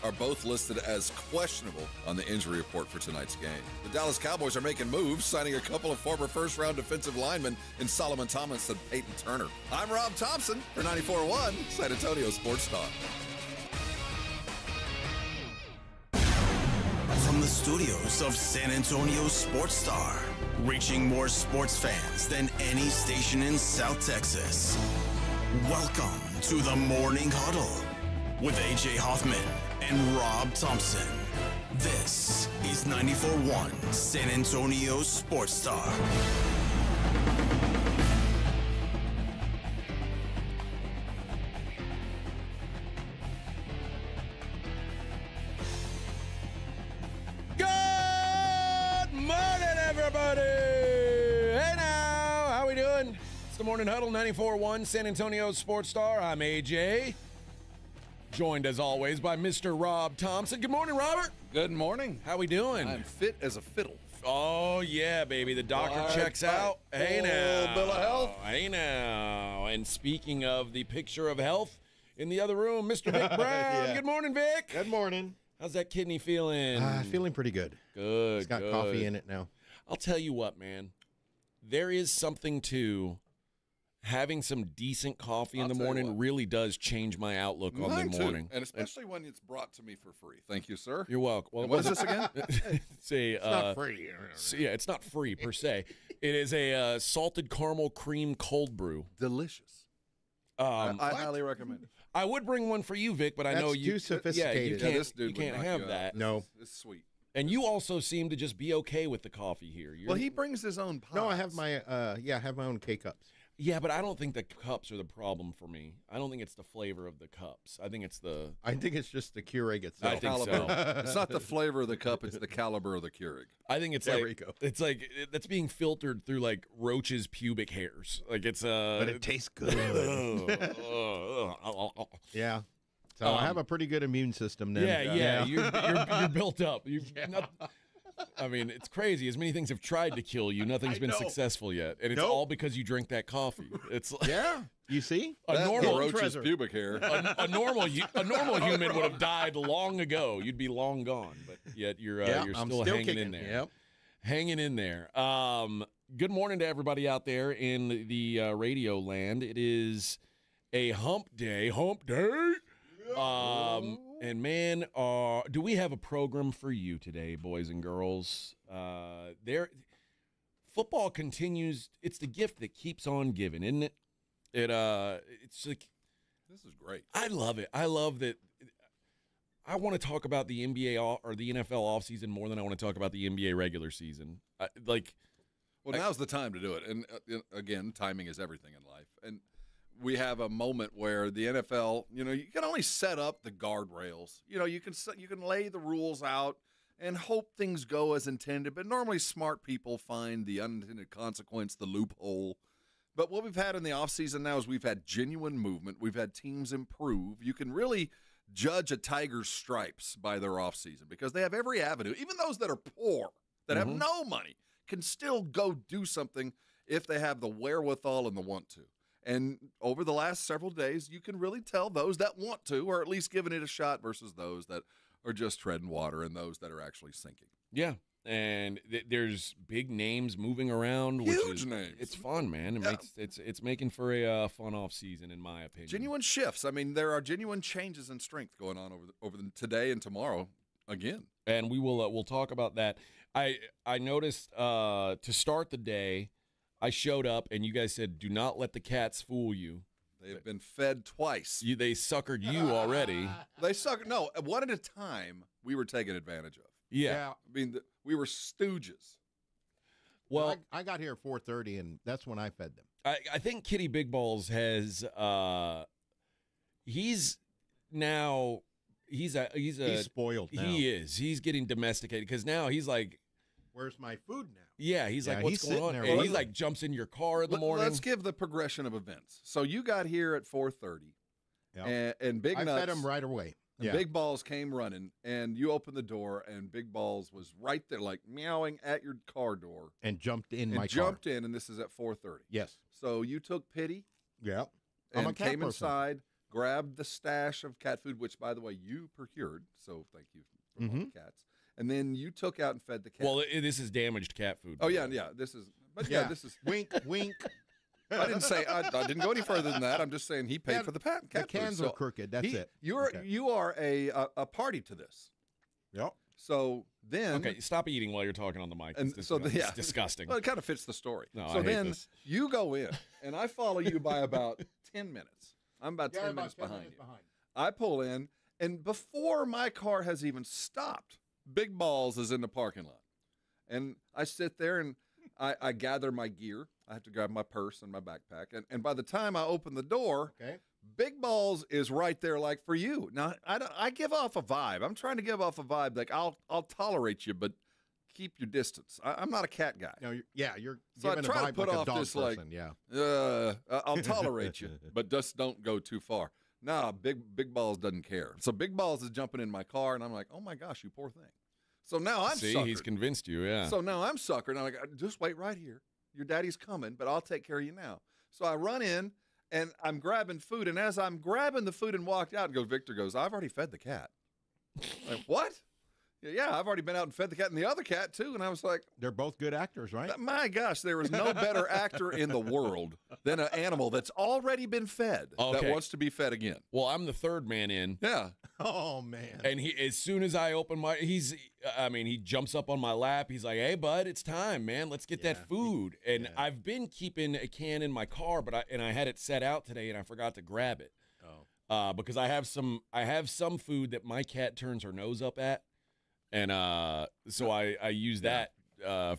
are both listed as questionable on the injury report for tonight's game. The Dallas Cowboys are making moves, signing a couple of former first-round defensive linemen in Solomon Thomas and Peyton Turner. I'm Rob Thompson for 94.1 San Antonio Sports Star. From the studios of San Antonio Sports Star, reaching more sports fans than any station in South Texas. Welcome to the Morning Huddle with AJ Hoffman and Rob Thompson. This is 94.1 San Antonio Sports Star. Everybody! Hey now! How we doing? It's the Morning Huddle, 94.1 San Antonio Sports Star. I'm AJ. Joined as always by Mr. Rob Thompson. Good morning, Robert. Good morning. How we doing? I'm fit as a fiddle. Oh, yeah, baby. The doctor checks out. Hey now. Bill of health. Hey now. And speaking of the picture of health, in the other room, Mr. Vic Brown. Yeah. Good morning, Vic. Good morning. How's that kidney feeling? Feeling pretty good. Good. It's got coffee in it now. I'll tell you what, man. There is something to having some decent coffee in the morning really does change my outlook on the morning. And especially when it's brought to me for free. Thank you, sir. You're welcome. Well, and what is this again? It's not free. Yeah, it's not free per se. It is a salted caramel cream cold brew. Delicious. I highly recommend it. I would bring one for you, Vic, but I know That's you too sophisticated. You can't have that. No. It's sweet. And you also seem to just be okay with the coffee here. Well, he brings his own pots. No, I have my I have my own K-cups. Yeah, but I don't think the cups are the problem for me. I don't think it's the flavor of the cups. I think it's just the Keurig itself. I think so. It's not the flavor of the cup, it's the caliber of the Keurig. I think it's There like we go. It's like that's being filtered through like roaches' pubic hairs. Like it's But it tastes good. Yeah. So I have a pretty good immune system then. Yeah. You're built up. I mean, it's crazy. As many things have tried to kill you, nothing's been successful yet, and it's all because you drink that coffee. It's Yeah. You see? a normal roach's pubic hair. a normal human would have died long ago. You'd be long gone, but yet you're still hanging kicking. in there. Yep. Hanging in there. Good morning to everybody out there in the radio land. It is a hump day. And man, do we have a program for you today, boys and girls? Football continues. It's the gift that keeps on giving, isn't it? It's like This is great. I love it. I love that. I want to talk about the NBA or the NFL offseason more than I want to talk about the NBA regular season. Now's the time to do it. And again, timing is everything in life. And we have a moment where the NFL, you can only set up the guardrails. You can lay the rules out and hope things go as intended. But normally smart people find the unintended consequence, the loophole. But what we've had in the offseason now is we've had genuine movement. We've had teams improve. You can really judge a Tiger's stripes by their offseason because they have every avenue. Even those that are poor, that have no money, can still go do something if they have the wherewithal and the want to. And over the last several days, you can really tell those that want to are at least giving it a shot versus those that are just treading water and those that are actually sinking. Yeah. And there's big names moving around. Huge names. It's fun, man. It's making for a fun off season, in my opinion. Genuine shifts. I mean, there are genuine changes in strength going on over today and tomorrow again. And we'll talk about that. I noticed to start the day, I showed up and you guys said, "Do not let the cats fool you." They've been fed twice. They suckered you already. They suckered. No, one at a time. We were taken advantage of. Yeah. I mean, we were stooges. Well, I got here at 4:30, and that's when I fed them. I think Kitty Big Balls has he's spoiled now. He is. He's getting domesticated because now he's like, "Where's my food now?" Yeah, he's like, "What's going on?" There, and he like jumps in your car in the morning. Let's give the progression of events. So you got here at 4:30, and Big Nuts. I fed him right away. And Big Balls came running, and you opened the door, and Big Balls was right there, like meowing at your car door, and jumped in and my car. Jumped in, and this is at 4:30. Yes. So you took pity. Yeah. And came inside, grabbed the stash of cat food, which, by the way, you procured. So thank you for all the cats. And then you took out and fed the cat. Well, this is damaged cat food. Oh, yeah. This is. But yeah, this is. Wink, wink. I didn't say. I didn't go any further than that. I'm just saying he paid for the cat The food. cans are crooked. That's it. You are a party to this. Yep. So then. Okay, stop eating while you're talking on the mic. And It's so it's disgusting. Well, it kind of fits the story. No, so I hate then this. you go in, and I follow you by about 10 minutes. I'm about 10 minutes behind you. I pull in, and before my car has even stopped, Big Balls is in the parking lot. And I sit there, and I gather my gear. I have to grab my purse and my backpack. And by the time I open the door, Big Balls is right there like for you. Now, I give off a vibe. I'm trying to give off a vibe like I'll tolerate you, but keep your distance. I'm not a cat guy. No, you're So I giving try a to vibe put like off a dog this person. I'll tolerate you, but just don't go too far. Nah, Big Balls doesn't care. So Big Balls is jumping in my car, and I'm like, oh my gosh, you poor thing. So now I'm See, suckered. he's convinced you, yeah. So now I'm suckered. And I'm like, just wait right here. Your daddy's coming, but I'll take care of you now. So I run in, and I'm grabbing food. And as I'm grabbing the food and walked out, Victor goes, I've already fed the cat. Like, what? Yeah, I've already been out and fed the cat and the other cat, too. And I was like, They're both good actors, right? my gosh, there is no better actor in the world than an animal that's already been fed that wants to be fed again. Well, I'm the third man in. Yeah. Oh, man. And as soon as I open he jumps up on my lap. He's like, hey, bud, it's time, man. Let's get that food. And I've been keeping a can in my car, but I had it set out today, and I forgot to grab it. Oh. Because I have some food that my cat turns her nose up at. And so I use that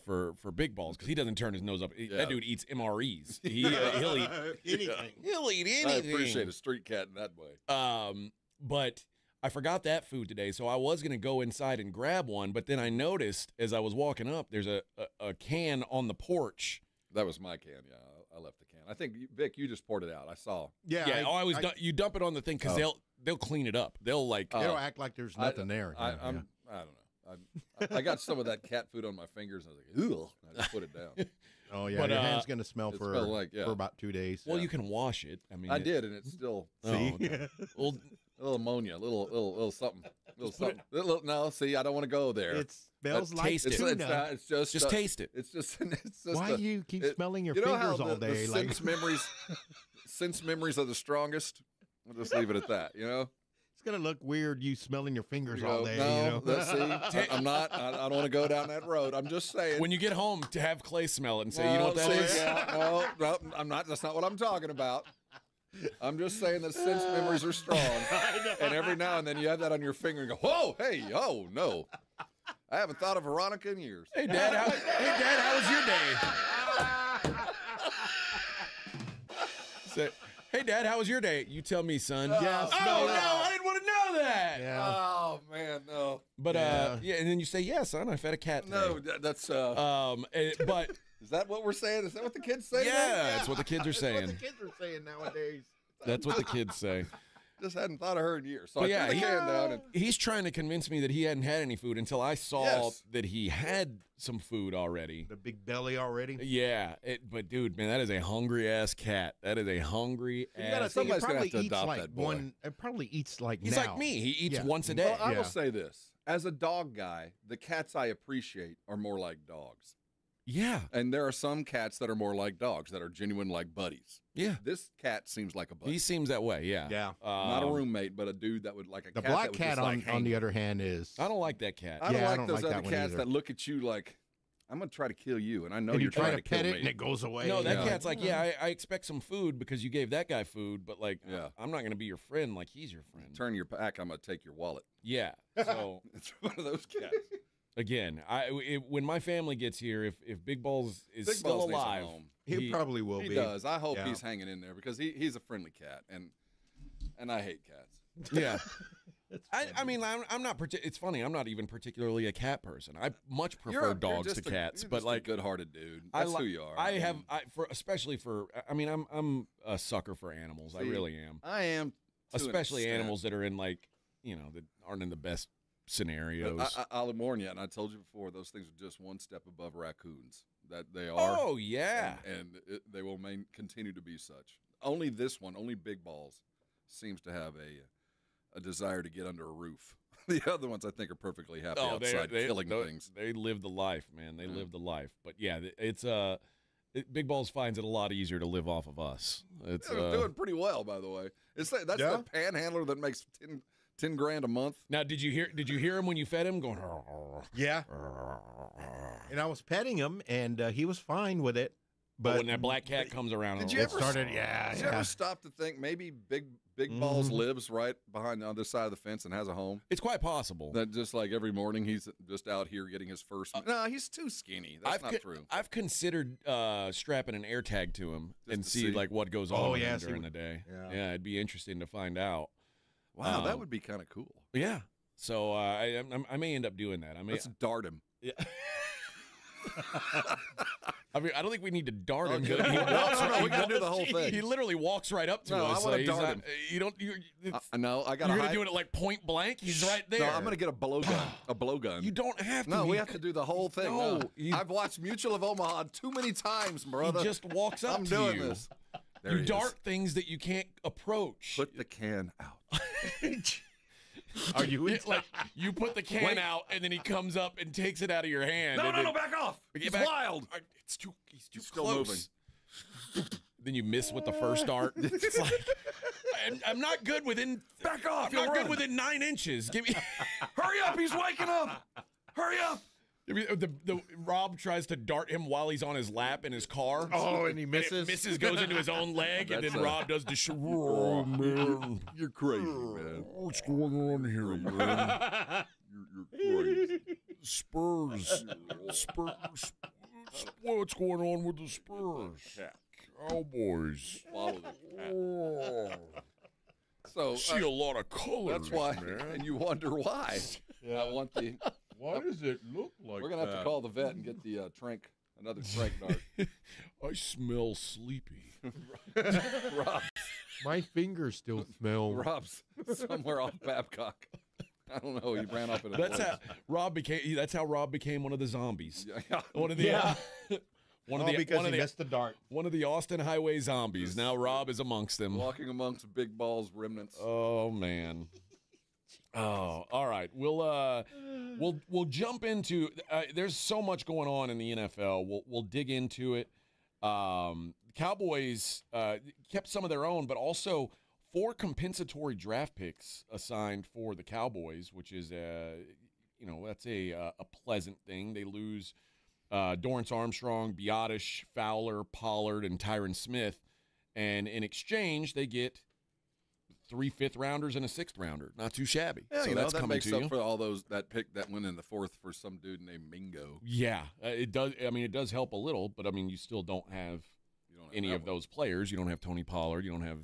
for Big Balls because he doesn't turn his nose up. That dude eats MREs. He'll eat anything. He'll eat anything. I appreciate a street cat in that way. But I forgot that food today, so I was going to go inside and grab one. But then I noticed as I was walking up, there's a can on the porch. That was my can, yeah. I left the can. I think, Vic, you just poured it out. I saw. Yeah. You dump it on the thing because they'll clean it up. They'll they'll act like there's nothing there. I don't know. I got some of that cat food on my fingers, and I was like, ugh. I just put it down. Oh, yeah. But, your hand's going to smell for about 2 days. Well, you can wash it. I mean, I did, and it's still. See? Okay. Well, a little ammonia, little something. No, see, I don't want to go there. It smells like tuna. It's just taste it. It's just why do you keep smelling your fingers all day? Sense memories are the strongest. We'll just leave it at that, It's going to look weird, you smelling your fingers all day. No, see, I'm not. I don't want to go down that road. I'm just saying. When you get home, to have Clay smell it and say, you know what that is? Yeah, no, I'm not. That's not what I'm talking about. I'm just saying that sense memories are strong. And every now and then you have that on your finger and go, whoa, hey, oh, no. I haven't thought of Veronica in years. Hey, Dad, how was your day? Hey, Dad, how was your day? You tell me, son. Yes. Oh, no, I didn't want to know that. Yeah. Oh, man, no. But, and then you say, yeah, son, I fed a cat today. No, that's, but. Is that what we're saying? Is that what the kids say? Yeah, that's what the kids are saying. That's what the kids are saying nowadays. That's what the kids say. Just hadn't thought of her in years. So but I threw the can down. And he's trying to convince me that he hadn't had any food until I saw that he had some food already. The big belly already? Yeah. But, dude, man, that is a hungry-ass cat. That is a hungry-ass. Somebody's going to have to adopt that boy. It probably eats like He's now. like me. He eats once a day. Well, I will say this. As a dog guy, the cats I appreciate are more like dogs. Yeah. And there are some cats that are more like dogs, that are genuine like buddies. Yeah. This cat seems like a buddy. He seems that way, yeah. Yeah. Not a roommate, but a dude that would like a the cat. Black cat, on the other hand, is. I don't like that cat. I don't like those other cats that look at you like, I'm going to try to kill you, and I know you're trying to pet kill it me. and it goes away. No, that cat's like, I expect some food because you gave that guy food, but like, I'm not going to be your friend like he's your friend. Turn your back, I'm going to take your wallet. Yeah. So it's one of those cats. Again, when my family gets here, if Big Balls is still alive, he probably will be. He does. I hope he's hanging in there because he's a friendly cat, and I hate cats. Yeah. I mean, I'm not. It's funny. I'm not even particularly a cat person. I much prefer dogs to cats. But like, a good-hearted dude. That's who you are. Especially for. I mean, I'm a sucker for animals. I really am. I am. Especially animals that are in that aren't in the best scenarios. I'll warn you, and I told you before, those things are just one step above raccoons. That they are. Oh yeah. And they will continue to be such. Only this one, only Big Balls, seems to have a desire to get under a roof. The other ones, I think, are perfectly happy outside killing things. They live the life, man. They live the life. But yeah, it's Big Balls finds it a lot easier to live off of us. It's doing pretty well, by the way. That's the panhandler that makes 10 grand a month. Now, did you hear him when you fed him going? Yeah. And I was petting him, and he was fine with it. But when that black cat comes around, did you ever stop to think maybe Big Balls lives right behind the other side of the fence and has a home? It's quite possible. That just like every morning he's just out here getting his first. No, he's too skinny. That's not true. I've considered strapping an air tag to him and see like what goes on during the day. Yeah, it'd be interesting to find out. Wow, that would be kind of cool. Yeah. So I may end up doing that. Let's dart him. Yeah. I mean, I don't think we need to dart him. No, we got to do the whole thing. He literally walks right up to us. I want to dart him. You don't. No, I got. You're gonna do it at like point blank. He's right there. No, I'm gonna get a blowgun. A blowgun. You don't have to. No, we have to do the whole thing. No, I've watched Mutual of Omaha too many times, brother. He just walks up to you. I'm doing this. There you dart things that you can't approach. Put the can out. Are you like you put the can out and then he comes up and takes it out of your hand? No, back off! He's wild. He's too still close. Moving. Then you miss with the first dart. It's like I'm not good within. Back off! I'm not good within 9 inches. Give me. Hurry up! He's waking up! Hurry up! The Rob tries to dart him while he's on his lap in his car. Oh, and he misses. Misses, goes into his own leg, and then Rob does the oh, man. You're crazy, man. What's going on here, man? You're crazy. Spurs. What's going on with the Spurs? Cowboys. Follow the cat. So see a lot of colors. That's why, man. And you wonder why. Yeah. I want the. Why does it look like We're going to have to call the vet and get the another trank dart. I smell sleepy. Rob. My fingers still smell. Rob's somewhere off Babcock. I don't know. He ran off in a That's how Rob became one of the zombies. Yeah. One of the because he missed the dart. One of the Austin Highway zombies. Now Rob is amongst them. Walking amongst Big Balls remnants. Oh man. Oh, all right. We'll jump into. There's so much going on in the NFL. We'll dig into it. Cowboys kept some of their own, but also 4 compensatory draft picks assigned for the Cowboys, which is that's a pleasant thing. They lose Dorrance Armstrong, Biotish, Fowler, Pollard, and Tyron Smith, and in exchange they get 3 5th-rounders and a 6th-rounder. Not too shabby. Yeah, so that's that coming makes to up you. for all that pick that went in the 4th for some dude named Mingo. Yeah, it does. I mean, it does help a little, but I mean, you still don't have any of those players. You don't have Tony Pollard. You don't have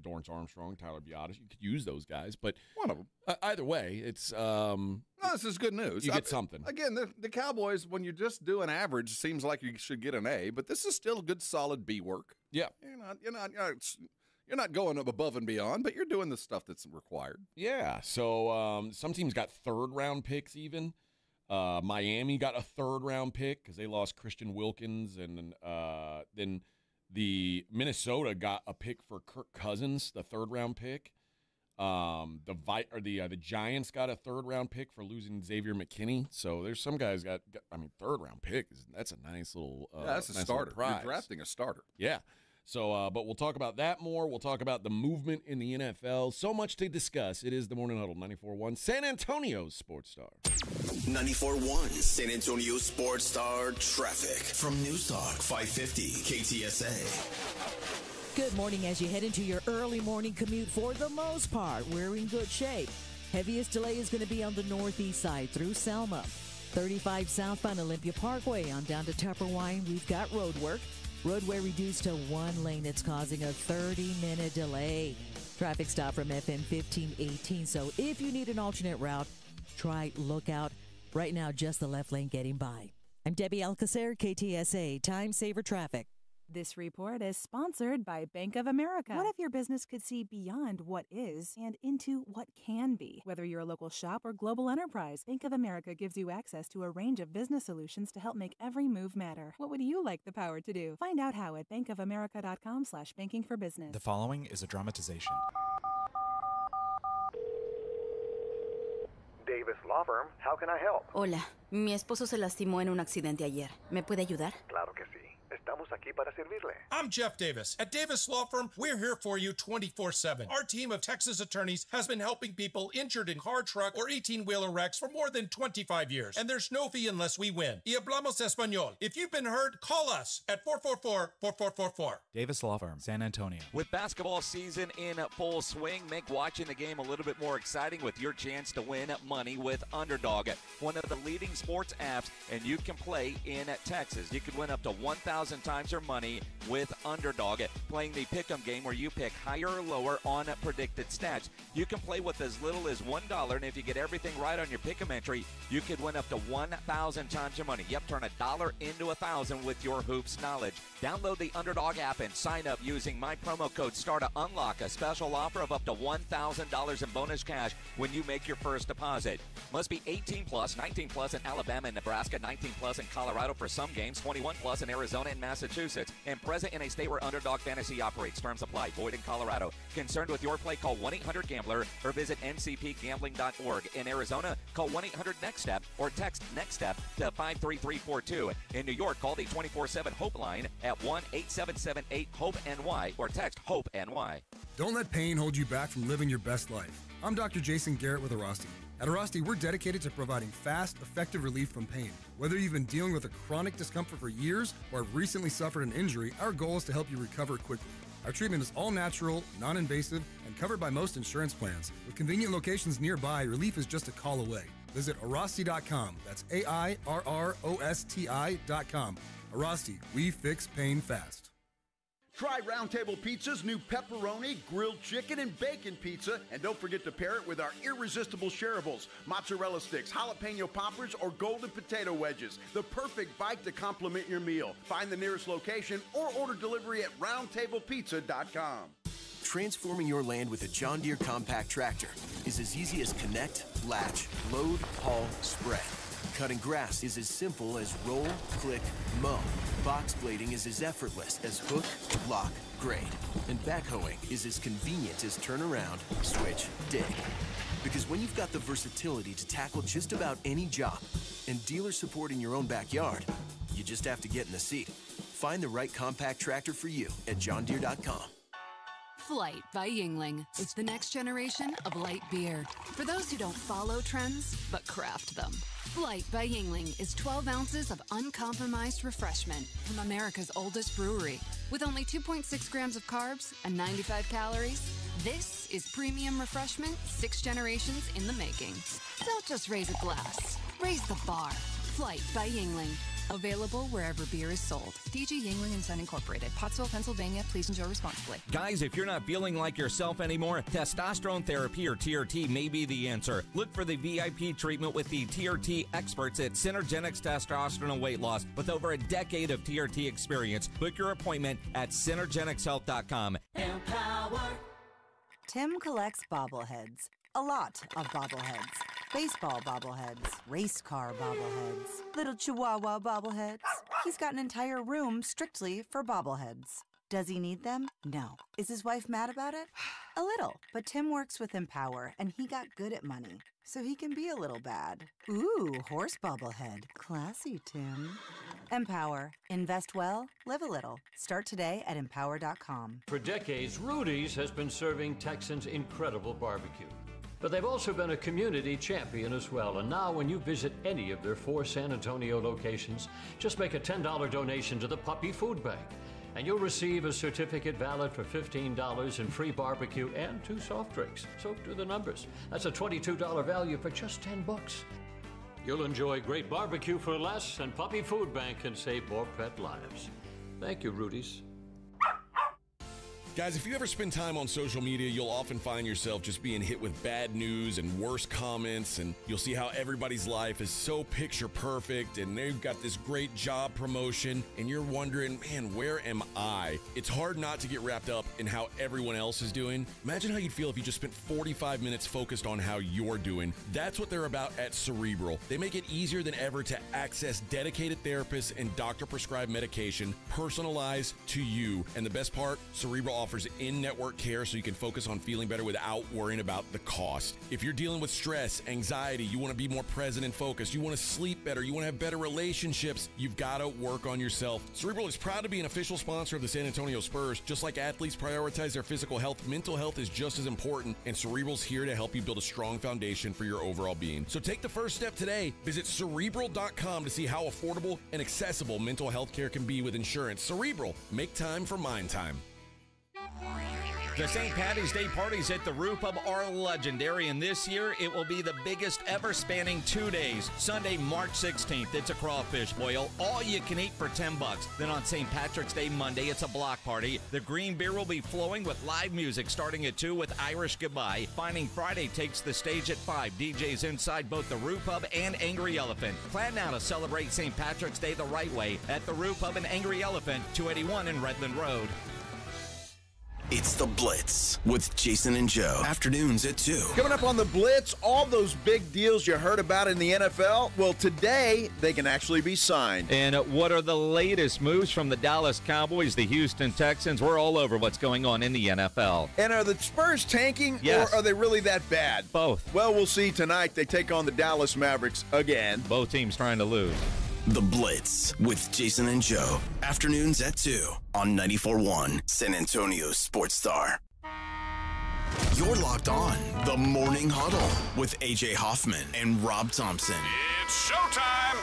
Dorrance Armstrong, Tyler Biotish. You could use those guys, but one of them. Either way, it's this is good news. You get something. Again, the Cowboys, when you just do an average, seems like you should get an A, but this is still good, solid B work. Yeah, you're not going above and beyond, but you're doing the stuff that's required. Yeah. So some teams got 3rd-round picks even. Miami got a 3rd-round pick because they lost Christian Wilkins, and then the Minnesota got a pick for Kirk Cousins, the 3rd-round pick. The Giants got a 3rd-round pick for losing Xavier McKinney. So there's some guys got 3rd-round pick. That's a nice little that's a nice starter. You're drafting a starter. Yeah. So, but we'll talk about that more. We'll talk about the movement in the NFL. So much to discuss. It is the Morning Huddle, 94.1 San Antonio's Sports Star. 94.1 San Antonio Sports Star traffic from News Talk 550 KTSA. Good morning. As you head into your early morning commute, for the most part, we're in good shape. Heaviest delay is going to be on the northeast side through Selma. 35 southbound Olympia Parkway on down to Tupperwine. We've got road work. Roadway reduced to 1 lane. It's causing a 30-minute delay. Traffic stop from FM 1518. So if you need an alternate route, try Lookout. Right now, just the left lane getting by. I'm Debbie Alcacer, KTSA Time Saver Traffic. This report is sponsored by Bank of America. What if your business could see beyond what is and into what can be? Whether you're a local shop or global enterprise, Bank of America gives you access to a range of business solutions to help make every move matter. What would you like the power to do? Find out how at bankofamerica.com/banking for business. The following is a dramatization. Davis Law Firm, how can I help? Hola, mi esposo se lastimó en un accidente ayer. ¿Me puede ayudar? Claro que sí. Estamos aquí para servirle. I'm Jeff Davis. At Davis Law Firm, we're here for you 24/7. Our team of Texas attorneys has been helping people injured in car, truck, or 18-wheeler wrecks for more than 25 years. And there's no fee unless we win. Y hablamos español. If you've been hurt, call us at 444-4444. Davis Law Firm, San Antonio. With basketball season in full swing, make watching the game a little bit more exciting with your chance to win money with Underdog, one of the leading sports apps, and you can play in Texas. You could win up to 1,000 times your money with Underdog, playing the pick'em game where you pick higher or lower on predicted stats. You can play with as little as $1, and if you get everything right on your pick'em entry, you could win up to 1,000 times your money. Yep, turn $1 into 1,000 with your hoops knowledge. Download the Underdog app and sign up using my promo code STAR to unlock a special offer of up to $1,000 in bonus cash when you make your first deposit. Must be 18 plus, 19 plus in Alabama and Nebraska, 19 plus in Colorado for some games, 21 plus in Arizona and Massachusetts, and present in a state where Underdog Fantasy operates. Terms apply. Void in Colorado. Concerned with your play? Call 1-800-GAMBLER or visit ncpgambling.org. In Arizona, call 1-800-NEXT-STEP or text NEXT-STEP to 53342. In New York, call the 24/7 HOPE line at 1-8778-HOPE-NY or text HOPE-NY. Don't let pain hold you back from living your best life. I'm Dr. Jason Garrett with Arasti. At Arasti, we're dedicated to providing fast, effective relief from pain. Whether you've been dealing with a chronic discomfort for years or have recently suffered an injury, our goal is to help you recover quickly. Our treatment is all natural, non-invasive, and covered by most insurance plans. With convenient locations nearby, relief is just a call away. Visit Arasti.com. That's AIRROSTI.com. Arasti, we fix pain fast. Try Round Table Pizza's new pepperoni, grilled chicken, and bacon pizza. And don't forget to pair it with our irresistible shareables, mozzarella sticks, jalapeno poppers, or golden potato wedges. The perfect bite to complement your meal. Find the nearest location or order delivery at roundtablepizza.com. Transforming your land with a John Deere compact tractor is as easy as connect, latch, load, haul, spread. Cutting grass is as simple as roll, click, mow. Box blading is as effortless as hook, lock, grade. And backhoeing is as convenient as turn around, switch, dig. Because when you've got the versatility to tackle just about any job and dealer support in your own backyard, you just have to get in the seat. Find the right compact tractor for you at johndeere.com. Flight by Yuengling. It's the next generation of light beer. For those who don't follow trends, but craft them. Flight by Yuengling is 12 ounces of uncompromised refreshment from America's oldest brewery. With only 2.6 grams of carbs and 95 calories, this is premium refreshment 6 generations in the making. Don't just raise a glass, raise the bar. Flight by Yuengling. Available wherever beer is sold. DG Yuengling and Son Incorporated, Pottsville, Pennsylvania. Please enjoy responsibly. Guys, if you're not feeling like yourself anymore, testosterone therapy or TRT may be the answer. Look for the VIP treatment with the TRT experts at Synergenics Testosterone and Weight Loss with over a decade of TRT experience. Book your appointment at synergenicshealth.com. Empower. Tim collects bobbleheads. A lot of bobbleheads. Baseball bobbleheads, race car bobbleheads, little chihuahua bobbleheads. He's got an entire room strictly for bobbleheads. Does he need them? No. Is his wife mad about it? A little. But Tim works with Empower, and he got good at money, so he can be a little bad. Ooh, horse bobblehead. Classy, Tim. Empower. Invest well, live a little. Start today at empower.com. For decades, Rudy's has been serving Texans incredible barbecue. But they've also been a community champion as well. And now when you visit any of their 4 San Antonio locations, just make a $10 donation to the Puppy Food Bank. And you'll receive a certificate valid for $15 in free barbecue and 2 soft drinks. So do the numbers. That's a $22 value for just $10. You'll enjoy great barbecue for less, and Puppy Food Bank can save more pet lives. Thank you, Rudy's. Guys, if you ever spend time on social media, you'll often find yourself just being hit with bad news and worse comments, and you'll see how everybody's life is so picture perfect, and they've got this great job promotion, and you're wondering, man, where am I? It's hard not to get wrapped up in how everyone else is doing. Imagine how you'd feel if you just spent 45 minutes focused on how you're doing. That's what they're about at Cerebral. They make it easier than ever to access dedicated therapists and doctor-prescribed medication personalized to you. And the best part, Cerebral offers in-network care so you can focus on feeling better without worrying about the cost. If you're dealing with stress, anxiety, you want to be more present and focused, you want to sleep better, you want to have better relationships, you've got to work on yourself. Cerebral is proud to be an official sponsor of the San Antonio Spurs. Just like athletes prioritize their physical health, mental health is just as important, and Cerebral's here to help you build a strong foundation for your overall being. So take the first step today. Visit Cerebral.com to see how affordable and accessible mental health care can be with insurance. Cerebral, make time for mind time. The St. Patty's Day parties at the Roof Pub are legendary, and this year it will be the biggest ever, spanning 2 days. Sunday, March 16th, it's a crawfish boil, all you can eat for $10. Then on St. Patrick's Day, Monday, it's a block party. The green beer will be flowing with live music starting at 2 with Irish Goodbye. Finding Friday takes the stage at 5. DJs inside both the Roof Pub and Angry Elephant. Plan now to celebrate St. Patrick's Day the right way at the Roof Pub and Angry Elephant, 281 in Redland Road. It's The Blitz with Jason and Joe. Afternoons at 2. Coming up on The Blitz, all those big deals you heard about in the NFL, well, today they can actually be signed. And what are the latest moves from the Dallas Cowboys, the Houston Texans? We're all over what's going on in the NFL. And are the Spurs tanking, yes, or are they really that bad? Both. Well, we'll see tonight. They take on the Dallas Mavericks again. Both teams trying to lose. The Blitz with Jason and Joe. Afternoons at 2 on 94.1 San Antonio Sports Star. You're locked on The Morning Huddle with AJ Hoffman and Rob Thompson. It's showtime!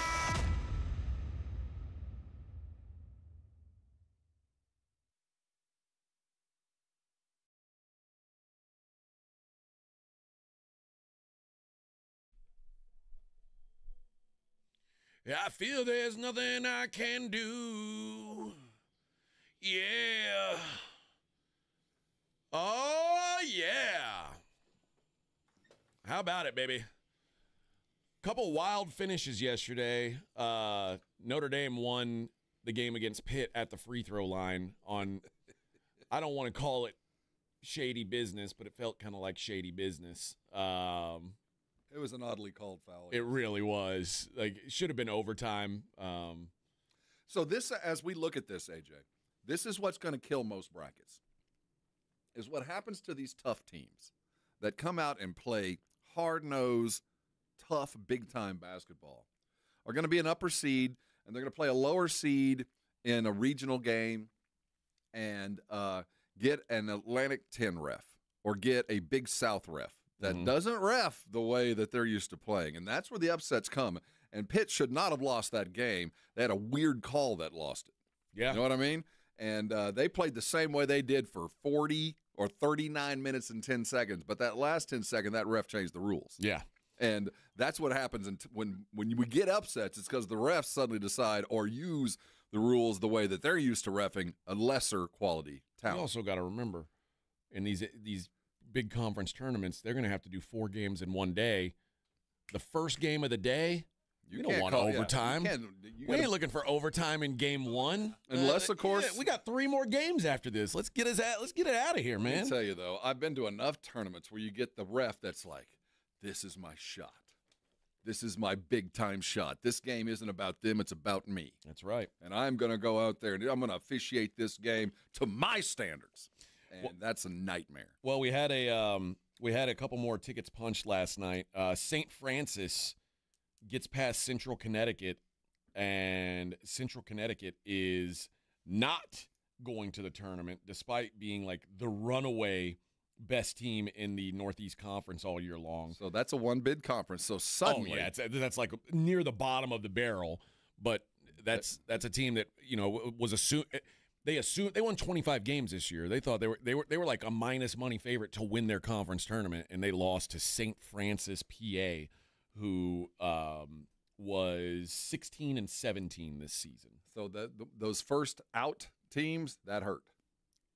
I feel there's nothing I can do. Yeah. Oh, yeah. How about it, baby? Couple wild finishes yesterday. Notre Dame won the game against Pitt at the free throw line on, I don't want to call it shady business, but it felt kind of like shady business. It was an oddly called foul. It really was. Like, it should have been overtime. So this, as we look at this, AJ, this is what's going to kill most brackets, is what happens to these tough teams that come out and play hard-nosed, tough, big-time basketball are going to be an upper seed, and they're going to play a lower seed in a regional game and get an Atlantic 10 ref or get a Big South ref that doesn't ref the way that they're used to playing. And that's where the upsets come. And Pitt should not have lost that game. They had a weird call that lost it. Yeah. You know what I mean? And they played the same way they did for 40 or 39 minutes and 10 seconds. But that last 10 seconds, that ref changed the rules. Yeah. And that's what happens when we get upsets. It's because the refs suddenly decide or use the rules the way that they're used to reffing a lesser quality talent. You also got to remember, in these big conference tournaments, they're going to have to do 4 games in one day. The first game of the day, you don't want overtime. We ain't looking for overtime in game 1, unless, of course, we got 3 more games after this. Let's get it out of here, man. Let me tell you though, I've been to enough tournaments where you get the ref that's like, "This is my shot. This is my big time shot. This game isn't about them; it's about me." That's right. And I'm going to go out there and I'm going to officiate this game to my standards. And that's a nightmare. Well, we had a couple more tickets punched last night. St. Francis gets past Central Connecticut, and Central Connecticut is not going to the tournament despite being like the runaway best team in the Northeast Conference all year long. So that's a one-bid conference. So suddenly, that's like near the bottom of the barrel. But that's a team that was assumed. They won 25 games this year. They thought they were like a minus money favorite to win their conference tournament, and they lost to St. Francis, PA, who was 16-17 this season. So those first out teams, that hurt.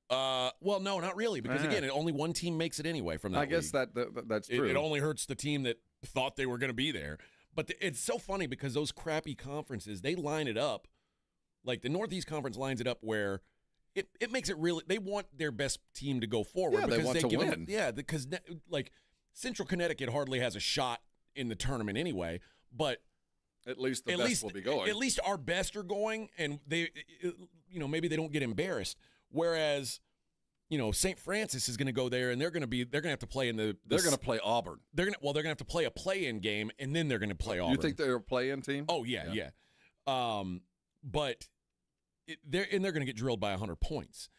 Well, no, not really, because again, only one team makes it anyway from that. I guess league. that's true. It only hurts the team that thought they were going to be there. But it's so funny because those crappy conferences, they line it up. Like the Northeast Conference lines it up where it makes it really. They want their best team to go forward. Yeah, because they want to give win. Them, yeah, because like Central Connecticut hardly has a shot in the tournament anyway. But at least the best will be going. At least our best are going, and they, maybe they don't get embarrassed. Whereas, St. Francis is going to go there, and they're going to have to play in the. They're going to play Auburn. They're going to have to play a play-in game, and then they're going to play Auburn. You think they're a play-in team? Oh yeah. But they're going to get drilled by 100 points.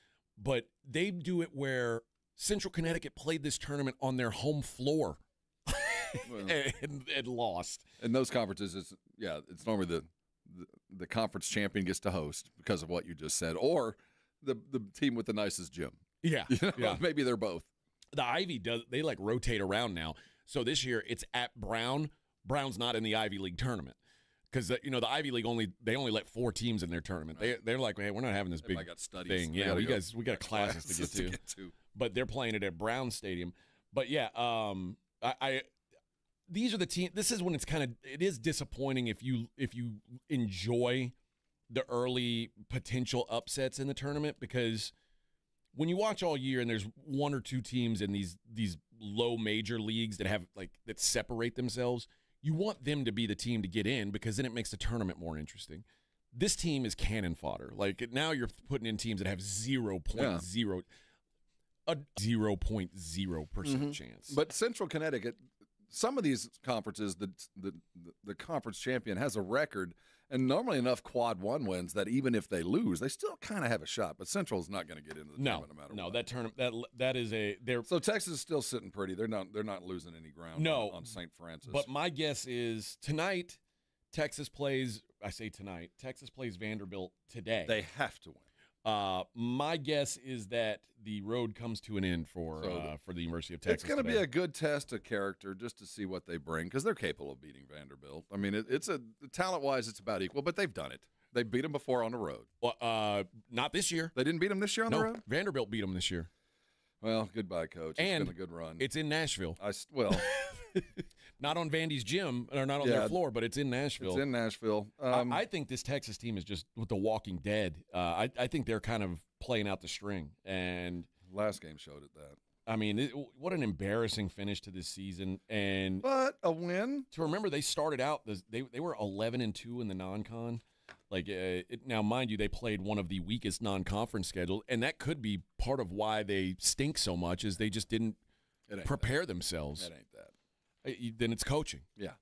But they do it where Central Connecticut played this tournament on their home floor and lost. In those conferences, it's normally the conference champion gets to host because of what you just said, or the team with the nicest gym. Yeah, yeah. Maybe they're both. The Ivy they like rotate around now. So this year it's at Brown. Brown's not in the Ivy League tournament because the Ivy League only let 4 teams in their tournament. They're like, hey, we're not having this big thing. Yeah, we got classes to get to. But they're playing it at Brown Stadium. But yeah, these are the teams. This is when it is disappointing if you enjoy the early potential upsets in the tournament, because when you watch all year and there's 1 or 2 teams in these low major leagues that have that separate themselves, you want them to be the team to get in because then it makes the tournament more interesting. This team is cannon fodder. Like now you're putting in teams that have 0.0 a 0.0% chance. But Central Connecticut, some of these conferences, the conference champion has a record, and normally enough quad 1 wins that even if they lose, they still kind of have a shot. But Central's not going to get into the tournament no matter what. That tournament that is so Texas is still sitting pretty. They're not losing any ground on St. Francis. But my guess is tonight Texas plays. I say tonight Texas plays Vanderbilt today. They have to win. My guess is that the road comes to an end for the University of Texas. It's going to be a good test of character just to see what they bring, because they're capable of beating Vanderbilt. I mean, talent-wise, it's about equal, but they've done it. They beat them before on the road. Well, not this year. They didn't beat them this year on the road? Vanderbilt beat them this year. Well, goodbye, Coach. It's been a good run. It's in Nashville. Not on Vandy's gym, or not on their floor, but it's in Nashville. It's in Nashville. I think this Texas team is just with the Walking Dead. I think they're kind of playing out the string. And last game showed it that. I mean, what an embarrassing finish to this season. But a win. To remember, they started out, they were 11-2 in the non-con. Now, mind you, they played one of the weakest non-conference schedules, and that could be part of why they stink so much, is they just didn't prepare themselves. It ain't that. Then it's coaching. Yeah,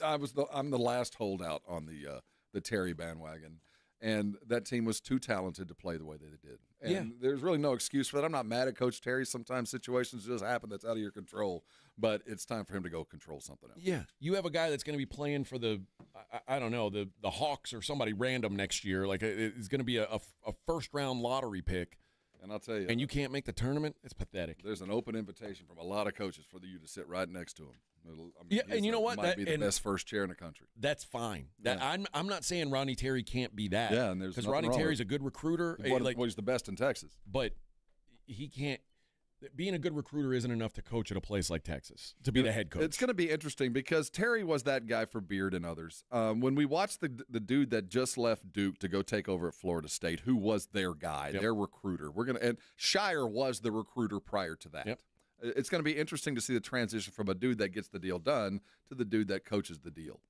I'm the last holdout on the Terry bandwagon, and that team was too talented to play the way they did. And there's really no excuse for that. I'm not mad at Coach Terry. Sometimes situations just happen that's out of your control, but it's time for him to go control something else. Yeah, you have a guy that's going to be playing for the Hawks or somebody random next year. Like it's going to be a first-round lottery pick. And I'll tell you. And you can't make the tournament? It's pathetic. There's an open invitation from a lot of coaches for you to sit right next to him. And you know what? Might be the best first chair in the country. That's fine. I'm not saying Ronnie Terry can't be that. Yeah, and there's because Ronnie Terry's a good recruiter. He's the best in Texas. But he can't. Being a good recruiter isn't enough to coach at a place like Texas, to be the head coach. It's going to be interesting because Terry was that guy for Beard and others. When we watched the dude that just left Duke to go take over at Florida State, who was their guy, their recruiter. And Shire was the recruiter prior to that. Yep. It's going to be interesting to see the transition from a dude that gets the deal done to the dude that coaches the deal.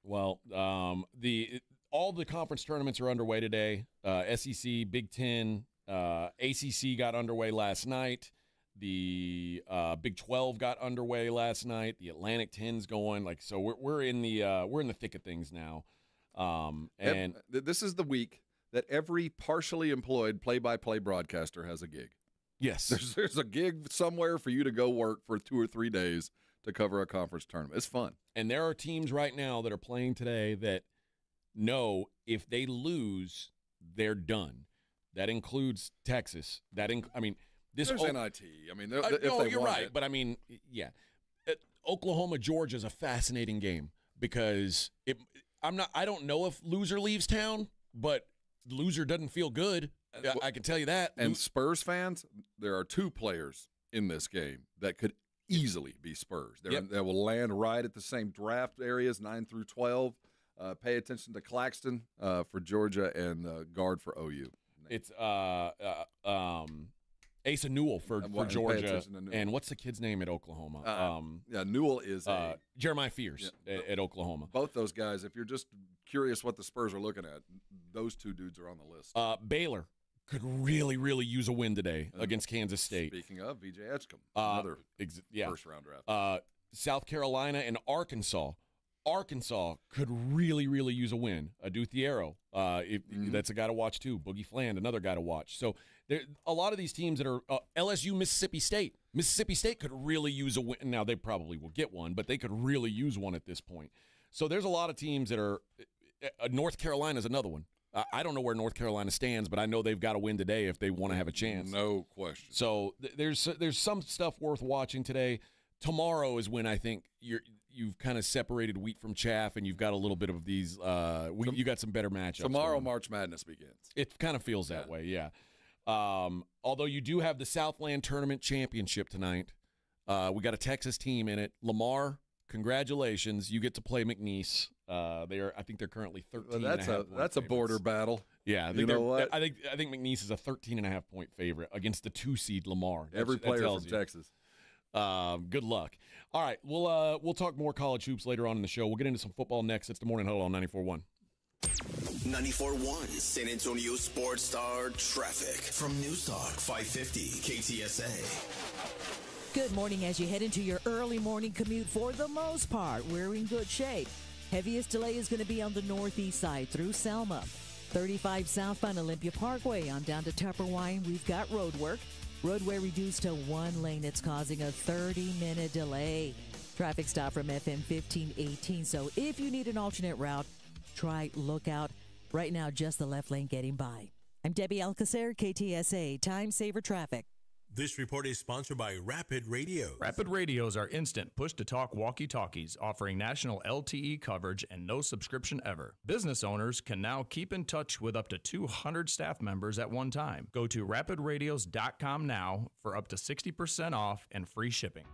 Well, all the conference tournaments are underway today. SEC, Big Ten, ACC got underway last night. The Big 12 got underway last night. The Atlantic 10's going. So we're in the thick of things now. And this is the week that every partially employed play-by-play broadcaster has a gig. Yes, there's a gig somewhere for you to go work for 2 or 3 days to cover a conference tournament. It's fun. And there are teams right now that are playing today that know if they lose, they're done. That includes Texas. There's NIT. I mean, you're right, but I mean, yeah, Oklahoma Georgia is a fascinating game because I don't know if loser leaves town, but loser doesn't feel good. I can tell you that. And Spurs fans, there are 2 players in this game that could easily be Spurs. They will land right at the same draft areas, 9 through 12. Pay attention to Claxton for Georgia and guard for OU. It's Asa Newell for Georgia. And what's the kid's name at Oklahoma? Newell is Jeremiah Fierce at Oklahoma. Both those guys, if you're just curious what the Spurs are looking at, those 2 dudes are on the list. Baylor could really, really use a win today against Kansas State. Speaking of, VJ Edgecombe, another first-round draft. South Carolina and Arkansas. Arkansas could really, really use a win. Adu Thiero, that's a guy to watch too. Boogie Fland, another guy to watch. So there a lot of these teams that are LSU, Mississippi State. Mississippi State could really use a win. Now, they probably will get one, but they could really use one at this point. So there's a lot of teams that are North Carolina is another one. I don't know where North Carolina stands, but I know they've got to win today if they want to have a chance. No question. So there's some stuff worth watching today. Tomorrow is when I think you've kind of separated wheat from chaff, and you've got a little bit of these. You got some better matchups. Tomorrow, March Madness begins. It kind of feels that way, yeah. Although you do have the Southland Tournament Championship tonight. We got a Texas team in it. Lamar, congratulations! You get to play McNeese. I think they're currently 13. Well, that's a border battle. Yeah, you know what? I think McNeese is a 13.5-point favorite against the 2-seed Lamar. Every player from Texas. Good luck. All right, we'll talk more college hoops later on in the show. We'll get into some football next. It's the Morning Huddle on 94.1. 94.1 San Antonio Sports Star traffic from News Talk 550 KTSA. Good morning. As you head into your early morning commute, for the most part, we're in good shape. Heaviest delay is going to be on the northeast side through Selma. 35 southbound Olympia Parkway on down to Tupperwine. We've got road work. Roadway reduced to 1 lane. It's causing a 30-minute delay. Traffic stop from FM 1518. So if you need an alternate route, try Lookout. Right now, just the left lane getting by. I'm Debbie Alcacer, KTSA Time Saver Traffic. This report is sponsored by Rapid Radio. Rapid Radios are instant push-to-talk walkie-talkies offering national LTE coverage and no subscription ever. Business owners can now keep in touch with up to 200 staff members at one time. Go to rapidradios.com now for up to 60% off and free shipping.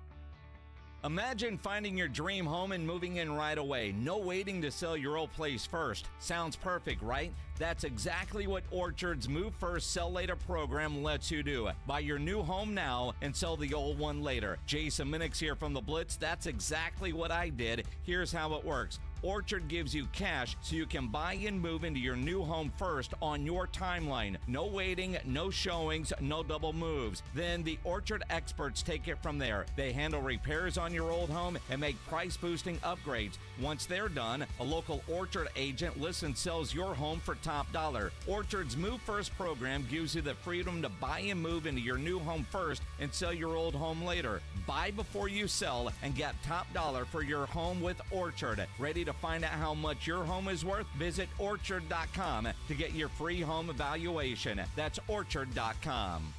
Imagine finding your dream home and moving in right away. No waiting to sell your old place first. Sounds perfect, right? That's exactly what Orchard's Move First, Sell Later program lets you do. Buy your new home now and sell the old one later. Jason Minix here from The Blitz. That's exactly what I did. Here's how it works. Orchard gives you cash so you can buy and move into your new home first on your timeline. No waiting, no showings, no double moves. Then the Orchard experts take it from there. They handle repairs on your old home and make price-boosting upgrades. Once they're done, a local Orchard agent lists and sells your home for top dollar. Orchard's Move First program gives you the freedom to buy and move into your new home first and sell your old home later. Buy before you sell and get top dollar for your home with Orchard. Ready to find out how much your home is worth? Visit Orchard.com to get your free home evaluation. That's Orchard.com.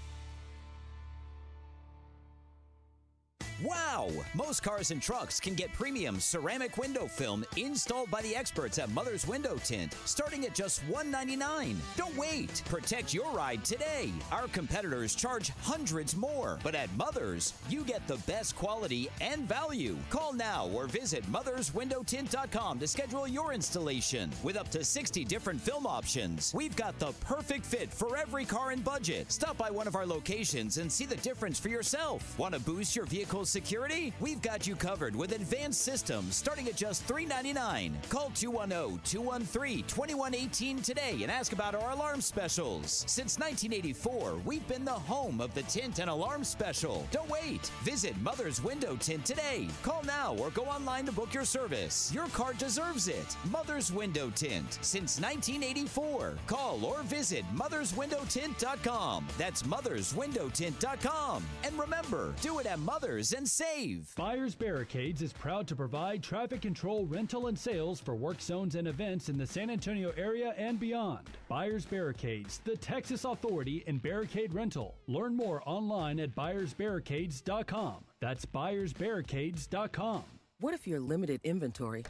Wow! Most cars and trucks can get premium ceramic window film installed by the experts at Mother's Window Tint, starting at just $199. Don't wait! Protect your ride today. Our competitors charge hundreds more, but at Mother's, you get the best quality and value. Call now or visit motherswindowtint.com to schedule your installation. With up to 60 different film options, we've got the perfect fit for every car and budget. Stop by one of our locations and see the difference for yourself. Want to boost your vehicle's security? We've got you covered with advanced systems starting at just $399. Call 210-213-2118 today and ask about our alarm specials. Since 1984, we've been the home of the tint and alarm special. Don't wait. Visit Mother's Window Tint today. Call now or go online to book your service. Your car deserves it. Mother's Window Tint. Since 1984. Call or visit motherswindowtint.com. That's motherswindowtint.com. And remember, do it at Mother's and save. Buyers Barricades is proud to provide traffic control, rental, and sales for work zones and events in the San Antonio area and beyond. Buyers Barricades, the Texas authority in barricade rental. Learn more online at buyersbarricades.com. That's buyersbarricades.com. What if your limited inventory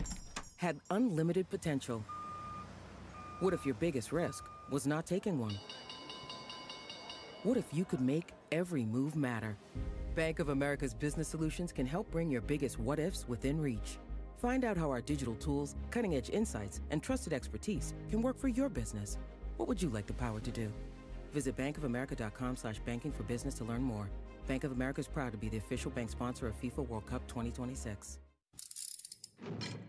had unlimited potential? What if your biggest risk was not taking one? What if you could make every move matter? Bank of America's business solutions can help bring your biggest what-ifs within reach. Find out how our digital tools, cutting-edge insights, and trusted expertise can work for your business. What would you like the power to do? Visit bankofamerica.com/banking for business to learn more. Bank of America is proud to be the official bank sponsor of FIFA World Cup 2026.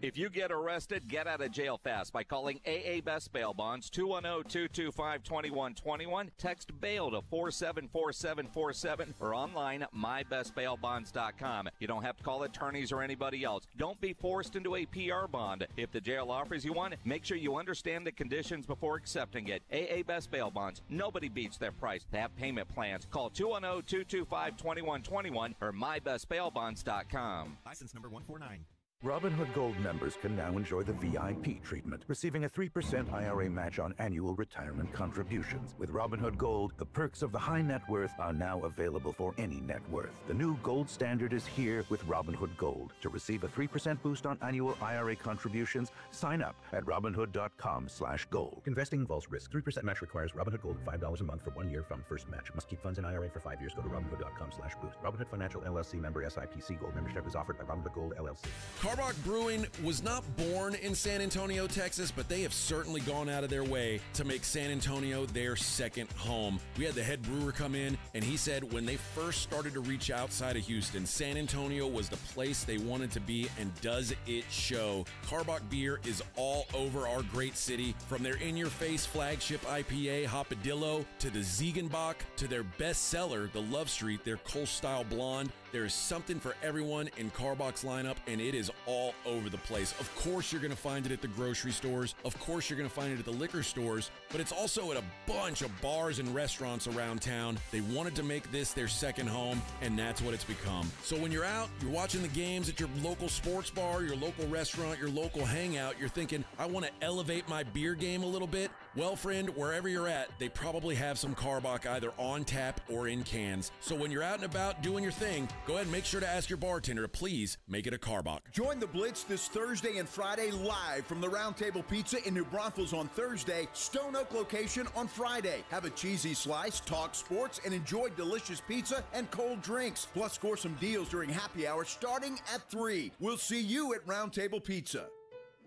If you get arrested, get out of jail fast by calling AA Best Bail Bonds, 210-225-2121. Text bail to 474747 or online mybestbailbonds.com. You don't have to call attorneys or anybody else. Don't be forced into a PR bond. If the jail offers you one, make sure you understand the conditions before accepting it. AA Best Bail Bonds. Nobody beats their price. They have payment plans. Call 210-225-2121 or mybestbailbonds.com. License number 149. Robinhood Gold members can now enjoy the VIP treatment, receiving a 3% IRA match on annual retirement contributions. With Robinhood Gold, the perks of the high net worth are now available for any net worth. The new Gold Standard is here with Robinhood Gold. To receive a 3% boost on annual IRA contributions, sign up at Robinhood.com/gold. Investing involves risk. 3% match requires Robinhood Gold $5 a month for 1 year from first match. Must keep funds in IRA for 5 years. Go to Robinhood.com/boost. Robinhood Financial LLC member SIPC. Gold membership is offered by Robinhood Gold LLC. Carbach Brewing was not born in San Antonio, Texas, but they have certainly gone out of their way to make San Antonio their second home. We had the head brewer come in, and he said when they first started to reach outside of Houston, San Antonio was the place they wanted to be, and does it show. Carbach beer is all over our great city, from their in-your-face flagship IPA, Hopadillo, to the Ziegenbach, to their bestseller, the Love Street, their Kolsch-style blonde. There is something for everyone in Carbach's lineup, and it is all over the place. Of course, you're going to find it at the grocery stores. Of course, you're going to find it at the liquor stores, but it's also at a bunch of bars and restaurants around town. They wanted to make this their second home, and that's what it's become. So when you're out, you're watching the games at your local sports bar, your local restaurant, your local hangout, you're thinking, I want to elevate my beer game a little bit. Well, friend, wherever you're at, they probably have some Carbach either on tap or in cans. So when you're out and about doing your thing, go ahead and make sure to ask your bartender to please make it a Carbach. Join the Blitz this Thursday and Friday live from the Round Table Pizza in New Braunfels on Thursday, Stone Oak location on Friday. Have a cheesy slice, talk sports, and enjoy delicious pizza and cold drinks. Plus, score some deals during happy hour starting at 3. We'll see you at Round Table Pizza.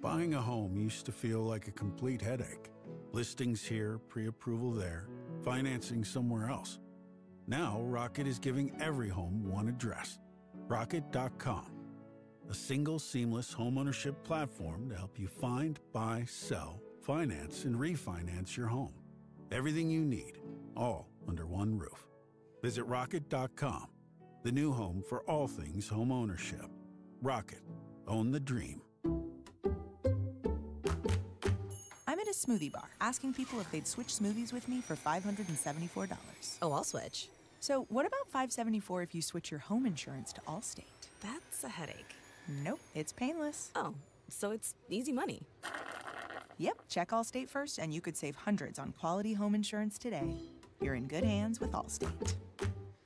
Buying a home used to feel like a complete headache. Listings here, pre-approval there, financing somewhere else. Now, Rocket is giving every home one address. Rocket.com. A single, seamless homeownership platform to help you find, buy, sell, finance, and refinance your home. Everything you need, all under one roof. Visit Rocket.com, the new home for all things homeownership. Rocket. Own the dream. I'm at a smoothie bar asking people if they'd switch smoothies with me for $574. Oh, I'll switch. So what about $574 if you switch your home insurance to Allstate? That's a headache. Nope, it's painless. Oh, so it's easy money. Yep, check Allstate first and you could save hundreds on quality home insurance today. You're in good hands with Allstate.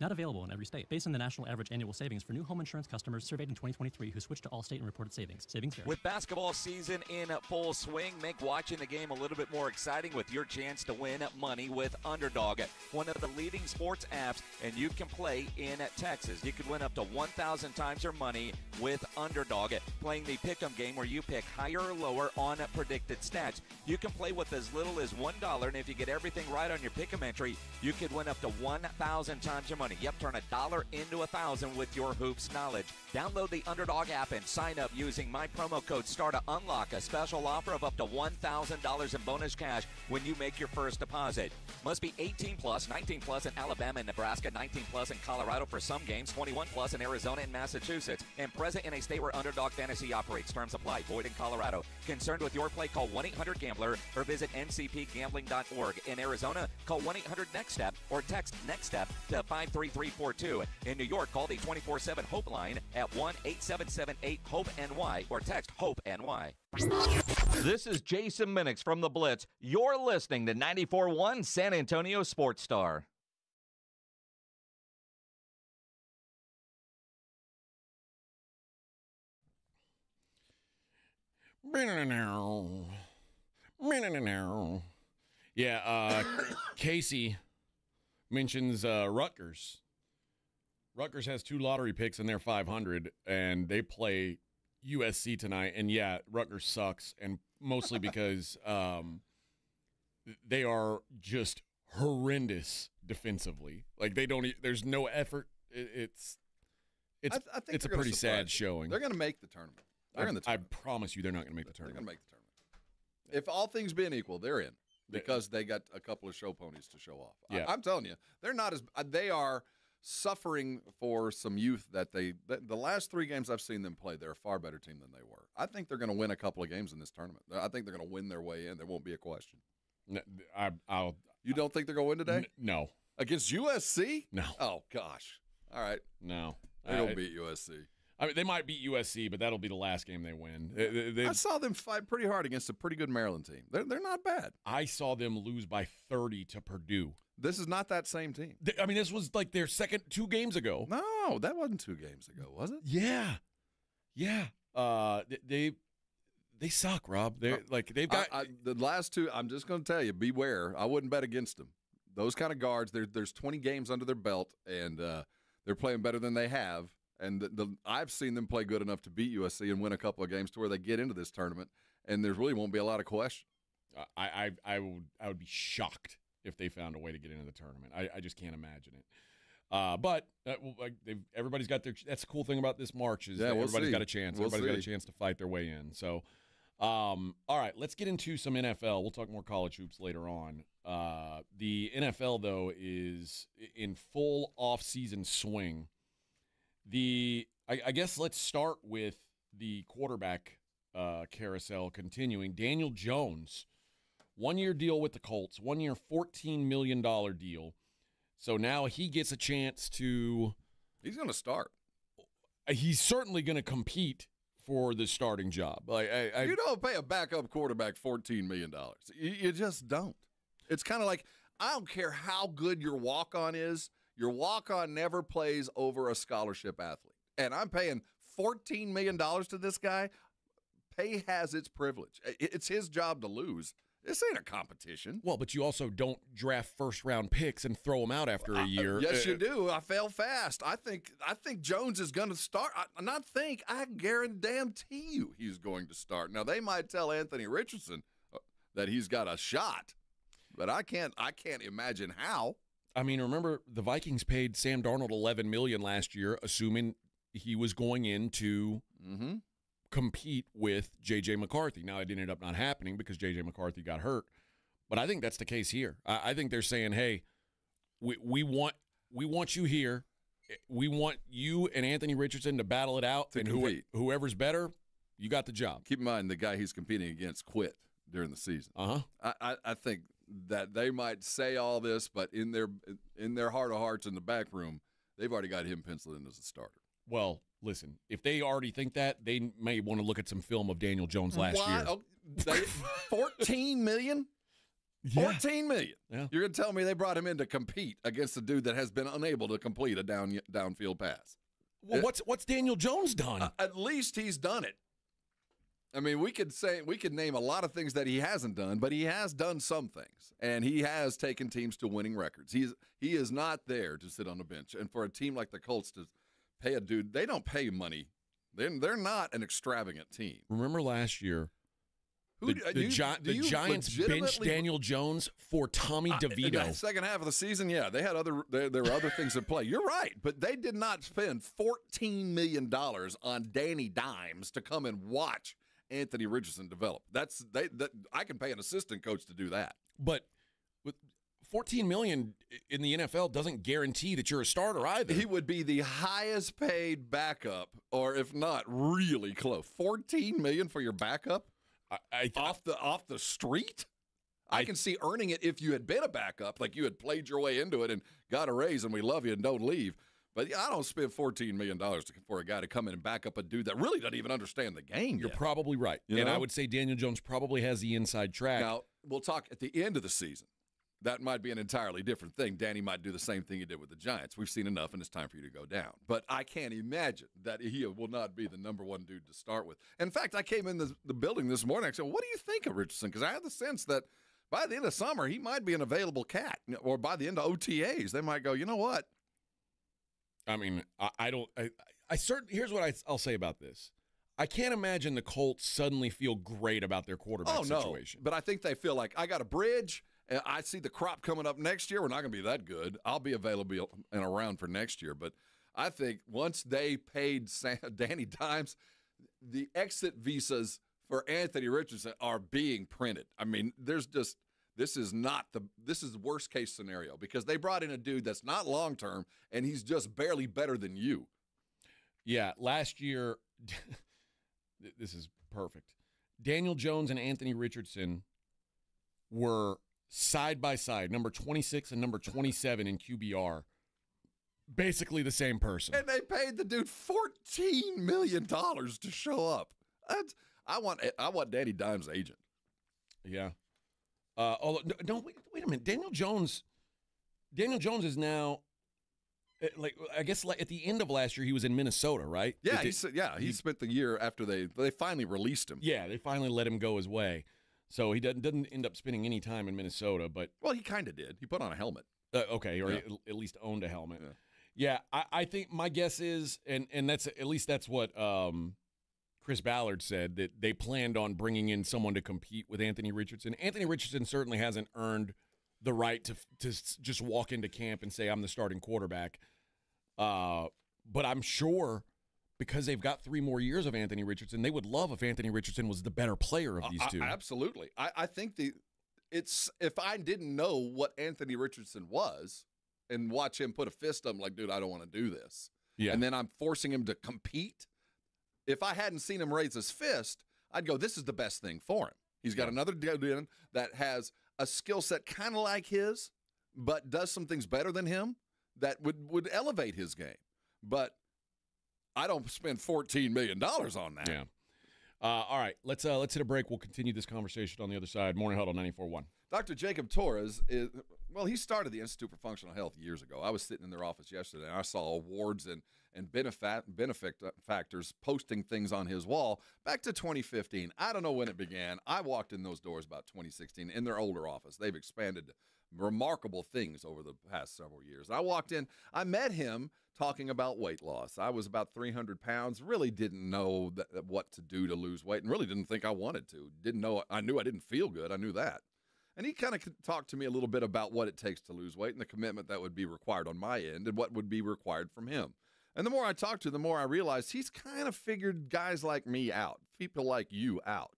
Not available in every state. Based on the national average annual savings for new home insurance customers surveyed in 2023 who switched to Allstate and reported savings. Savings vary. With basketball season in full swing, make watching the game a little bit more exciting with your chance to win money with Underdog, one of the leading sports apps, and you can play in Texas. You can win up to 1,000 times your money with Underdog, playing the pick'em game where you pick higher or lower on predicted stats. You can play with as little as $1, and if you get everything right on your pick'em entry, you could win up to 1,000 times your money. Yep, turn $1 into 1,000 with your hoops knowledge. Download the Underdog app and sign up using my promo code STAR to unlock a special offer of up to $1,000 in bonus cash when you make your first deposit. Must be 18 plus, 19 plus in Alabama and Nebraska, 19 plus in Colorado for some games, 21 plus in Arizona and Massachusetts, and present in a state where Underdog Fantasy operates. Terms apply. Void in Colorado. Concerned with your play? Call 1-800-GAMBLER or visit ncpgambling.org. In Arizona, call 1-800-NEXT-STEP or text NEXT STEP to 53342. In New York, call the 24/7 Hope line at 1-8778-HOPE-NY or text HOPE-NY. This is Jason Minix from The Blitz. You're listening to 94.1 San Antonio Sports Star. Yeah, Casey mentions Rutgers. Rutgers has 2 lottery picks in their 500, and they play USC tonight. And, yeah, Rutgers sucks, and mostly because they are just horrendous defensively. Like, they don't – there's no effort. It's a pretty sad showing. They're going to make the tournament. They're in the tournament. I promise you they're not going to make the tournament. They're going to make the tournament. If all things being equal, they're in because they got a couple of show ponies to show off. Yeah. I'm telling you, they're not as they are suffering for some youth that the last 3 games I've seen them play, they're a far better team than they were. I think they're going to win a couple of games in this tournament. I think they're going to win their way in. There won't be a question. You don't think they're going to win today? No. Against USC? No. Oh, gosh. All right. No. They don't beat USC. I mean, they might beat USC, but that'll be the last game they win. I saw them fight pretty hard against a pretty good Maryland team. They're not bad. I saw them lose by 30 to Purdue. This is not that same team. I mean, this was like their second 2 games ago. No, that wasn't 2 games ago, was it? Yeah. Yeah. They suck, Rob. They've got the last 2. I'm just going to tell you, beware. I wouldn't bet against them. Those kind of guards. There's 20 games under their belt, and they're playing better than they have. And I've seen them play good enough to beat USC and win a couple of games to where they get into this tournament, and there really won't be a lot of question. I would be shocked if they found a way to get into the tournament. I just can't imagine it. But everybody's got their. That's the cool thing about this March is everybody's got a chance. Everybody's got a chance to fight their way in. So, all right, let's get into some NFL. We'll talk more college hoops later on. The NFL though is in full off-season swing. I guess let's start with the quarterback carousel continuing. Daniel Jones, 1-year deal with the Colts, 1-year $14 million deal. So now he gets a chance to – he's going to start. He's certainly going to compete for the starting job. You don't pay a backup quarterback $14 million. You just don't. It's kind of like I don't care how good your walk-on is. Your walk-on never plays over a scholarship athlete. And I'm paying $14 million to this guy. Pay has its privilege. It's his job to lose. This ain't a competition. Well, but you also don't draft first-round picks and throw them out after a year. Yes, you do. I fail fast. I think Jones is going to start. I guarantee you he's going to start. Now, they might tell Anthony Richardson that he's got a shot, but I can't imagine how. I mean, remember the Vikings paid Sam Darnold $11 million last year, assuming he was going in to compete with J.J. McCarthy. Now, it ended up not happening because J.J. McCarthy got hurt, but I think that's the case here. I think they're saying, hey, we want you here. We want you and Anthony Richardson to battle it out, and whoever's better, you got the job. Keep in mind the guy he's competing against quit during the season. I think that they might say all this, but in their heart of hearts in the back room, they've already got him penciled in as a starter. Well, listen, if they already think that, they may want to look at some film of Daniel Jones last year. Oh, $14 million? Yeah. $14 million. Yeah. You're going to tell me they brought him in to compete against a dude that has been unable to complete a downfield pass. Well, what's Daniel Jones done? At least he's done it. I mean, we could name a lot of things that he hasn't done, but he has done some things, and he has taken teams to winning records. He is not there to sit on the bench, and for a team like the Colts to pay a dude, they don't pay money. They're not an extravagant team. Remember last year, the Giants benched Daniel Jones for Tommy DeVito. In the second half of the season, yeah, they had there were other things at play. You're right, but they did not spend $14 million on Danny Dimes to come and watch Anthony Richardson develop. I can pay an assistant coach to do that. But with $14 million in the NFL doesn't guarantee that you're a starter either. He would be the highest paid backup, or if not, really close. $14 million for your backup off the street. I can see earning it if you had been a backup, like you had played your way into it and got a raise, and we love you and don't leave. But I don't spend $14 million for a guy to come in and back up a dude that really doesn't even understand the game. You're probably right. And I would say Daniel Jones probably has the inside track. Now, we'll talk at the end of the season. That might be an entirely different thing. Danny might do the same thing he did with the Giants. We've seen enough, and it's time for you to go down. But I can't imagine that he will not be the number one dude to start with. In fact, I came in the building this morning. I said, what do you think of Richardson? Because I had the sense that by the end of summer, he might be an available cat. Or by the end of OTAs, they might go, you know what? I mean, here's what I'll say about this. I can't imagine the Colts suddenly feel great about their quarterback situation. But I think they feel like, I got a bridge. I see the crop coming up next year. We're not going to be that good. I'll be available and around for next year. But I think once they paid Danny Dimes, the exit visas for Anthony Richardson are being printed. I mean, this is the worst case scenario because they brought in a dude that's not long term and he's just barely better than you. Yeah, last year, this is perfect. Daniel Jones and Anthony Richardson were side by side, number 26 and number 27 in QBR. Basically the same person. And they paid the dude $14 million to show up. I want Danny Dimes' agent. Yeah. Wait a minute. Daniel Jones is now, I guess at the end of last year he was in Minnesota, right? Yeah, he spent the year after they finally released him. Yeah, they finally let him go his way. So he doesn't end up spending any time in Minnesota, but well, he kind of did. He put on a helmet. Okay, or at least owned a helmet. Yeah, I think my guess is, and that's at least that's what Chris Ballard said, that they planned on bringing in someone to compete with Anthony Richardson. Anthony Richardson certainly hasn't earned the right to just walk into camp and say I'm the starting quarterback. But I'm sure, because they've got 3 more years of Anthony Richardson, they would love if Anthony Richardson was the better player of these two. Absolutely. I think if I didn't know what Anthony Richardson was and watch him put a fist up like, dude, I don't want to do this. Yeah. And then I'm forcing him to compete. If I hadn't seen him raise his fist, I'd go, this is the best thing for him. He's got another dude in that has a skill set kind of like his, but does some things better than him that would elevate his game. But I don't spend $14 million on that. Yeah. All right, let's hit a break. We'll continue this conversation on the other side. Morning Huddle 94.1. Dr. Jacob Torres he started the Institute for Functional Health years ago. I was sitting in their office yesterday, and I saw awards and benefactors posting things on his wall back to 2015. I don't know when it began. I walked in those doors about 2016 in their older office. They've expanded remarkable things over the past several years. I walked in. I met him talking about weight loss. I was about 300 pounds, really didn't know what to do to lose weight, and really didn't think I wanted to. I knew I didn't feel good. I knew that. And he kind of talked to me a little bit about what it takes to lose weight and the commitment that would be required on my end and what would be required from him. And the more I talked to him, the more I realized he's kind of figured guys like me out, people like you out.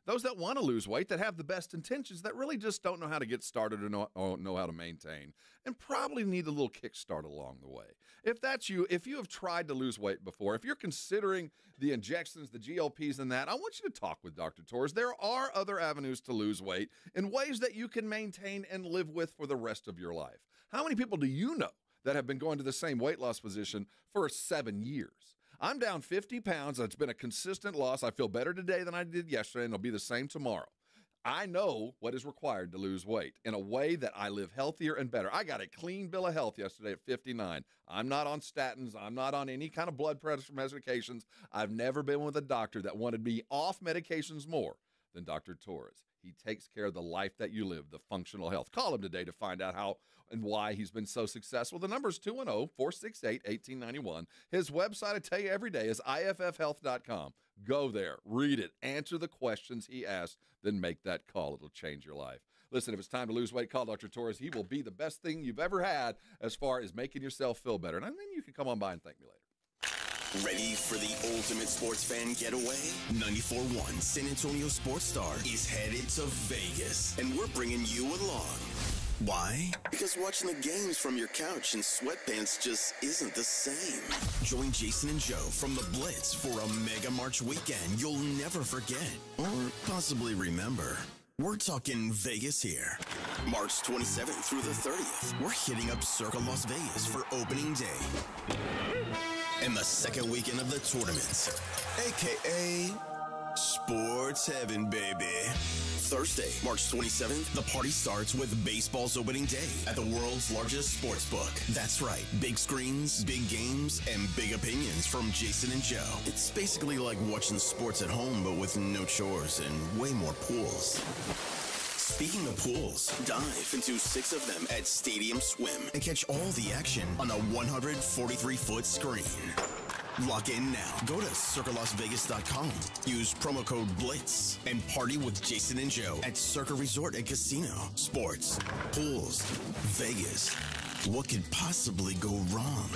Those that want to lose weight, that have the best intentions, that really just don't know how to get started or know how to maintain, and probably need a little kickstart along the way. If that's you, if you have tried to lose weight before, if you're considering the injections, the GLPs and that, I want you to talk with Dr. Torres. There are other avenues to lose weight in ways that you can maintain and live with for the rest of your life. How many people do you know that have been going to the same weight loss position for 7 years? I'm down 50 pounds. It's been a consistent loss. I feel better today than I did yesterday, and it'll be the same tomorrow. I know what is required to lose weight in a way that I live healthier and better. I got a clean bill of health yesterday at 59. I'm not on statins. I'm not on any kind of blood pressure medications. I've never been with a doctor that wanted me off medications more than Dr. Torres. He takes care of the life that you live, the functional health. Call him today to find out how and why he's been so successful. The number is 210-468-1891. His website, I tell you every day, is iffhealth.com. Go there, read it, answer the questions he asks, then make that call. It'll change your life. Listen, if it's time to lose weight, call Dr. Torres. He will be the best thing you've ever had as far as making yourself feel better. And then you can come on by and thank me later. Ready for the ultimate sports fan getaway? 94.1 San Antonio Sports Star is headed to Vegas, and we're bringing you along. Why? Because watching the games from your couch in sweatpants just isn't the same. Join Jason and Joe from the Blitz for a mega March weekend you'll never forget or possibly remember. We're talking Vegas here. March 27th through the 30th, we're hitting up Circa Las Vegas for opening day. And the second weekend of the tournament, a.k.a. Sports Heaven, baby. Thursday, March 27th, the party starts with baseball's opening day at the world's largest sports book. That's right, big screens, big games, and big opinions from Jason and Joe. It's basically like watching sports at home, but with no chores and way more pools. Speaking of pools, dive into 6 of them at Stadium Swim and catch all the action on a 143-foot screen. Lock in now. Go to circalasvegas.com. Use promo code BLITZ and party with Jason and Joe at Circa Resort and Casino. Sports, pools, Vegas. What could possibly go wrong?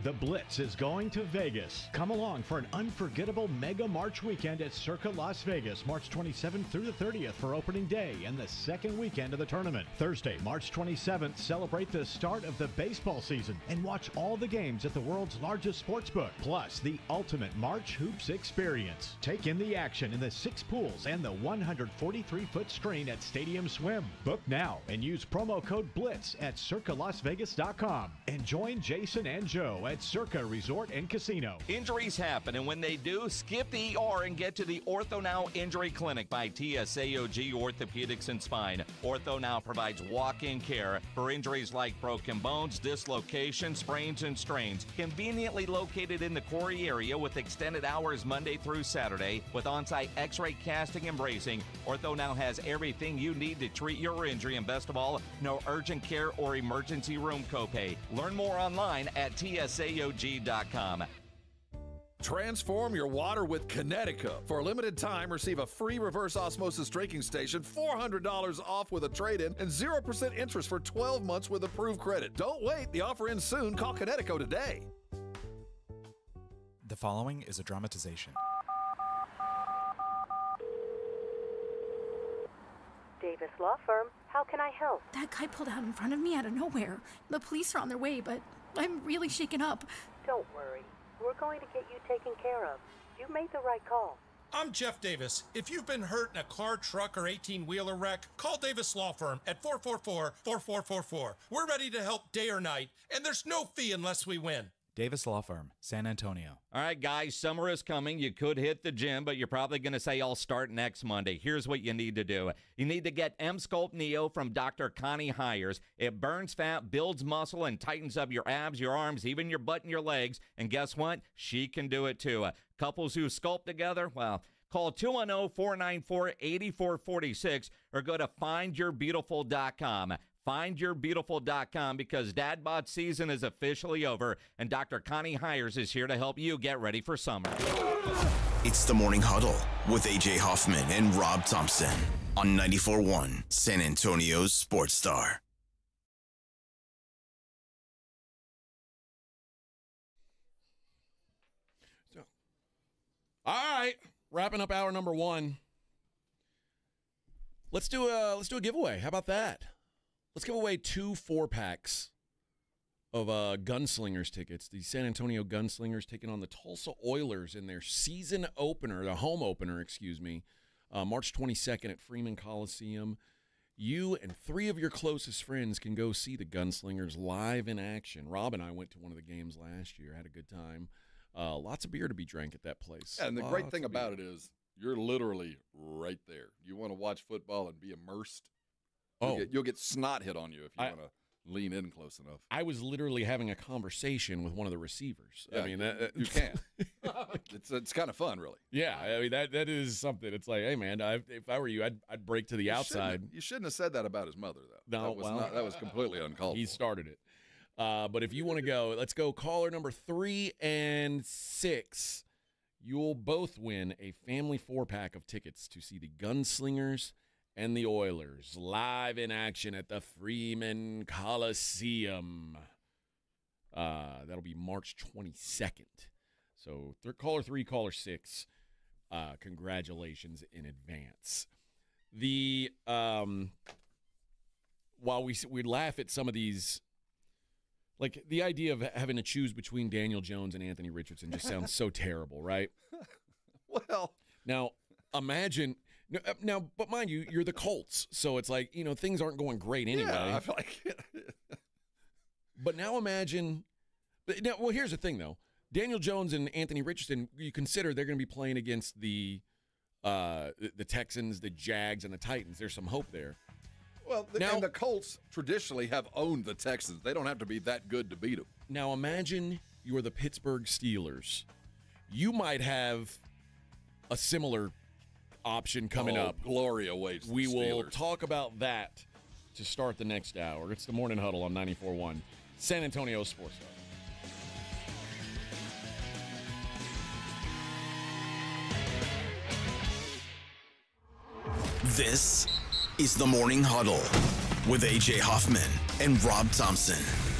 The Blitz is going to Vegas. Come along for an unforgettable Mega March weekend at Circa Las Vegas, March 27th through the 30th for opening day and the second weekend of the tournament. Thursday, March 27th, celebrate the start of the baseball season and watch all the games at the world's largest sports book, plus the ultimate March Hoops experience. Take in the action in the 6 pools and the 143-foot screen at Stadium Swim. Book now and use promo code BLITZ at circalasvegas.com. And join Jason and Joe at Circa Resort and Casino. Injuries happen, and when they do, skip the ER and get to the Ortho Now Injury Clinic by TSAOG Orthopedics and Spine. Ortho Now provides walk-in care for injuries like broken bones, dislocations, sprains, and strains. Conveniently located in the Quarry area with extended hours Monday through Saturday with on-site x-ray casting and bracing, Ortho Now has everything you need to treat your injury, and best of all, no urgent care or emergency room copay. Learn more online at TSAOG.com. Transform your water with Connecticut. For a limited time, receive a free reverse osmosis drinking station, $400 off with a trade-in, and 0% interest for 12 months with approved credit. Don't wait. The offer ends soon. Call Connecticut today. The following is a dramatization. Davis Law Firm. How can I help? That guy pulled out in front of me out of nowhere. The police are on their way, but I'm really shaken up. Don't worry. We're going to get you taken care of. You made the right call. I'm Jeff Davis. If you've been hurt in a car, truck, or 18-wheeler wreck, call Davis Law Firm at 444-4444. We're ready to help day or night, and there's no fee unless we win. Davis Law Firm, San Antonio. All right, guys, summer is coming. You could hit the gym, but you're probably going to say, I'll start next Monday. Here's what you need to do. You need to get M-Sculpt Neo from Dr. Connie Hires. It burns fat, builds muscle, and tightens up your abs, your arms, even your butt and your legs. And guess what? She can do it, too. Couples who sculpt together, well, call 210-494-8446 or go to findyourbeautiful.com. FindYourBeautiful.com, because Dad Bod season is officially over, and Dr. Connie Hires is here to help you get ready for summer. It's the Morning Huddle with A.J. Hoffman and Rob Thompson on 94.1 San Antonio's Sports Star. All right, wrapping up hour number 1. Let's do a giveaway. How about that? Let's give away 2 4-packs of Gunslingers tickets. The San Antonio Gunslingers taking on the Tulsa Oilers in their season opener, the home opener, excuse me, March 22nd at Freeman Coliseum. You and 3 of your closest friends can go see the Gunslingers live in action. Rob and I went to one of the games last year, had a good time. Lots of beer to be drank at that place. Yeah, and the great thing about it is you're literally right there. You want to watch football and be immersed? You'll get snot hit on you if you want to lean in close enough. I was literally having a conversation with one of the receivers. Yeah, I mean, you can. It's kind of fun, really. Yeah, I mean that is something. It's like, hey man, if I were you, I'd break to the outside. You shouldn't have said that about his mother, though. No, that was completely uncalled for. He started it. But if you want to go, let's go caller number 3 and 6. You'll both win a family 4-pack of tickets to see the Gunslingers and the Oilers live in action at the Freeman Coliseum. That'll be March 22nd. So caller 3, caller 6, congratulations in advance. The while we laugh at some of these, like the idea of having to choose between Daniel Jones and Anthony Richardson just sounds so terrible, right? Well, now imagine. Now, but mind you, you're the Colts, so it's like, things aren't going great anyway. Yeah, I feel like But now imagine. Well, here's the thing, though. Daniel Jones and Anthony Richardson, you consider they're going to be playing against the Texans, the Jags, and the Titans. There's some hope there. Well, and the Colts traditionally have owned the Texans. They don't have to be that good to beat them. Now imagine you're the Pittsburgh Steelers. You might have a similar option coming up. Glory awaits We the will Steelers. talk about that to start the next hour. It's the Morning Huddle on 94.1 San Antonio Sports Star. This is the Morning Huddle with A.J. Hoffman and Rob Thompson.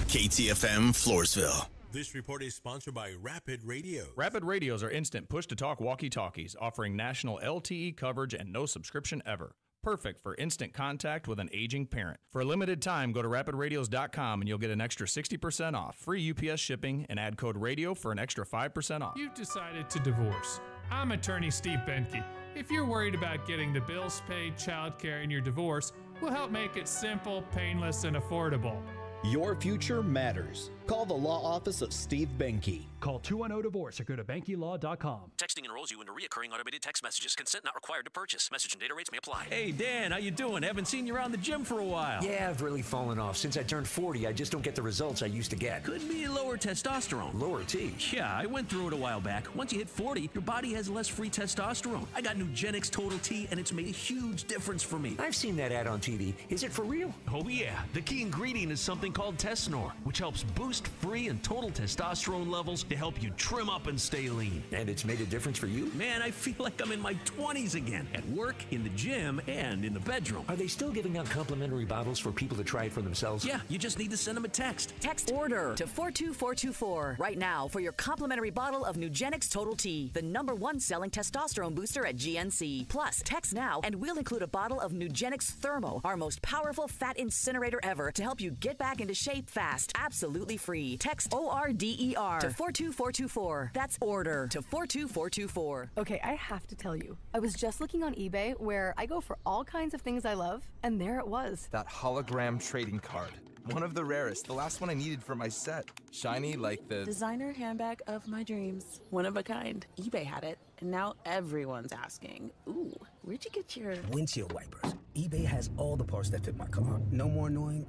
KTFM Floresville. This report is sponsored by Rapid Radio. Rapid Radios are instant push-to-talk walkie-talkies offering national LTE coverage and no subscription ever. Perfect for instant contact with an aging parent. For a limited time, go to rapidradios.com and you'll get an extra 60% off, free UPS shipping, and add code RADIO for an extra 5% off. You've decided to divorce. I'm attorney Steve Benke. If you're worried about getting the bills paid, childcare, and your divorce, we'll help make it simple, painless, and affordable. Your future matters. Call the law office of Steve Benke. Call 210-DIVORCE or go to BenkeLaw.com. Texting enrolls you into recurring automated text messages. Consent not required to purchase. Message and data rates may apply. Hey, Dan, how you doing? Haven't seen you around the gym for a while. Yeah, I've really fallen off. Since I turned 40, I just don't get the results I used to get. Could be lower testosterone. Lower T? Yeah, I went through it a while back. Once you hit 40, your body has less free testosterone. I got Nugenix Total T, and it's made a huge difference for me. I've seen that ad on TV. Is it for real? Oh, yeah. The key ingredient is something called Tesnor, which helps boost free and total testosterone levels to help you trim up and stay lean. And it's made a difference for you? Man, I feel like I'm in my 20s again, at work, in the gym, and in the bedroom. Are they still giving out complimentary bottles for people to try it for themselves? Yeah, you just need to send them a text. Text ORDER to 42424 right now for your complimentary bottle of Nugenix Total T, the #1 selling testosterone booster at GNC. Plus, text now and we'll include a bottle of Nugenix Thermo, our most powerful fat incinerator ever, to help you get back into shape fast, absolutely free. Text ORDER to 42424. That's ORDER to 42424. Okay, I have to tell you, I was just looking on eBay where I go for all kinds of things I love, and there it was. That hologram trading card. One of the rarest, the last one I needed for my set. Shiny like the designer handbag of my dreams. One of a kind. eBay had it, and now everyone's asking, ooh, where'd you get your windshield wipers? eBay has all the parts that fit my car. No more annoying,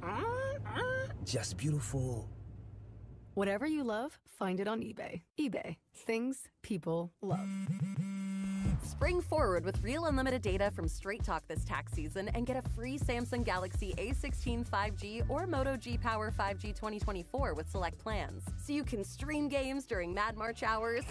just beautiful. Whatever you love, find it on eBay. eBay. Things people love. Spring forward with real unlimited data from Straight Talk this tax season and get a free Samsung Galaxy A16 5G or Moto G Power 5G 2024 with select plans. So you can stream games during Mad March hours,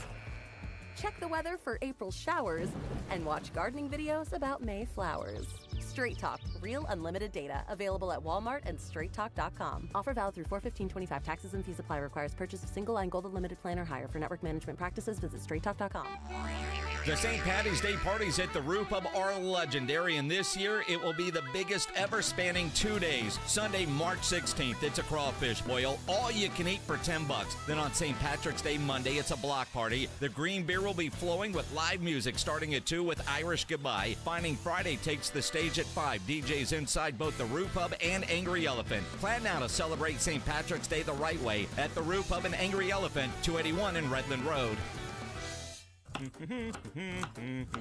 check the weather for April showers, and watch gardening videos about May flowers. Straight Talk, real unlimited data. Available at Walmart and straighttalk.com. Offer valid through 4/15/25. Taxes and fees apply. Requires purchase of single line gold unlimited plan or higher. For network management practices, visit straighttalk.com. The St. Patty's Day parties at the Roo Pub are legendary, and this year it will be the biggest ever, spanning 2 days. Sunday, March 16th, it's a crawfish boil, all you can eat for $10. Then on St. Patrick's Day, Monday, it's a block party. The green beer will be flowing with live music starting at 2 with Irish Goodbye. Finding Friday takes the stage at 5. DJs inside both the Roo Pub and Angry Elephant. Plan now to celebrate St. Patrick's Day the right way at the Roo Pub and Angry Elephant, 281 in Redland Road.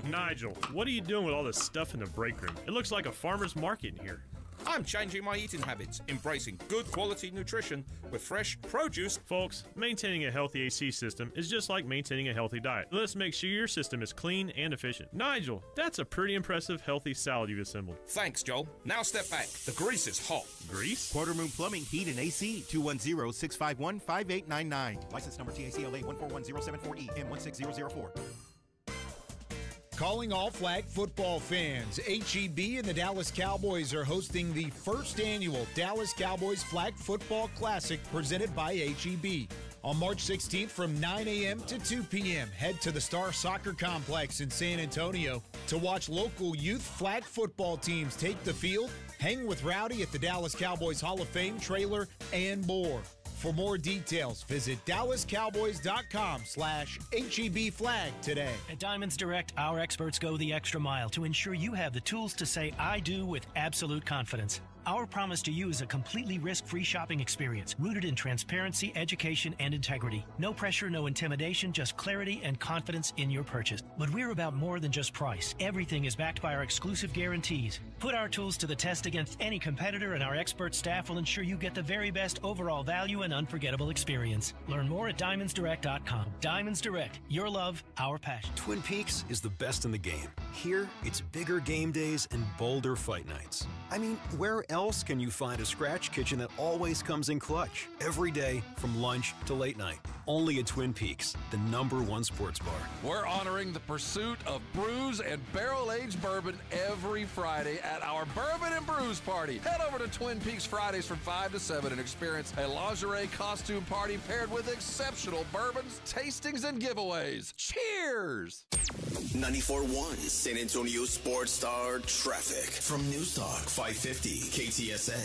Nigel, what are you doing with all this stuff in the break room? It looks like a farmer's market in here. I'm changing my eating habits, embracing good quality nutrition with fresh produce. Folks, maintaining a healthy AC system is just like maintaining a healthy diet. Let's make sure your system is clean and efficient. Nigel, that's a pretty impressive healthy salad you've assembled. Thanks, Joel. Now step back. The grease is hot. Grease? Quarter Moon Plumbing, Heat, and AC, 210-651-5899. License number TACLA 141074E and 16004. Calling all flag football fans. HEB and the Dallas Cowboys are hosting the first annual Dallas Cowboys Flag Football Classic presented by HEB. On March 16th from 9 a.m. to 2 p.m., head to the Star Soccer Complex in San Antonio to watch local youth flag football teams take the field, hang with Rowdy at the Dallas Cowboys Hall of Fame trailer, and more. For more details, visit DallasCowboys.com/HEB flag today. At Diamonds Direct, our experts go the extra mile to ensure you have the tools to say I do with absolute confidence. Our promise to you is a completely risk-free shopping experience rooted in transparency, education, and integrity. No pressure, no intimidation, just clarity and confidence in your purchase. But we're about more than just price. Everything is backed by our exclusive guarantees. Put our tools to the test against any competitor, and our expert staff will ensure you get the very best overall value and unforgettable experience. Learn more at DiamondsDirect.com. Diamonds Direct. Your love, our passion. Twin Peaks is the best in the game. Here, it's bigger game days and bolder fight nights. I mean, where else can you find a scratch kitchen that always comes in clutch? Every day, from lunch to late night. Only at Twin Peaks, the #1 sports bar. We're honoring the pursuit of brews and barrel-aged bourbon every Friday at our Bourbon and Brews Party. Head over to Twin Peaks Fridays from 5 to 7 and experience a lingerie costume party paired with exceptional bourbons, tastings, and giveaways. Cheers! 94.1 San Antonio Sports Star traffic from News Talk 550 KTSA.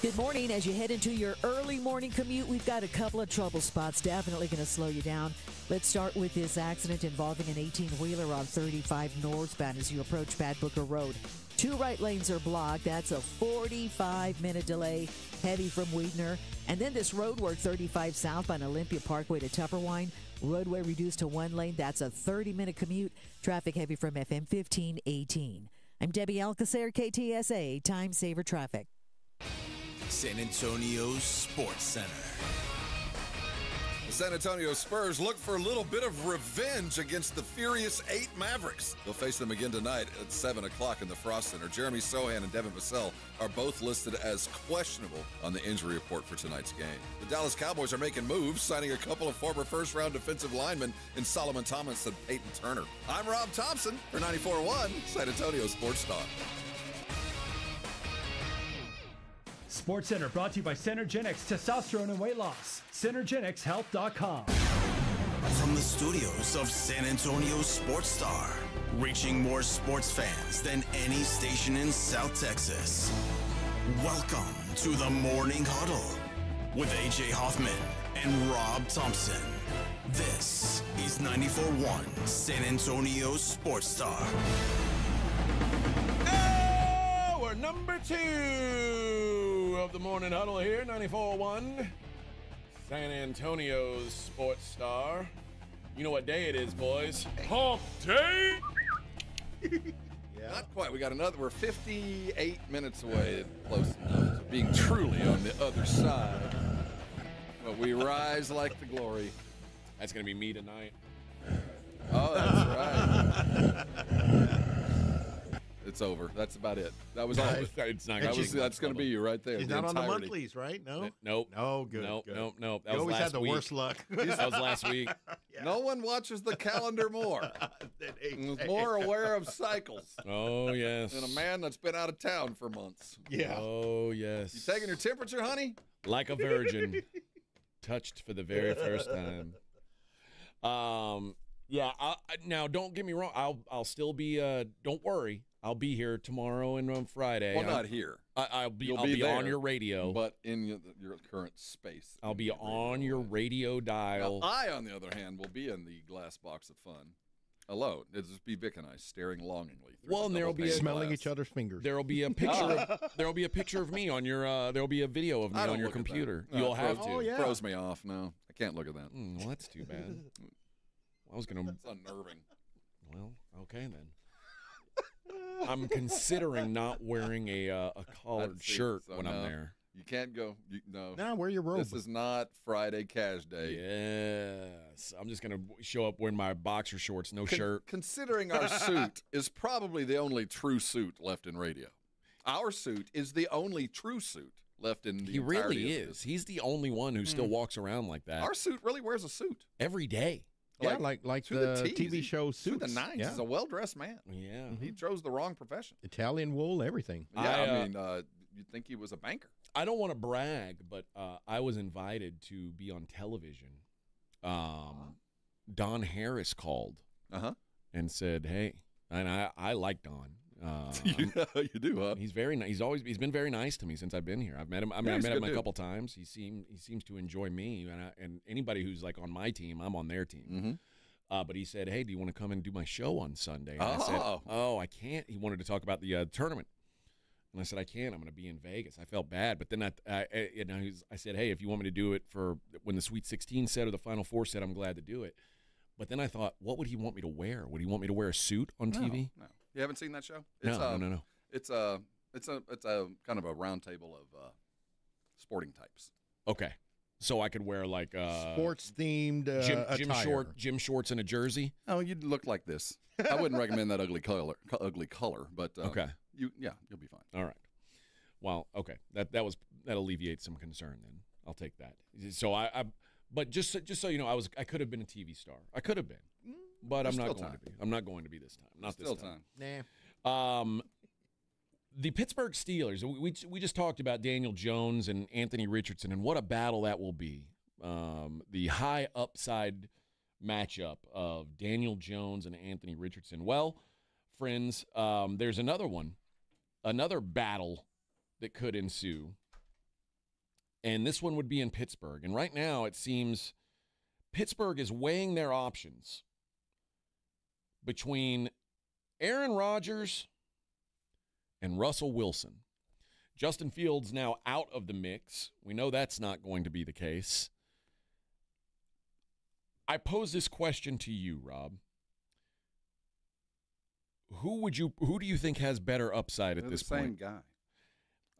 Good morning. As you head into your early morning commute, we've got a couple of trouble spots definitely going to slow you down. Let's start with this accident involving an 18-wheeler on 35 northbound as you approach Bad Booker Road. 2 right lanes are blocked. That's a 45-minute delay, heavy from Weidner. And then this road work 35 southbound Olympia Parkway to Tupperwine. Roadway reduced to 1 lane. That's a 30-minute commute. Traffic heavy from FM 1518. I'm Debbie Alcacer, KTSA, Time Saver Traffic. San Antonio Sports Center. The San Antonio Spurs look for a little bit of revenge against the Furious 8 Mavericks. They'll face them again tonight at 7 o'clock in the Frost Center. Jeremy Sohan and Devin Vassell are both listed as questionable on the injury report for tonight's game. The Dallas Cowboys are making moves, signing a couple of former first-round defensive linemen in Solomon Thomas and Peyton Turner. I'm Rob Thompson for 94.1 San Antonio Sports Star. Sports Center brought to you by Synergenics Testosterone and Weight Loss. Synergenicshealth.com. From the studios of San Antonio Sports Star, reaching more sports fans than any station in South Texas. Welcome to the Morning Huddle with AJ Hoffman and Rob Thompson. This is 94.1 San Antonio Sports Star. Hour number 2 of the Morning Huddle here, 94.1 San Antonio's Sports Star. You know what day it is, boys? Hump Day! Not quite. We got another. We're 58 minutes away, close enough to being truly on the other side. But we rise like the glory. That's going to be me tonight. Oh, that's right. It's over. That's about it. That was all. It's not. That's going to be you right there. He's not on the monthlies, right? No. Nope. No. Good. Nope. Good. Nope. That You was always last had the week. worst luck. That was last week. Yeah. No one watches the calendar more. Is more aware of cycles. Oh yes. Than a man that's been out of town for months. Yeah. Oh yes. You taking your temperature, honey? Like a virgin, touched for the very first time. Yeah. Now, don't get me wrong. I'll still be. Don't worry. I'll be here tomorrow and on Friday. Well, not here. I'll be there, on your radio, but in your current space. I'll be on your radio dial. Now, I, on the other hand, will be in the glass box of fun, alone. It'll just be Vic and I staring longingly. Well, and there'll be smelling each other's fingers. There'll be a picture. There'll be a picture of me on your. There'll be a video of me on your computer. You'll have to. Oh, yeah. Throws me off. No, I can't look at that. Well, that's too bad. I was gonna. It's unnerving. Well, okay then. I'm considering not wearing a collared shirt when I'm there. You can't go. No. No, wear your robe. This is not Friday Cash Day. Yes. I'm just going to show up wearing my boxer shorts, no shirt. Considering our suit is probably the only true suit left in radio. Our suit is the only true suit left in the He really is. He's the only one who still walks around like that. Our suit really wears a suit. Every day. Yeah, like the TV show Suits. Through the nines. Yeah. He's a well-dressed man. Yeah. He chose the wrong profession. Italian wool, everything. Yeah, you'd think he was a banker. I don't want to brag, but I was invited to be on television. Don Harris called and said, "Hey," and I like Don. You do, huh? He's very nice. He's been very nice to me since I've been here. I've met him. I met him a couple times. He seems to enjoy me, and anybody who's like on my team, I'm on their team. But he said, "Hey, do you want to come and do my show on Sunday?" And I said, "Oh, I can't." He wanted to talk about the tournament, And I said, I can't. I'm going to be in Vegas. I felt bad. But then I said, hey, if you want me to do it for when the Sweet 16 set or the Final Four set, I'm glad to do it. But then I thought, what would he want me to wear? Would he want me to wear a suit on TV? No. You haven't seen that show? No. It's a kind of a round table of sporting types. Okay. So I could wear like sports-themed gym shorts and a jersey? Oh, you'd look like this. I wouldn't recommend that ugly color, but okay. You'll be fine. All right. Well, okay. That alleviates some concern then. I'll take that. So but just so you know, I could have been a TV star. I could have been. But I'm not going to be. I'm not going to be this time. Not still this time. Nah. The Pittsburgh Steelers, we just talked about Daniel Jones and Anthony Richardson and what a battle that will be. The high upside matchup of Daniel Jones and Anthony Richardson. Well, friends, there's another battle that could ensue. And this one would be in Pittsburgh. And right now it seems Pittsburgh is weighing their options between Aaron Rodgers and Russell Wilson. Justin Fields now out of the mix. We know that's not going to be the case. I pose this question to you, Rob. Who do you think has better upside at this point? Same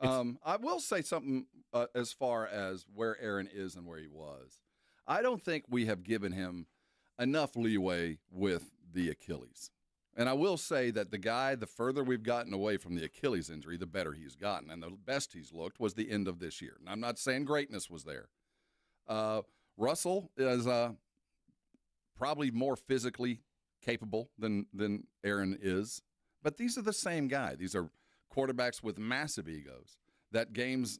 guy. I will say something as far as where Aaron is and where he was. I don't think we have given him enough leeway with the Achilles. And I will say that the further we've gotten away from the Achilles injury, the better he's gotten. And the best he's looked was the end of this year. And I'm not saying greatness was there. Russell is probably more physically capable than Aaron is. But these are the same guy. These are quarterbacks with massive egos. Their games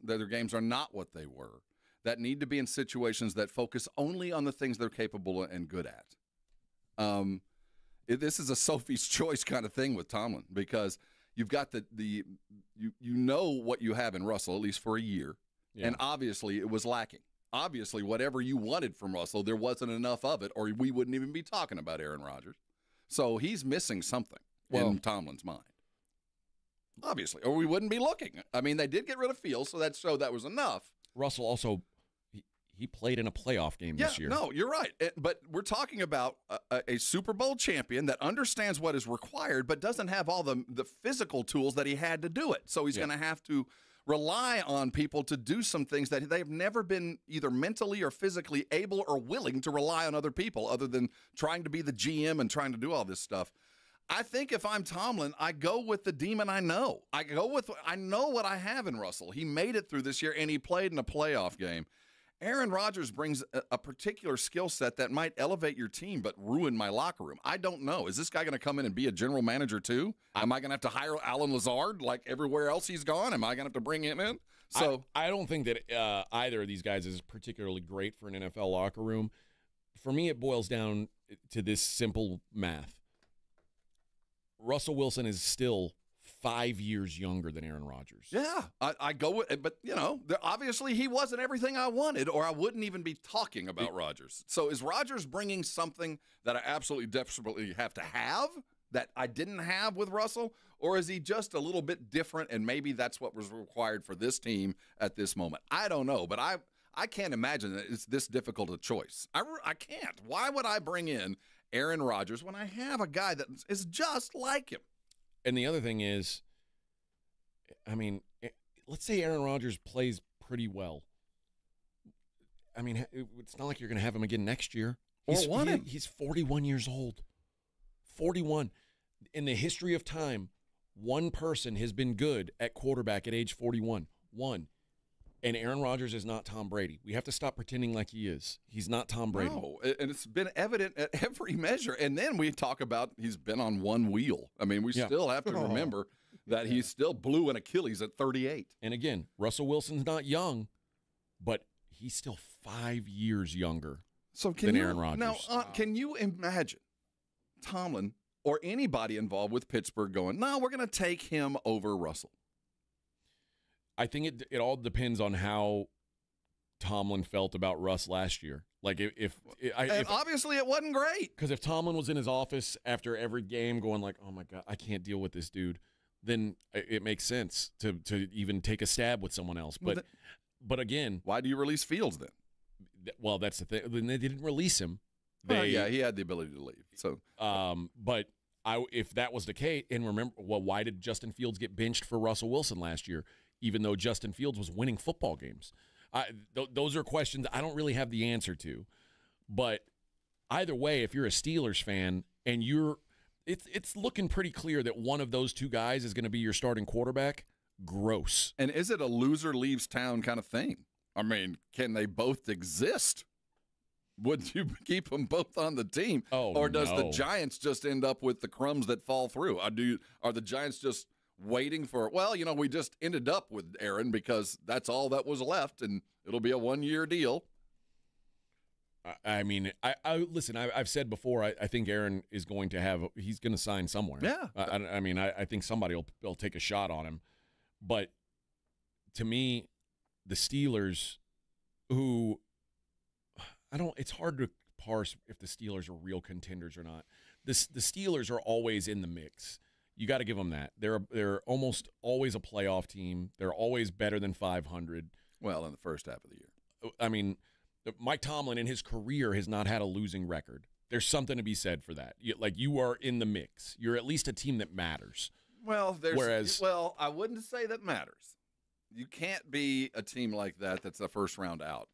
are not what they were. That need to be in situations that focus only on the things they're capable and good at. This is a Sophie's choice kind of thing with Tomlin because you've got you know what you have in Russell, at least for a year, and obviously it was lacking. Obviously, whatever you wanted from Russell, there wasn't enough of it, or we wouldn't even be talking about Aaron Rodgers. So he's missing something in Tomlin's mind. Obviously, or we wouldn't be looking. I mean, they did get rid of Fields, so that was enough. Russell also he played in a playoff game this year. No, you're right. But we're talking about a Super Bowl champion that understands what is required, but doesn't have all the physical tools that he had to do it. So he's going to have to rely on people to do some things that they've never been either mentally or physically able or willing to rely on other people other than trying to be the GM and trying to do all this stuff. I think if I'm Tomlin, I go with the demon I know. I know what I have in Russell. He made it through this year, and he played in a playoff game. Aaron Rodgers brings a particular skill set that might elevate your team but ruin my locker room. I don't know. Is this guy going to come in and be a general manager too? Am I going to have to hire Alan Lazard like everywhere else he's gone? Am I going to have to bring him in? So I don't think that either of these guys is particularly great for an NFL locker room. For me, it boils down to this simple math. Russell Wilson is still 5 years younger than Aaron Rodgers. Yeah, I go with it, but, obviously he wasn't everything I wanted, or I wouldn't even be talking about Rodgers. So is Rodgers bringing something that I absolutely desperately have to have that I didn't have with Russell, or is he just a little bit different, and maybe that's what was required for this team at this moment? I don't know, but I can't imagine that it's this difficult a choice. I can't. Why would I bring in Aaron Rodgers when I have a guy that is just like him? And the other thing is, I mean, let's say Aaron Rodgers plays pretty well. I mean, it's not like you're going to have him again next year. He's 41 years old. 41. In the history of time, one person has been good at quarterback at age 41. One. And Aaron Rodgers is not Tom Brady. We have to stop pretending like he is. He's not Tom Brady. No, and it's been evident at every measure. And then we talk about he's been on one wheel. I mean, we still have to remember that he still blew an Achilles at 38. And again, Russell Wilson's not young, but he's still 5 years younger than Aaron Rodgers. Now, can you imagine Tomlin or anybody involved with Pittsburgh going, no, we're going to take him over Russell? I think it all depends on how Tomlin felt about Russ last year. Like if obviously it wasn't great. Because if Tomlin was in his office after every game going like, oh my God, I can't deal with this dude. then it makes sense to even take a stab with someone else. But again, why do you release Fields then? Well, that's the thing. When they didn't release him, yeah, he had the ability to leave. So, but if that was the case, and remember, well, why did Justin Fields get benched for Russell Wilson last year, even though Justin Fields was winning football games? Those are questions I don't really have the answer to. But either way, if you're a Steelers fan and it's looking pretty clear that one of those two guys is going to be your starting quarterback. Gross. And is it a loser leaves town kind of thing? I mean, can they both exist? Would you keep them both on the team? Or does the Giants just end up with the crumbs that fall through? Are the Giants just waiting for, we just ended up with Aaron because that's all that was left, and it'll be a one-year deal? I mean, listen, I've said before, I think Aaron is going to he's going to sign somewhere. Yeah. I think somebody will take a shot on him. But to me, the Steelers, it's hard to parse if the Steelers are real contenders or not. The Steelers are always in the mix. You got to give them that. They're almost always a playoff team. They're always better than 500. Well, in the first half of the year. I mean, Mike Tomlin in his career has not had a losing record. There's something to be said for that. You are in the mix. You're at least a team that matters. Well, I wouldn't say that matters. You can't be a team like that that's a first-round out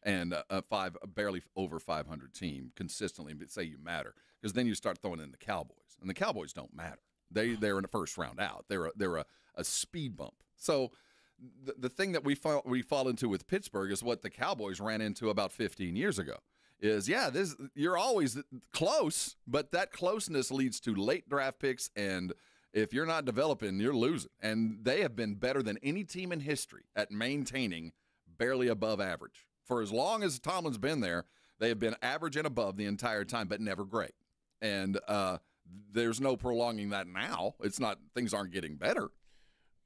and a barely over 500 team consistently say you matter, because then you start throwing in the Cowboys, and the Cowboys don't matter. They're in a first-round out. They're a speed bump. So the thing that we fall into with Pittsburgh is what the Cowboys ran into about 15 years ago. You're always close, but that closeness leads to late draft picks, and if you're not developing, you're losing. And they have been better than any team in history at maintaining barely above average. For as long as Tomlin's been there, they have been average and above the entire time, but never great. And there's no prolonging that now. It's not, things aren't getting better.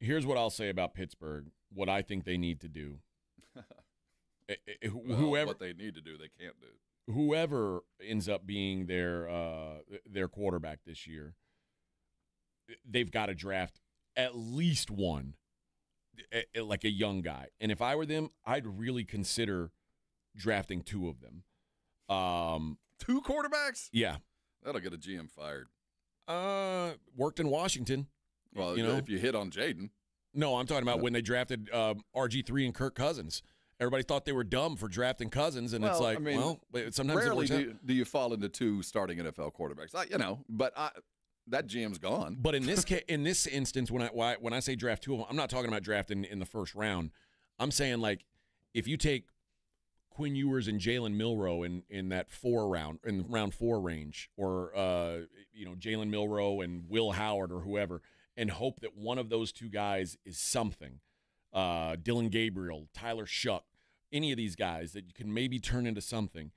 Here's what I'll say about Pittsburgh, what I think they need to do. What they need to do, they can't do. Whoever ends up being their quarterback this year, they've got to draft at least one, like a young guy. And if I were them, I'd really consider drafting two of them. Two quarterbacks? Yeah. That'll get a GM fired. Worked in Washington. Well, if you hit on Jaden. No, I'm talking about when they drafted RG3 and Kirk Cousins. Everybody thought they were dumb for drafting Cousins, and it's like, sometimes rarely it works out. do you fall into two starting NFL quarterbacks. But that GM's gone. But in this in this instance, when I say draft two of them, I'm not talking about drafting in the first round. I'm saying, like, if you take Quinn Ewers and Jalen Milroe in that round 4 range, or Jalen Milroe and Will Howard or whoever, and hope that one of those two guys is something. Dylan Gabriel, Tyler Shuck, any of these guys that you can maybe turn into something,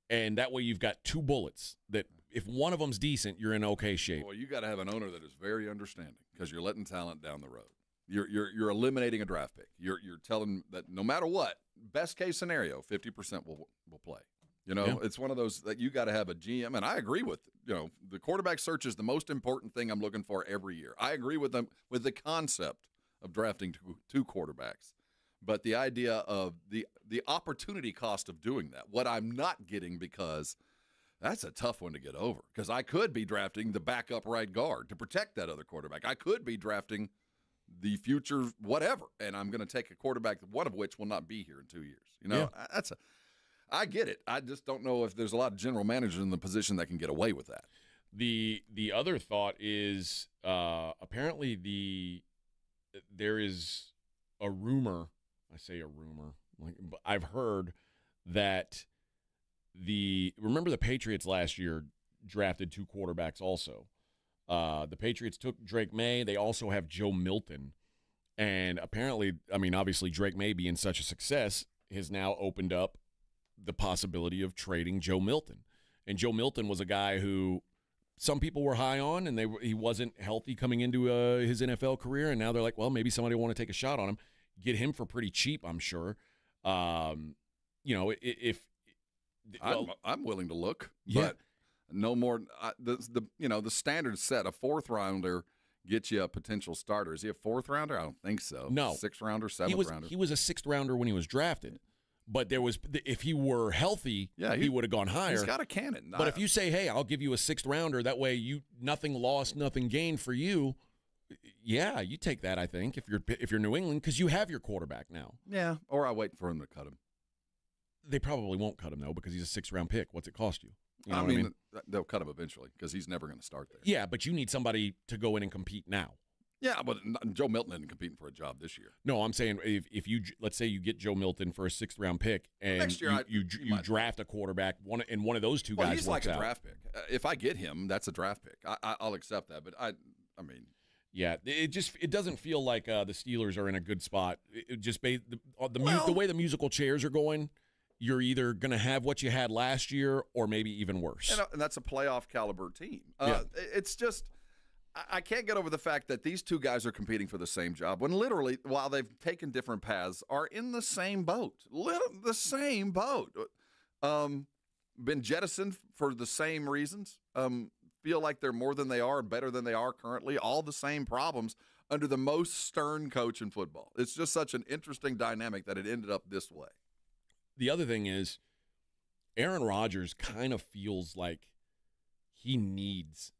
and that way you've got two bullets that if one of them's decent, you're in okay shape. Well, you got to have an owner that is very understanding, because you're letting talent down the road. You're eliminating a draft pick. You're telling that no matter what, best case scenario, 50% will play. It's one of those that you got to have a GM, and I agree with the quarterback search is the most important thing I'm looking for every year. I agree with them with the concept of drafting two quarterbacks, but the idea of the opportunity cost of doing that, what I'm not getting, because that's a tough one to get over, because I could be drafting the backup right guard to protect that other quarterback. I could be drafting the future whatever, and I'm going to take a quarterback, one of which will not be here in 2 years. I get it. I just don't know if there's a lot of general managers in the position that can get away with that. The other thought is apparently there is a rumor. I say a rumor. I've heard that remember the Patriots last year drafted two quarterbacks also. The Patriots took Drake May. They also have Joe Milton. And apparently, obviously Drake May being such a success has now opened up the possibility of trading Joe Milton. And Joe Milton was a guy who some people were high on, and he wasn't healthy coming into his NFL career, and now they're like, well, maybe somebody will want to take a shot on him, get him for pretty cheap, I'm sure. I'm willing to look, yeah. But no more. The standard set, a fourth rounder get you a potential starter. Is he a 4th rounder? I don't think so. No. 6th rounder, 7th rounder. He was a 6th rounder when he was drafted. But if he were healthy, he would have gone higher. He's got a cannon. But if you say, hey, I'll give you a 6th rounder, that way nothing lost, nothing gained for you, yeah, you take that, I think, if you're New England, because you have your quarterback now. Yeah, or I wait for him to cut him. They probably won't cut him, though, because he's a 6th-round pick. What's it cost you? You know I mean, they'll cut him eventually because he's never going to start there. Yeah, but you need somebody to go in and compete now. Yeah, but Joe Milton isn't competing for a job this year. No, I'm saying if you, let's say you get Joe Milton for a 6th-round pick and next year you draft a quarterback, one of those two guys he's works like a out. Draft pick. If I get him, that's a draft pick. I'll accept that, but I mean. Yeah, it doesn't feel like the Steelers are in a good spot. It just the way the musical chairs are going, you're either going to have what you had last year or maybe even worse. And that's a playoff caliber team. It's just I can't get over the fact that these two guys are competing for the same job when literally, while they've taken different paths, are in the same boat. The same boat. Been jettisoned for the same reasons. Feel like they're more than they are, better than they are currently, all the same problems under the most stern coach in football. It's just such an interesting dynamic that it ended up this way. The other thing is Aaron Rodgers kind of feels like he needs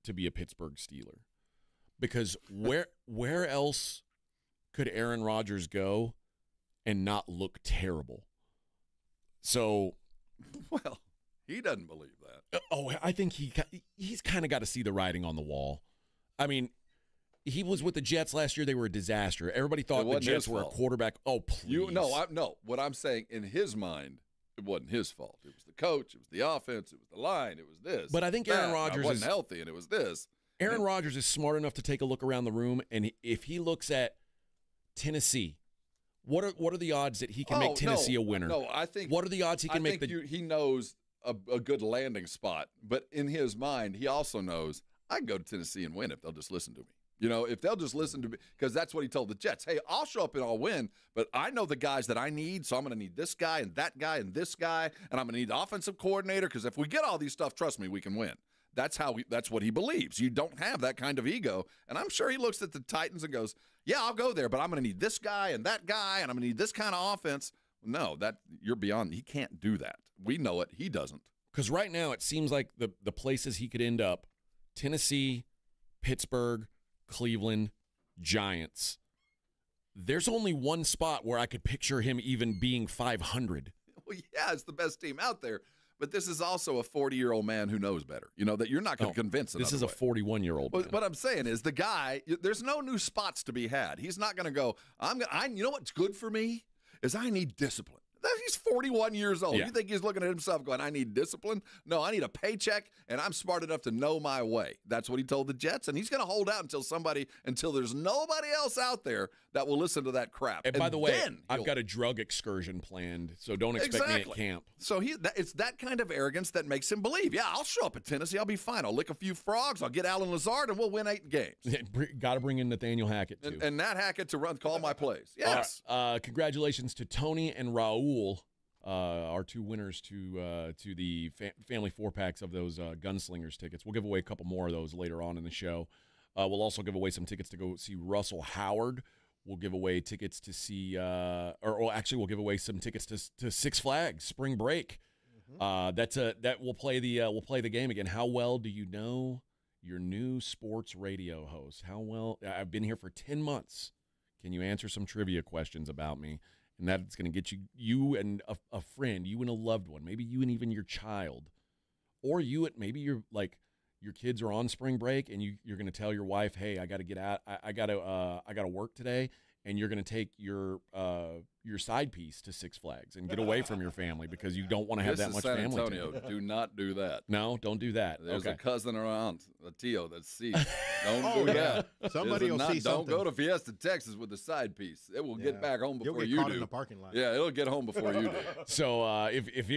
to be a Pittsburgh Steeler because where else could Aaron Rodgers go and not look terrible? So, well, he doesn't believe that. I think he's kind of got to see the writing on the wall. I mean, he was with the Jets last year. They were a disaster. Everybody thought the Jets were a quarterback. Oh, please. No. What I'm saying, in his mind, it wasn't his fault. It was the coach. It was the offense. It was the line. It was this. But I think Aaron Rodgers wasn't healthy, and it was this. Aaron Rodgers is smart enough to take a look around the room, and if he looks at Tennessee, what are the odds that he can make Tennessee a winner? No, I think. What are the odds he can make he knows a good landing spot, but in his mind, he also knows I can go to Tennessee and win if they'll just listen to me. You know, if they'll just listen to me, because that's what he told the Jets. Hey, I'll show up and I'll win, but I know the guys that I need, so I'm going to need this guy and that guy and this guy, and I'm going to need the offensive coordinator, because if we get all these stuff, trust me, we can win. That's what he believes. You don't have that kind of ego, and I'm sure he looks at the Titans and goes, yeah, I'll go there, but I'm going to need this guy and that guy, and I'm going to need this kind of offense. No, you're beyond. He can't do that. We know it. He doesn't. Because right now it seems like the places he could end up, Tennessee, Pittsburgh, Cleveland, Giants. There's only one spot where I could picture him even being 500. Well, yeah, it's the best team out there. But this is also a 40-year-old man who knows better. You know, that you're not going to convince him. This is a 41-year-old man. What I'm saying is the guy, there's no new spots to be had. He's not going to go, you know what's good for me is I need discipline. He's 41 years old. Yeah. You think he's looking at himself going, I need discipline? No, I need a paycheck, and I'm smart enough to know my way. That's what he told the Jets, and he's going to hold out until there's nobody else out there that will listen to that crap. And by the way, I've got a drug excursion planned, so don't expect me at camp. So it's that kind of arrogance that makes him believe, yeah, I'll show up at Tennessee. I'll be fine. I'll lick a few frogs. I'll get Alan Lazard, and we'll win 8 games. Got to bring in Nathaniel Hackett, too. And Nat Hackett to call my plays. Yes. Congratulations to Tony and Raul. Our 2 winners to the family 4-packs of those Gunslingers tickets. We'll give away a couple more of those later on in the show. We'll also give away some tickets to go see Russell Howard. We'll give away tickets to see, we'll give away some tickets to Six Flags Spring Break. We'll play the game again. How well do you know your new sports radio host? How well? I've been here for 10 months. Can you answer some trivia questions about me? And that's going to get you and a friend, you and a loved one, maybe you and even your child, or maybe your kids are on spring break and you're going to tell your wife, hey, I got to get out, I got to work today, and you're going to take your side piece to Six Flags and get away from your family because you don't want to have that much family. San Antonio, do not do that. No, don't do that. There's a cousin or aunt, a tio that's sees. Don't do that. Somebody will see something. Don't go to Fiesta, Texas with a side piece. It will get back home before you do. You'll get caught in the parking lot. Yeah, it'll get home before you do. So if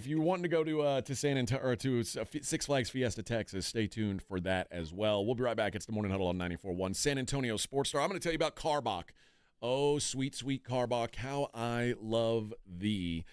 you're wanting to go to San Antonio or to Six Flags Fiesta, Texas, stay tuned for that as well. We'll be right back. It's the Morning Huddle on 94.1 San Antonio Sports Star. I'm going to tell you about Carbach. Oh, sweet, sweet Carbach, how I love thee.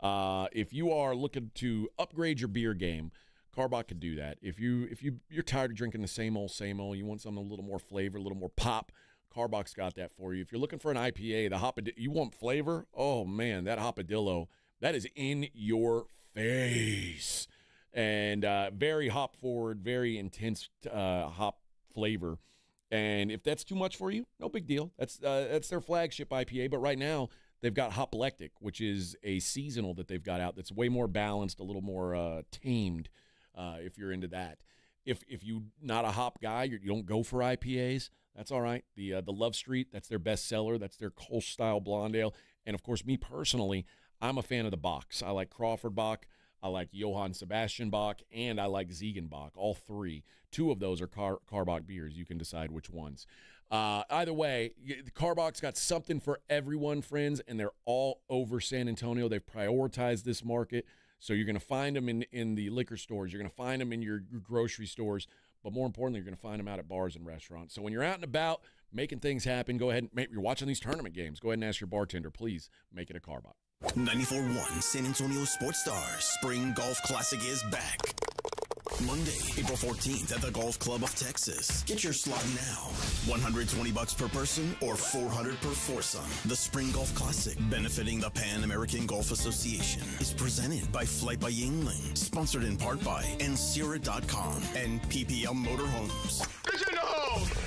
If you are looking to upgrade your beer game, Carbach could do that. If you're tired of drinking the same old, you want something a little more flavor, a little more pop, Carbach's got that for you. If you're looking for an IPA, you want flavor? Oh, man, that Hopadillo, that is in your face. And very hop forward, very intense hop flavor. And if that's too much for you, no big deal. That's their flagship IPA. But right now, they've got Hoplectic, which is a seasonal that they've got out that's way more balanced, a little more tamed, if you're into that. If you're not a hop guy, you don't go for IPAs, that's all right. The Love Street, that's their best seller. That's their Kolsch-style blonde ale. And, of course, me personally, I'm a fan of the Bachs. I like Crawford Bach. I like Johann Sebastian Bach, and I like Ziegenbach, all three. Two of those are Carbach beers. You can decide which ones. Either way, Carbach's got something for everyone, friends, and they're all over San Antonio. They've prioritized this market, so you're going to find them in the liquor stores. You're going to find them in your grocery stores, but more importantly, you're going to find them out at bars and restaurants. So when you're out and about making things happen, go ahead. You're watching these tournament games. Go ahead and ask your bartender, please make it a Carbach. 94.1 San Antonio Sports Stars Spring Golf Classic is back. Monday, April 14th at the Golf Club of Texas. Get your slot now. $120 per person or $400 per foursome. The Spring Golf Classic, benefiting the Pan American Golf Association, is presented by Flight by Yingling, sponsored in part by Ensira.com and PPL Motorhomes.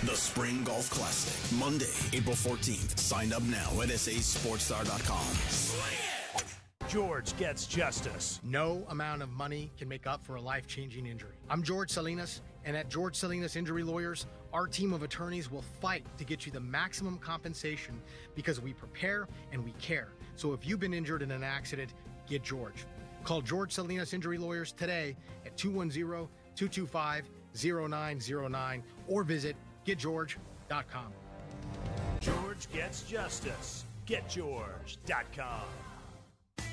The Spring Golf Classic, Monday, April 14th. Sign up now at sasportstar.com. George gets justice. No amount of money can make up for a life-changing injury. I'm George Salinas, and at George Salinas Injury Lawyers, our team of attorneys will fight to get you the maximum compensation because we prepare and we care. So if you've been injured in an accident, get George. Call George Salinas Injury Lawyers today at 210-225-0909 or visit getgeorge.com. George gets justice. GetGeorge.com.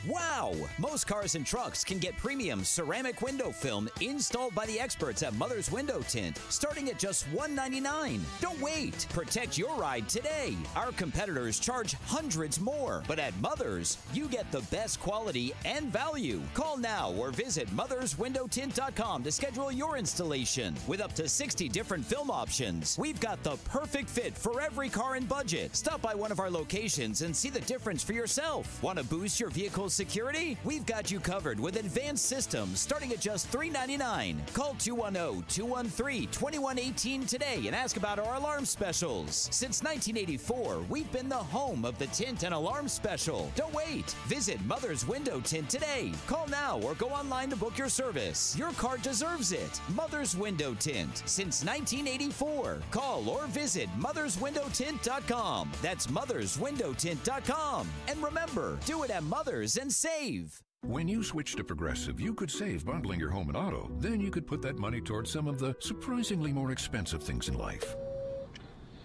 Wow! Most cars and trucks can get premium ceramic window film installed by the experts at Mother's Window Tint, starting at just $199. Don't wait! Protect your ride today. Our competitors charge hundreds more, but at Mother's, you get the best quality and value. Call now or visit motherswindowtint.com to schedule your installation. With up to 60 different film options, we've got the perfect fit for every car and budget. Stop by one of our locations and see the difference for yourself. Want to boost your vehicle's security? We've got you covered with advanced systems starting at just $399. Call 210-213-2118 today and ask about our alarm specials. Since 1984, we've been the home of the tint and alarm special. Don't wait. Visit Mother's Window Tint today. Call now or go online to book your service. Your car deserves it. Mother's Window Tint. Since 1984. Call or visit motherswindowtint.com. That's motherswindowtint.com. And remember, do it at Mother's and save. When you switch to Progressive, you could save bundling your home and auto. Then you could put that money towards some of the surprisingly more expensive things in life.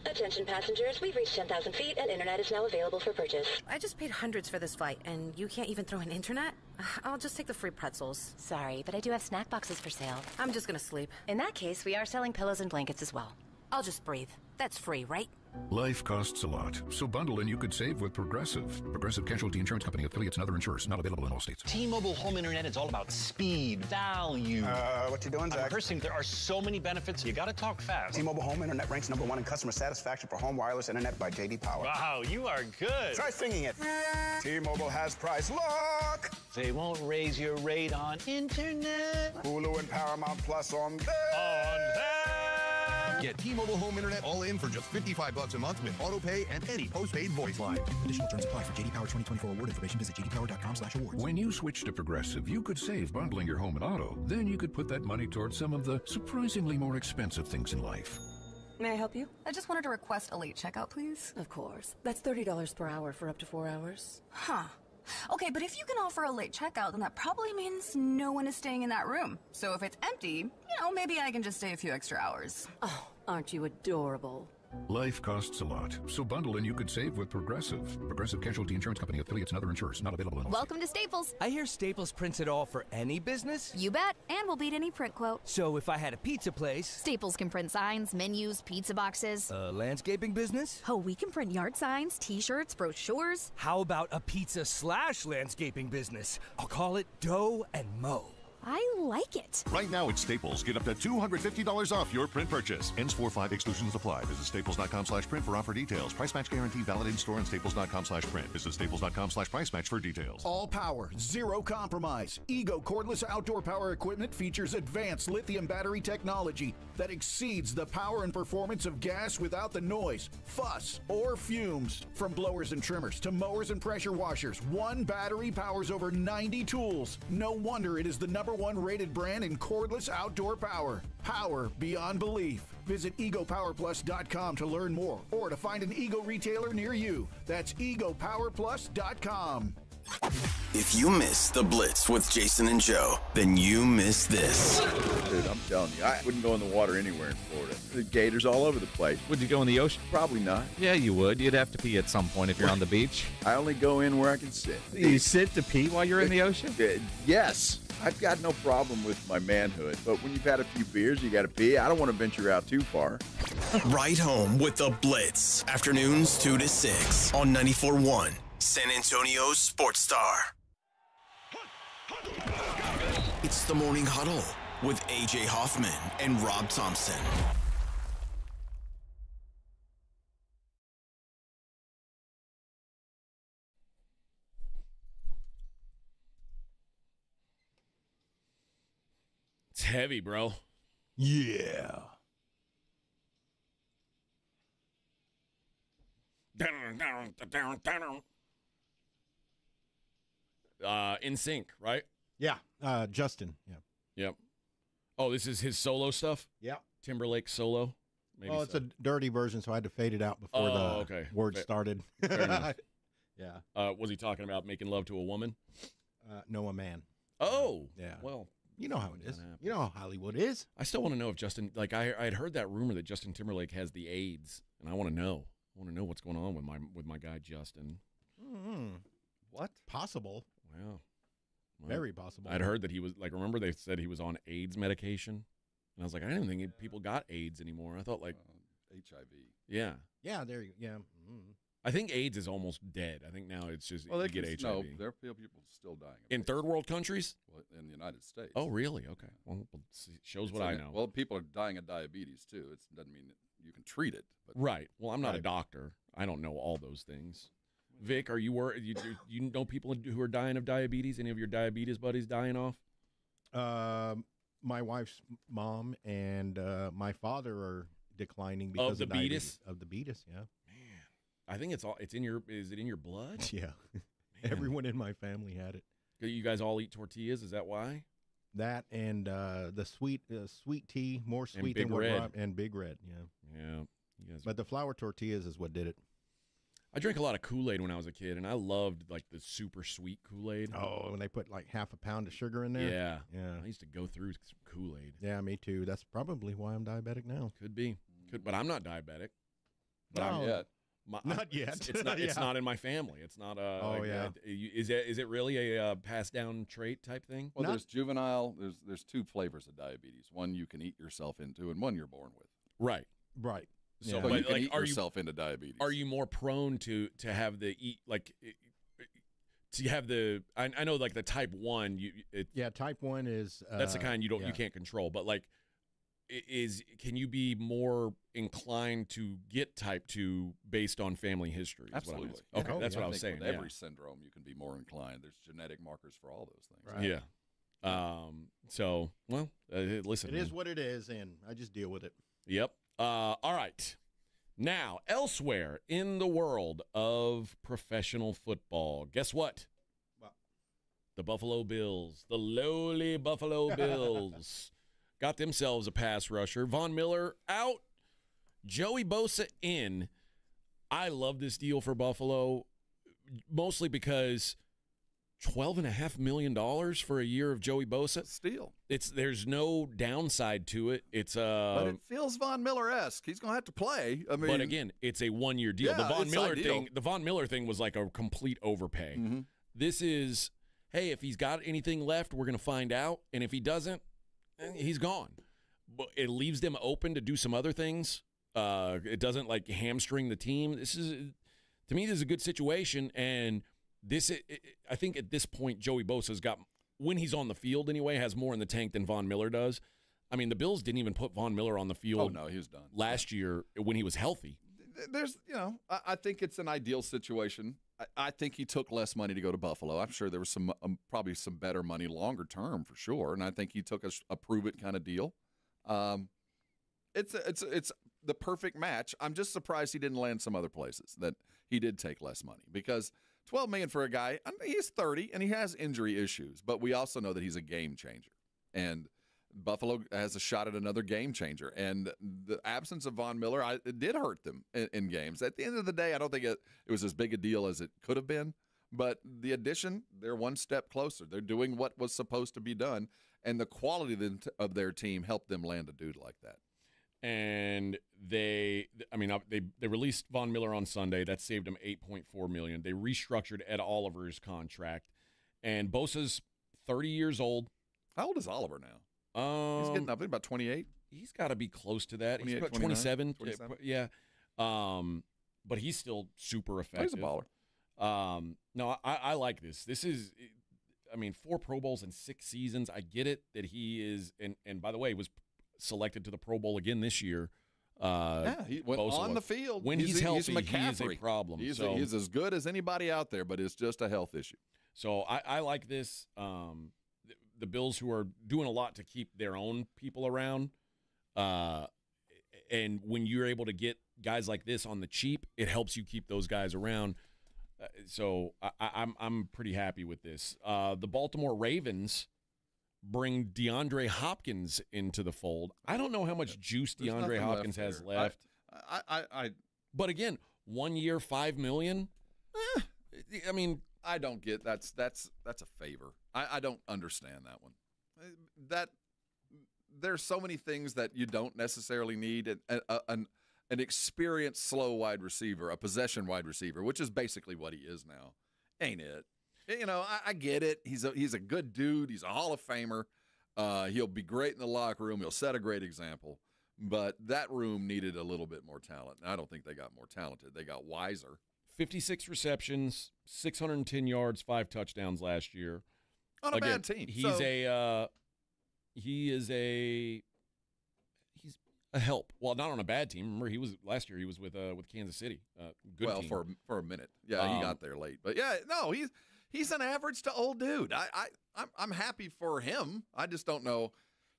Attention passengers, we've reached 10,000 feet and internet is now available for purchase. I just paid hundreds for this flight and you can't even throw in internet? I'll just take the free pretzels. Sorry, but I do have snack boxes for sale. I'm just gonna sleep. In that case, we are selling pillows and blankets as well. I'll just breathe. That's free, right? Life costs a lot, so bundle and you could save with Progressive. Progressive Casualty Insurance Company, affiliates, and other insurers. Not available in all states. T-Mobile home internet is all about speed, value. What you doing, Zach? I'm rehearsing. There are so many benefits. You got to talk fast. T-Mobile home internet ranks #1 in customer satisfaction for home wireless internet by J.D. Power. Wow, you are good. Try singing it. T-Mobile has price lock. They won't raise your rate on internet. Hulu and Paramount Plus on there. On that. Get T-Mobile home internet all in for just $55 a month with auto pay and any postpaid voice line. Additional terms apply. For J.D. Power 2024 award information, visit jdpower.com/awards. When you switch to Progressive, you could save bundling your home and auto. Then you could put that money towards some of the surprisingly more expensive things in life. May I help you? I just wanted to request a late checkout, please. Of course. That's $30 per hour for up to 4 hours. Huh. Okay, but if you can offer a late checkout, then that probably means no one is staying in that room. So if it's empty, maybe I can just stay a few extra hours. Oh, aren't you adorable? Life costs a lot, so bundle and you could save with Progressive. Progressive Casualty Insurance Company, affiliates, and other insurers. Not available in all Welcome to Staples. I hear Staples prints it all for any business? You bet, and we'll beat any print quote. So if I had a pizza place... Staples can print signs, menus, pizza boxes. A landscaping business? Oh, we can print yard signs, t-shirts, brochures. How about a pizza/landscaping business? I'll call it Dough and Mo. I like it. Right now at Staples, get up to $250 off your print purchase. Ends 4/5, exclusions apply. Visit staples.com/print for offer details. Price match guarantee valid in store and staples.com/print. Visit staples.com/price match for details. All power, zero compromise. Ego cordless outdoor power equipment features advanced lithium battery technology that exceeds the power and performance of gas without the noise, fuss, or fumes. From blowers and trimmers to mowers and pressure washers, one battery powers over 90 tools. No wonder it is the #1 rated brand in cordless outdoor power. Power beyond belief. Visit egopowerplus.com to learn more or to find an Ego retailer near you. That's egopowerplus.com. If you miss the Blitz with Jason and Joe, then you miss this. Dude, I'm telling you, I wouldn't go in the water anywhere in Florida. The gators all over the place. Would you go in the ocean? Probably not. Yeah, you would. You'd have to pee at some point if you're on the beach. I only go in where I can sit. You sit to pee while you're in the ocean? Yes. I've got no problem with my manhood, but when you've had a few beers, you got to pee. I don't want to venture out too far. Right home with the Blitz. Afternoons 2 to 6 on 94.1 San Antonio's Sports Star. It's the Morning Huddle with AJ Hoffman and Rob Thompson. It's heavy, bro. Yeah. In sync, right? Yeah, Justin. Yeah. Yep. Oh, this is his solo stuff? Yep. Timberlake solo? Maybe it's a dirty version, so I had to fade it out before the words started. Fair enough. Yeah. Was he talking about making love to a woman? No, a man. Oh. Yeah. Well, you know how it is. You know how Hollywood is. I still want to know if Justin, like I had heard that rumor that Justin Timberlake has the AIDS, and I want to know. I want to know what's going on with my guy Justin. What? Possible. Wow. Well, very possible. I'd heard that he was, like, remember they said he was on AIDS medication? And I was like, I didn't think people got AIDS anymore. I thought, like, HIV. Yeah. Yeah, there you go. Yeah. I think AIDS is almost dead. I think now it's just you get HIV. No, there are people still dying. In third world countries? Well, in the United States. Oh, really? Okay. Well, shows what I know. Well, people are dying of diabetes, too. It doesn't mean that you can treat it. But right. Well, I'm not a doctor. I don't know all those things. Vic, are you worried? You know people who are dying of diabetes? Any of your diabetes buddies dying off? My wife's mom and my father are declining because of the beatus. Of the beatus, yeah. Man, I think it's in your. Is it in your blood? Yeah. Everyone in my family had it. You guys all eat tortillas. Is that why? That and the sweet tea, more sweet than what red. And Big Red, yeah. Yeah. You guys but the flour tortillas is what did it. I drank a lot of Kool-Aid when I was a kid, and I loved, like, the super sweet Kool-Aid. Oh, when they put, like, half a pound of sugar in there? Yeah. Yeah. I used to go through some Kool-Aid. Yeah, me too. That's probably why I'm diabetic now. Could be. But I'm not diabetic. But not yet. Not yet. It's not in my family. It's not a. Oh, like, yeah. Is it really a passed down trait type thing? Well, there's juvenile. There's two flavors of diabetes. One you can eat yourself into, and one you're born with. Right. Right. So you can eat yourself into diabetes. Are you more prone to have the to have the? I know, like, the type 1. Type 1 is that's the kind you can't control. But, like, can you be more inclined to get type 2 based on family history? Absolutely. Okay, that's what I was saying. With every syndrome, you can be more inclined. There's genetic markers for all those things. Right. Yeah. So, well, listen. It is what it is, and I just deal with it. Yep. All right. Now, elsewhere in the world of professional football, guess what? The Buffalo Bills, the lowly Buffalo Bills, got themselves a pass rusher. Von Miller out, Joey Bosa in. I love this deal for Buffalo, mostly because $12.5 million for a year of Joey Bosa. Steal. There's no downside to it. But it feels Von Miller-esque. He's going to have to play. I mean, but again, it's a 1-year deal. Yeah, The Von Miller thing was like a complete overpay. Mm-hmm. This is, hey, if he's got anything left, we're going to find out, and if he doesn't, he's gone. But it leaves them open to do some other things. It doesn't like hamstring the team. To me, this is a good situation, and I think at this point, Joey Bosa's got when he's on the field anyway, has more in the tank than Von Miller does. I mean, the Bills didn't even put Von Miller on the field. Oh, no, he was done. Last year when he was healthy. There's, I think it's an ideal situation. I think he took less money to go to Buffalo. I'm sure there was some probably some better money longer term for sure, and I think he took a prove-it kind of deal. It's the perfect match. I'm just surprised he didn't land some other places that he did take less money because $12 million for a guy. I mean, he's 30 and he has injury issues, but we also know that he's a game changer, and Buffalo has a shot at another game changer. And the absence of Von Miller, it did hurt them in games. At the end of the day, I don't think it was as big a deal as it could have been. But the addition, they're one step closer. They're doing what was supposed to be done, and the quality of their team helped them land a dude like that. And they released Von Miller on Sunday. That saved them $8.4 million. They restructured Ed Oliver's contract, and Bosa's 30 years old. How old is Oliver now? He's getting up about 28. He's got to be close to that. He's about 27. Yeah. But he's still super effective. He's a baller. No, I like this. This is, 4 Pro Bowls in 6 seasons. I get it that he is, and by the way, was selected to the Pro Bowl again this year. He went on the field. When he's healthy, he is a problem. He's as good as anybody out there, but it's just a health issue. So I like this. The Bills, who are doing a lot to keep their own people around, and when you're able to get guys like this on the cheap, it helps you keep those guys around. So I'm pretty happy with this. The Baltimore Ravens bring DeAndre Hopkins into the fold. I don't know how much juice DeAndre Hopkins has left. But again, 1 year, $5 million. I don't get that's a favor. I don't understand that one. That there's so many things that you don't necessarily need. An experienced slow wide receiver, a possession wide receiver, which is basically what he is now, ain't it? I get it. He's a good dude. He's a Hall of Famer. He'll be great in the locker room. He'll set a great example. But that room needed a little bit more talent. And I don't think they got more talented. They got wiser. 56 receptions, 610 yards, 5 touchdowns last year. On a bad team. He's a help. Well, not on a bad team. Remember, last year he was with Kansas City. Good team. for a minute. Yeah, he got there late. But yeah, no, he's an average to old dude. I'm happy for him. I just don't know.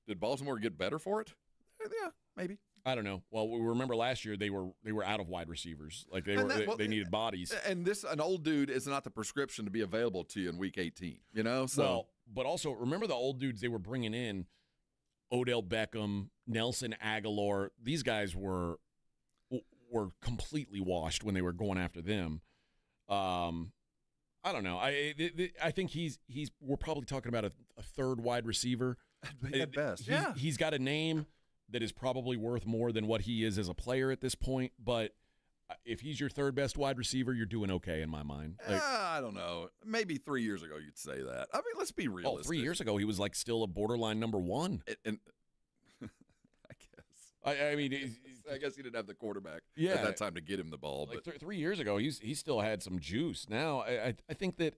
Did Baltimore get better for it? Yeah, maybe. I don't know. Well, we remember last year they were out of wide receivers. Like they needed bodies. And an old dude is not the prescription to be available to you in week 18. So. Well, but also remember the old dudes they were bringing in, Odell Beckham, Nelson Aguilar. These guys were completely washed when they were going after them. I don't know. I think we're probably talking about a third wide receiver at best. He's got a name that is probably worth more than what he is as a player at this point. But if he's your third best wide receiver, you're doing okay in my mind. I don't know. Maybe 3 years ago you'd say that. I mean, let's be realistic. 3 years ago he was like still a borderline number 1. And I mean, I guess he didn't have the quarterback at that time to get him the ball. Like 3 years ago, he still had some juice. Now, I think that,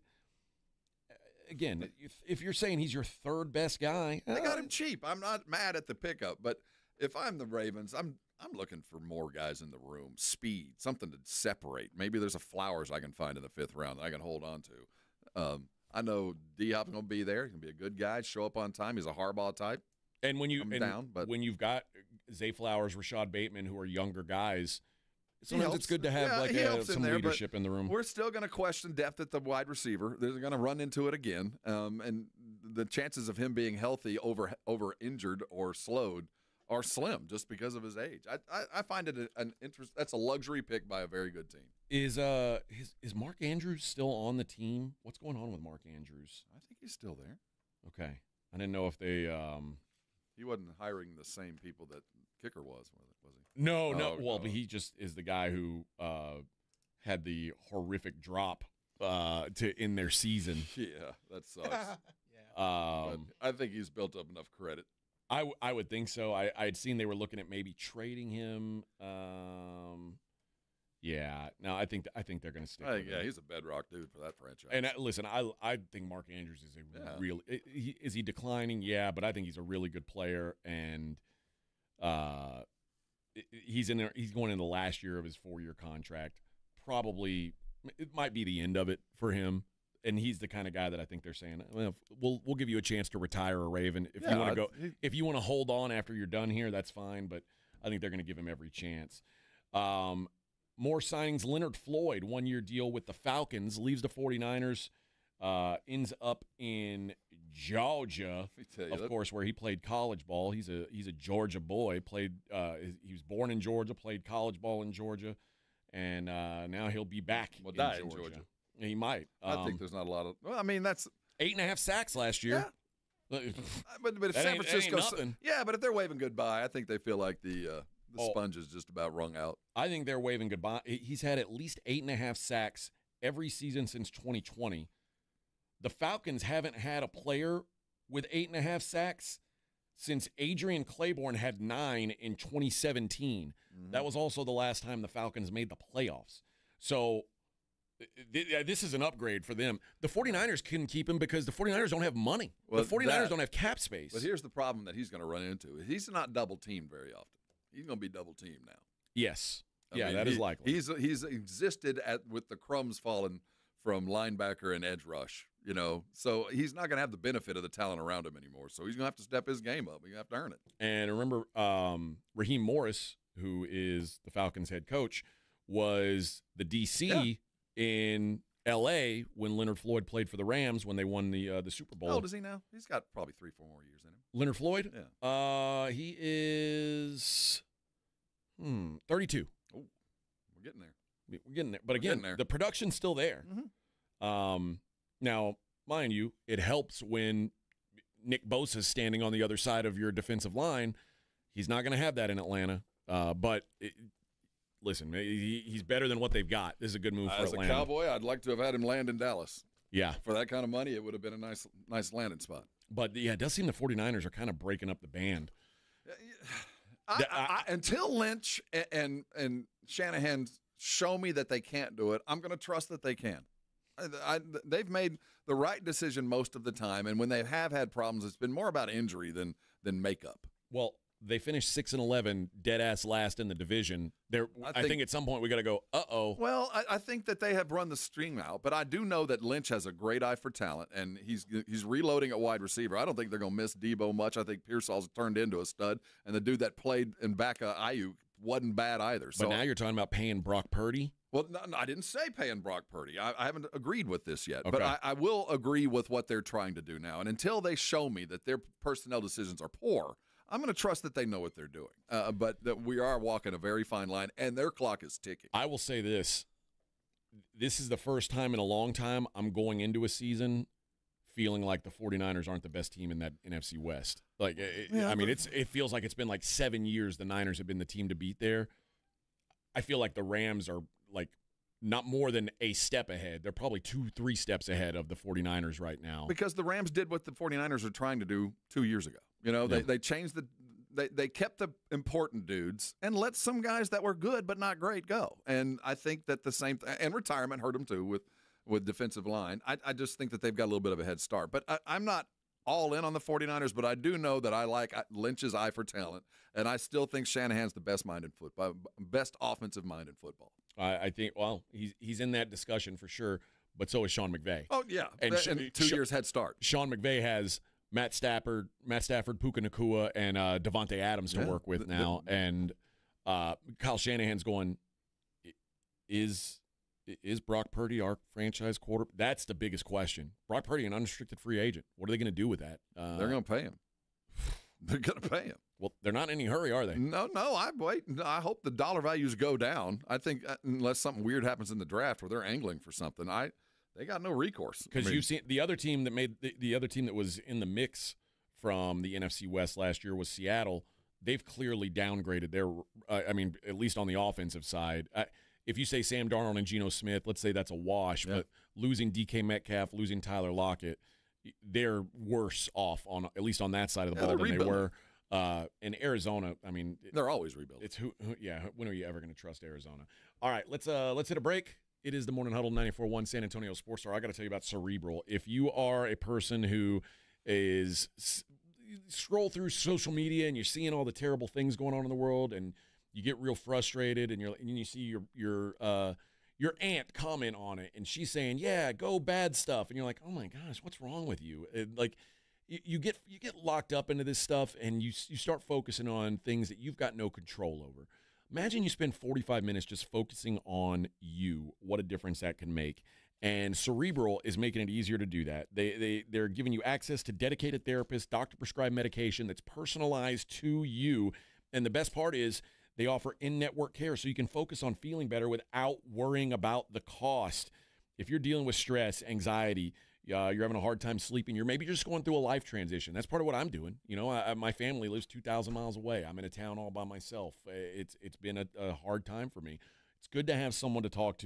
again, if you're saying he's your third best guy, they got him cheap. I'm not mad at the pickup, but if I'm the Ravens, I'm looking for more guys in the room, speed, something to separate. Maybe there's a Flowers I can find in the 5th round that I can hold on to. I know D-Hop's going to be there. He's going to be a good guy, show up on time. He's a Harbaugh type. And when you've got Zay Flowers, Rashad Bateman, who are younger guys, sometimes it's good to have some leadership in the room. We're still going to question depth at the wide receiver. They're going to run into it again, and the chances of him being healthy over injured or slowed are slim just because of his age. I find it an interest. That's a luxury pick by a very good team. Is Mark Andrews still on the team? What's going on with Mark Andrews? I think he's still there. Okay, I didn't know if they. He wasn't hiring the same people that Kicker was he? No. Well, but he just is the guy who had the horrific drop to end their season. Yeah, that sucks. But I think he's built up enough credit. I would think so. I had seen they were looking at maybe trading him. Yeah, no, I think they're going to stick. With him. He's a bedrock dude for that franchise. And listen, I think Mark Andrews is is he declining? Yeah, but I think he's a really good player, and he's in there. He's going into the last year of his 4-year contract. Probably, it might be the end of it for him. And he's the kind of guy that I think they're saying, well, we'll give you a chance to retire a Raven if you want to go. If you want to hold on after you're done here, that's fine. But I think they're going to give him every chance. More signings. Leonard Floyd, 1-year deal with the Falcons, leaves the 49ers, ends up in Georgia, of course, where he played college ball. He's a Georgia boy. He was born in Georgia, played college ball in Georgia, and now he'll be back in Georgia. He might. I think there's not a lot of. Well, I mean, that's 8.5 sacks last year. Yeah. But if San Francisco, but if they're waving goodbye, I think they feel like the sponge is just about wrung out. I think they're waving goodbye. He's had at least 8.5 sacks every season since 2020. The Falcons haven't had a player with 8.5 sacks since Adrian Claiborne had 9 in 2017. Mm-hmm. That was also the last time the Falcons made the playoffs. So this is an upgrade for them. The 49ers couldn't keep him because the 49ers don't have money. The 49ers don't have cap space. But here's the problem that he's going to run into. He's not double-teamed very often. He's going to be double-teamed now. Yes. That is likely. He's existed with the crumbs falling from linebacker and edge rush, So he's not going to have the benefit of the talent around him anymore. So he's going to have to step his game up. He's going to have to earn it. And remember, Raheem Morris, who is the Falcons head coach, was the DC in L.A. when Leonard Floyd played for the Rams when they won the Super Bowl. How old is he now? He's got probably 3-4 more years in him. Leonard Floyd? Yeah. He is 32. Oh, we're getting there. We're getting there. But again, the production's still there. Mm-hmm. Now, mind you, it helps when Nick Bosa's standing on the other side of your defensive line. He's not going to have that in Atlanta. Listen, he's better than what they've got. This is a good move for Atlanta. As a Cowboy, I'd like to have had him land in Dallas. Yeah. For that kind of money, it would have been a nice landing spot. But, it does seem the 49ers are kind of breaking up the band. Until Lynch and Shanahan show me that they can't do it, I'm going to trust that they can. They've made the right decision most of the time, and when they have had problems, it's been more about injury than makeup. Well, they finished 6-11, dead ass last in the division. I think at some point we got to go. Well, I think that they have run the string out, but I do know that Lynch has a great eye for talent, and he's reloading at wide receiver. I don't think they're going to miss Debo much. I think Pearsall's turned into a stud, and the dude that played in back of Ayuk wasn't bad either. But now you're talking about paying Brock Purdy. Well, no, I didn't say paying Brock Purdy. I haven't agreed with this yet. Okay. But I will agree with what they're trying to do now. And until they show me that their personnel decisions are poor, I'm going to trust that they know what they're doing. But that we are walking a very fine line, and their clock is ticking. I will say this. This is the first time in a long time I'm going into a season feeling like the 49ers aren't the best team in that NFC West. It feels like it's been like 7 years the Niners have been the team to beat there. I feel like the Rams are like not more than a step ahead. They're probably 2-3 steps ahead of the 49ers right now. Because the Rams did what the 49ers are trying to do 2 years ago. They changed they kept the important dudes and let some guys that were good but not great go. And I think that the same and retirement hurt them too with defensive line. I just think that they've got a little bit of a head start. But I'm not all in on the 49ers, but I do know that I like Lynch's eye for talent, and I still think Shanahan's the best mind in football, best offensive mind in football. I think, he's in that discussion for sure, but so is Sean McVay. Oh, yeah, and 2 years head start. Sean McVay has Matt Stafford, Puka Nacua, and Devontae Adams to work with now, and Kyle Shanahan's going, is Brock Purdy our franchise quarterback? That's the biggest question. Brock Purdy, an unrestricted free agent. What are they going to do with that? They're going to pay him. They're going to pay him. Well, they're not in any hurry, are they? No. I hope the dollar values go down. I think unless something weird happens in the draft where they're angling for something, they got no recourse. Because you've seen the other team that made the other team that was in the mix from the NFC West last year was Seattle. They've clearly downgraded their. At least on the offensive side. If you say Sam Darnold and Geno Smith, let's say that's a wash, but losing DK Metcalf, losing Tyler Lockett, they're worse off at least on that side of the ball than they were. In Arizona, I mean, they're always rebuilding. It's when are you ever going to trust Arizona? All right, let's hit a break. It is the Morning Huddle 94.1 San Antonio Sports Star. I got to tell you about Cerebral. If you are a person who is scroll through social media and you're seeing all the terrible things going on in the world, and you get real frustrated, and you see your aunt comment on it, and she's saying, "Yeah, go bad stuff," and you're like, "Oh my gosh, what's wrong with you?" Like, you get locked up into this stuff, and you start focusing on things that you've got no control over. Imagine you spend 45 minutes just focusing on you. What a difference that can make. And Cerebral is making it easier to do that. They're giving you access to dedicated therapists, doctor-prescribed medication that's personalized to you. And the best part is they offer in-network care, so you can focus on feeling better without worrying about the cost. If you're dealing with stress, anxiety, you're having a hard time sleeping, you're maybe just going through a life transition. That's part of what I'm doing. You know, my family lives 2,000 miles away. I'm in a town all by myself. It's been a hard time for me. It's good to have someone to talk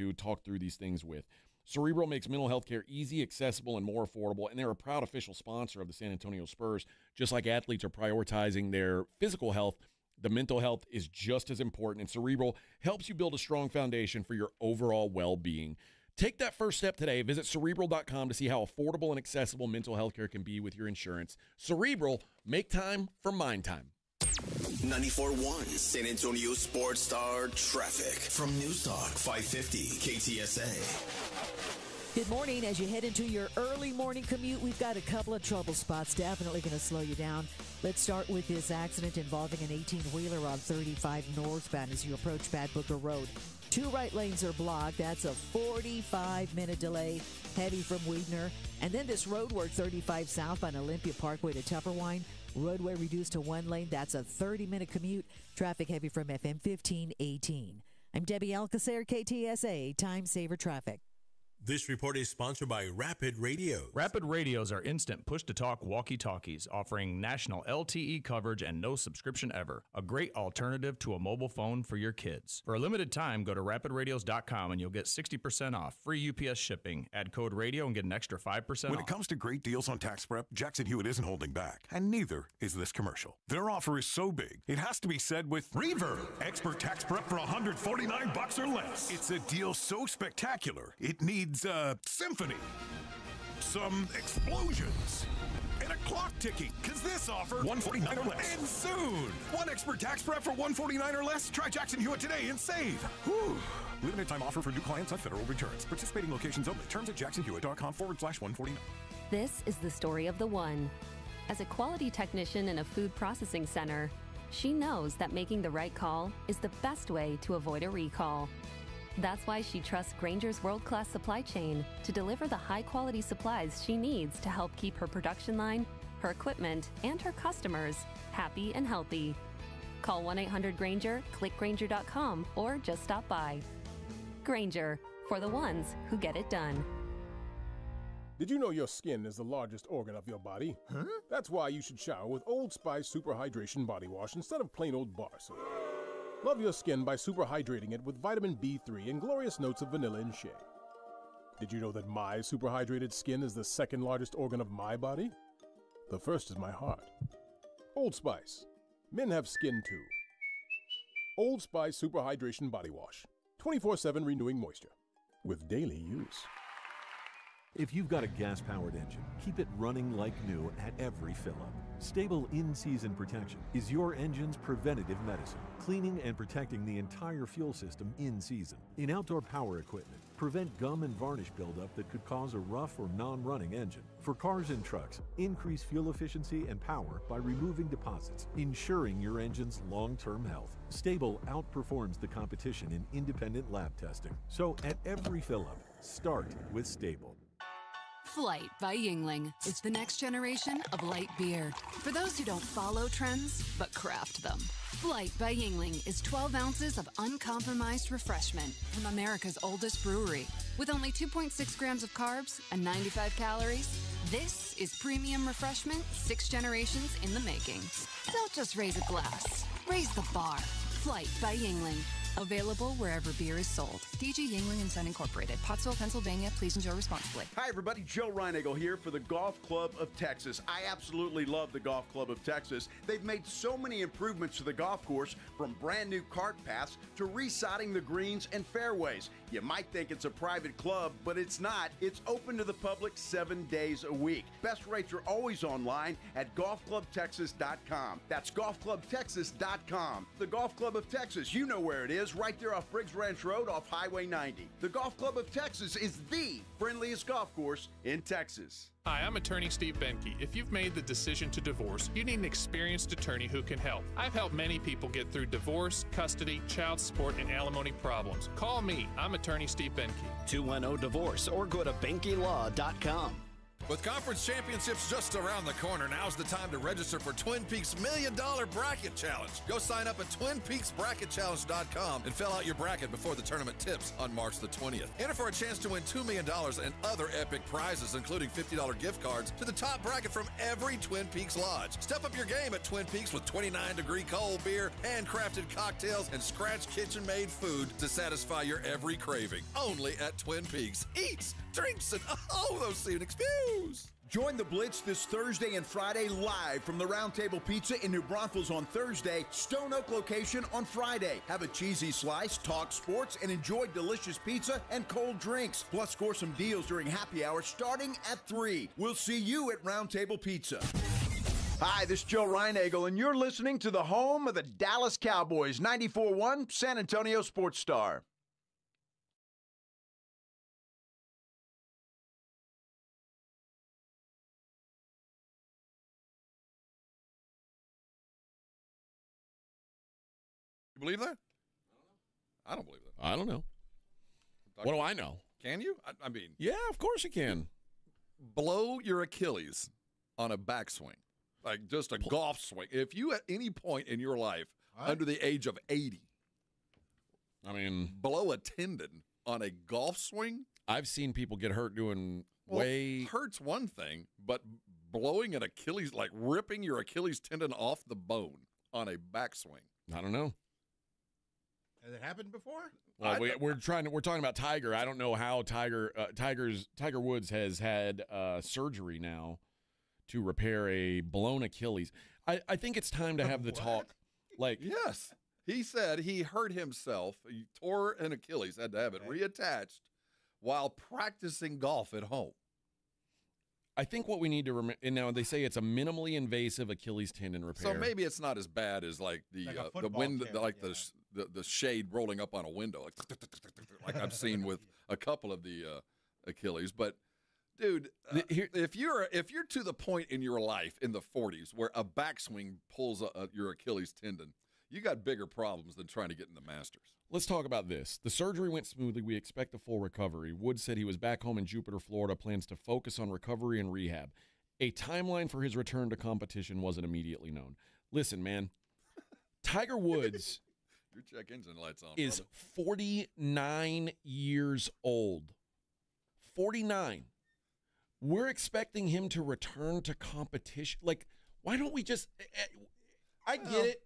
through these things with. Cerebral makes mental health care easy, accessible, and more affordable, and they're a proud official sponsor of the San Antonio Spurs. Just like athletes are prioritizing their physical health, the mental health is just as important, and Cerebral helps you build a strong foundation for your overall well-being. Take that first step today. Visit Cerebral.com to see how affordable and accessible mental health care can be with your insurance. Cerebral, make time for mind time. 94.1 San Antonio Sports Star traffic from News Talk 550 KTSA. Good morning. As you head into your early morning commute, we've got a couple of trouble spots definitely going to slow you down. Let's start with this accident involving an 18-wheeler on 35 northbound as you approach Bad Booker Road. 2 right lanes are blocked. That's a 45-minute delay, heavy from Weidner. And then this road work 35 south on Olympia Parkway to Tupperwine. Roadway reduced to 1 lane. That's a 30-minute commute. Traffic heavy from FM 1518. I'm Debbie Alcacer, KTSA, Time Saver Traffic. This report is sponsored by Rapid Radios. Rapid Radios are instant push-to-talk walkie-talkies offering national LTE coverage and no subscription ever. A great alternative to a mobile phone for your kids. For a limited time, go to rapidradios.com and you'll get 60% off. Free UPS shipping. Add code radio and get an extra 5% off. When it comes to great deals on tax prep, Jackson Hewitt isn't holding back, and neither is this commercial. Their offer is so big, it has to be said with Reverb. Expert tax prep for $149 or less. It's a deal so spectacular, it needs a symphony, some explosions, and a clock ticking, because this offer $149 or less ends soon. One expert tax prep for $149 or less. Try Jackson Hewitt today and save. Whew. Limited time offer for new clients on federal returns. Participating locations only. Terms at jacksonhewitt.com/149. This is the story of the one. As a quality technician in a food processing center, she knows that making the right call is the best way to avoid a recall. That's why she trusts Grainger's world-class supply chain to deliver the high-quality supplies she needs to help keep her production line, her equipment, and her customers happy and healthy. Call 1-800-GRAINGER, click Grainger.com, or just stop by. Grainger, for the ones who get it done. Did you know your skin is the largest organ of your body? Huh? That's why you should shower with Old Spice Super Hydration Body Wash instead of plain old bar soap. Love your skin by super hydrating it with vitamin B3 and glorious notes of vanilla and shea. Did you know that my super hydrated skin is the second largest organ of my body? The first is my heart. Old Spice. Men have skin too. Old Spice Super Hydration Body Wash. 24/7 renewing moisture. With daily use. If you've got a gas-powered engine, keep it running like new at every fill-up. Stable in-season protection is your engine's preventative medicine, cleaning and protecting the entire fuel system in season. In outdoor power equipment, prevent gum and varnish buildup that could cause a rough or non-running engine. For cars and trucks, increase fuel efficiency and power by removing deposits, ensuring your engine's long-term health. Stable outperforms the competition in independent lab testing. So at every fill-up, start with Stable. Flight by Yuengling is the next generation of light beer. For those who don't follow trends, but craft them. Flight by Yuengling is 12 ounces of uncompromised refreshment from America's oldest brewery. With only 2.6 grams of carbs and 95 calories, this is premium refreshment 6 generations in the making. Don't just raise a glass, raise the bar. Flight by Yuengling. Available wherever beer is sold. DG Yingling and Son Incorporated, Pottsville, Pennsylvania. Please enjoy responsibly. Hi, everybody. Joe Reinagle here for the Golf Club of Texas. I absolutely love the Golf Club of Texas. They've made so many improvements to the golf course, from brand new cart paths to resodding the greens and fairways. You might think it's a private club, but it's not. It's open to the public 7 days a week. Best rates are always online at golfclubtexas.com. That's golfclubtexas.com. The Golf Club of Texas, you know where it is, right there off Briggs Ranch Road off Highway 90. The Golf Club of Texas is the friendliest golf course in Texas. Hi, I'm attorney Steve Benke. If you've made the decision to divorce, you need an experienced attorney who can help. I've helped many people get through divorce, custody, child support, and alimony problems. Call me. I'm attorney Steve Benke. 210-DIVORCE or go to BenkeLaw.com. With conference championships just around the corner, now's the time to register for Twin Peaks $1 Million Bracket Challenge. Go sign up at TwinPeaksBracketChallenge.com and fill out your bracket before the tournament tips on March the 20th. Enter for a chance to win $2 million and other epic prizes, including $50 gift cards to the top bracket from every Twin Peaks lodge. Step up your game at Twin Peaks with 29-degree cold beer, handcrafted cocktails, and scratch kitchen-made food to satisfy your every craving. Only at Twin Peaks. Eats, drinks, and those scenic views. Join the Blitz this Thursday and Friday live from the Round Table Pizza in New Braunfels on Thursday, Stone Oak location on Friday. Have a cheesy slice, talk sports, and enjoy delicious pizza and cold drinks. Plus, score some deals during happy hour starting at 3. We'll see you at Round Table Pizza. Hi, this is Joe Reinagle, and you're listening to the home of the Dallas Cowboys, 94.1 San Antonio Sports Star. You believe that? I don't believe that. I don't know. What do I know? Can you? I mean, yeah, of course you can. Blow your Achilles on a backswing, like just a golf swing. If you at any point in your life under the age of 80, I mean, blow a tendon on a golf swing. I've seen people get hurt doing hurt's one thing, but blowing an Achilles, like ripping your Achilles tendon off the bone on a backswing. I don't know. Has it happened before? Well, we're talking about Tiger. I don't know how Tiger Woods has had surgery now to repair a blown Achilles. I think it's time to have the talk. Like, yes, he said he hurt himself. He tore an Achilles, had to have it reattached while practicing golf at home. I think what we need to remember, and now they say it's a minimally invasive Achilles tendon repair. So maybe it's not as bad as like the wind, the shade rolling up on a window, like I've seen with a couple of the Achilles. But dude, if you're to the point in your life in the 40s where a backswing pulls your Achilles tendon, you got bigger problems than trying to get in the Masters. Let's talk about this. The surgery went smoothly. We expect a full recovery. Woods said he was back home in Jupiter, Florida, plans to focus on recovery and rehab. A timeline for his return to competition wasn't immediately known. Listen, man, Tiger Woods your check engine lights on, is brother. 49 years old. 49. We're expecting him to return to competition. Like, why don't we just I get it.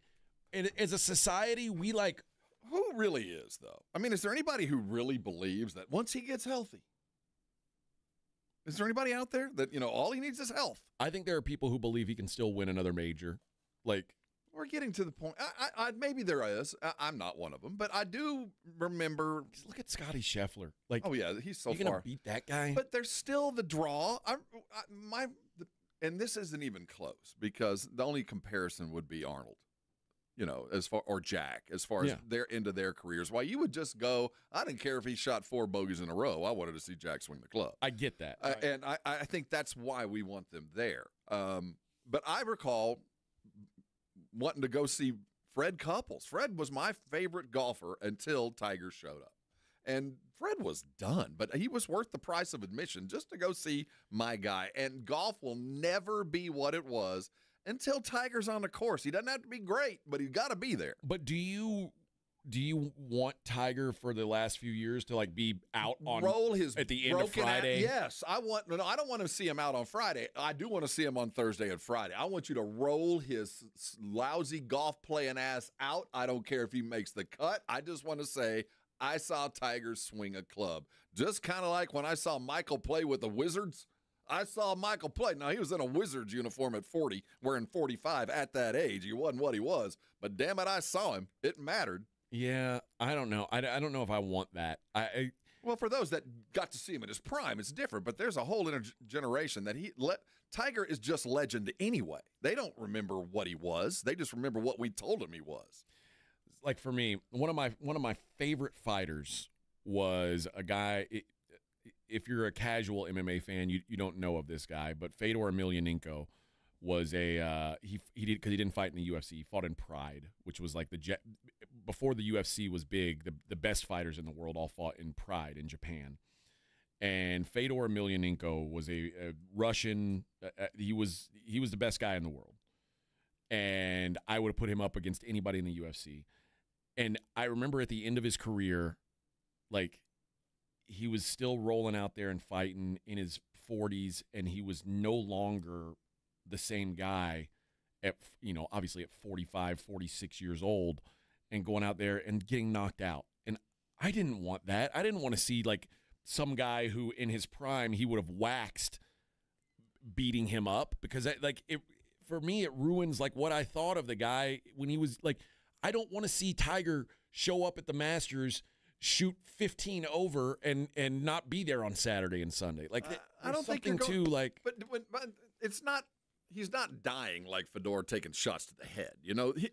And as a society, we like. Who really is, though? I mean, is there anybody who really believes that once he gets healthy? Is there anybody out there that, all he needs is health? I think there are people who believe he can still win another major. Like, we're getting to the point. Maybe there is. I'm not one of them, but I do remember. Look at Scotty Scheffler. Like, oh yeah, he's so far. You gonna beat that guy? But there's still the draw. And this isn't even close because the only comparison would be Arnold. Or Jack, as far as their into their careers. Why you would just go, I didn't care if he shot 4 bogeys in a row. I wanted to see Jack swing the club. I get that. And I think that's why we want them there. But I recall wanting to go see Fred Couples. Fred was my favorite golfer until Tiger showed up. And Fred was done, but he was worth the price of admission just to go see my guy. And golf will never be what it was until Tiger's on the course. He doesn't have to be great, but he's got to be there. But do you do you want Tiger for the last few years to like be out on roll his at the end of Friday? Yes, I don't want to see him out on Friday. I do want to see him on Thursday and Friday. I want you to roll his lousy golf playing ass out. I don't care if he makes the cut. I just want to say I saw Tiger swing a club, just kind of like when I saw Michael play with the Wizards. I saw Michael play. Now, he was in a Wizards uniform at 40, wearing 45 at that age. He wasn't what he was, but damn it, I saw him. It mattered. Yeah, I don't know. I don't know if I want that. Well, for those that got to see him in his prime, it's different, but there's a whole generation that Tiger is just legend anyway. They don't remember what he was. They just remember what we told him he was. Like for me, one of my favorite fighters was a guy. If you're a casual MMA fan, you don't know of this guy, but Fedor Emelianenko was he didn't fight in the UFC. He fought in Pride, which was like before the UFC was big. The best fighters in the world all fought in Pride in Japan. And Fedor Emelianenko was a Russian. He was the best guy in the world, and I would have put him up against anybody in the UFC. And I remember at the end of his career, like, he was still rolling out there and fighting in his 40s, and he was no longer the same guy at, obviously at 45, 46 years old, and going out there and getting knocked out. And I didn't want that. I didn't want to see, like, some guy who in his prime he would have waxed beating him up, because for me it ruins, like, what I thought of the guy when he was, like, I don't want to see Tiger show up at the Masters, shoot 15 over, and not be there on Saturday and Sunday. Like, I don't think something too, like, but it's not. He's not dying like Fedor taking shots to the head.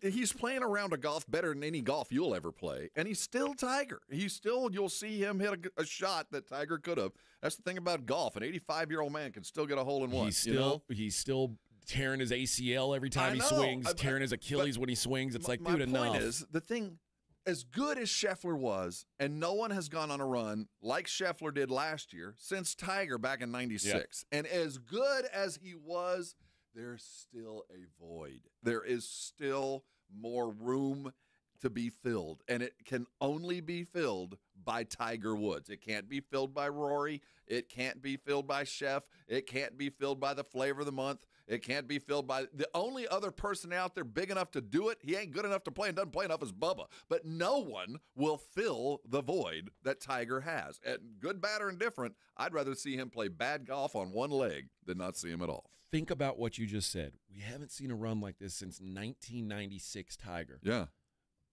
He's playing a round of golf better than any golf you'll ever play, and he's still Tiger. You'll see him hit a shot that Tiger could have. That's the thing about golf. An 85-year-old man can still get a hole in one. He's still tearing his ACL every time he swings, tearing his Achilles when he swings. It's like, dude, enough. My point is, the thing, as good as Scheffler was, and no one has gone on a run like Scheffler did last year since Tiger back in 96. Yeah. And as good as he was, there's still a void. There is still more room to be filled, and it can only be filled by Tiger Woods. It can't be filled by Rory. It can't be filled by Sheff. It can't be filled by the flavor of the month. It can't be filled by the only other person out there big enough to do it. He ain't good enough to play and doesn't play enough as Bubba. But no one will fill the void that Tiger has. And good, bad, or indifferent, I'd rather see him play bad golf on one leg than not see him at all. Think about what you just said. We haven't seen a run like this since 1996 Tiger. Yeah.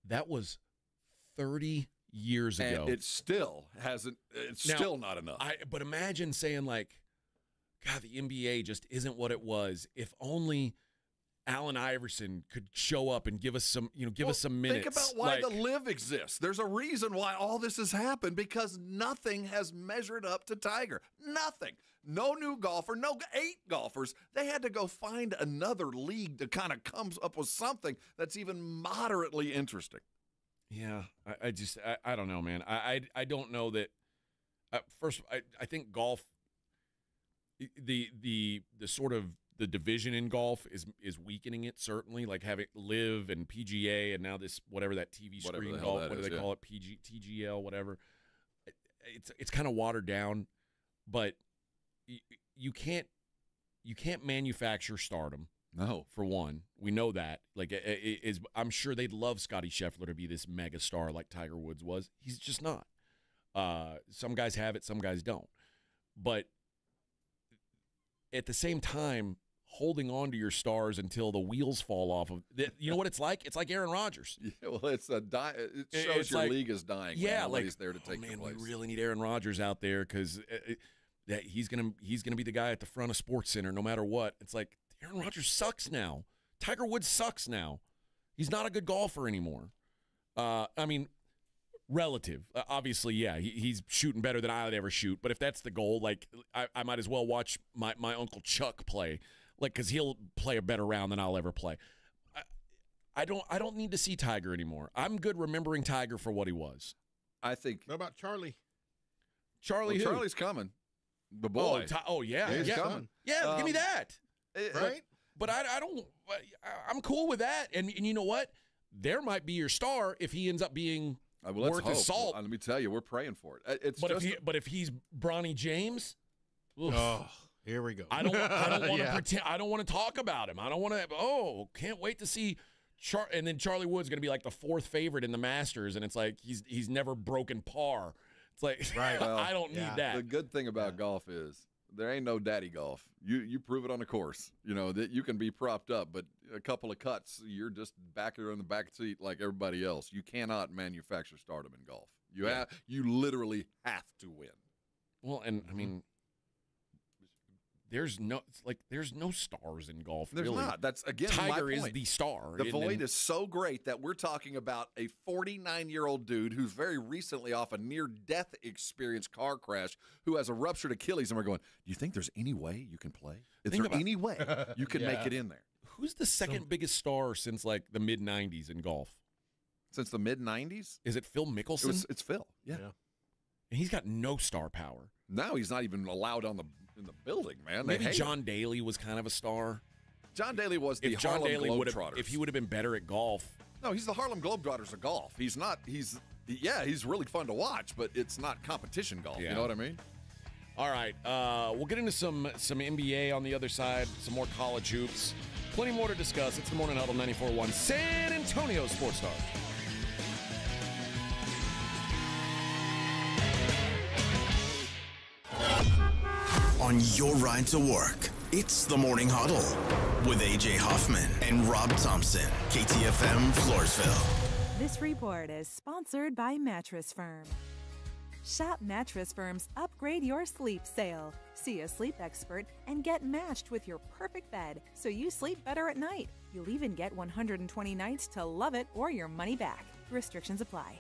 That was 30 years ago. And it still hasn't, still not enough. But imagine saying, like, God, the NBA just isn't what it was. If only Allen Iverson could show up and give us some, us some minutes. Think about why the LIV exists. There's a reason why all this has happened, because nothing has measured up to Tiger. Nothing. No new golfer, no 8 golfers. They had to go find another league to kind of come up with something that's even moderately interesting. Yeah, I don't know, man. I don't know that. First, I think golf, the sort of the division in golf is weakening it, certainly, like having LIV and PGA and now this whatever that TV screen golf, what do they call it, TGL, whatever. It's kind of watered down, but you can't manufacture stardom. No, for one, we know that. Like, I'm sure they'd love Scottie Scheffler to be this mega star like Tiger Woods was. He's just not. Some guys have it, some guys don't. But at the same time, holding on to your stars until the wheels fall off of, you know what it's like? It's like Aaron Rodgers. Yeah, well, it shows your league is dying. Yeah, when nobody's there to take your place. We really need Aaron Rodgers out there because that he's gonna be the guy at the front of Sports Center no matter what. It's like, Aaron Rodgers sucks now. Tiger Woods sucks now. He's not a good golfer anymore. I mean, relative. Obviously, yeah, he's shooting better than I would ever shoot. But if that's the goal, like, I might as well watch my Uncle Chuck play, like, because he'll play a better round than I'll ever play. I don't need to see Tiger anymore. I'm good remembering Tiger for what he was. I think. What about Charlie? Charlie's coming. The boy. Yeah, he's coming. Yeah, give me that. Right? But I don't. I'm cool with that. And you know what? there might be your star if he ends up being worth his salt. Let me tell you, we're praying for it. But if he's Bronny James, here we go. I don't want to pretend. I don't want to talk about him. I don't want to. Oh, can't wait to see. And then Charlie Wood's going to be like the 4th favorite in the Masters, and it's like he's never broken par. It's like Well, I don't need that. The good thing about golf is there ain't no daddy golf. You prove it on the course. You know that you can be propped up, but a couple of cuts, you're just back there in the back seat like everybody else. You cannot manufacture stardom in golf. You literally have to win. Well, and I mean, there's no stars in golf. There's really. not. That's again Tiger my point. is the star. The void is so great that we're talking about a 49-year-old dude who's very recently off a near-death experience car crash, who has a ruptured Achilles, and we're going, do you think there's any way you can play? Is there any way you can make it in there? Who's the second biggest star since like the mid '90s in golf? Since the mid '90s? Is it Phil Mickelson? It's Phil. Yeah. And he's got no star power. Now he's not even allowed in the building, man. Maybe John Daly was kind of a star. John Daly was the Harlem Globetrotters. If he would have been better at golf. No, he's the Harlem Globetrotters of golf. He's not. He's really fun to watch, but it's not competition golf. Yeah. You know what I mean? All right, we'll get into some NBA on the other side, some more college hoops. Plenty more to discuss. It's the Morning Huddle 94.1 San Antonio Sports Star. On your ride to work, it's the Morning Huddle with A.J. Hoffman and Rob Thompson, KTFM Floresville. This report is sponsored by Mattress Firm. Shop Mattress Firm's Upgrade Your Sleep sale. See a sleep expert and get matched with your perfect bed so you sleep better at night. You'll even get 120 nights to love it or your money back. Restrictions apply.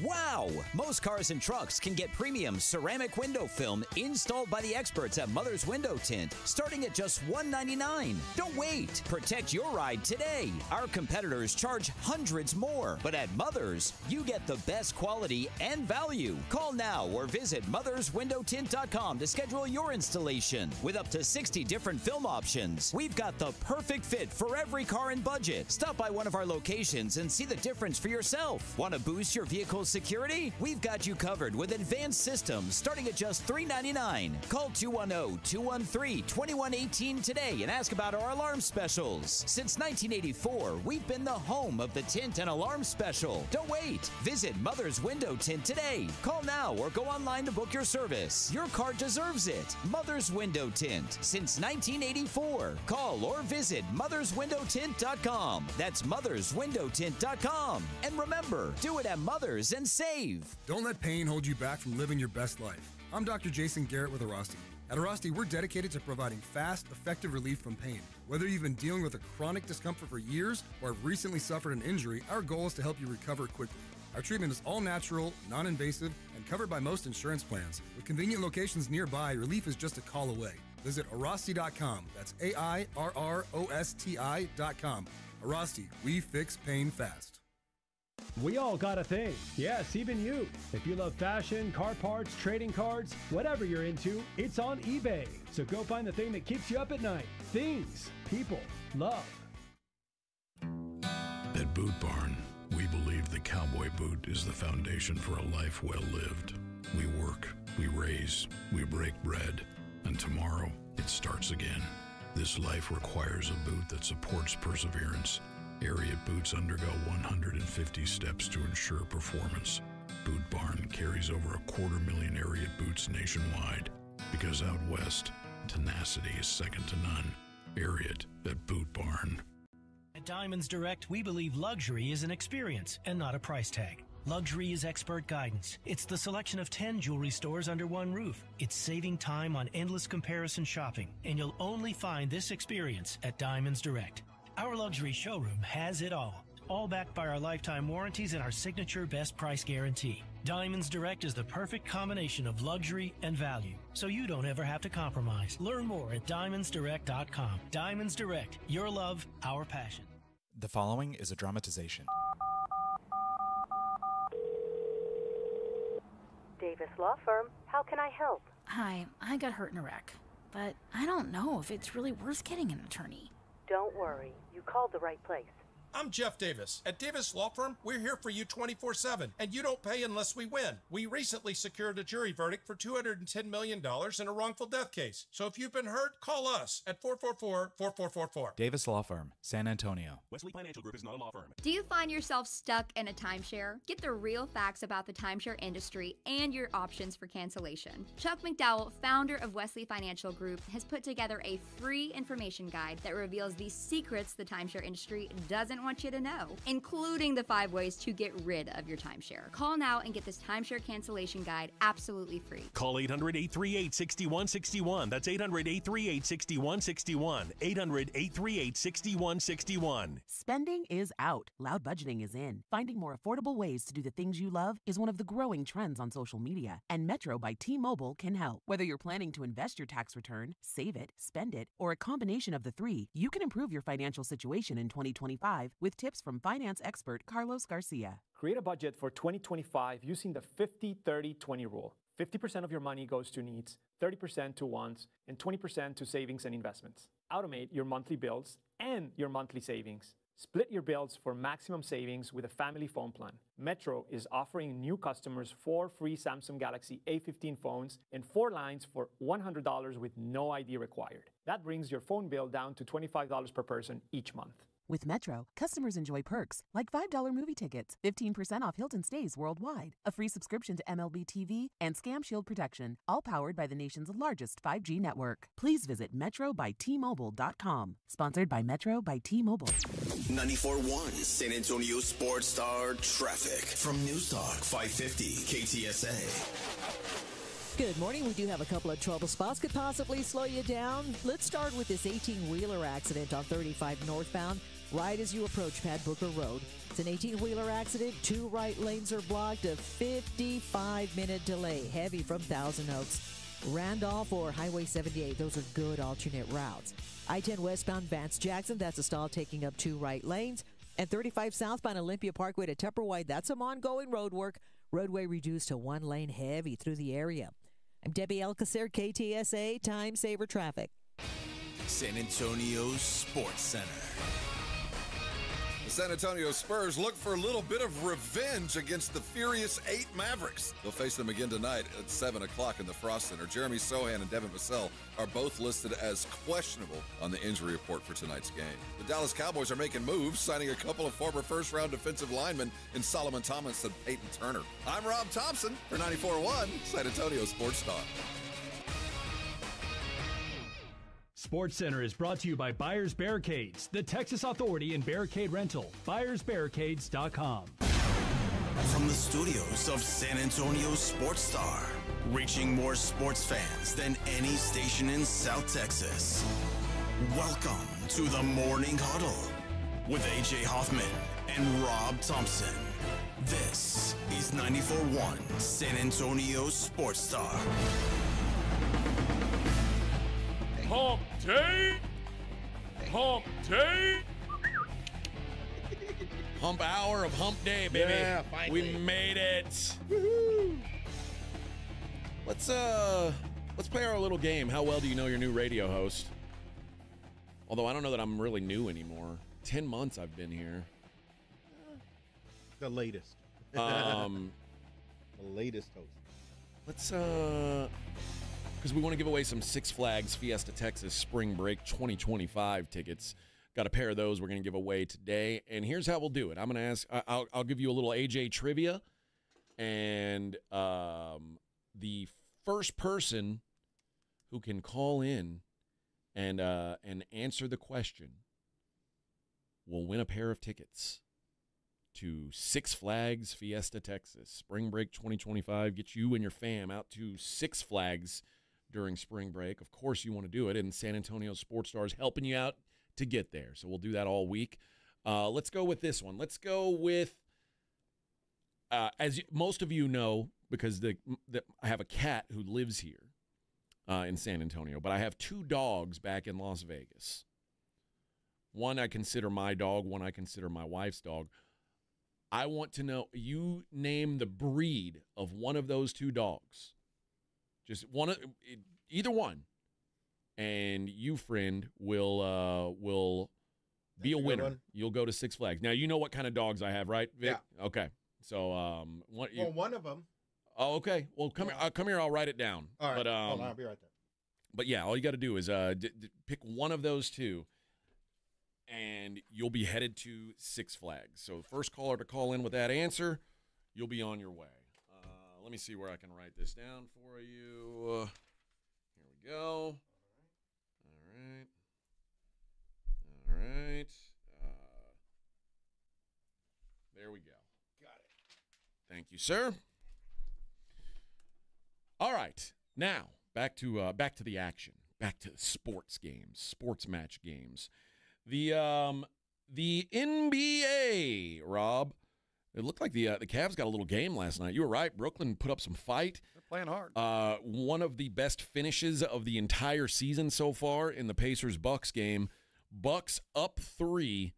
Wow! Most cars and trucks can get premium ceramic window film installed by the experts at Mother's Window Tint, starting at just $199. Don't wait! Protect your ride today. Our competitors charge hundreds more, but at Mother's, you get the best quality and value. Call now or visit motherswindowtint.com to schedule your installation. With up to 60 different film options, we've got the perfect fit for every car and budget. Stop by one of our locations and see the difference for yourself. Want to boost your vehicle security? We've got you covered with advanced systems starting at just $399. Call 210-213-2118 today and ask about our alarm specials. Since 1984, we've been the home of the tint and alarm special. Don't wait. Visit Mother's Window Tint today. Call now or go online to book your service. Your car deserves it. Mother's Window Tint. Since 1984. Call or visit motherswindowtint.com. That's motherswindowtint.com. And remember, do it at Mother's and save. Don't let pain hold you back from living your best life. I'm Dr. Jason Garrett with Arasti. At Arasti, we're dedicated to providing fast, effective relief from pain. Whether you've been dealing with a chronic discomfort for years or have recently suffered an injury, our goal is to help you recover quickly. Our treatment is all natural, non-invasive, and covered by most insurance plans. With convenient locations nearby, relief is just a call away. Visit Arasti.com. That's AIRROSTI.com. Arasti, we fix pain fast. We all got a thing. Yes, even you. If you love fashion, car parts, trading cards, whatever you're into, it's on eBay. So go find the thing that keeps you up at night. Things people love. At Boot Barn, we believe the cowboy boot is the foundation for a life well lived. We work, we raise, we break bread, and tomorrow it starts again. This life requires a boot that supports perseverance. Ariat boots undergo 150 steps to ensure performance. Boot Barn carries over 250,000 Ariat boots nationwide. Because out west, tenacity is second to none. Ariat at Boot Barn. At Diamonds Direct, we believe luxury is an experience and not a price tag. Luxury is expert guidance. It's the selection of 10 jewelry stores under one roof. It's saving time on endless comparison shopping, and you'll only find this experience at Diamonds Direct. Our luxury showroom has it all backed by our lifetime warranties and our signature best price guarantee. Diamonds Direct is the perfect combination of luxury and value, so you don't ever have to compromise. Learn more at diamondsdirect.com. Diamonds Direct, your love, our passion. The following is a dramatization. Davis Law Firm, how can I help? Hi, I got hurt in a wreck, but I don't know if it's really worth getting an attorney. Don't worry, you called the right place. I'm Jeff Davis. At Davis Law Firm, we're here for you 24/7, and you don't pay unless we win. We recently secured a jury verdict for $210 million in a wrongful death case. So if you've been hurt, call us at 444-4444. Davis Law Firm, San Antonio. Wesley Financial Group is not a law firm. Do you find yourself stuck in a timeshare? Get the real facts about the timeshare industry and your options for cancellation. Chuck McDowell, founder of Wesley Financial Group, has put together a free information guide that reveals the secrets the timeshare industry doesn't want you to know, including the 5 ways to get rid of your timeshare. Call now and get this timeshare cancellation guide absolutely free. Call 800-838-6161. That's 800-838-6161. 800-838-6161. Spending is out. Loud budgeting is in. Finding more affordable ways to do the things you love is one of the growing trends on social media, and Metro by T-Mobile can help. Whether you're planning to invest your tax return, save it, spend it, or a combination of the three, you can improve your financial situation in 2025 with tips from finance expert Carlos Garcia. Create a budget for 2025 using the 50-30-20 rule. 50% of your money goes to needs, 30% to wants, and 20% to savings and investments. Automate your monthly bills and your monthly savings. Split your bills for maximum savings with a family phone plan. Metro is offering new customers 4 free Samsung Galaxy A15 phones and 4 lines for $100 with no ID required. That brings your phone bill down to $25 per person each month. With Metro, customers enjoy perks like $5 movie tickets, 15% off Hilton stays worldwide, a free subscription to MLB TV, and Scam Shield protection, all powered by the nation's largest 5G network. Please visit metrobytmobile.com. Sponsored by Metro by T-Mobile. 94.1 San Antonio Sports Star traffic from News Talk 550 KTSA. Good morning. We do have a couple of trouble spots could possibly slow you down. Let's start with this 18-wheeler accident on 35 northbound, right as you approach Pat Booker Road. It's an 18-wheeler accident. 2 right lanes are blocked. A 55-minute delay. Heavy from Thousand Oaks. Randolph or Highway 78. Those are good alternate routes. I-10 westbound Vance Jackson. That's a stall taking up 2 right lanes. And 35 southbound Olympia Parkway to Tupperwide. That's some ongoing road work. Roadway reduced to 1 lane, heavy through the area. I'm Debbie Alcacer, KTSA Time Saver Traffic. San Antonio Sports Center. The San Antonio Spurs look for a little bit of revenge against the Furious 8 Mavericks. They'll face them again tonight at 7 o'clock in the Frost Center. Jeremy Sohan and Devin Vassell are both listed as questionable on the injury report for tonight's game. The Dallas Cowboys are making moves, signing a couple of former first-round defensive linemen in Solomon Thomas and Peyton Turner. I'm Rob Thompson for 94.1 San Antonio Sports Star. Sports Center is brought to you by Buyers Barricades, the Texas authority in barricade rental. BuyersBarricades.com. From the studios of San Antonio Sports Star, reaching more sports fans than any station in South Texas. Welcome to the Morning Huddle with AJ Hoffman and Rob Thompson. This is 94.1 San Antonio Sports Star. Hump day! Hump day! Hump hour of hump day, baby. Yeah, finally. We made it. Woo-hoo. Let's play our little game. How well do you know your new radio host? Although I don't know that I'm really new anymore. 10 months I've been here. The latest. The latest host. Let's because we want to give away some Six Flags Fiesta Texas Spring Break 2025 tickets. Got a pair of those we're going to give away today. And here's how we'll do it. I'm going to ask, I'll give you a little AJ trivia. And the first person who can call in and answer the question will win a pair of tickets to Six Flags Fiesta Texas Spring Break 2025. Get you and your fam out to Six Flags during spring break. Of course you want to do it, and San Antonio Sports Star is helping you out to get there. So we'll do that all week. Let's go with this one. Let's go with, most of you know, because I have a cat who lives here in San Antonio, but I have 2 dogs back in Las Vegas. One I consider my dog, one I consider my wife's dog. I want to know, you name the breed of one of those 2 dogs. Just one, either one. And you, friend, will Be a winner. You'll go to Six Flags. Now, you know what kind of dogs I have, right, Vic? Yeah. Okay. So, one of them. Oh, okay. Well, come here. I'll write it down. All right. But, Hold on, I'll be right there. But, yeah, all you got to do is pick one of those two, and you'll be headed to Six Flags. So, first caller to call in with that answer, you'll be on your way. Let me see where I can write this down for you. Here we go. All right. There we go. Got it. Thank you, sir. All right. Now, back to the action. Back to the sports games, sports match games. The NBA, Rob. It looked like the Cavs got a little game last night. You were right. Brooklyn put up some fight. They're playing hard. One of the best finishes of the entire season so far in the Pacers-Bucks game. Bucks up 3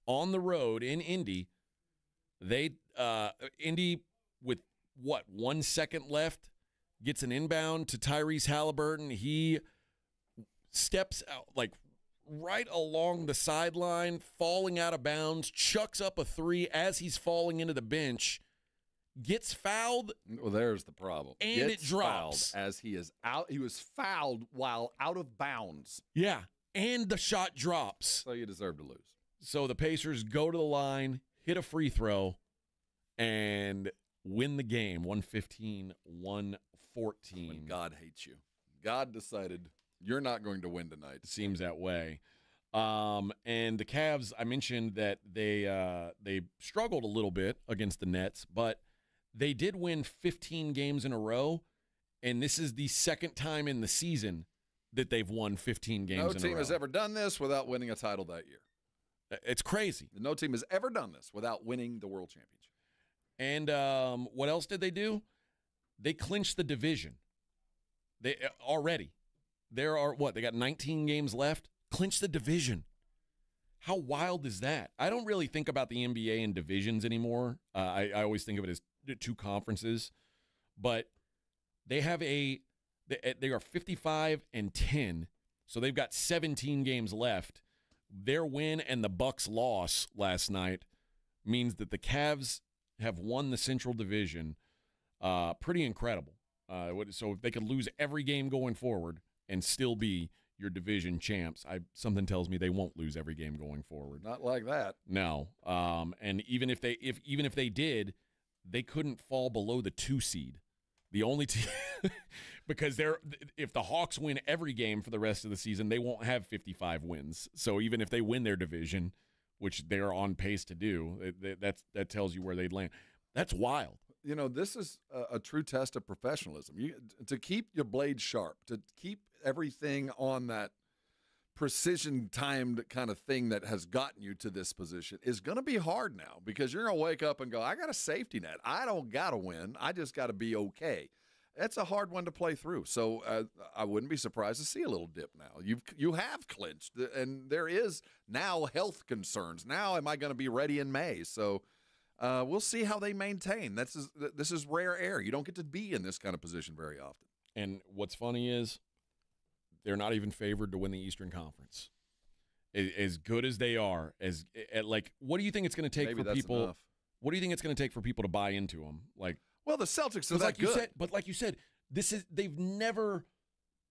on the road in Indy. Indy with 1 second left gets an inbound to Tyrese Halliburton. He steps out right along the sideline, falling out of bounds, chucks up a 3 as he's falling into the bench, gets fouled. Well, there's the problem. And it drops. As he is out. He was fouled while out of bounds. Yeah, and the shot drops. So you deserve to lose. So the Pacers go to the line, hit a free throw, and win the game, 115-114. When God hates you. God decided you're not going to win tonight. Seems that way. And the Cavs, I mentioned that they struggled a little bit against the Nets, but they did win 15 games in a row, and this is the second time in the season that they've won 15 games in a row. No team has ever done this without winning a title that year. It's crazy. No team has ever done this without winning the World Championship. And what else did they do? They clinched the division. They already. There are, they got 19 games left? Clinch the division. How wild is that? I don't really think about the NBA in divisions anymore. I always think of it as 2 conferences. But they have they are 55-10, so they've got 17 games left. Their win and the Bucks' loss last night means that the Cavs have won the Central Division. Pretty incredible. So if they could lose every game going forward and still be your division champs, something tells me they won't lose every game going forward. Not like that. No. And even if they did, they couldn't fall below the 2 seed. The only team, because if the Hawks win every game for the rest of the season, they won't have 55 wins. So even if they win their division, which they're on pace to do, that tells you where they'd land. That's wild. You know, this is a true test of professionalism. To keep your blade sharp, to keep everything on that precision-timed kind of thing that has gotten you to this position is going to be hard now, because you're going to wake up and go, I got a safety net. I don't got to win. I just got to be okay. That's a hard one to play through. So I wouldn't be surprised to see a little dip now. You have clinched, and there is now health concerns. Now am I going to be ready in May? So we'll see how they maintain. This is rare air. You don't get to be in this kind of position very often. And what's funny is they're not even favored to win the Eastern Conference. As good as they are, what do you think it's going to take for people? Enough. What do you think it's going to take for people to buy into them? Well, the Celtics are that good. But like you said, they've never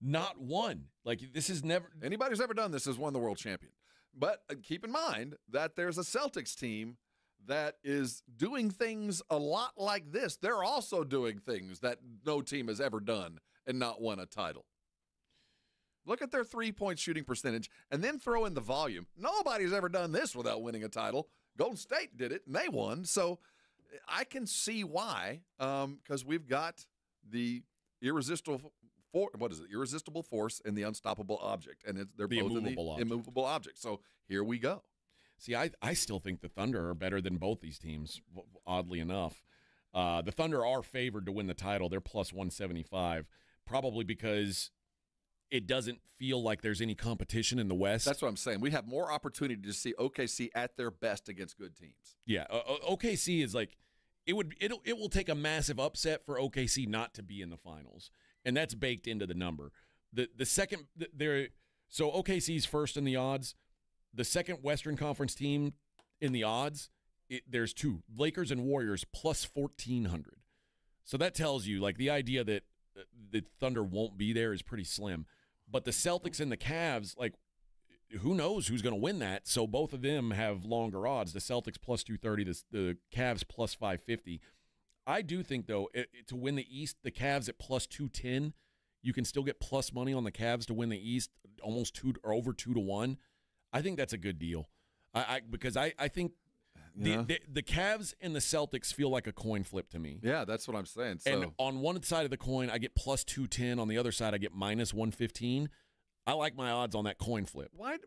not won. This is never anybody who's ever done this has won the world champion. But keep in mind that there's a Celtics team that is doing things a lot like this. They're also doing things that no team has ever done and not won a title. Look at their three-point shooting percentage and then throw in the volume. Nobody's ever done this without winning a title. Golden State did it, and they won. So I can see why, because we've got the irresistible force and the unstoppable object, and they're both immovable object. So here we go. See, I still think the Thunder are better than both these teams, oddly enough. The Thunder are favored to win the title. They're plus 175, probably because it doesn't feel like there's any competition in the West. That's what I'm saying. We have more opportunity to see OKC at their best against good teams. Yeah, OKC is it will take a massive upset for OKC not to be in the finals, and that's baked into the number. The second so OKC's first in the odds. the second Western Conference team in the odds, there's two, Lakers and Warriors plus 1,400. So that tells you, like, the idea that the Thunder won't be there is pretty slim. But the Celtics and the Cavs, like, who knows who's going to win that? So both of them have longer odds. The Celtics plus 230, the Cavs plus 550. I do think, though, to win the East, the Cavs at plus 210, you can still get plus money on the Cavs to win the East, almost 2 or over 2-1. I think that's a good deal. Because I think the Cavs and the Celtics feel like a coin flip to me. Yeah, that's what I'm saying. So. And on one side of the coin, I get plus 210. On the other side, I get minus 115. I like my odds on that coin flip. Why?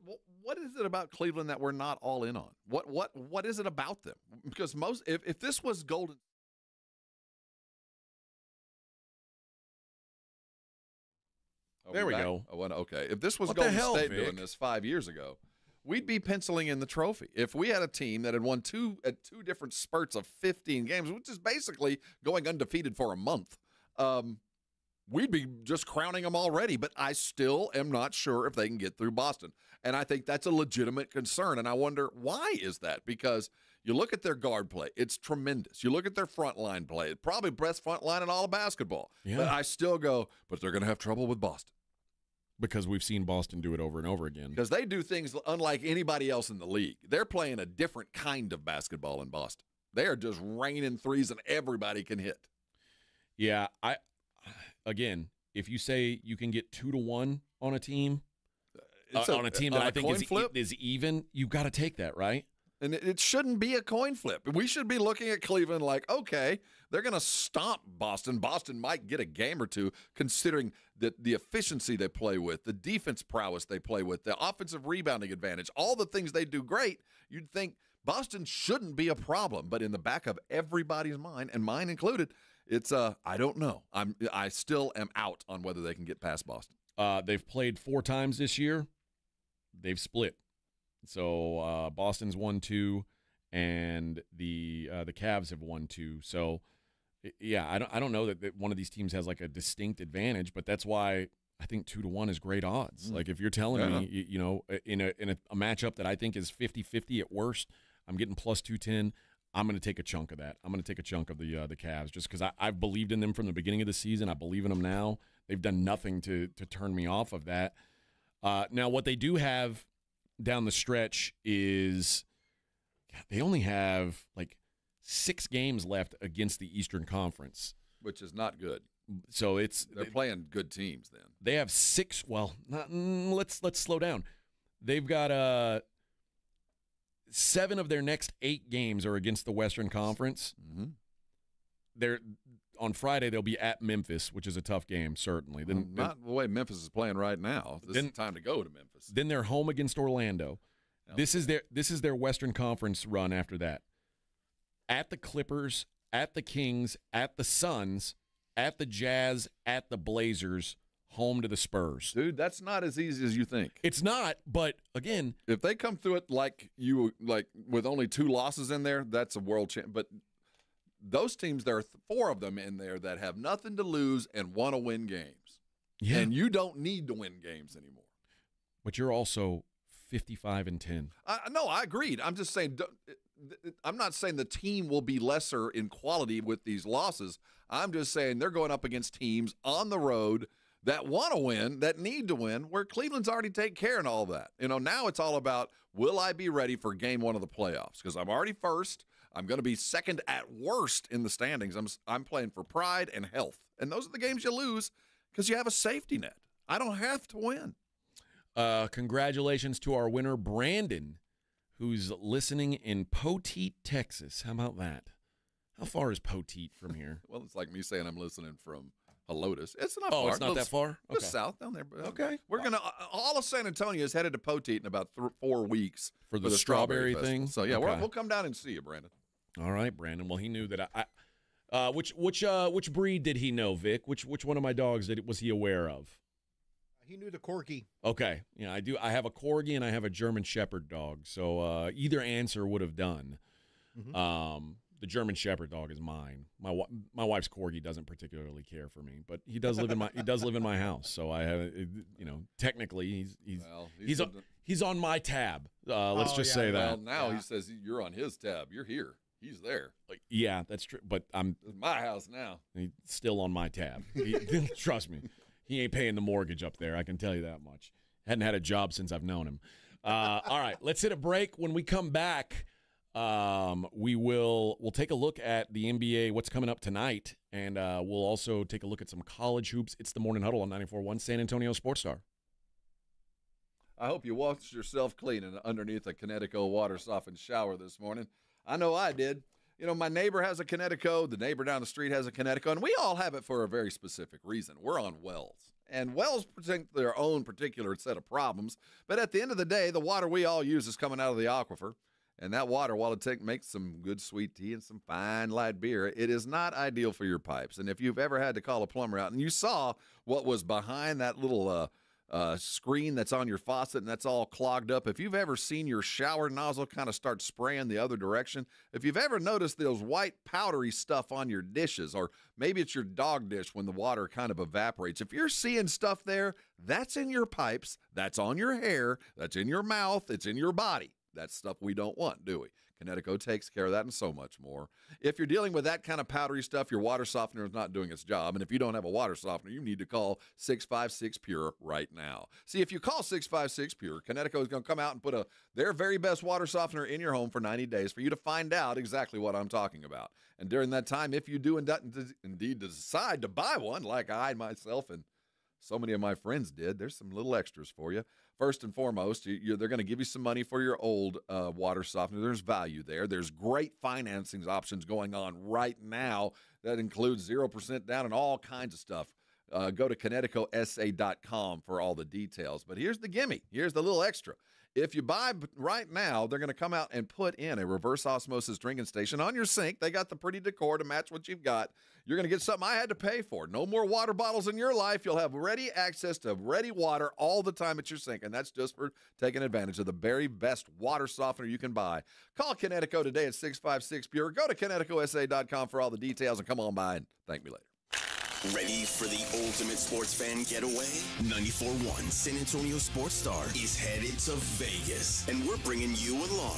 What is it about Cleveland that we're not all in on? What is it about them? Because if this was Golden. There we go. Okay, if this was What Golden the hell, State Vic? doing this 5 years ago, we'd be penciling in the trophy. If we had a team that had won two different spurts of 15 games, which is basically going undefeated for a month, we'd be just crowning them already. But I still am not sure if they can get through Boston. And I think that's a legitimate concern. And I wonder, why is that? Because you look at their guard play, it's tremendous. You look at their front line play, probably best front line in all of basketball. Yeah. But I still go, but they're going to have trouble with Boston. Because we've seen Boston do it over and over again. Because they do things unlike anybody else in the league. They're playing a different kind of basketball in Boston. They are just raining threes and everybody can hit. Yeah, again, if you say you can get 2-1 on a team, on a team that I think is even, you've got to take that, right? And it shouldn't be a coin flip. We should be looking at Cleveland like, okay, they're going to stomp Boston. Boston might get a game or two, considering the efficiency they play with, the defense prowess they play with, the offensive rebounding advantage, all the things they do great. You'd think Boston shouldn't be a problem. But in the back of everybody's mind, and mine included, it's I don't know. I still am out on whether they can get past Boston. They've played 4 times this year. They've split. So Boston's won 2, and the Cavs have won 2. So yeah, I don't know that one of these teams has like a distinct advantage, but that's why I think 2-1 is great odds. Like if you're telling me, you know, in a matchup that I think is 50-50 at worst, I'm getting plus 210. I'm going to take a chunk of that. I'm going to take a chunk of the Cavs just because I've believed in them from the beginning of the season. I believe in them now. They've done nothing to turn me off of that. Now what they do have down the stretch is they only have like 6 games left against the Eastern Conference, which is not good. So they're playing good teams then. They have 6. Well, let's slow down. They've got 7 of their next 8 games are against the Western Conference. Mm-hmm. They're on Friday. They'll be at Memphis, which is a tough game, certainly. Not the way Memphis is playing right now. This is the time to go to Memphis. Then they're home against Orlando. This is their Western Conference run after that. At the Clippers, at the Kings, at the Suns, at the Jazz, at the Blazers, home to the Spurs. Dude, that's not as easy as you think. It's not, but again, if they come through it like with only 2 losses in there, that's a world champ. But those teams, there are 4 of them in there that have nothing to lose and want to win games. Yeah. And you don't need to win games anymore. But you're also 55-10. No, I agreed. I'm just saying, I'm not saying the team will be lesser in quality with these losses. I'm just saying they're going up against teams on the road that want to win, that need to win, where Cleveland's already taken care of all that. You know, now it's all about, will I be ready for game 1 of the playoffs? Because I'm already first. I'm going to be second at worst in the standings. I'm playing for pride and health. And those are the games you lose because you have a safety net. I don't have to win. Congratulations to our winner, Brandon, who's listening in Poteet, Texas. How about that? How far is Poteet from here? Well, it's like me saying I'm listening from Helotes. It's not far. far. It's not that far? Just Okay. south down there. Okay. We're going to all of San Antonio is headed to Poteet in about 4 weeks For the strawberry festival. thing? So, yeah, Okay. we'll come down and see you, Brandon. All right, Brandon. Well, he knew that which breed did he know, Vic? Which one of my dogs was he aware of? He knew the Corgi. Okay. Yeah, I do. I have a Corgi and I have a German Shepherd dog. So either answer would have done. Mm-hmm. the German Shepherd dog is mine. My wife's corgi doesn't particularly care for me, but he does live in my house. So I have, technically he's on my tab. Let's just say that. Well, now he says you're on his tab. You're here. He's there. Yeah, that's true. But It's my house now. He's still on my tab. Trust me, he ain't paying the mortgage up there. I can tell you that much. Hadn't had a job since I've known him. All right, let's hit a break. When we come back, we'll take a look at the NBA, what's coming up tonight, and we'll also take a look at some college hoops. It's the Morning Huddle on 94.1 San Antonio Sports Star. I hope you washed yourself clean underneath a Kinetico water-softened shower this morning. I know I did. My neighbor has a Kinetico, the neighbor down the street has a Kinetico, and we all have it for a very specific reason. We're on wells, and wells present their own particular set of problems, but at the end of the day, the water we all use is coming out of the aquifer, and that water, while it makes some good sweet tea and some fine light beer, it is not ideal for your pipes. And if you've ever had to call a plumber out, and you saw what was behind that little screen that's on your faucet and that's all clogged up, if you've ever seen your shower nozzle kind of start spraying the other direction, if you've ever noticed those white powdery stuff on your dishes, or maybe it's your dog dish when the water kind of evaporates, if you're seeing stuff there, that's in your pipes, that's on your hair, that's in your mouth, it's in your body. That's stuff we don't want, do we? Kinetico takes care of that and so much more. If you're dealing with that kind of powdery stuff, your water softener is not doing its job. And if you don't have a water softener, you need to call 656 Pure right now. See, if you call 656 Pure, Kinetico is going to come out and put their very best water softener in your home for 90 days for you to find out exactly what I'm talking about. And during that time, if you do indeed decide to buy one, like I myself and so many of my friends did, there's some little extras for you. First and foremost, they're going to give you some money for your old water softener. There's value there. There's great financing options going on right now that includes 0% down and all kinds of stuff. Go to KineticoSA.com for all the details. But here's the gimme. Here's the little extra. If you buy right now, they're going to come out and put in a reverse osmosis drinking station on your sink. They got the pretty decor to match what you've got. You're going to get something I had to pay for. No more water bottles in your life. You'll have ready access to ready water all the time at your sink, and that's just for taking advantage of the very best water softener you can buy. Call Kinetico today at 656-PURE. Go to KineticoSA.com for all the details, and come on by and thank me later. Ready for the ultimate sports fan getaway? 94.1 San Antonio Sports Star is headed to Vegas, and we're bringing you along.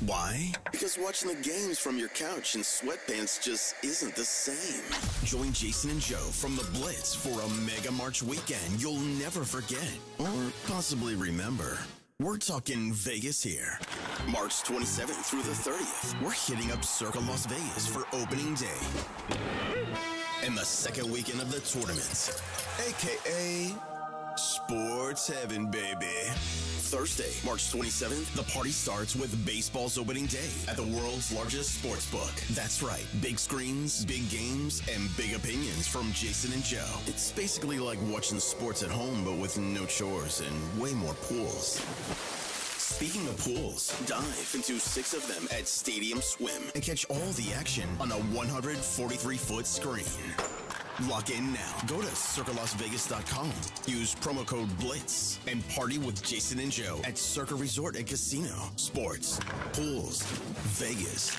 Why? Because watching the games from your couch in sweatpants just isn't the same. Join Jason and Joe from the Blitz for a Mega March weekend you'll never forget, or possibly remember. We're talking Vegas here. March 27th through the 30th, we're hitting up Circa Las Vegas for opening day. And the second weekend of the tournament, a.k.a. Sports Heaven, baby. Thursday, March 27th, the party starts with baseball's opening day at the world's largest sports book. That's right, big screens, big games, and big opinions from Jason and Joe. It's basically like watching sports at home, but with no chores and way more pools. Speaking of pools, dive into 6 of them at Stadium Swim and catch all the action on a 143-foot screen. Lock in now. Go to CircaLasVegas.com. Use promo code BLITZ and party with Jason and Joe at Circa Resort and Casino. Sports, pools, Vegas.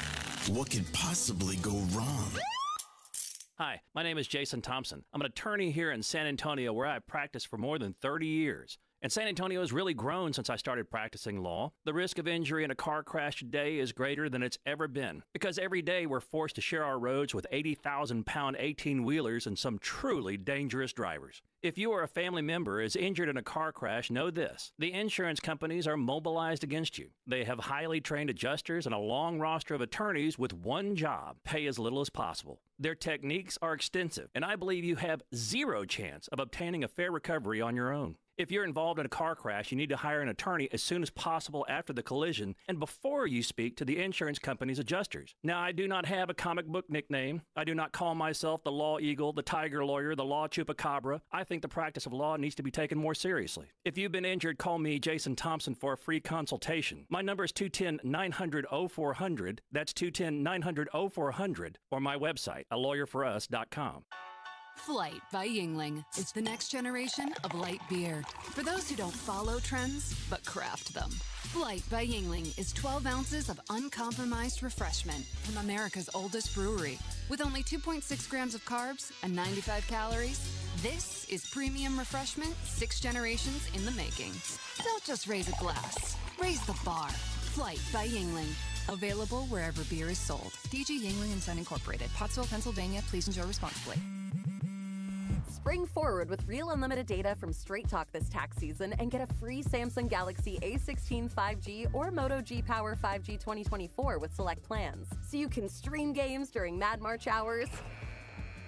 What could possibly go wrong? Hi, my name is Jason Thompson. I'm an attorney here in San Antonio where I've practiced for more than 30 years. And San Antonio has really grown since I started practicing law. The risk of injury in a car crash today is greater than it's ever been, because every day we're forced to share our roads with 80,000-pound 18-wheelers and some truly dangerous drivers. If you or a family member is injured in a car crash, know this: the insurance companies are mobilized against you. They have highly trained adjusters and a long roster of attorneys with one job: pay as little as possible. Their techniques are extensive, and I believe you have zero chance of obtaining a fair recovery on your own. If you're involved in a car crash, you need to hire an attorney as soon as possible after the collision and before you speak to the insurance company's adjusters. Now, I do not have a comic book nickname. I do not call myself the Law Eagle, the Tiger Lawyer, the Law Chupacabra. I think the practice of law needs to be taken more seriously. If you've been injured, call me, Jason Thompson, for a free consultation. My number is 210-900-0400. That's 210-900-0400, or my website, alawyerforus.com. Flight by Yingling. It's the next generation of light beer. For those who don't follow trends, but craft them. Flight by Yingling is 12 ounces of uncompromised refreshment from America's oldest brewery. With only 2.6 grams of carbs and 95 calories, this is premium refreshment 6 generations in the making. Don't just raise a glass, raise the bar. Flight by Yingling. Available wherever beer is sold. DG Yingling & Son Incorporated, Pottsville, Pennsylvania. Please enjoy responsibly. Spring forward with real unlimited data from Straight Talk this tax season and get a free Samsung Galaxy A16 5G or Moto G Power 5G 2024 with select plans. So you can stream games during Mad March hours,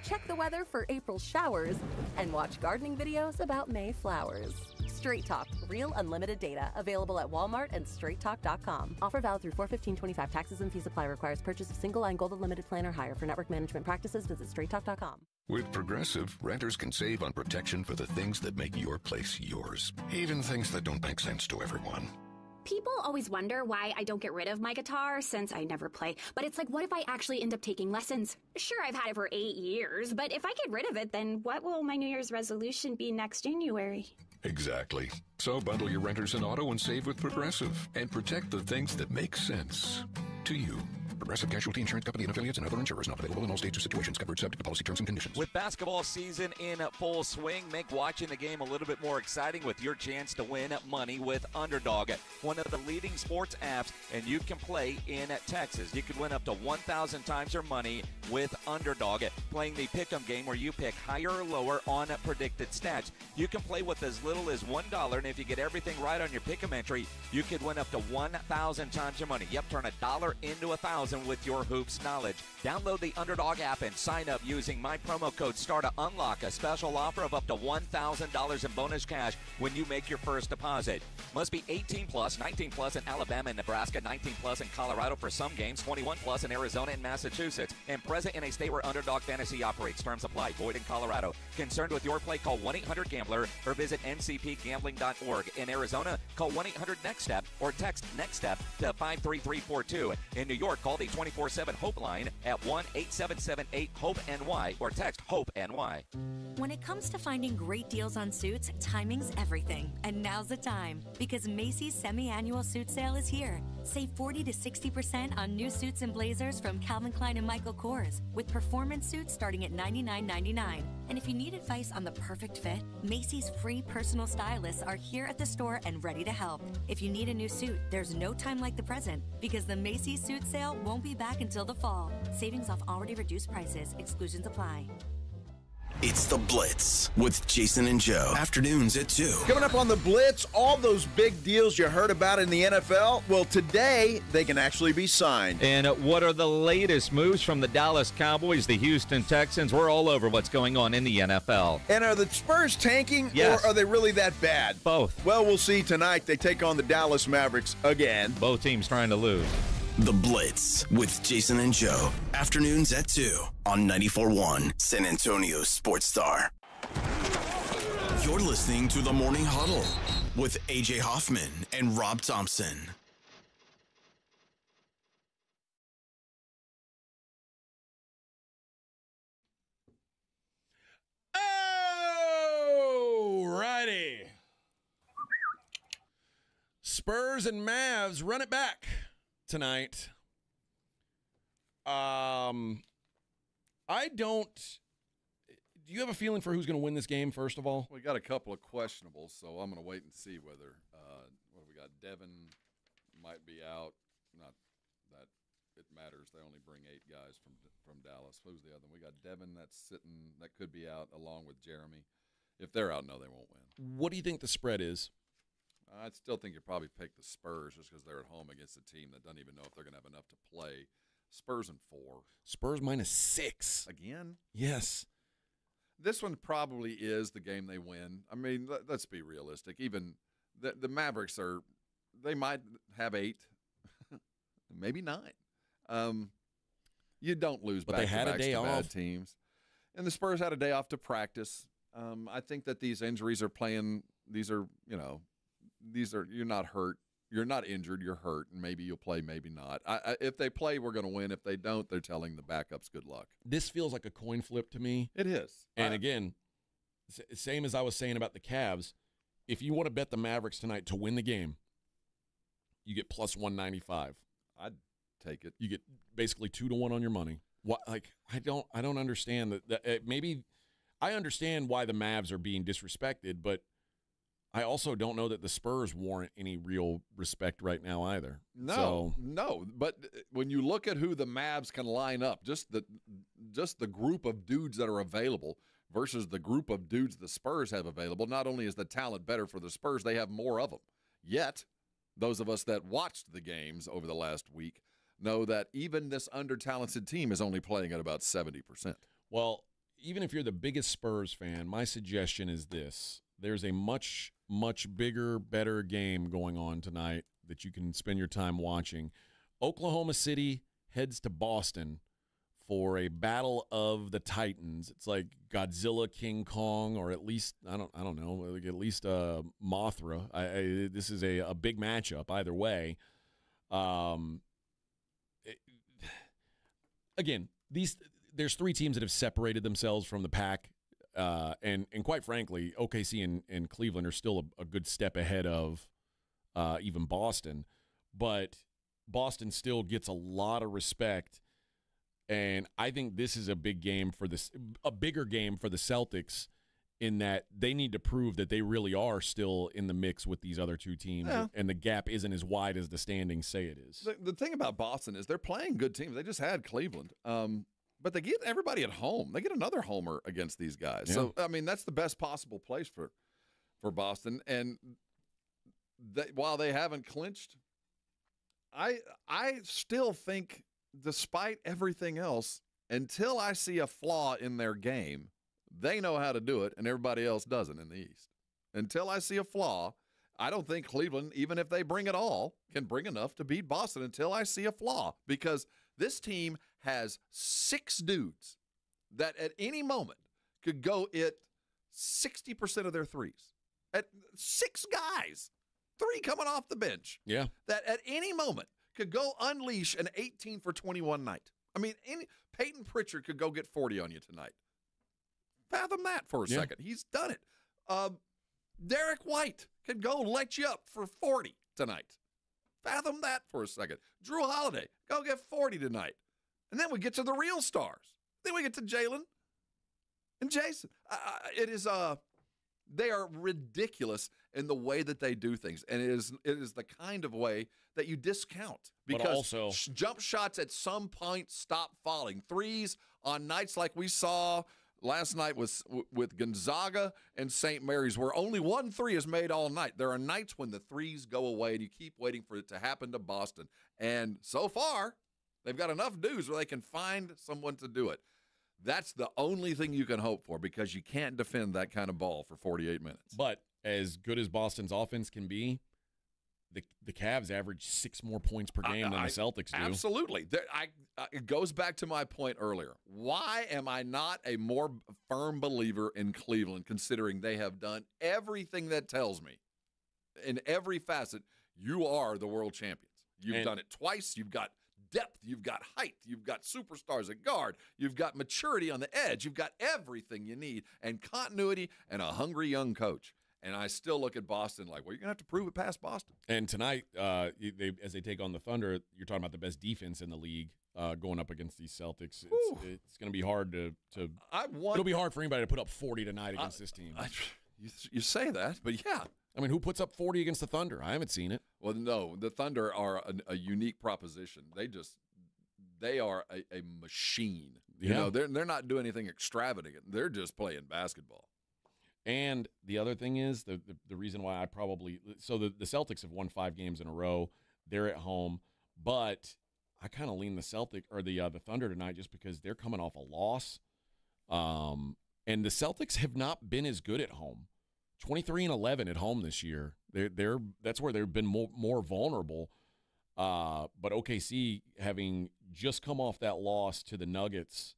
check the weather for April showers, and watch gardening videos about May flowers. Straight Talk, real unlimited data. Available at Walmart and straighttalk.com. Offer valid through 4/15/25. Taxes and fees apply. Requires purchase of single line Gold Unlimited plan or higher. For network management practices, visit straighttalk.com. With Progressive, renters can save on protection for the things that make your place yours. Even things that don't make sense to everyone. People always wonder why I don't get rid of my guitar since I never play. But it's like, what if I actually end up taking lessons? Sure, I've had it for 8 years, but if I get rid of it, then what will my New Year's resolution be next January? Exactly. So bundle your renters and auto and save with Progressive and protect the things that make sense to you. Progressive Casualty Insurance Company and affiliates and other insurers not available in all states or situations. Covered subject to policy terms and conditions. With basketball season in full swing, make watching the game a little bit more exciting with your chance to win money with Underdog, one of the leading sports apps, and you can play in Texas. You could win up to 1,000 times your money with Underdog, playing the pick'em game where you pick higher or lower on predicted stats. You can play with as little as $1, and if you get everything right on your pick'em entry, you could win up to 1,000 times your money. Yep, turn $1 into 1,000 with your hoops knowledge. Download the Underdog app and sign up using my promo code STAR to unlock a special offer of up to $1,000 in bonus cash when you make your first deposit. Must be 18 plus, 19 plus in Alabama and Nebraska, 19 plus in Colorado for some games, 21 plus in Arizona and Massachusetts, and present in a state where Underdog Fantasy operates. Terms apply. Void in Colorado. Concerned with your play, call 1-800-GAMBLER or visit ncpgambling.org. In Arizona, call 1-800-NEXT-STEP or text NEXT-STEP to 53342. In New York, call the 24/7 Hope line at 1-8778-HOPE-NY or text HOPE-NY. When it comes to finding great deals on suits, timing's everything. And now's the time, because Macy's semi-annual suit sale is here. Save 40 to 60% on new suits and blazers from Calvin Klein and Michael Kors, with performance suits starting at $99.99. And if you need advice on the perfect fit, Macy's free personal stylists are here at the store and ready to help. If you need a new suit, there's no time like the present, because the Macy's suit sale won't be back until the fall. Savings off already reduced prices. Exclusions apply. It's The Blitz with Jason and Joe. Afternoons at 2. Coming up on The Blitz, all those big deals you heard about in the NFL, well, today they can actually be signed. And what are the latest moves from the Dallas Cowboys, the Houston Texans? We're all over what's going on in the NFL. And are the Spurs tanking, yes, or are they really that bad? Both. Well, we'll see tonight. They take on the Dallas Mavericks again. Both teams trying to lose. The Blitz with Jason and Joe. Afternoons at 2 on 94.1 San Antonio Sports Star. You're listening to The Morning Huddle with AJ Hoffman and Rob Thompson. Alrighty. Spurs and Mavs run it back tonight. Do you have a feeling for who's going to win this game, first of all? We got a couple of questionables, so I'm going to wait and see whether what do we got? Devin might be out. Not that it matters. They only bring 8 guys from Dallas. Who's the other one? We got Devin that's sitting, that could be out, along with Jeremy. If they're out, no, they won't win. What do you think the spread is? I still think you'd probably pick the Spurs just because they're at home against a team that doesn't even know if they're going to have enough to play. Spurs and 4. Spurs -6. Again? Yes. This one probably is the game they win. I mean, let's be realistic. Even the Mavericks they might have 8, maybe 9. You don't lose back-to-backs to bad teams. And the Spurs had a day off to practice. I think that these injuries are playing. These are, you're not hurt. You're not injured. You're hurt, and maybe you'll play, maybe not. If they play, we're going to win. If they don't, they're telling the backups good luck. This feels like a coin flip to me. It is. And again, same as I was saying about the Cavs, if you want to bet the Mavericks tonight to win the game, you get plus 195. I'd take it. You get basically 2-1 on your money. What? Like I don't understand that. Maybe I understand why the Mavs are being disrespected, but I also don't know that the Spurs warrant any real respect right now either. No. But when you look at who the Mavs can line up, just the group of dudes that are available versus the group of dudes the Spurs have available, not only is the talent better for the Spurs, they have more of them. Yet, those of us that watched the games over the last week know that even this under-talented team is only playing at about 70%. Well, even if you're the biggest Spurs fan, my suggestion is this. There's a much, much bigger, better game going on tonight that you can spend your time watching. Oklahoma City heads to Boston for a battle of the Titans. It's like Godzilla, King Kong, or at least, I don't know, like at least Mothra. This is a big matchup either way. Again, there's three teams that have separated themselves from the pack. And quite frankly, OKC and Cleveland are still a good step ahead of even Boston. But Boston still gets a lot of respect. And I think this is a bigger game for the Celtics in that they need to prove that they really are still in the mix with these other two teams, and the gap isn't as wide as the standings say it is. The thing about Boston is they're playing good teams. They just had Cleveland. But they get everybody at home. They get another homer against these guys. Yeah. So, I mean, that's the best possible place for Boston. And while they haven't clinched, I still think, despite everything else, until I see a flaw in their game, they know how to do it, and everybody else doesn't in the East. Until I see a flaw, I don't think Cleveland, even if they bring it all, can bring enough to beat Boston until I see a flaw. Because this team has 6 dudes that at any moment could go hit 60% of their threes. At 6 guys, 3 coming off the bench. Yeah. That at any moment could go unleash an 18 for 21 night. I mean, Peyton Pritchard could go get 40 on you tonight. Fathom that for a second. He's done it. Derek White could go let you up for 40 tonight. Fathom that for a second. Drew Holiday, go get 40 tonight. And then we get to the real stars. Then we get to Jalen and Jason. They are ridiculous in the way that they do things. And it is the kind of way that you discount. Because jump shots at some point stop falling. Threes on nights like we saw last night with Gonzaga and St. Mary's, where only 1 3 is made all night. There are nights when the threes go away, and you keep waiting for it to happen to Boston. And so far, they've got enough dudes where they can find someone to do it. That's the only thing you can hope for, because you can't defend that kind of ball for 48 minutes. But as good as Boston's offense can be, the Cavs average 6 more points per game than the Celtics do. Absolutely. It goes back to my point earlier. Why am I not a more firm believer in Cleveland, considering they have done everything that tells me in every facet you are the world champions? You've done it twice. You've got depth. You've got height. You've got superstars at guard. You've got maturity on the edge. You've got everything you need, and continuity, and a hungry young coach. And I still look at Boston like, well, you're going to have to prove it past Boston. And tonight, as they take on the Thunder, you're talking about the best defense in the league going up against these Celtics. It's going to be hard it'll be hard for anybody to put up 40 tonight against this team. You say that, but yeah. I mean, who puts up 40 against the Thunder? I haven't seen it. Well, no, the Thunder are a unique proposition. They are a machine. You know, they're not doing anything extravagant. They're just playing basketball. And the other thing is the reason why I probably – so the Celtics have won 5 games in a row. They're at home. But I kind of lean the Thunder tonight just because they're coming off a loss. And the Celtics have not been as good at home. 23-11 at home this year. That's where they've been more vulnerable. But OKC, having just come off that loss to the Nuggets,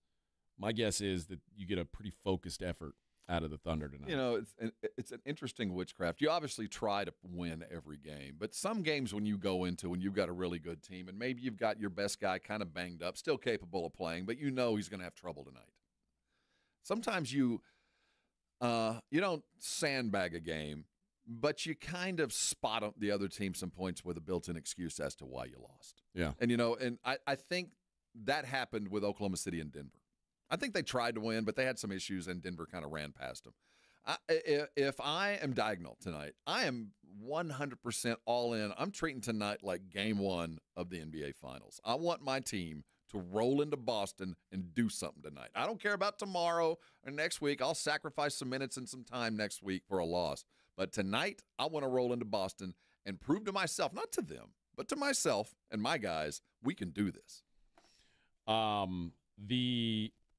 my guess is that you get a pretty focused effort. out of the Thunder tonight. You know, it's an interesting witchcraft. You obviously try to win every game, but some games when you go into when you've got a really good team and maybe you've got your best guy kind of banged up, still capable of playing, but you know he's going to have trouble tonight. Sometimes you don't sandbag a game, but you kind of spot the other team some points with a built-in excuse as to why you lost. Yeah. And, I think that happened with Oklahoma City and Denver. I think they tried to win, but they had some issues, and Denver kind of ran past them. If I am diagonal tonight, I am 100% all in. I'm treating tonight like game one of the NBA Finals. I want my team to roll into Boston and do something tonight. I don't care about tomorrow or next week. I'll sacrifice some minutes and some time next week for a loss. But tonight, I want to roll into Boston and prove to myself, not to them, but to myself and my guys, we can do this.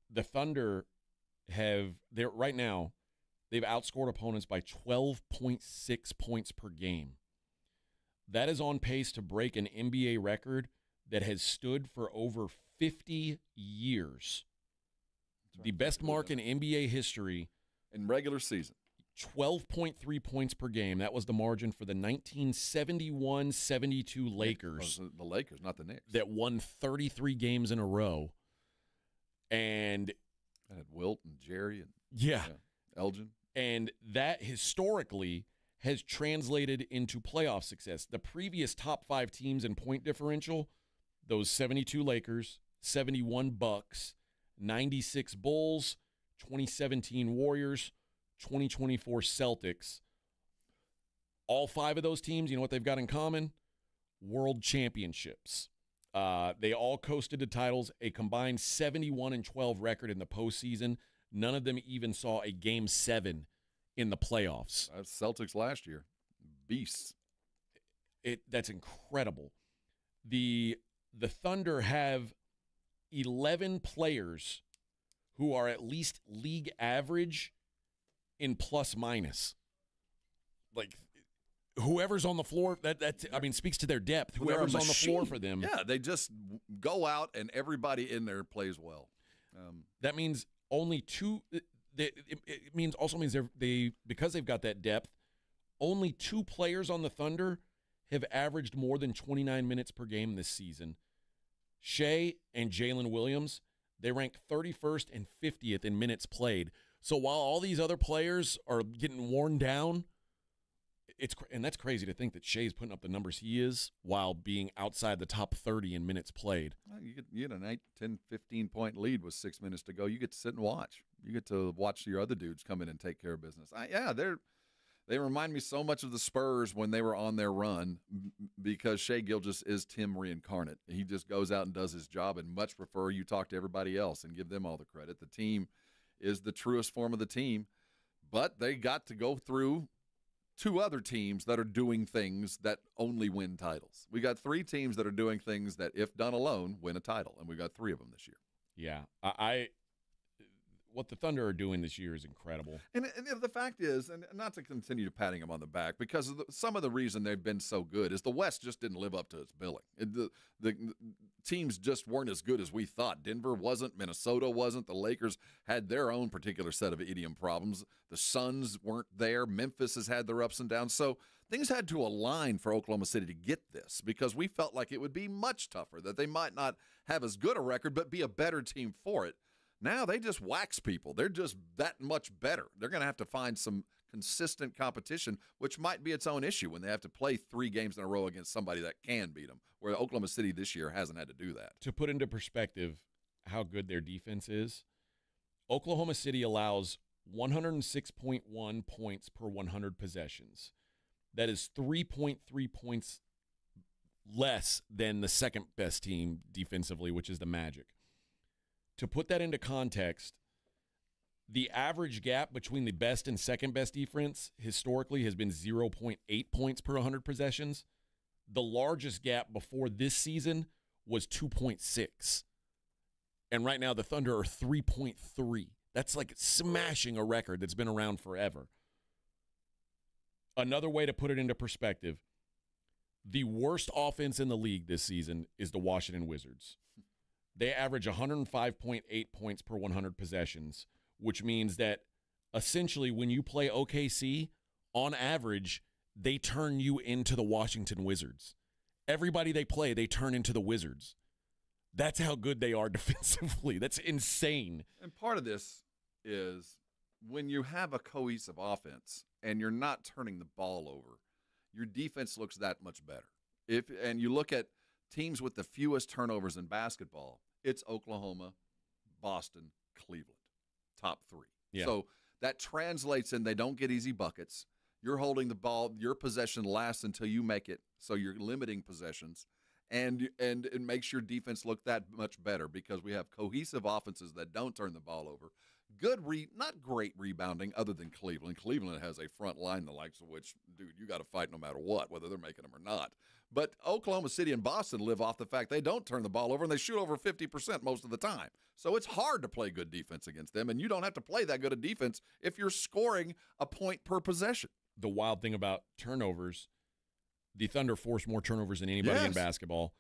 The Thunder right now, they've outscored opponents by 12.6 points per game. That is on pace to break an NBA record that has stood for over 50 years. Right. The best mark in NBA history. In regular season. 12.3 points per game. That was the margin for the 1971-72 Lakers. The Lakers, not the Knicks. That won 33 games in a row. And had Wilt and Jerry and Elgin. And that historically has translated into playoff success. The previous top 5 teams in point differential, those 72 Lakers, 71 Bucks, 96 Bulls, 2017 Warriors, 2024 Celtics. All 5 of those teams, you know what they've got in common? World championships. They all coasted to titles, a combined 71-12 record in the postseason. None of them even saw a Game 7 in the playoffs. Celtics last year. Beasts. That's incredible. The Thunder have 11 players who are at least league average in plus-minus. Like, whoever's on the floor, that speaks to their depth. Whoever's on the floor for them. Yeah, they just go out and everybody in there plays well. That means only two. It means because they've got that depth, only 2 players on the Thunder have averaged more than 29 minutes per game this season. Shea and Jalen Williams, they rank 31st and 50th in minutes played. So while all these other players are getting worn down, and that's crazy to think that Shea's putting up the numbers he is while being outside the top 30 in minutes played. Well, you get an 8, 10, 15-point lead with 6 minutes to go. You get to sit and watch. You get to watch your other dudes come in and take care of business. They remind me so much of the Spurs when they were on their run because Shea Gilgeous is Tim reincarnate. He just goes out and does his job and much prefer you talk to everybody else and give them all the credit. The team is the truest form of the team, but they got to go through 2 other teams that are doing things that only win titles. We got 3 teams that are doing things that, if done alone, win a title, and we got 3 of them this year. Yeah, what the Thunder are doing this year is incredible. And the fact is, and not to continue patting them on the back, because some of the reason they've been so good is the West just didn't live up to its billing. The teams just weren't as good as we thought. Denver wasn't. Minnesota wasn't. The Lakers had their own particular set of idiom problems. The Suns weren't there. Memphis has had their ups and downs. So things had to align for Oklahoma City to get this because we felt like it would be much tougher, that they might not have as good a record but be a better team for it. Now they just wax people. They're just that much better. They're going to have to find some consistent competition, which might be its own issue when they have to play 3 games in a row against somebody that can beat them, where Oklahoma City this year hasn't had to do that. To put into perspective how good their defense is, Oklahoma City allows 106.1 points per 100 possessions. That is 3.3 points less than the second best team defensively, which is the Magic. To put that into context, the average gap between the best and second best defense historically has been 0.8 points per 100 possessions. The largest gap before this season was 2.6. And right now the Thunder are 3.3. That's like smashing a record that's been around forever. Another way to put it into perspective, the worst offense in the league this season is the Washington Wizards. They average 105.8 points per 100 possessions, which means that essentially when you play OKC, on average, they turn you into the Washington Wizards. Everybody they play, they turn into the Wizards. That's how good they are defensively. That's insane. And part of this is when you have a cohesive offense and you're not turning the ball over, your defense looks that much better. And you look at teams with the fewest turnovers in basketball, it's Oklahoma, Boston, Cleveland, top 3. Yeah. So that translates in they don't get easy buckets. You're holding the ball. Your possession lasts until you make it, so you're limiting possessions. And it makes your defense look that much better because we have cohesive offenses that don't turn the ball over. Not great rebounding other than Cleveland. Cleveland has a front line the likes of which, dude, you got to fight no matter what, whether they're making them or not. But Oklahoma City and Boston live off the fact they don't turn the ball over and they shoot over 50% most of the time. So it's hard to play good defense against them, and you don't have to play that good a defense if you're scoring a point per possession. The wild thing about turnovers, the Thunder force more turnovers than anybody in basketball.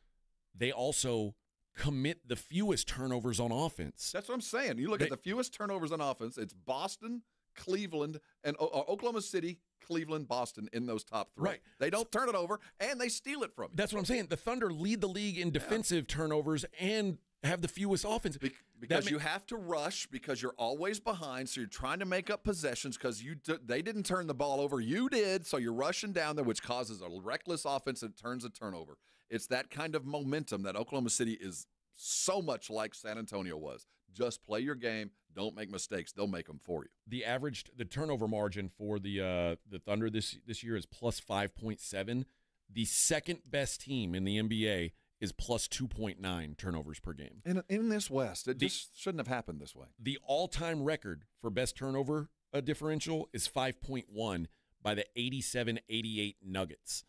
They also commit the fewest turnovers on offense. That's what I'm saying. You look at the fewest turnovers on offense, it's Boston, Cleveland, and Oklahoma City, Cleveland, Boston in those top 3. Right. They don't turn it over, and they steal it from you. That's what I'm saying. The Thunder lead the league in defensive turnovers and have the fewest offense. Because you have to rush because you're always behind, so you're trying to make up possessions because they didn't turn the ball over. You did, so you're rushing down there, which causes a reckless offense and turns a turnover. It's that kind of momentum that Oklahoma City is so much like San Antonio was. Just play your game. Don't make mistakes. They'll make them for you. The turnover margin for the Thunder this year is plus 5.7. The second best team in the NBA is plus 2.9 turnovers per game. In this West, it just shouldn't have happened this way. The all-time record for best turnover differential is 5.1 by the 87-88 Nuggets.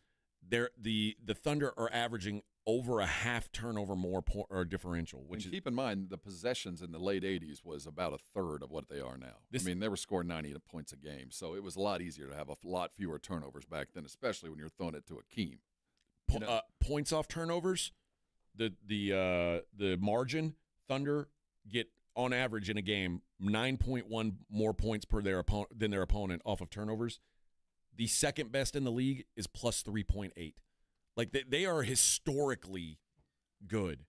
The Thunder are averaging over a half turnover more differential. Which keep in mind, the possessions in the late 80s was about a third of what they are now. They were scoring 90 points a game, so it was a lot easier to have a lot fewer turnovers back then, especially when you're throwing it to Akeem. Points off turnovers, the margin, Thunder get on average in a game 9.1 more points than their opponent off of turnovers. The second best in the league is plus 3.8. Like they are historically good.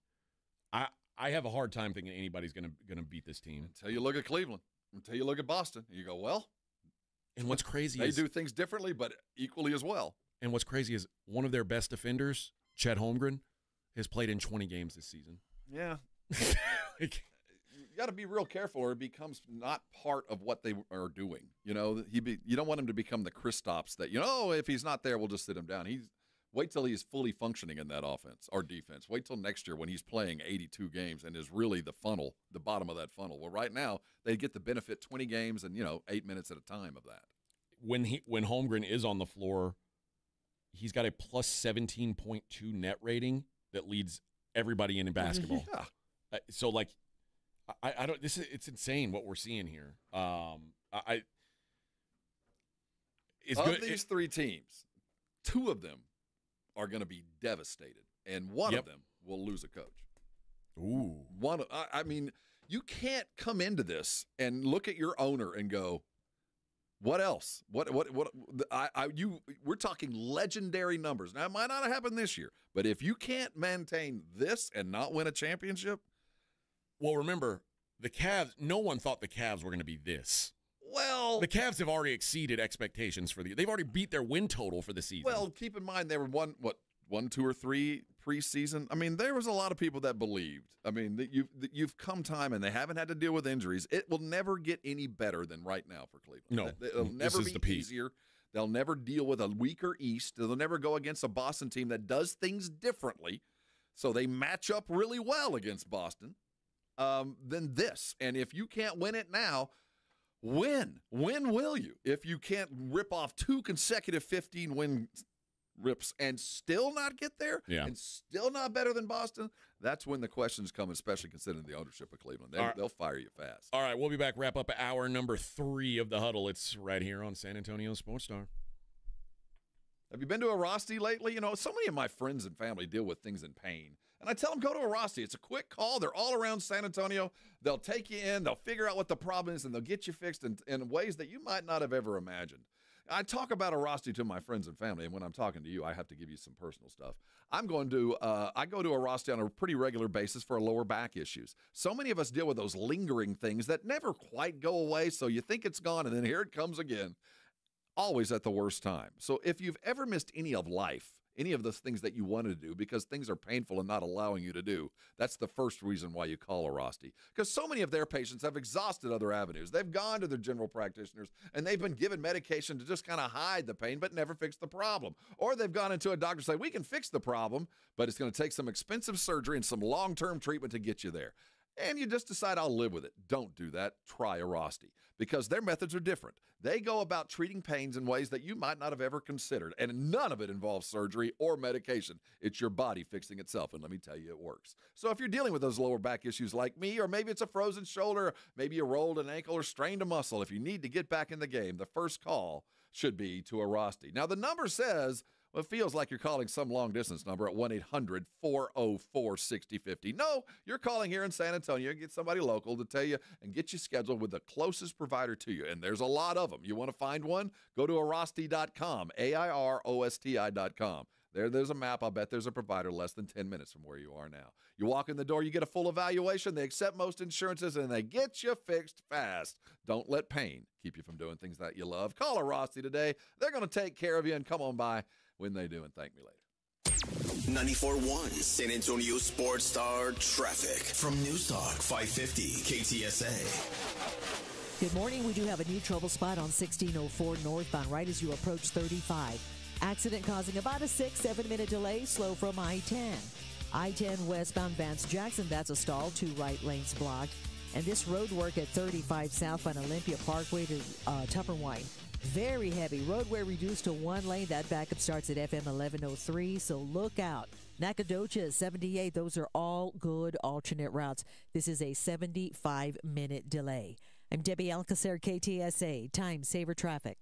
I have a hard time thinking anybody's gonna beat this team until you look at Cleveland, until you look at Boston, and you go, well. And what's crazy they is do things differently, but equally as well. And what's crazy is one of their best defenders, Chet Holmgren, has played in 20 games this season. Yeah. You got to be real careful or it becomes not part of what they are doing. You don't want him to become the Kristaps that, if he's not there, we'll just sit him down. Wait till he's fully functioning in that offense or defense. Wait till next year when he's playing 82 games and is really the bottom of that funnel. Well, right now, they get the benefit 20 games and, 8 minutes at a time of that. When Holmgren is on the floor, he's got a plus 17.2 net rating that leads everybody in basketball. Yeah. So, I don't. It's insane what we're seeing here. It's of good. These 3 teams, 2 of them are going to be devastated, and one of them will lose a coach. Ooh. You can't come into this and look at your owner and go, what else? We're talking legendary numbers. Now, it might not have happened this year, but if you can't maintain this and not win a championship. Well, remember, the Cavs, no one thought the Cavs were going to be this. Well, the Cavs have already exceeded expectations they've already beat their win total for the season. Well, keep in mind they were 1, 2, or 3 preseason. There was a lot of people that believed. You've come time and they haven't had to deal with injuries. It will never get any better than right now for Cleveland. No, it'll never be easier. They'll never deal with a weaker East. They'll never go against a Boston team that does things differently. So they match up really well against Boston than this. And if you can't win it now, when will you? If you can't rip off 2 consecutive 15-win rips and still not get there and still not better than Boston, that's when the questions come, especially considering the ownership of Cleveland. They'll fire you fast. All right, we'll be back, wrap up hour number 3 of the Huddle. It's right here on San Antonio Sports Star. Have you been to a Rosti lately? So many of my friends and family deal with things in pain. And I tell them, go to Arasti. It's a quick call. They're all around San Antonio. They'll take you in. They'll figure out what the problem is, and they'll get you fixed in ways that you might not have ever imagined. I talk about Arasti to my friends and family, and when I'm talking to you, I have to give you some personal stuff. I go to Arasti on a pretty regular basis for lower back issues. So many of us deal with those lingering things that never quite go away, so you think it's gone, and then here it comes again, always at the worst time. So if you've ever missed any of life, any of those things that you wanted to do because things are painful and not allowing you to do, that's the first reason why you call Arasti. Because so many of their patients have exhausted other avenues. They've gone to their general practitioners and they've been given medication to just kind of hide the pain but never fix the problem. Or they've gone into a doctor and say, we can fix the problem, but it's going to take some expensive surgery and some long-term treatment to get you there. And you just decide, I'll live with it. Don't do that. Try Arasti, because their methods are different. They go about treating pains in ways that you might not have ever considered, and none of it involves surgery or medication. It's your body fixing itself, and let me tell you, it works. So if you're dealing with those lower back issues like me, or maybe it's a frozen shoulder, maybe you rolled an ankle or strained a muscle, if you need to get back in the game, the first call should be to Arasti. Now, the number says, well, it feels like you're calling some long-distance number at 1-800-404-6050. No, you're calling here in San Antonio. Get somebody local to tell you and get you scheduled with the closest provider to you. And there's a lot of them. You want to find one? Go to Arasti.com, AIROSTI.com. There's a map. I'll bet there's a provider less than 10 minutes from where you are now. You walk in the door, you get a full evaluation. They accept most insurances, and they get you fixed fast. Don't let pain keep you from doing things that you love. Call Arasti today. They're going to take care of you, and come on by when they do, and thank me later. 94.1 San Antonio Sports Star traffic from News Talk 550 KTSA. Good morning. We do have a new trouble spot on 1604 northbound right as you approach 35. Accident causing about a 6-7 minute delay, slow from I-10. I-10 westbound Vance Jackson, that's a stall, 2 right lanes blocked. And this road work at 35 southbound Olympia Parkway to Tupperwine. Very heavy. Roadway reduced to 1 lane. That backup starts at FM 1103, so look out. Nacogdoches 78, those are all good alternate routes. This is a 75-minute delay. I'm Debbie Alcacer, KTSA, Time Saver Traffic.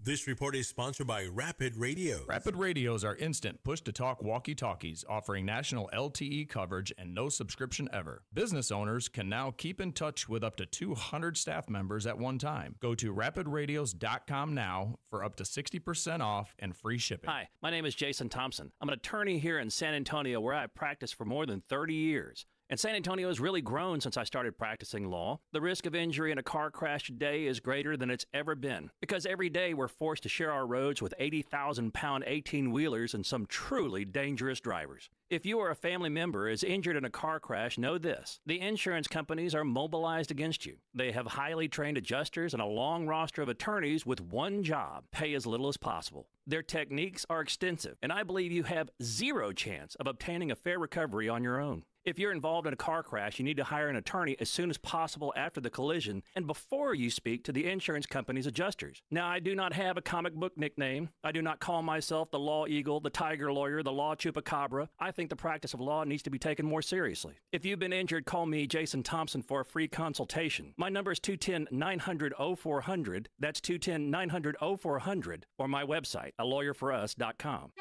This report is sponsored by Rapid Radio. Rapid Radios are instant push-to-talk walkie-talkies offering national LTE coverage and no subscription ever. Business owners can now keep in touch with up to 200 staff members at one time. Go to rapidradios.com now for up to 60% off and free shipping. Hi, my name is Jason Thompson. I'm an attorney here in San Antonio where I've practiced for more than 30 years. And San Antonio has really grown since I started practicing law. The risk of injury in a car crash today is greater than it's ever been, because every day we're forced to share our roads with 80,000-pound 18-wheelers and some truly dangerous drivers. If you or a family member is injured in a car crash, know this: the insurance companies are mobilized against you. They have highly trained adjusters and a long roster of attorneys with one job: pay as little as possible. Their techniques are extensive, and I believe you have zero chance of obtaining a fair recovery on your own. If you're involved in a car crash, you need to hire an attorney as soon as possible after the collision and before you speak to the insurance company's adjusters. Now, I do not have a comic book nickname. I do not call myself the Law Eagle, the Tiger Lawyer, the Law Chupacabra. I think the practice of law needs to be taken more seriously. If you've been injured, call me, Jason Thompson, for a free consultation. My number is 210-900-0400. That's 210-900-0400, or my website, alawyerforus.com.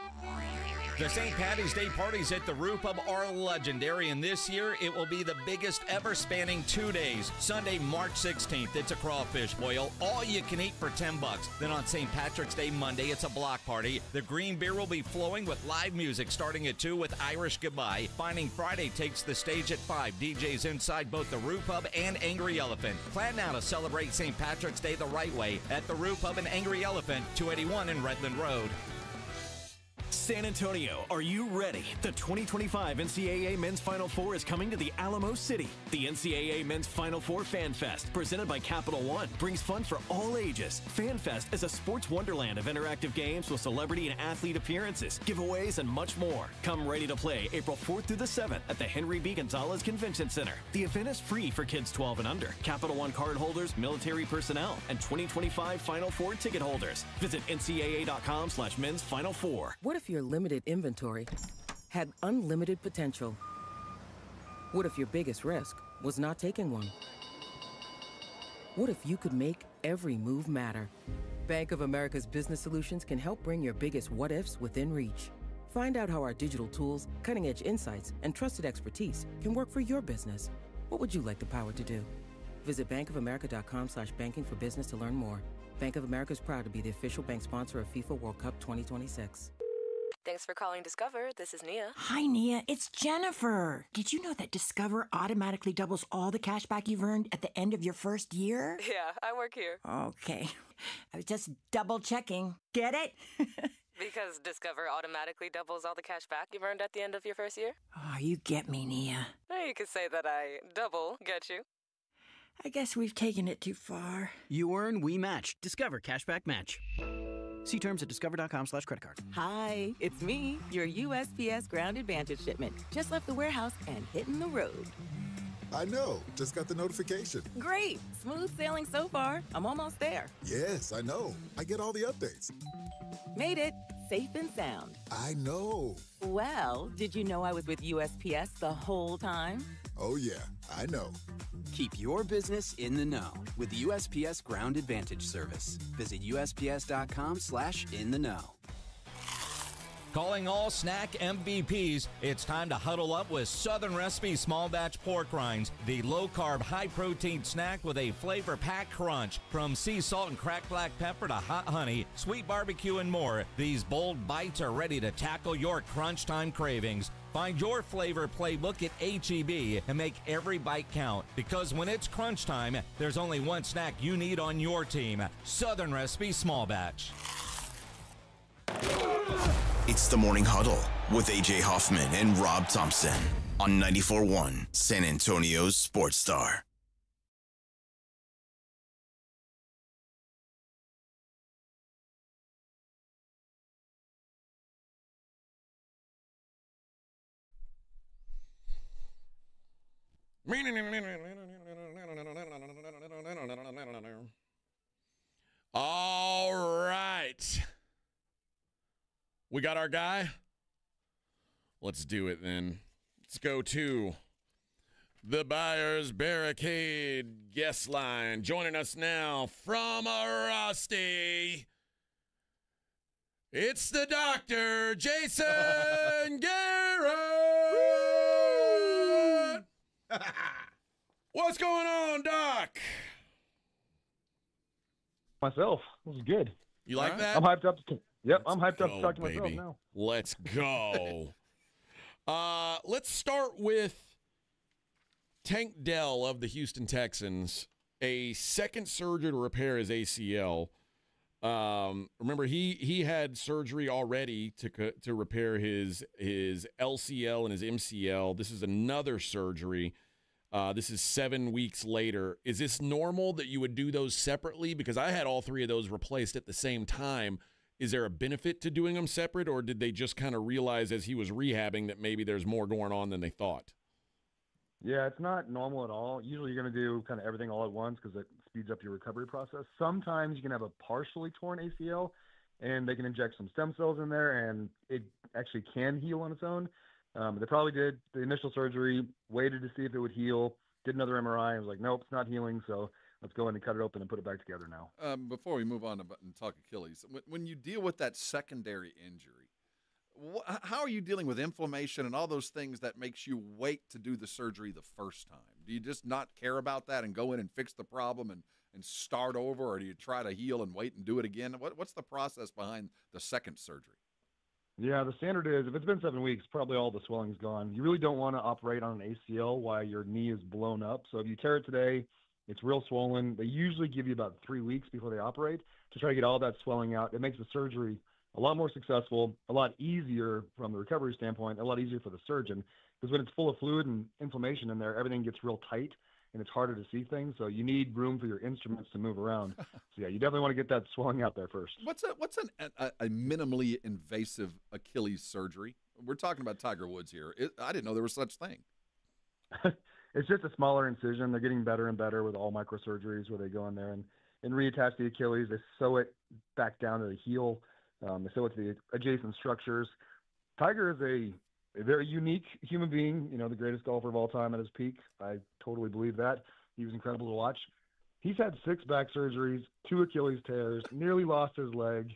The St. Patty's Day parties at the Roo Pub are legendary, and this year it will be the biggest ever, spanning 2 days. Sunday, March 16th, it's a crawfish boil, all you can eat for $10. Then on St. Patrick's Day, Monday, it's a block party. The green beer will be flowing with live music starting at 2 with Irish Goodbye. Finding Friday takes the stage at 5. DJs inside both the Roo Pub and Angry Elephant. Plan now to celebrate St. Patrick's Day the right way at the Roo Pub and Angry Elephant, 281 in Redland Road. San Antonio, are you ready? The 2025 NCAA Men's Final Four is coming to the Alamo City. The NCAA Men's Final Four Fan Fest, presented by Capital One, brings fun for all ages. Fan Fest is a sports wonderland of interactive games with celebrity and athlete appearances, giveaways, and much more. Come ready to play April 4th through the 7th at the Henry B. Gonzalez Convention Center. The event is free for kids 12 and under, Capital One card holders, military personnel, and 2025 Final Four ticket holders. Visit ncaa.com/men's Final Four. What if your limited inventory had unlimited potential? What if your biggest risk was not taking one? What if you could make every move matter? Bank of America's business solutions can help bring your biggest what-ifs within reach. Find out how our digital tools, cutting-edge insights, and trusted expertise can work for your business. What would you like the power to do? Visit bankofamerica.com/banking for business to learn more. Bank of America is proud to be the official bank sponsor of FIFA World Cup 2026. Thanks for calling Discover. This is Nia. Hi, Nia. It's Jennifer. Did you know that Discover automatically doubles all the cash back you've earned at the end of your first year? Yeah, I work here. Okay. I was just double checking. Get it? Because Discover automatically doubles all the cash back you've earned at the end of your first year? Oh, you get me, Nia. You could say that I double get you. I guess we've taken it too far. You earn, we match. Discover Cashback Match. See terms at discover.com/creditcard. Hi, it's me, your USPS Ground Advantage shipment. Just left the warehouse and hitting the road. I know. Just got the notification. Great. Smooth sailing so far. I'm almost there. Yes, I know. I get all the updates. Made it. Safe and sound. I know. Well, did you know I was with USPS the whole time? Oh, yeah. I know. Keep your business in the know with USPS Ground Advantage service. Visit USPS.com/in-the-know. Calling all snack MVPs, it's time to huddle up with Southern Recipe Small Batch Pork Rinds, the low-carb, high-protein snack with a flavor-packed crunch. From sea salt and cracked black pepper to hot honey, sweet barbecue, and more, these bold bites are ready to tackle your crunch time cravings. Find your flavor playbook at H-E-B and make every bite count. Because when it's crunch time, there's only one snack you need on your team. Southern Recipe Small Batch. It's the Morning Huddle with A.J. Hoffman and Rob Thompson on 94.1 San Antonio's Sports Star. All right. We got our guy? Let's do it then. Let's go to the Buyer's Barricade guest line. Joining us now from Rusty, it's the Dr. Jason Garrett. What's going on, Doc? Myself. This is good. You like that? I'm hyped up. Yep, I'm hyped up go, to talk to baby. myself now. Let's go. Let's start with Tank Dell of the Houston Texans. A second surgery to repair his ACL. Remember, he had surgery already to repair his LCL and his MCL. This is another surgery. This is 7 weeks later. Is this normal that you would do those separately? Because I had all three of those replaced at the same time. Is there a benefit to doing them separate, or did they just kind of realize as he was rehabbing that maybe there's more going on than they thought? Yeah, it's not normal at all. Usually you're going to do kind of everything all at once because it speeds up your recovery process. Sometimes you can have a partially torn ACL, and they can inject some stem cells in there, and it actually can heal on its own. They probably did the initial surgery, waited to see if it would heal, did another MRI, and was like, nope, it's not healing, so let's go in and cut it open and put it back together now. Before we move on and talk Achilles, when you deal with that secondary injury, how are you dealing with inflammation and all those things that makes you wait to do the surgery the first time? Do you just not care about that and go in and fix the problem and start over, or do you try to heal and wait and do it again? What's the process behind the second surgery? Yeah, the standard is if it's been 7 weeks, probably all the swelling's gone. You really don't want to operate on an ACL while your knee is blown up. So if you tear it today, it's real swollen. They usually give you about 3 weeks before they operate to try to get all that swelling out. It makes the surgery a lot more successful, a lot easier from the recovery standpoint, a lot easier for the surgeon, because when it's full of fluid and inflammation in there, everything gets real tight and it's harder to see things. So you need room for your instruments to move around. So yeah, you definitely want to get that swelling out there first. What's a minimally invasive Achilles surgery? We're talking about Tiger Woods here. I didn't know there was such thing. It's just a smaller incision. They're getting better and better with all microsurgeries where they go in there and reattach the Achilles. They sew it back down to the heel. They sew it to the adjacent structures. Tiger is a very unique human being, the greatest golfer of all time at his peak. I totally believe that. He was incredible to watch. He's had 6 back surgeries, 2 Achilles tears, nearly lost his leg.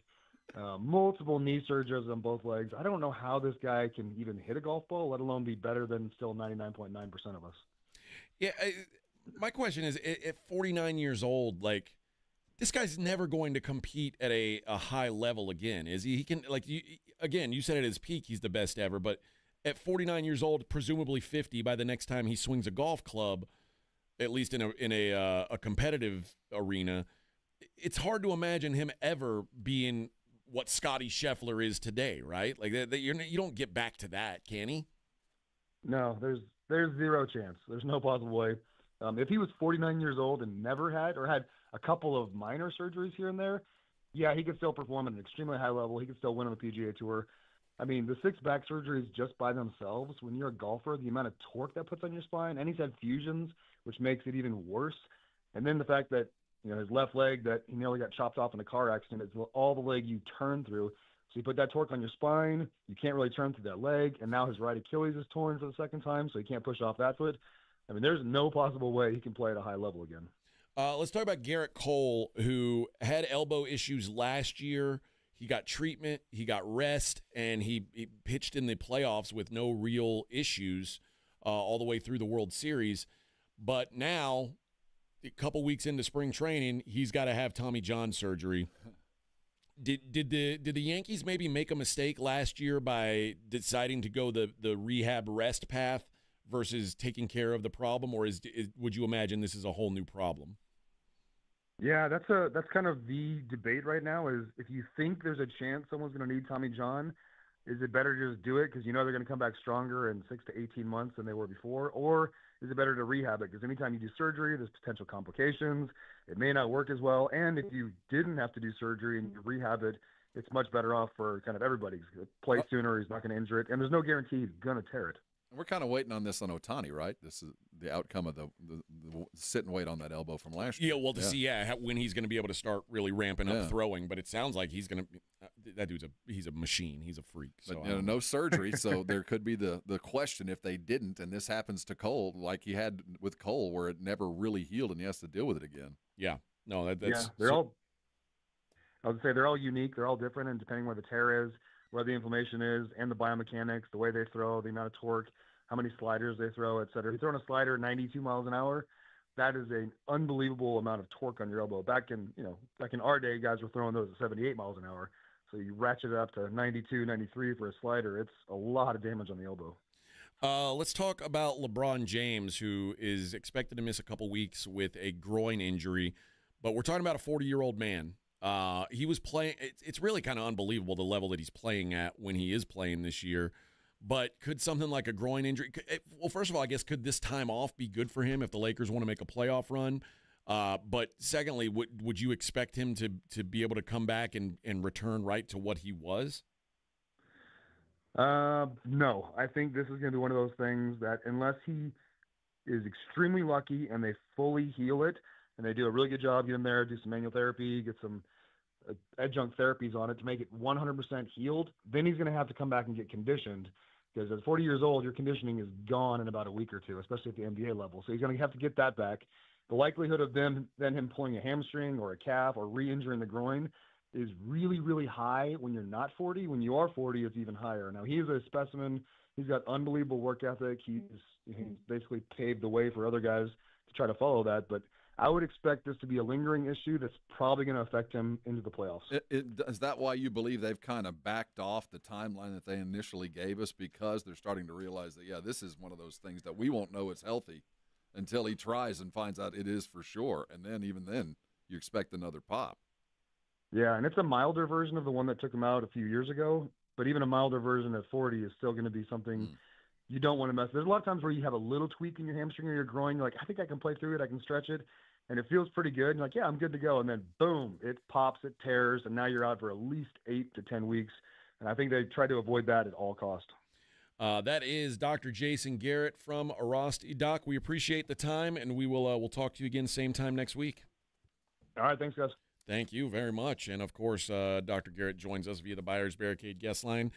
multiple knee surgeries on both legs. I don't know how this guy can even hit a golf ball, let alone be better than still 99.9% of us. Yeah, my question is, at 49 years old, like, this guy's never going to compete at a high level again, is he? He can, like, you said at his peak he's the best ever, but at 49 years old, presumably 50, by the next time he swings a golf club, at least in a competitive arena, it's hard to imagine him ever being what Scotty Scheffler is today, right? Like, you don't get back to that, can he? No, there's zero chance. There's no possible way. If he was 49 years old and never had a couple of minor surgeries here and there, yeah, he could still perform at an extremely high level. He could still win on the PGA Tour. I mean, the 6 back surgeries just by themselves, when you're a golfer, the amount of torque that puts on your spine, and he's had fusions, which makes it even worse. And then the fact that, his left leg that he nearly got chopped off in a car accident, it's all the leg you turn through. So you put that torque on your spine, you can't really turn through that leg, and now his right Achilles is torn for the second time, so he can't push off that foot. I mean, there's no possible way he can play at a high level again. Let's talk about Garrett Cole, who had elbow issues last year. He got treatment, he got rest, and he pitched in the playoffs with no real issues all the way through the World Series. But now, a couple weeks into spring training, he's got to have Tommy John surgery. Did the Yankees maybe make a mistake last year by deciding to go the rehab rest path versus taking care of the problem, or would you imagine this is a whole new problem? Yeah, that's kind of the debate right now. Is if you think there's a chance someone's going to need Tommy John, is it better to just do it because they're going to come back stronger in 6 to 18 months than they were before, or is it better to rehab it? Because anytime you do surgery, there's potential complications. It may not work as well, and if you didn't have to do surgery and you rehab it, it's much better off for kind of everybody. He's going to play sooner. He's not going to injure it, and there's no guarantee he's going to tear it. We're kind of waiting on this on Ohtani, right? This is the outcome of the sit and wait on that elbow from last year. Yeah, well, to see when he's going to be able to start really ramping up throwing, but it sounds like he's going to that dude's he's a machine. He's a freak. So but, no surgery, so there could be the question if they didn't, and this happens to Cole, like he had with Cole, where it never really healed and he has to deal with it again. Yeah, no, that's they're all. I would say they're all unique. They're all different, and depending where the tear is, where the inflammation is, and the biomechanics, the way they throw, the amount of torque, how many sliders they throw, et cetera. If you're throwing a slider 92 miles an hour, that is an unbelievable amount of torque on your elbow. Back in our day, guys were throwing those at 78 miles an hour. So you ratchet it up to 92, 93 for a slider. It's a lot of damage on the elbow. Let's talk about LeBron James, who is expected to miss a couple weeks with a groin injury. But we're talking about a 40-year-old man. He was playing. It's really kind of unbelievable the level that he's playing at when he is playing this year. But could something like a groin injury – well, first of all, I guess could this time off be good for him if the Lakers want to make a playoff run? But secondly, would you expect him to be able to come back and return right to what he was? No. I think this is going to be one of those things that unless he is extremely lucky and they fully heal it and they do a really good job, get him there, do some manual therapy, get some adjunct therapies on it to make it 100% healed, then he's going to have to come back and get conditioned. Because at 40 years old, your conditioning is gone in about a week or two, especially at the NBA level. So he's going to have to get that back. The likelihood of him pulling a hamstring or a calf or re-injuring the groin is really, really high when you're not 40. When you are 40, it's even higher. Now, he's a specimen. He's got unbelievable work ethic. He's basically paved the way for other guys to try to follow that. But I would expect this to be a lingering issue that's probably going to affect him into the playoffs. Is that why you believe they've kind of backed off the timeline that they initially gave us, because they're starting to realize that, this is one of those things that we won't know it's healthy until he tries and finds out it is for sure, and then even then you expect another pop. Yeah, and it's a milder version of the one that took him out a few years ago, but even a milder version at 40 is still going to be something you don't want to mess. There's a lot of times where you have a little tweak in your hamstring or your groin. You're like, I think I can play through it. I can stretch it. And it feels pretty good. And you're like, yeah, I'm good to go. And then boom, it pops, it tears, and now you're out for at least 8 to 10 weeks. And I think they try to avoid that at all cost. That is Dr. Jason Garrett from Arosty. Doc, we appreciate the time, and we'll talk to you again same time next week. All right, thanks, guys. Thank you very much. And, of course, Dr. Garrett joins us via the Buyers Barricade guest line.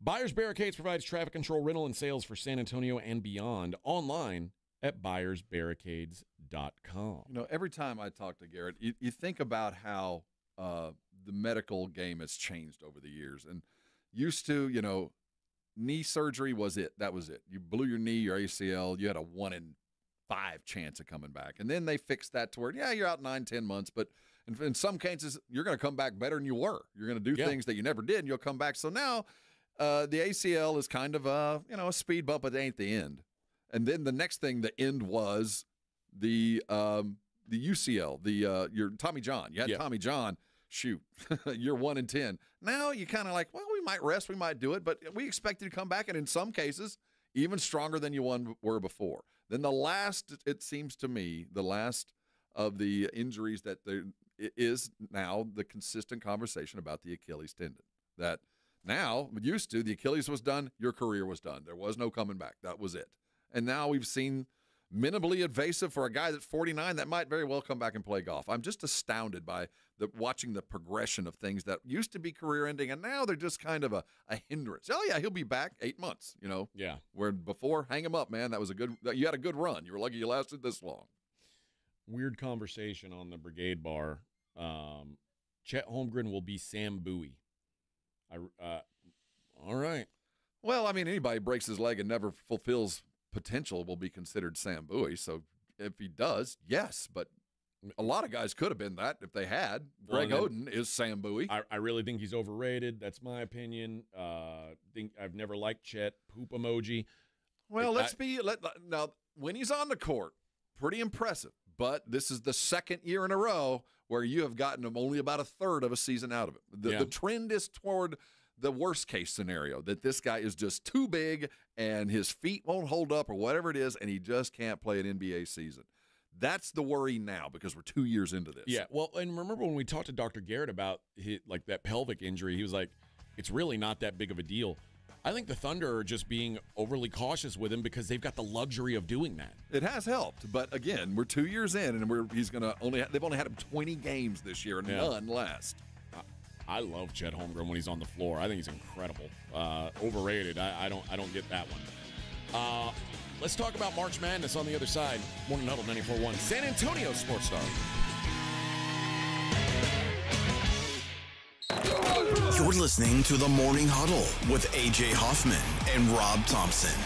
Buyers Barricades provides traffic control, rental, and sales for San Antonio and beyond online at buyersbarricades.com. Every time I talk to Garrett, you think about how the medical game has changed over the years. And used to, knee surgery was it. That was it. You blew your knee, your ACL, you had a 1 in 5 chance of coming back. And then they fixed that to where, you're out 9-10 months, but in some cases, you're going to come back better than you were. You're going to do things that you never did, and you'll come back. So now the ACL is kind of a speed bump, but it ain't the end. And then the next thing, the end was the UCL, your Tommy John. You had Tommy John. Shoot, you're 1 in 10. Now you kind of like, well, we might rest, we might do it, but we expect you to come back, and in some cases, even stronger than you were before. Then it seems to me, the last of the injuries that there is now the consistent conversation about the Achilles tendon. That now, used to, the Achilles was done, your career was done. There was no coming back. That was it. And now we've seen minimally invasive for a guy that's 49 that might very well come back and play golf. I'm just astounded by watching the progression of things that used to be career-ending, and now they're just kind of a hindrance. Oh, yeah, he'll be back 8 months, Yeah. Where before, hang him up, man. You had a good run. You were lucky you lasted this long. Weird conversation on the Brigade Bar. Chet Holmgren will be Sam Bowie. All right. Well, I mean, anybody breaks his leg and never fulfills potential will be considered Sam Bowie. So if he does, yes, but a lot of guys could have been that if they had. Greg Oden is Sam Bowie. I really think he's overrated. That's my opinion. I've never liked Chet. Poop emoji. Well, now when he's on the court, pretty impressive. But this is the second year in a row where you have gotten him only about a third of a season out of it. The trend is toward the worst case scenario, that this guy is just too big and his feet won't hold up or whatever it is, and he just can't play an NBA season. That's the worry now because we're 2 years into this. Yeah, well, and remember when we talked to Dr. Garrett about that pelvic injury, he was like, it's really not that big of a deal. I think the Thunder are just being overly cautious with him because they've got the luxury of doing that. It has helped, but again, we're 2 years in, and they've only had him 20 games this year and none last. I love Chet Holmgren when he's on the floor. I think he's incredible. Overrated. I don't get that one. Let's talk about March Madness on the other side. Morning Huddle 94.1 San Antonio Sports Star. You're listening to the Morning Huddle with A.J. Hoffman and Rob Thompson.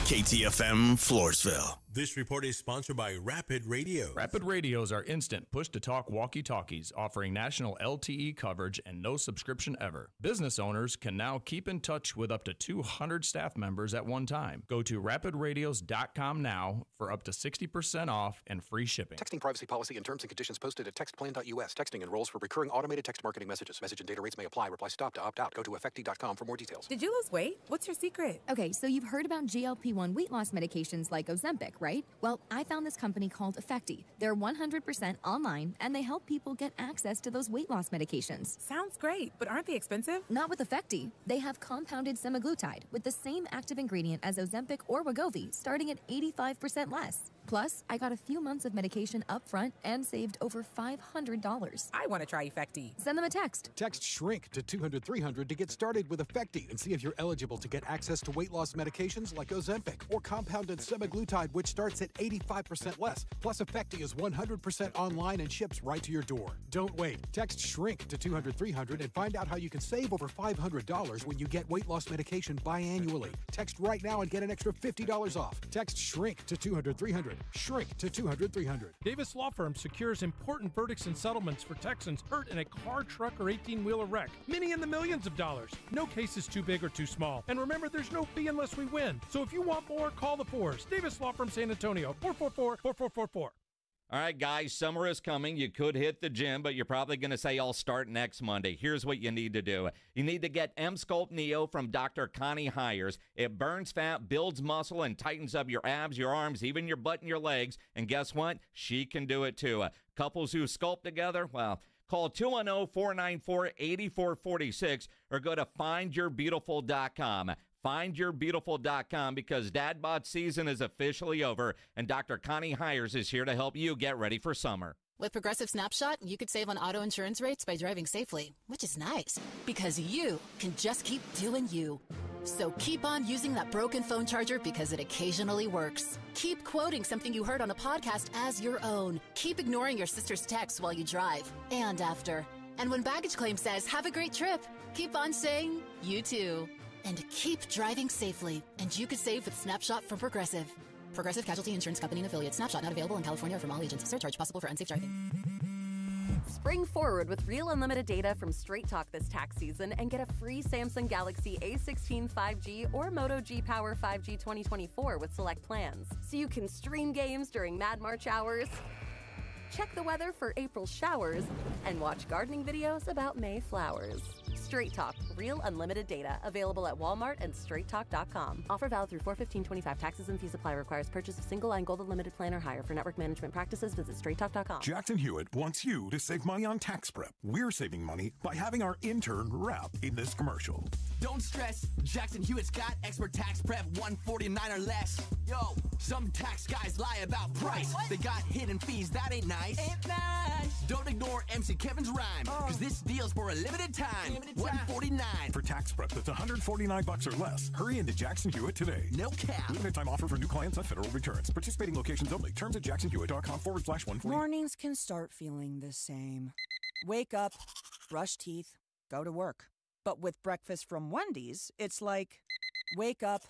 KTFM Floresville. This report is sponsored by Rapid Radio. Rapid Radios are instant push-to-talk walkie-talkies offering national LTE coverage and no subscription ever. Business owners can now keep in touch with up to 200 staff members at one time. Go to rapidradios.com now for up to 60% off and free shipping. Texting privacy policy and terms and conditions posted at textplan.us. Texting enrolls for recurring automated text marketing messages. Message and data rates may apply. Reply stop to opt out. Go to effecti.com for more details. Did you lose weight? What's your secret? Okay, so you've heard about GLP-1 weight loss medications like Ozempic, right? Well, I found this company called Effecti. They're 100% online, and they help people get access to those weight loss medications. Sounds great, but aren't they expensive? Not with Effecti. They have compounded semaglutide with the same active ingredient as Ozempic or Wegovy, starting at 85% less. Plus, I got a few months of medication up front and saved over $500. I want to try Effecti. Send them a text. Text SHRINK to 200-300 to get started with Effecti and see if you're eligible to get access to weight loss medications like Ozempic or compounded semaglutide, which starts at 85% less. Plus, Effecti is 100% online and ships right to your door. Don't wait. Text SHRINK to 200-300 and find out how you can save over $500 when you get weight loss medication biannually. Text right now and get an extra $50 off. Text SHRINK to 200-300. Shrink to 200-300. Davis Law Firm secures important verdicts and settlements for Texans hurt in a car, truck, or 18-wheeler wreck. Many in the millions of dollars. No case is too big or too small. And remember, there's no fee unless we win. So if you want more, call the Fours. Davis Law Firm San Antonio, 444-4444. All right, guys, summer is coming. You could hit the gym, but you're probably going to say, I'll start next Monday. Here's what you need to do. You need to get M-Sculpt Neo from Dr. Connie Hires. It burns fat, builds muscle, and tightens up your abs, your arms, even your butt and your legs. And guess what? She can do it, too. Couples who sculpt together, well, call 210-494-8446 or go to findyourbeautiful.com. FindYourBeautiful.com because Dad Bod season is officially over, and Dr. Connie Hires is here to help you get ready for summer. With Progressive Snapshot, you could save on auto insurance rates by driving safely, which is nice because you can just keep doing you. So keep on using that broken phone charger because it occasionally works. Keep quoting something you heard on a podcast as your own. Keep ignoring your sister's texts while you drive and after. And when baggage claim says, have a great trip, keep on saying, you too. And keep driving safely. And you could save with Snapshot from Progressive. Progressive Casualty Insurance Company and Affiliates. Snapshot not available in California or from all agents. Surcharge possible for unsafe driving. Spring forward with real unlimited data from Straight Talk this tax season and get a free Samsung Galaxy A16 5G or Moto G Power 5G 2024 with select plans. So you can stream games during Mad March hours, check the weather for April showers, and watch gardening videos about May flowers. Straight Talk, real unlimited data. Available at Walmart and straighttalk.com. Offer valid through 4/15/25. Taxes and fees apply. Requires purchase of single line gold unlimited plan or higher. For network management practices, visit straighttalk.com. Jackson Hewitt wants you to save money on tax prep. We're saving money by having our intern rap in this commercial. Don't stress, Jackson Hewitt's got expert tax prep, $149 or less. Yo, some tax guys lie about price. They got hidden fees, that ain't nice. Ain't nice. Don't ignore MC Kevin's rhyme, because this deal's for a limited time. $149. For tax prep that's $149 or less, hurry into Jackson Hewitt today. No cap. Limited time offer for new clients on federal returns. Participating locations only. Terms at jacksonhewitt.com/149. Mornings can start feeling the same. Wake up, brush teeth, go to work. But with breakfast from Wendy's, it's like, wake up,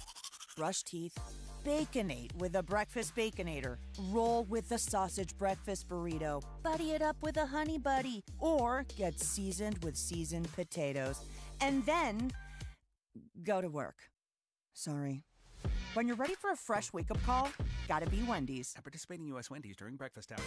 brush teeth, Baconate with a breakfast Baconator. Roll with the sausage breakfast burrito. Buddy it up with a honey buddy. Or get seasoned with seasoned potatoes. And then go to work. Sorry. When you're ready for a fresh wake-up call, gotta be Wendy's. At participating U.S. Wendy's during breakfast hour.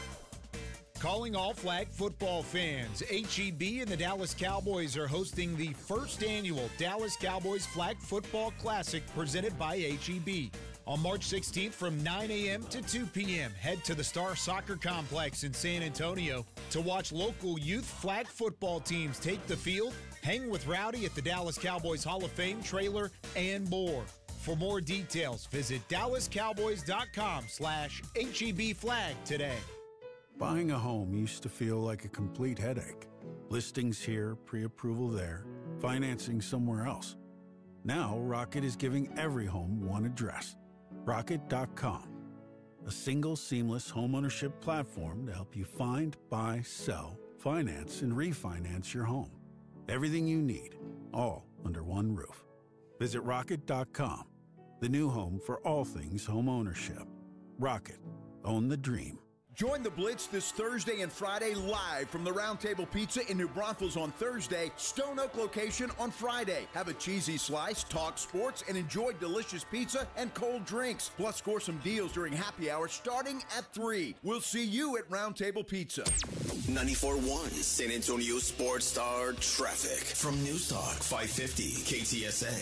Calling all flag football fans. HEB and the Dallas Cowboys are hosting the first annual Dallas Cowboys Flag Football Classic presented by HEB. On March 16th from 9 a.m. to 2 p.m., head to the Star Soccer Complex in San Antonio to watch local youth flag football teams take the field, hang with Rowdy at the Dallas Cowboys Hall of Fame trailer, and more. For more details, visit dallascowboys.com/HEB flag today. Buying a home used to feel like a complete headache. Listings here, pre-approval there, financing somewhere else. Now, Rocket is giving every home one address. Rocket.com. A single seamless homeownership platform to help you find, buy, sell, finance, and refinance your home. Everything you need, all under one roof. Visit Rocket.com, the new home for all things homeownership. Rocket. Own the dream. Join the Blitz this Thursday and Friday live from the Round Table Pizza in New Braunfels on Thursday, Stone Oak location on Friday. Have a cheesy slice, talk sports, and enjoy delicious pizza and cold drinks. Plus, score some deals during happy hour starting at 3. We'll see you at Round Table Pizza. 94.1 San Antonio Sports Star traffic from News Talk 550 KTSA.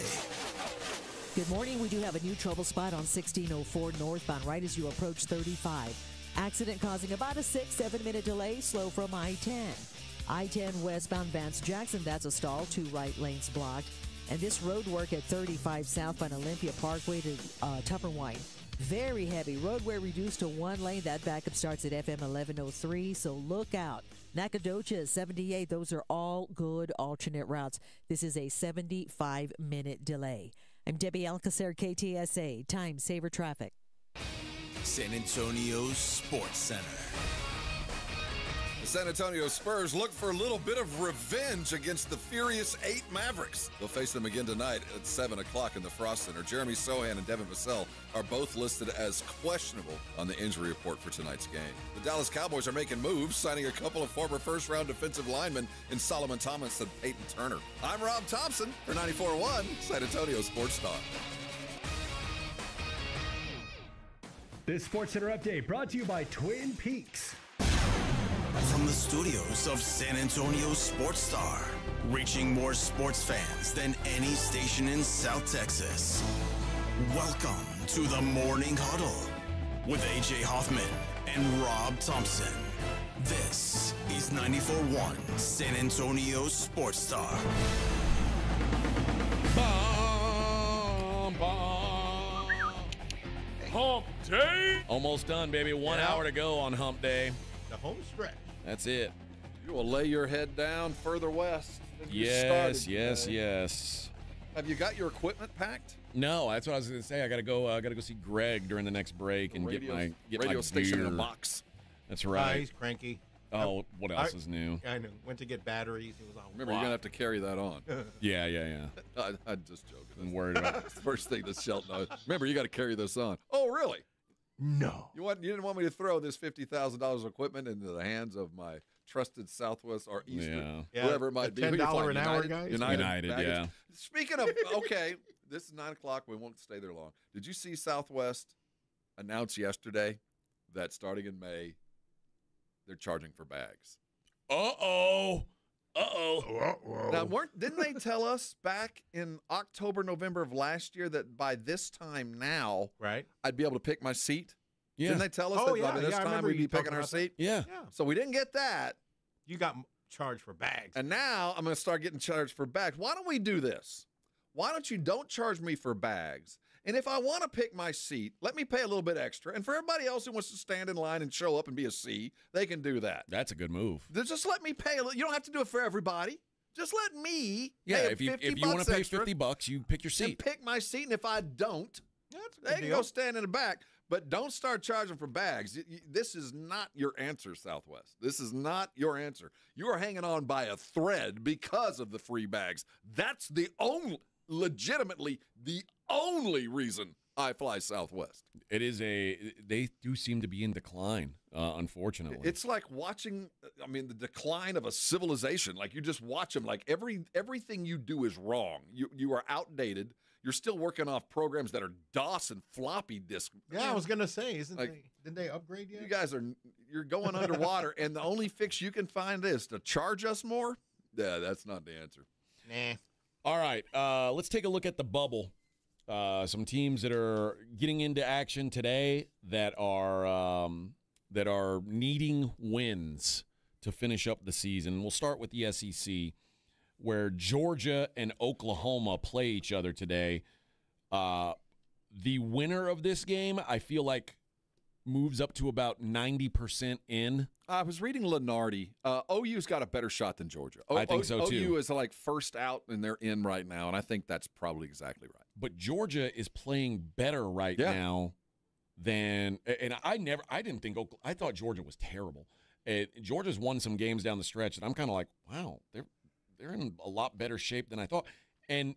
Good morning. We do have a new trouble spot on 1604 northbound right as you approach 35. Accident causing about a 6-7 minute delay, slow from I-10. I-10 westbound Vance Jackson, that's a stall, 2 right lanes blocked. And this road work at 35 southbound Olympia Parkway to Tupperwine. Very heavy. Roadway reduced to 1 lane. That backup starts at FM 1103, so look out. Nacogdoches, 78, those are all good alternate routes. This is a 75-minute delay. I'm Debbie Alcacer, KTSA, Time Saver Traffic. San Antonio Sports Center. The San Antonio Spurs look for a little bit of revenge against the Furious 8 Mavericks. They'll face them again tonight at 7 o'clock in the Frost Center. Jeremy Sohan and Devin Vassell are both listed as questionable on the injury report for tonight's game. The Dallas Cowboys are making moves, signing a couple of former first-round defensive linemen in Solomon Thomas and Peyton Turner. I'm Rob Thompson for 94.1 San Antonio Sports Star. This Sports Center update brought to you by Twin Peaks. From the studios of San Antonio Sports Star, reaching more sports fans than any station in South Texas. Welcome to the Morning Huddle with A.J. Hoffman and Rob Thompson. This is 94.1 San Antonio Sports Star. Bum, bum. Hump Day. Almost done, baby. 1 hour to go on Hump Day. The home stretch. That's it. You will lay your head down further west than you started today. Yes. Have you got your equipment packed? No, that's what I was going to say. I got to go see Greg during the next break and get my radio station gear. in a box. That's right. He's cranky. Oh, what else is new? I know. Went to get batteries. He was on. Remember, you're going to have to carry that on. Yeah. I'm just joking. I'm worried about it. That's the first thing that Shelton. Remember, you got to carry this on. Oh, really? No. You didn't want me to throw this $50,000 of equipment into the hands of my trusted Southwest or Eastern, whoever it might be. $10 an hour guys. United, yeah. Speaking of, okay, this is 9 o'clock. We won't stay there long. Did you see Southwest announce yesterday that starting in May, they're charging for bags? Uh-oh. Now, didn't they tell us back in October, November of last year that by this time now, right, I'd be able to pick my seat? Yeah. Didn't they tell us that by this time we'd be picking our seat? Yeah. So we didn't get that. You got charged for bags. And now I'm going to start getting charged for bags. Why don't we do this? Why don't you don't charge me for bags? And if I want to pick my seat, let me pay a little bit extra. And for everybody else who wants to stand in line and show up and be a C, they can do that. That's a good move. Just let me pay a little. You don't have to do it for everybody. Just let me pay if you want to pay $50, you pick your seat. And pick my seat. And if I don't, they can go stand in the back. But don't start charging for bags. This is not your answer, Southwest. This is not your answer. You are hanging on by a thread because of the free bags. That's legitimately the only reason I fly Southwest. They do seem to be in decline, unfortunately. It's like watching, the decline of a civilization. Like you just watch them. Like everything you do is wrong. You are outdated. You're still working off programs that are DOS and floppy disk. Yeah, I was gonna say, didn't they upgrade yet? You guys you're going underwater, and the only fix you can find is to charge us more. Yeah, that's not the answer. Nah. All right, let's take a look at the bubble. Some teams that are getting into action today that are needing wins to finish up the season. We'll start with the SEC, where Georgia and Oklahoma play each other today. The winner of this game, I feel like, moves up to about 90% in. I was reading Lenardi. OU's got a better shot than Georgia. I think so, too. OU is like first out, and they're in right now, and I think that's probably exactly right. But Georgia is playing better right now than – and I thought Georgia was terrible. Georgia's won some games down the stretch, and I'm kind of like, wow, they're in a lot better shape than I thought. And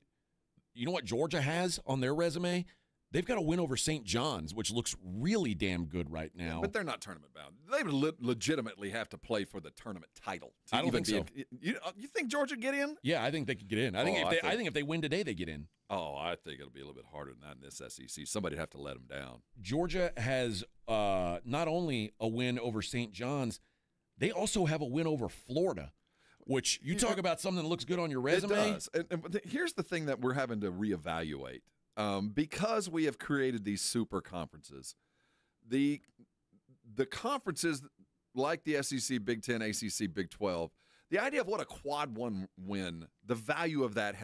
you know what Georgia has on their resume? They've got a win over St. John's, which looks really damn good right now. But they're not tournament bound. They would legitimately have to play for the tournament title. I don't think so. You think Georgia get in? Yeah, I think they could get in. I think if they win today, they get in. Oh, I think it'll be a little bit harder than that in this SEC. Somebody'd have to let them down. Georgia has not only a win over St. John's, they also have a win over Florida. Which you talk about something that looks good on your resume. It does. And here's the thing that we're having to reevaluate. Because we have created these super conferences, the conferences like the SEC, Big Ten, ACC, Big 12, the idea of what a quad one win, the value of that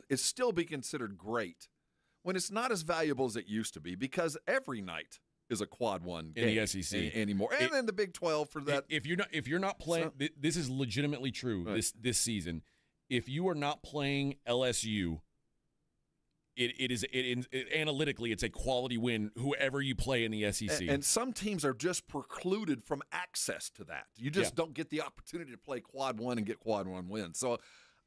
is still be considered great when it's not as valuable as it used to be because every night is a quad one game in the SEC anymore, and in the Big 12 for that. If you're not playing, this is legitimately true. Right. This season, if you are not playing LSU, analytically it's a quality win. Whoever you play in the SEC, and some teams are just precluded from access to that. You just don't get the opportunity to play quad one and get quad one wins. So.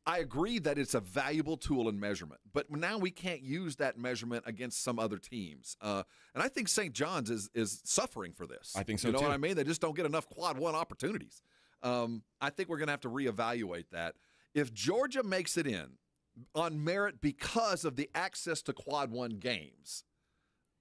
I agree that it's a valuable tool in measurement, but now we can't use that measurement against some other teams. And I think St. John's is suffering for this. I think so, You know too. what I mean? They just don't get enough quad one opportunities. I think we're going to have to reevaluate that. If Georgia makes it in on merit because of the access to quad one games,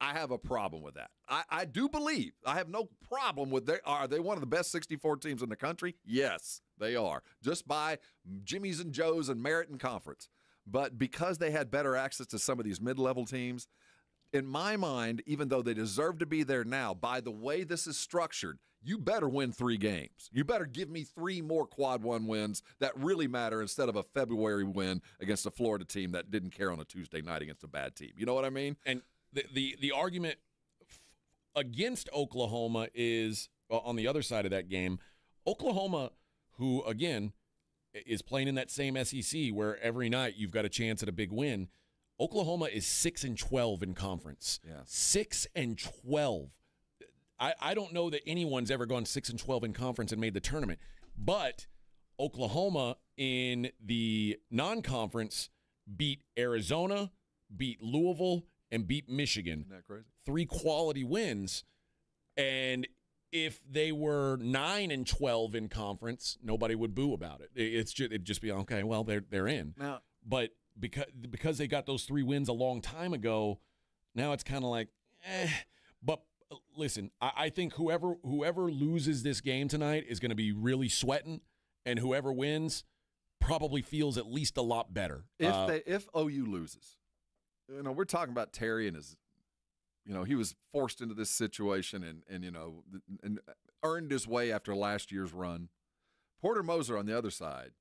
I have a problem with that. I do believe. I have no problem with are they one of the best 64 teams in the country? Yes, they are. Just by Jimmy's and Joe's and merit and conference. But because they had better access to some of these mid-level teams, in my mind, even though they deserve to be there now, by the way this is structured, you better win 3 games. You better give me 3 more quad one wins that really matter instead of a February win against a Florida team that didn't care on a Tuesday night against a bad team. You know what I mean? And the argument against Oklahoma is on the other side of that game. Oklahoma, who, again, is playing in that same SEC where every night you've got a chance at a big win. Oklahoma is 6-12 in conference. Yeah. 6-12. I don't know that anyone's ever gone 6-12 in conference and made the tournament. But Oklahoma in the non-conference beat Arizona, beat Louisville, and beat Michigan. Isn't that crazy? 3 quality wins. And if they were 9-12 in conference, nobody would boo about it. It'd just be, okay, well, they're in. Now, but because they got those 3 wins a long time ago, now it's kind of like, But listen, I think whoever loses this game tonight is going to be really sweating, and whoever wins probably feels at least a lot better. If OU loses, we're talking about Terry and his, he was forced into this situation and earned his way after last year's run. Porter Moser on the other side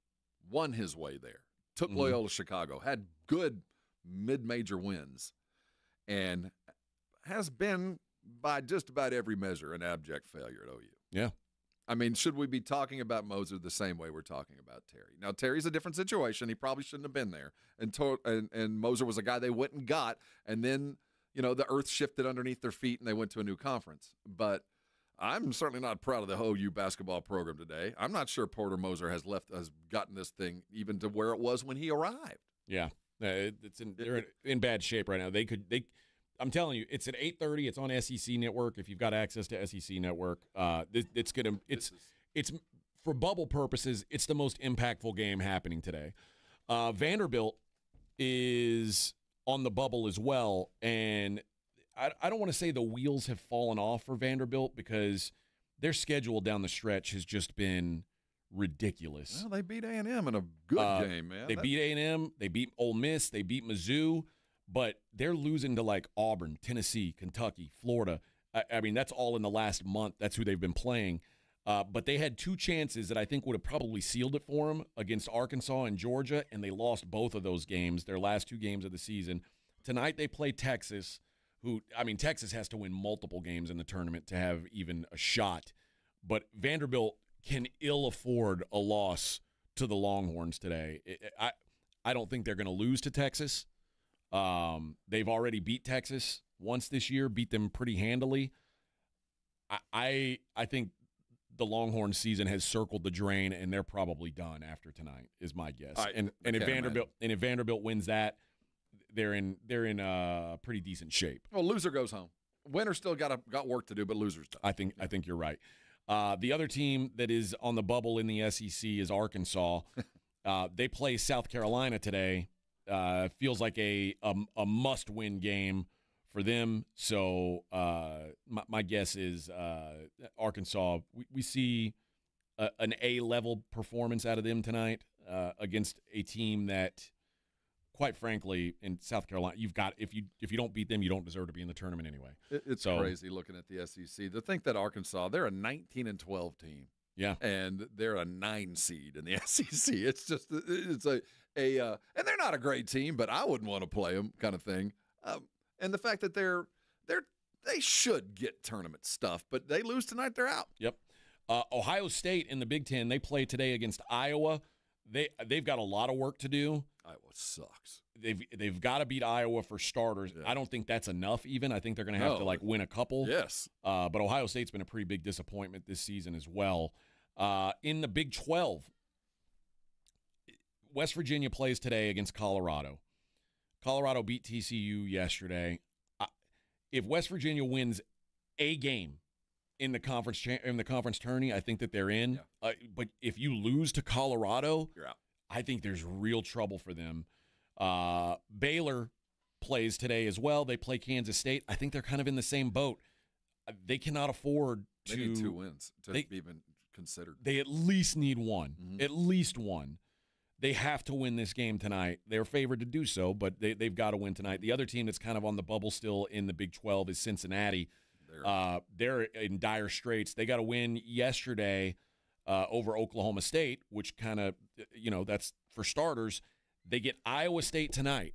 won his way there. Took Loyola Chicago, had good mid-major wins, and has been, by just about every measure, an abject failure at OU. Yeah. I mean, should we be talking about Moser the same way we're talking about Terry? Now, Terry's a different situation. He probably shouldn't have been there. And Moser was a guy they went and got, and then, the earth shifted underneath their feet and they went to a new conference. But I'm certainly not proud of the OU basketball program today. I'm not sure Porter Moser has gotten this thing even to where it was when he arrived. Yeah. They're in bad shape right now. I'm telling you, it's at 8:30. It's on SEC Network. If you've got access to SEC Network, it's for bubble purposes. It's the most impactful game happening today. Vanderbilt is on the bubble as well, and I don't want to say the wheels have fallen off for Vanderbilt because their schedule down the stretch has just been ridiculous. Well, they beat A&M in a good game, man. They beat A&M. They beat Ole Miss. They beat Mizzou. But they're losing to like Auburn, Tennessee, Kentucky, Florida. I mean, that's all in the last month. That's who they've been playing. But they had 2 chances that I think would have probably sealed it for them against Arkansas and Georgia, and they lost both of those games, their last 2 games of the season. Tonight they play Texas, Texas has to win multiple games in the tournament to have even a shot. But Vanderbilt can ill afford a loss to the Longhorns today. I don't think they're going to lose to Texas. They've already beat Texas once this year, beat them pretty handily. I think the Longhorn season has circled the drain, and they're probably done after tonight, is my guess. If Vanderbilt wins that, they're in pretty decent shape. Well, loser goes home. Winner still got work to do, but loser's done. I think you're right. The other team that is on the bubble in the SEC is Arkansas. They play South Carolina today. Feels like a must-win game for them. So my guess is Arkansas, we see an A-level performance out of them tonight against a team that, quite frankly, in South Carolina, if you don't beat them, you don't deserve to be in the tournament anyway. It's crazy looking at the SEC. To think that Arkansas, they're a 19-12 team. Yeah. And they're a 9 seed in the SEC. It's and they're not a great team, but I wouldn't want to play them, kind of thing. And the fact that they should get tournament stuff, but they lose tonight, they're out. Yep. Ohio State in the Big Ten, they play today against Iowa. They've got a lot of work to do. Iowa sucks. They've got to beat Iowa for starters. Yeah. I don't think that's enough even. I think they're going to have to win a couple. Yes. But Ohio State's been a pretty big disappointment this season as well. In the Big 12, West Virginia plays today against Colorado. Colorado beat TCU yesterday. If West Virginia wins a game in the conference tourney, I think that they're in. Yeah. But if you lose to Colorado, you're out. I think there's real trouble for them. Baylor plays today as well. They play Kansas State. I think they're kind of in the same boat. They cannot afford to. They need 2 wins to even considered. They at least need one. Mm-hmm. At least one. They have to win this game tonight. They're favored to do so, but they've got to win tonight. The other team that's kind of on the bubble still in the Big 12 is Cincinnati. They're in dire straits. They got to win yesterday over Oklahoma State, which kind of, that's for starters. They get Iowa State tonight.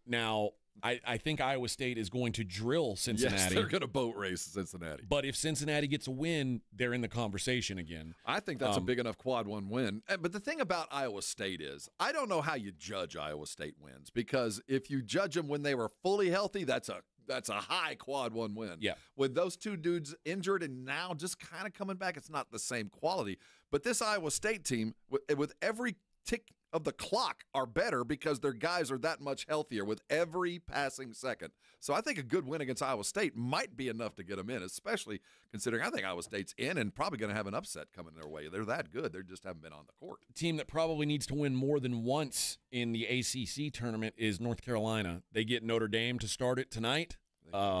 Now, I think Iowa State is going to drill Cincinnati. Yes, they're going to boat race Cincinnati. But if Cincinnati gets a win, they're in the conversation again. I think that's a big enough quad 1 win. But the thing about Iowa State is, I don't know how you judge Iowa State wins, because if you judge them when they were fully healthy, that's a that's a high quad 1 win. Yeah. With those two dudes injured and now just kind of coming back, it's not the same quality. But this Iowa State team, with every tick of the clock, are better because their guys are that much healthier with every passing second. So I think a good win against Iowa State might be enough to get them in, especially considering I think Iowa State's in and probably going to have an upset coming their way. They're that good. They just haven't been on the court. Team that probably needs to win more than once in the ACC tournament is North Carolina. They get Notre Dame to start it tonight.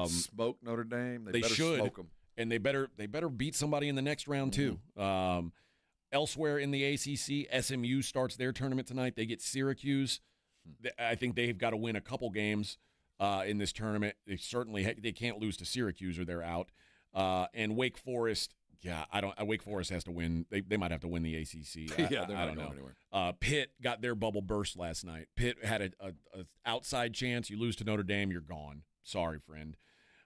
Smoke Notre Dame. They better should smoke them. And they better beat somebody in the next round too. Elsewhere in the ACC, SMU starts their tournament tonight. They get Syracuse. I think they've got to win a couple games in this tournament. They can't lose to Syracuse or they're out. And Wake Forest, Wake Forest has to win. They might have to win the ACC. They're not I don't going know. anywhere. Pitt got their bubble burst last night. Pitt had a outside chance. You lose to Notre Dame, you're gone. Sorry, friend.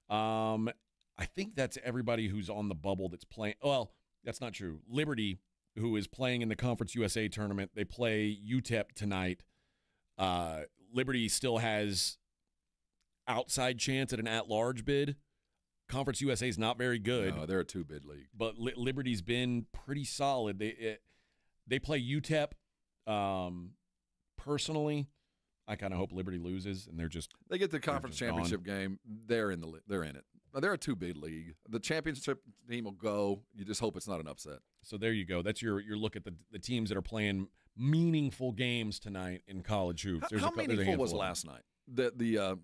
I think that's everybody who's on the bubble that's playing. Well, that's not true. Liberty, who is playing in the Conference USA tournament, they play UTEP tonight. Liberty still has outside chance at an at-large bid. Conference USA is not very good. No, they're a two-bid league. But Liberty's been pretty solid. They play UTEP. Personally, I kind of hope Liberty loses, and they get the conference championship game. They're in it. They're a two-bid league. The championship team will go. You just hope it's not an upset. So there you go. That's your look at the teams that are playing meaningful games tonight in college hoops. How meaningful was last night? The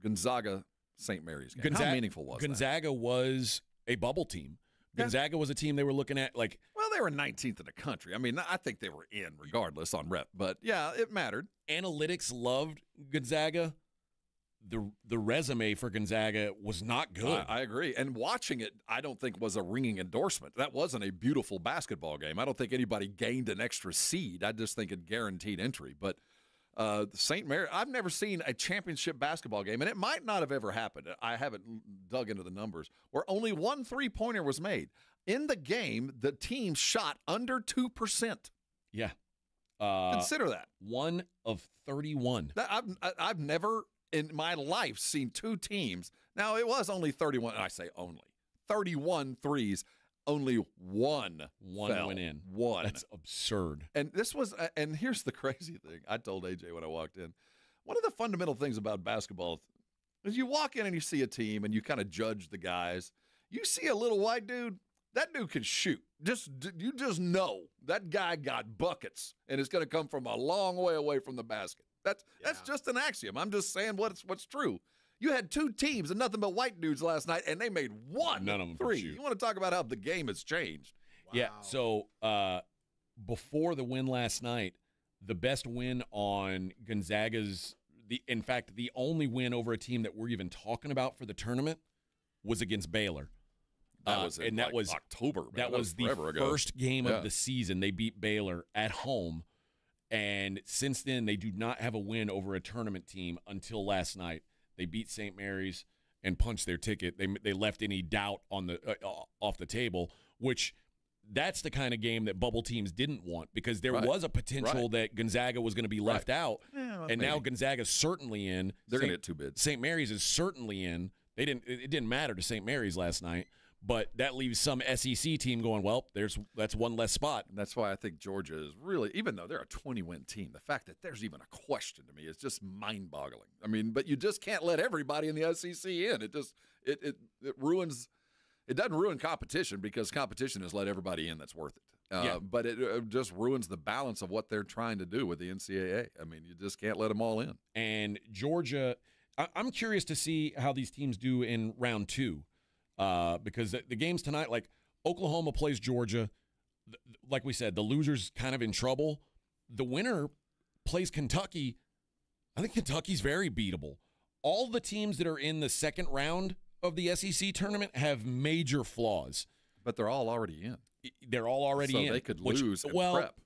Gonzaga St. Mary's game. How meaningful was Gonzaga was a bubble team. Gonzaga was a team they were looking at like. Well, they were 19th in the country. I mean, I think they were in regardless on rep. But yeah, it mattered. Analytics loved Gonzaga. The resume for Gonzaga was not good. I agree. And watching it, I don't think was a ringing endorsement. That wasn't a beautiful basketball game. I don't think anybody gained an extra seed. I just think it guaranteed entry. But St. Mary, I've never seen a championship basketball game, and it might not have ever happened. I haven't dug into the numbers, where only one three-pointer was made. In the game, the team shot under 2%. Yeah. Consider that. 1 of 31. I've never in my life seen two teams. Now, it was only 31. I say only. 31 threes. Only one went in. One. That's absurd. And this was, and here's the crazy thing. I told AJ when I walked in, one of the fundamental things about basketball is you walk in and you see a team and you kind of judge the guys. You see a little white dude, that dude can shoot. You just know that guy got buckets and it's going to come from a long way away from the basket. That's just an axiom. I'm just saying what's true. You had two teams and nothing but white dudes last night, and they made None of them three. You want to talk about how the game has changed? Wow. Yeah. So before the win last night, the best win on Gonzaga's in fact, the only win over a team that we're even talking about for the tournament was against Baylor. That was October. Man. That was the first game of the season. They beat Baylor at home. And since then, they do not have a win over a tournament team until last night. They beat St. Mary's and punched their ticket. They left any doubt on the off the table, which that's the kind of game that bubble teams didn't want because there was a potential that Gonzaga was going to be left out. Yeah, and now Gonzaga's certainly in. They're going to get two bids. St. Mary's is certainly in. It didn't matter to St. Mary's last night. But that leaves some SEC team going, well, that's one less spot. And that's why I think Georgia is really, even though they're a 20-win team, the fact that there's even a question to me is just mind-boggling. I mean, but you just can't let everybody in the SEC in. It ruins – it doesn't ruin competition because competition has let everybody in that's worth it. But it just ruins the balance of what they're trying to do with the NCAA. I mean, you just can't let them all in. And Georgia – I'm curious to see how these teams do in round two. Because the games tonight, like Oklahoma plays Georgia, like we said, the loser's kind of in trouble. The winner plays Kentucky. I think Kentucky's very beatable. All the teams that are in the second round of the SEC tournament have major flaws. But they're all already in. They're all already in. So they could lose in prep.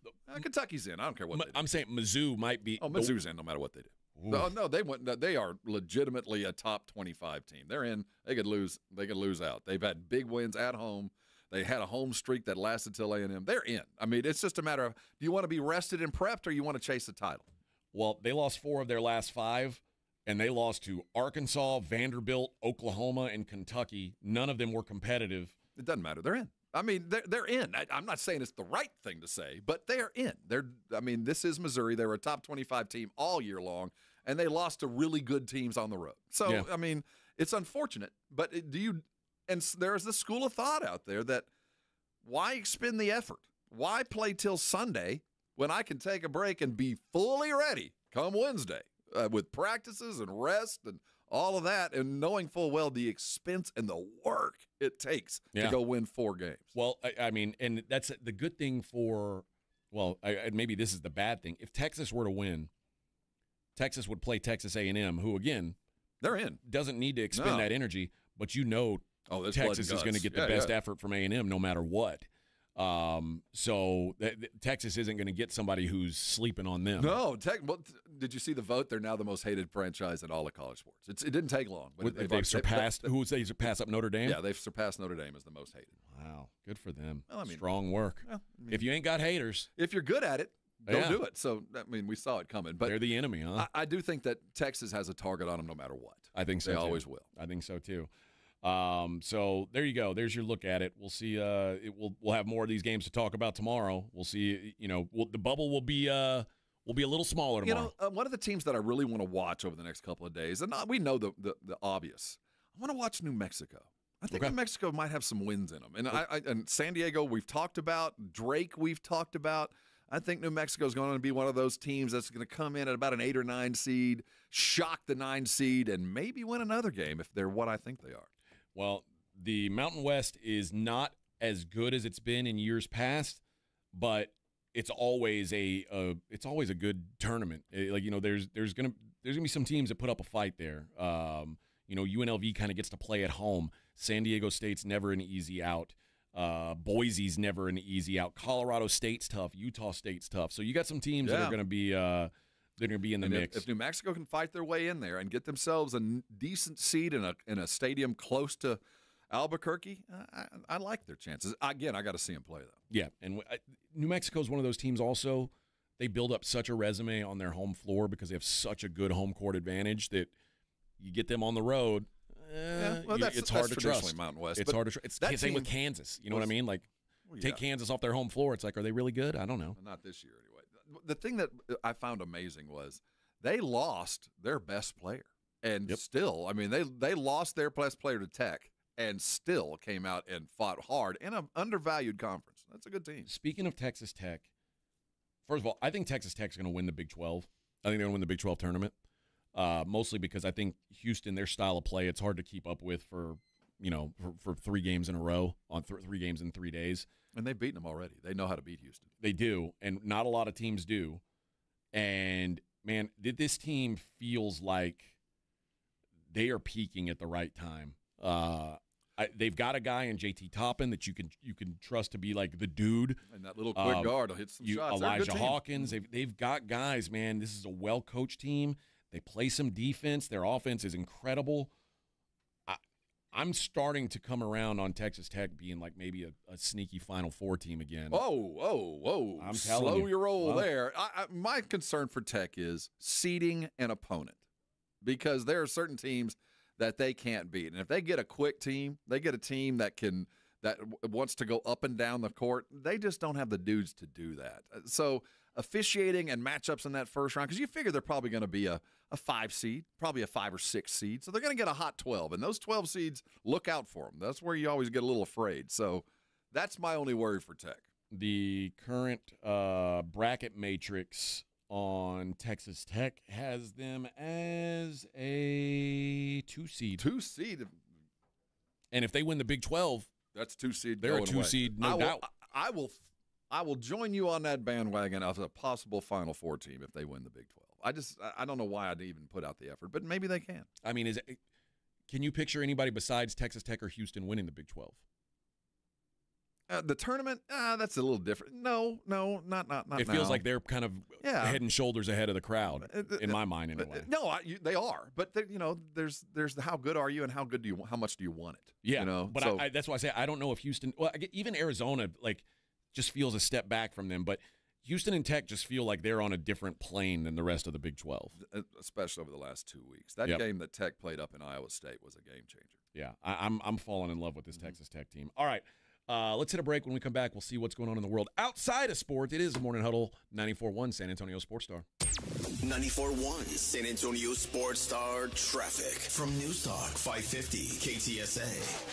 Kentucky's in. I don't care what they do. I'm saying Mizzou might be. Oh, Mizzou's in no matter what they do. No, they are legitimately a top 25 team. They're in. They could lose out. They've had big wins at home. They had a home streak that lasted till A&M. They're in. I mean, it's just a matter of, do you want to be rested and prepped or you want to chase the title? Well, they lost 4 of their last 5. and they lost to Arkansas, Vanderbilt, Oklahoma, and Kentucky. None of them were competitive. It doesn't matter. They're in. I mean, they're in. I'm not saying it's the right thing to say, but they're in. This is Missouri. They were a top 25 team all year long, and they lost to really good teams on the road. So, yeah. I mean, it's unfortunate, but and there's this school of thought out there that why expend the effort? Why play till Sunday when I can take a break and be fully ready come Wednesday with practices and rest and all of that, and knowing full well the expense and the work it takes to go win 4 games. Well, I mean, and that's the good thing for, well, maybe this is the bad thing. If Texas were to win, Texas would play Texas A&M, who, again, they're in. Doesn't need to expend that energy, but Texas is going to get the best effort from A&M no matter what. So Texas isn't going to get somebody who's sleeping on them. No, did you see the vote? They're now the most hated franchise in all of college sports. It didn't take long. They've surpassed up Notre Dame? Yeah, they've surpassed Notre Dame as the most hated. Wow, good for them. Well, I mean, strong work. Well, if you ain't got haters, if you're good at it, don't do it. So I mean, we saw it coming. But they're the enemy, huh? I do think that Texas has a target on them no matter what. I think so. They always will. I think so too. So there you go. There's your look at it. We'll see. We'll have more of these games to talk about tomorrow. We'll see. The bubble will be a little smaller tomorrow. One of the teams that I really want to watch over the next couple of days, and we know the obvious. I want to watch New Mexico. I think New Mexico might have some wins in them, and San Diego we've talked about. Drake we've talked about. I think New Mexico is going to be one of those teams that's going to come in at about an 8 or 9 seed, shock the 9 seed, and maybe win another game if they're what I think they are. Well, the Mountain West is not as good as it's been in years past, but it's always a good tournament. There's gonna be some teams that put up a fight there. UNLV kind of gets to play at home. San Diego State's never an easy out. Boise's never an easy out. Colorado State's tough. Utah State's tough. So you got some teams that are going to be they're going to be in the mix. If New Mexico can fight their way in there and get themselves a decent seed in a stadium close to Albuquerque, I like their chances. Again, I got to see them play though. Yeah, and New Mexico is one of those teams. Also, they build up such a resume on their home floor because they have such a good home court advantage that you get them on the road. It's hard to trust. Mountain West. It's hard to trust. It's the same with Kansas. You know what I mean? Like, take Kansas off their home floor. It's like, are they really good? I don't know. Not this year, anyway. The thing that I found amazing was they lost their best player, and still, I mean, they lost their best player to Tech, and still came out and fought hard in an undervalued conference. That's a good team. Speaking of Texas Tech, first of all, I think Texas Tech's going to win the Big 12. I think they're going to win the Big 12 tournament. Mostly because I think Houston, their style of play, it's hard to keep up with for 3 games in a row on 3 games in 3 days. And they've beaten them already. They know how to beat Houston. They do, and not a lot of teams do. And, man, this team feels like they are peaking at the right time. They've got a guy in JT Toppin that you can trust to be like the dude. And that little quick guard will hit some shots. Elijah Hawkins. They've got guys, man. This is a well-coached team. They play some defense. Their offense is incredible. I'm starting to come around on Texas Tech being like maybe a sneaky Final Four team again. Whoa. I'm telling you. Slow your roll there. My concern for Tech is seeding an opponent because there are certain teams that they can't beat. And if they get a quick team, they get a team that wants to go up and down the court, they just don't have the dudes to do that. So officiating and matchups in that first round, because you figure they're probably going to be a 5 seed, probably a 5 or 6 seed. So they're going to get a hot 12. And those 12 seeds, look out for them. That's where you always get a little afraid. So that's my only worry for Tech. The current bracket matrix on Texas Tech has them as a 2 seed. 2 seed. And if they win the Big 12, that's 2 seed. They're a 2 seed, no doubt. I will join you on that bandwagon of a possible Final Four team if they win the Big 12. I don't know why I'd even put out the effort, but maybe they can. I mean, can you picture anybody besides Texas Tech or Houston winning the Big 12? The tournament, that's a little different. No, not It feels like they're kind of head and shoulders ahead of the crowd, in my mind, anyway. No, they are. But there's the how good are you and how much do you want it? Yeah, but that's why I say I don't know if Houston, even Arizona, like, just feels a step back from them. But Houston and Tech just feel like they're on a different plane than the rest of the Big 12. Especially over the last 2 weeks. That game that Tech played up in Iowa State was a game changer. Yeah, I'm falling in love with this Texas Tech team. All right, let's hit a break. When we come back, we'll see what's going on in the world outside of sports. It is the Morning Huddle, 94.1 San Antonio Sports Star. 94.1 San Antonio Sports Star traffic from News Talk 550 KTSA.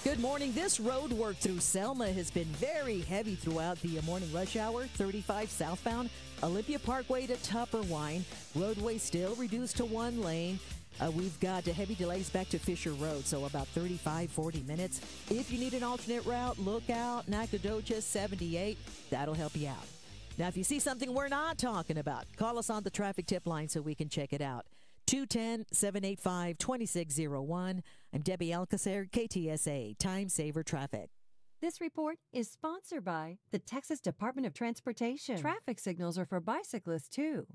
Good morning. This road work through Selma has been very heavy throughout the morning rush hour. 35 southbound, Olympia Parkway to Tupperwine. Roadway still reduced to 1 lane. We've got heavy delays back to Fisher Road, so about 35, 40 minutes. If you need an alternate route, look out. Nacogdoches 78. That'll help you out. Now, if you see something we're not talking about, call us on the traffic tip line so we can check it out. 210-785-2601. I'm Debbie Alcacer, KTSA, Time Saver Traffic. This report is sponsored by the Texas Department of Transportation. Traffic signals are for bicyclists, too.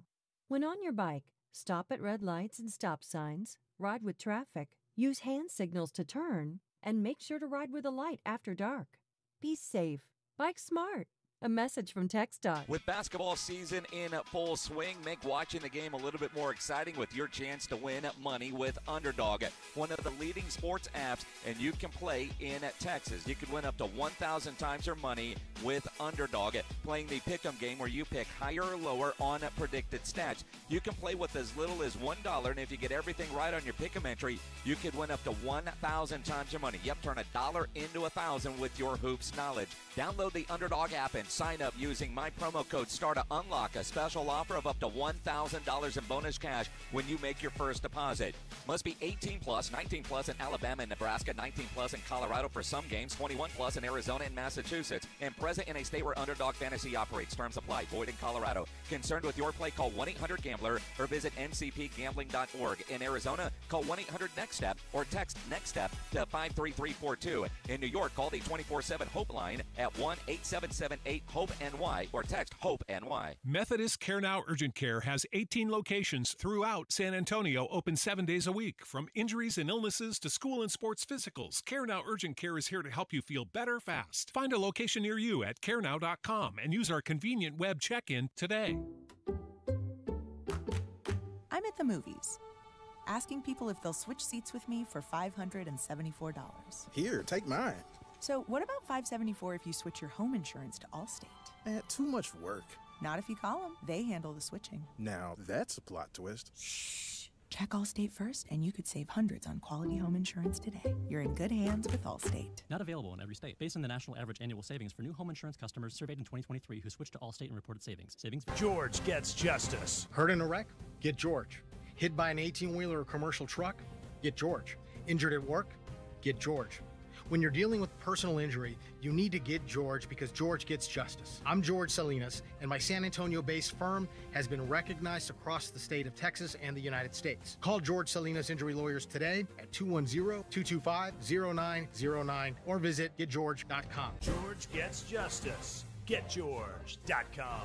When on your bike, stop at red lights and stop signs, ride with traffic, use hand signals to turn, and make sure to ride with a light after dark. Be safe. Bike smart. A message from TxDOT. With basketball season in full swing, make watching the game a little bit more exciting with your chance to win money with Underdog, one of the leading sports apps, and you can play in Texas. You could win up to 1,000 times your money with Underdog, playing the pick'em game where you pick higher or lower on predicted stats. You can play with as little as $1, and if you get everything right on your pick'em entry, you could win up to 1,000 times your money. Yep, turn $1 into 1,000 with your hoops knowledge. Download the Underdog app and sign up using my promo code STAR to unlock a special offer of up to $1,000 in bonus cash when you make your first deposit. Must be 18 plus, 19 plus in Alabama and Nebraska, 19 plus in Colorado for some games, 21 plus in Arizona and Massachusetts, and present in a state where Underdog Fantasy operates. Terms apply. Void in Colorado. Concerned with your play? Call 1-800-GAMBLER or visit ncpgambling.org. In Arizona, call 1-800-NEXT-STEP or text NEXT-STEP to 53342. In New York, call the 24/7 Hope line at 1-8778-HOPE-NY or text HOPE-NY. Methodist Care Now Urgent Care has 18 locations throughout San Antonio, open 7 days a week. From injuries and illnesses to school and sports physicals, Care Now Urgent Care is here to help you feel better fast. Find a location near you at carenow.com and use our convenient web check-in today. I'm at the movies, asking people if they'll switch seats with me for $574. Here, take mine. So what about $574 if you switch your home insurance to Allstate? Too much work. Not if you call them. They handle the switching. Now, that's a plot twist. Shh. Check Allstate first, and you could save hundreds on quality home insurance today. You're in good hands with Allstate. Not available in every state. Based on the national average annual savings for new home insurance customers surveyed in 2023 who switched to Allstate and reported savings. George gets justice. Hurt in a wreck? Get George. Hit by an 18-wheeler or commercial truck? Get George. Injured at work? Get George. When you're dealing with personal injury, you need to get George because George gets justice. I'm George Salinas, and my San Antonio-based firm has been recognized across the state of Texas and the United States. Call George Salinas Injury Lawyers today at 210-225-0909 or visit getgeorge.com. George gets justice. Getgeorge.com.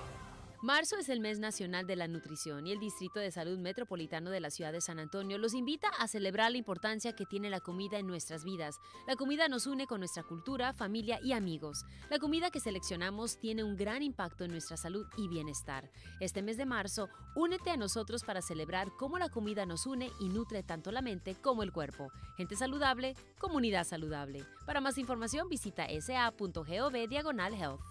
Marzo es el mes nacional de la nutrición y el Distrito de Salud Metropolitano de la ciudad de San Antonio los invita a celebrar la importancia que tiene la comida en nuestras vidas. La comida nos une con nuestra cultura, familia y amigos. La comida que seleccionamos tiene un gran impacto en nuestra salud y bienestar. Este mes de marzo, únete a nosotros para celebrar cómo la comida nos une y nutre tanto la mente como el cuerpo. Gente saludable, comunidad saludable. Para más información visita sa.gov/health.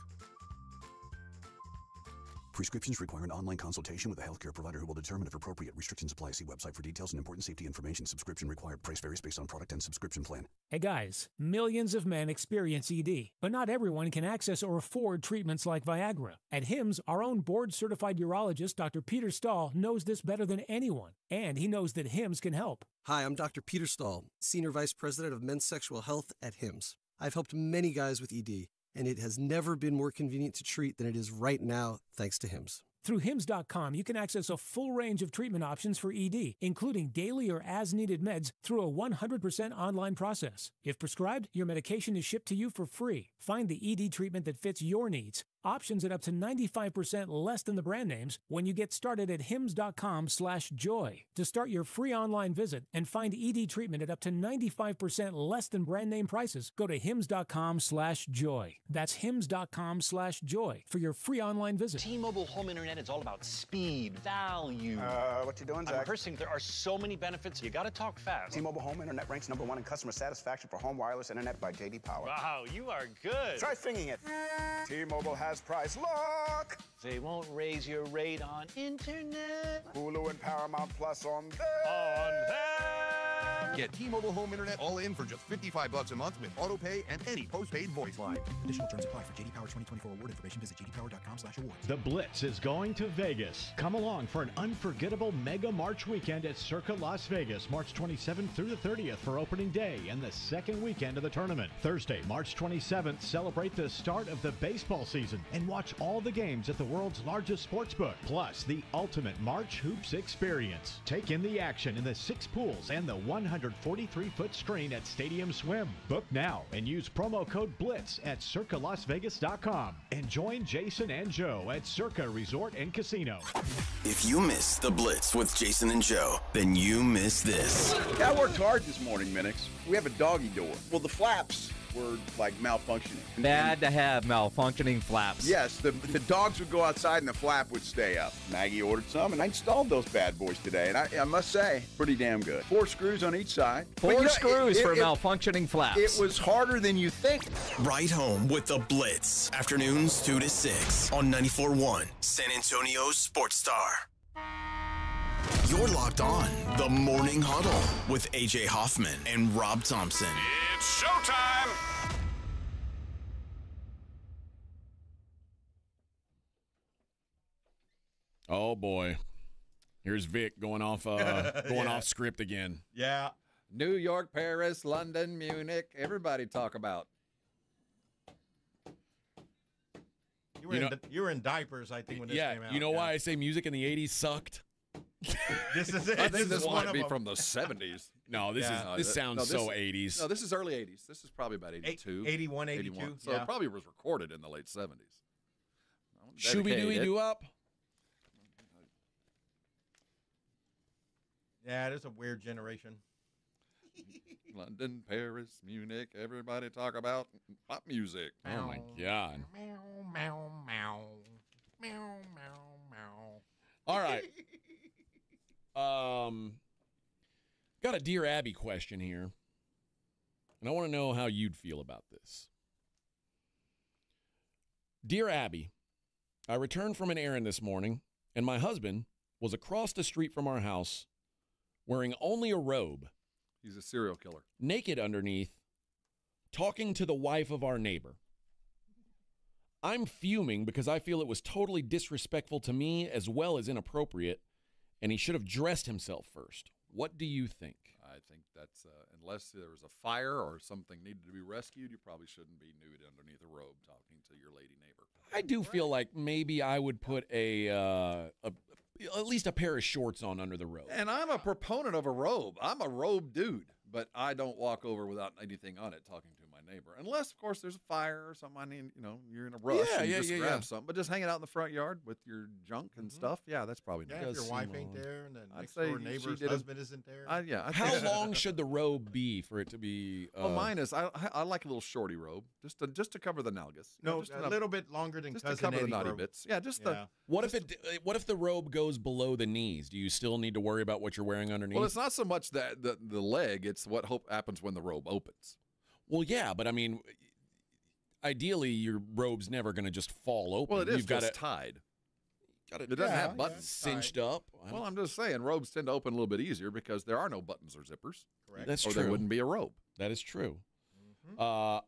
Prescriptions require an online consultation with a healthcare provider who will determine if appropriate. Restrictions apply. See website for details and important safety information. Subscription required. Price varies based on product and subscription plan. Hey guys, millions of men experience ED, but not everyone can access or afford treatments like Viagra. At HIMSS, our own board-certified urologist, Dr. Peter Stahl, knows this better than anyone, and he knows that HIMSS can help. Hi, I'm Dr. Peter Stahl, Senior Vice President of Men's Sexual Health at HIMSS. I've helped many guys with ED, and it has never been more convenient to treat than it is right now, thanks to HIMSS. Through HIMSS.com, you can access a full range of treatment options for ED, including daily or as-needed meds through a 100% online process. If prescribed, your medication is shipped to you for free. Find the ED treatment that fits your needs. Options at up to 95% less than the brand names when you get started at hims.com/joy. To start your free online visit and find ED treatment at up to 95% less than brand name prices, go to hims.com/joy. That's hims.com/joy for your free online visit. T-Mobile home internet is all about speed, value. What you doing, Zach? I'm rehearsing. There are so many benefits. You got to talk fast. T-Mobile home internet ranks #1 in customer satisfaction for home wireless internet by J.D. Power. Wow, you are good. Try singing it. T-Mobile has price lock. They won't raise your rate on internet. Hulu and Paramount Plus on them. Get T-Mobile home internet all in for just $55 a month with auto pay and any postpaid voice line. Additional terms apply. For J.D. Power 2024 award information, visit jdpower.com/awards. The Blitz is going to Vegas. Come along for an unforgettable Mega March weekend at Circa Las Vegas, March 27th through the 30th for opening day and the second weekend of the tournament. Thursday, March 27th, celebrate the start of the baseball season and watch all the games at the world's largest sportsbook, plus the ultimate March Hoops experience. Take in the action in the 6 pools and the 143-foot screen at Stadium Swim. Book now and use promo code BLITZ at CircaLasVegas.com. And join Jason and Joe at Circa Resort and Casino. If you missed the Blitz with Jason and Joe, then you missed this. Yeah, I worked hard this morning, Minix. We have a doggy door. Well, the flaps were like malfunctioning. Bad to have malfunctioning flaps. Yes, the dogs would go outside and the flap would stay up. Maggie ordered some, and I installed those bad boys today. And I must say, pretty damn good. 4 screws on each side. Four screws for malfunctioning flaps. It was harder than you think. Right home with the Blitz. Afternoons 2 to 6 on 94.1 San Antonio's Sports Star. You're locked on the Morning Huddle with AJ Hoffman and Rob Thompson. It's showtime! Oh boy, here's Vic going off off script again. Yeah, New York, Paris, London, Munich. Everybody talk about. You were in diapers, I think, when this came out. You know why I say music in the 80s sucked? This is it. I think this might be from the 70s. No, this sounds so 80s. No, this is early 80s. This is probably about 82. 81, 82. So it probably was recorded in the late 70s. Shooby-dooby-doo-up. Yeah, it is a weird generation. London, Paris, Munich, everybody talk about pop music. Oh, my God. Meow, meow, meow. Meow, meow, meow. All right. Got a Dear Abby question here, and I want to know how you'd feel about this. Dear Abby, I returned from an errand this morning, and my husband was across the street from our house wearing only a robe. He's a serial killer. Naked underneath, talking to the wife of our neighbor. I'm fuming because I feel it was totally disrespectful to me as well as inappropriate, and he should have dressed himself first. What do you think? I think that's, unless there was a fire or something needed to be rescued, you probably shouldn't be nude underneath a robe talking to your lady neighbor. I do feel like maybe I would put at least a pair of shorts on under the robe. And I'm a proponent of a robe. I'm a robe dude, but I don't walk over without anything on it talking to my neighbor. Unless, of course, there's a fire or something. I mean, you're in a rush and you just grab something. But just hanging out in the front yard with your junk and stuff, that's probably nice. Yeah, if your wife ain't there and then next door neighbor's husband isn't there. How long should the robe be for it to be? Well, mine is, I like a little shorty robe, just to cover the nalgas. No, just a little bit longer than just cousin to cover Eddie the naughty robe. bits. Yeah, What if the robe goes below the knees? Do you still need to worry about what you're wearing underneath? Well, it's not so much that the leg; it's what happens when the robe opens. Well, yeah, but I mean, ideally, your robe's never going to just fall open. Well, it is You've just tied. It doesn't have buttons. Cinched up. Well, I'm just saying, robes tend to open a little bit easier because there are no buttons or zippers. Correct. That's or true. there wouldn't be a robe. That is true. I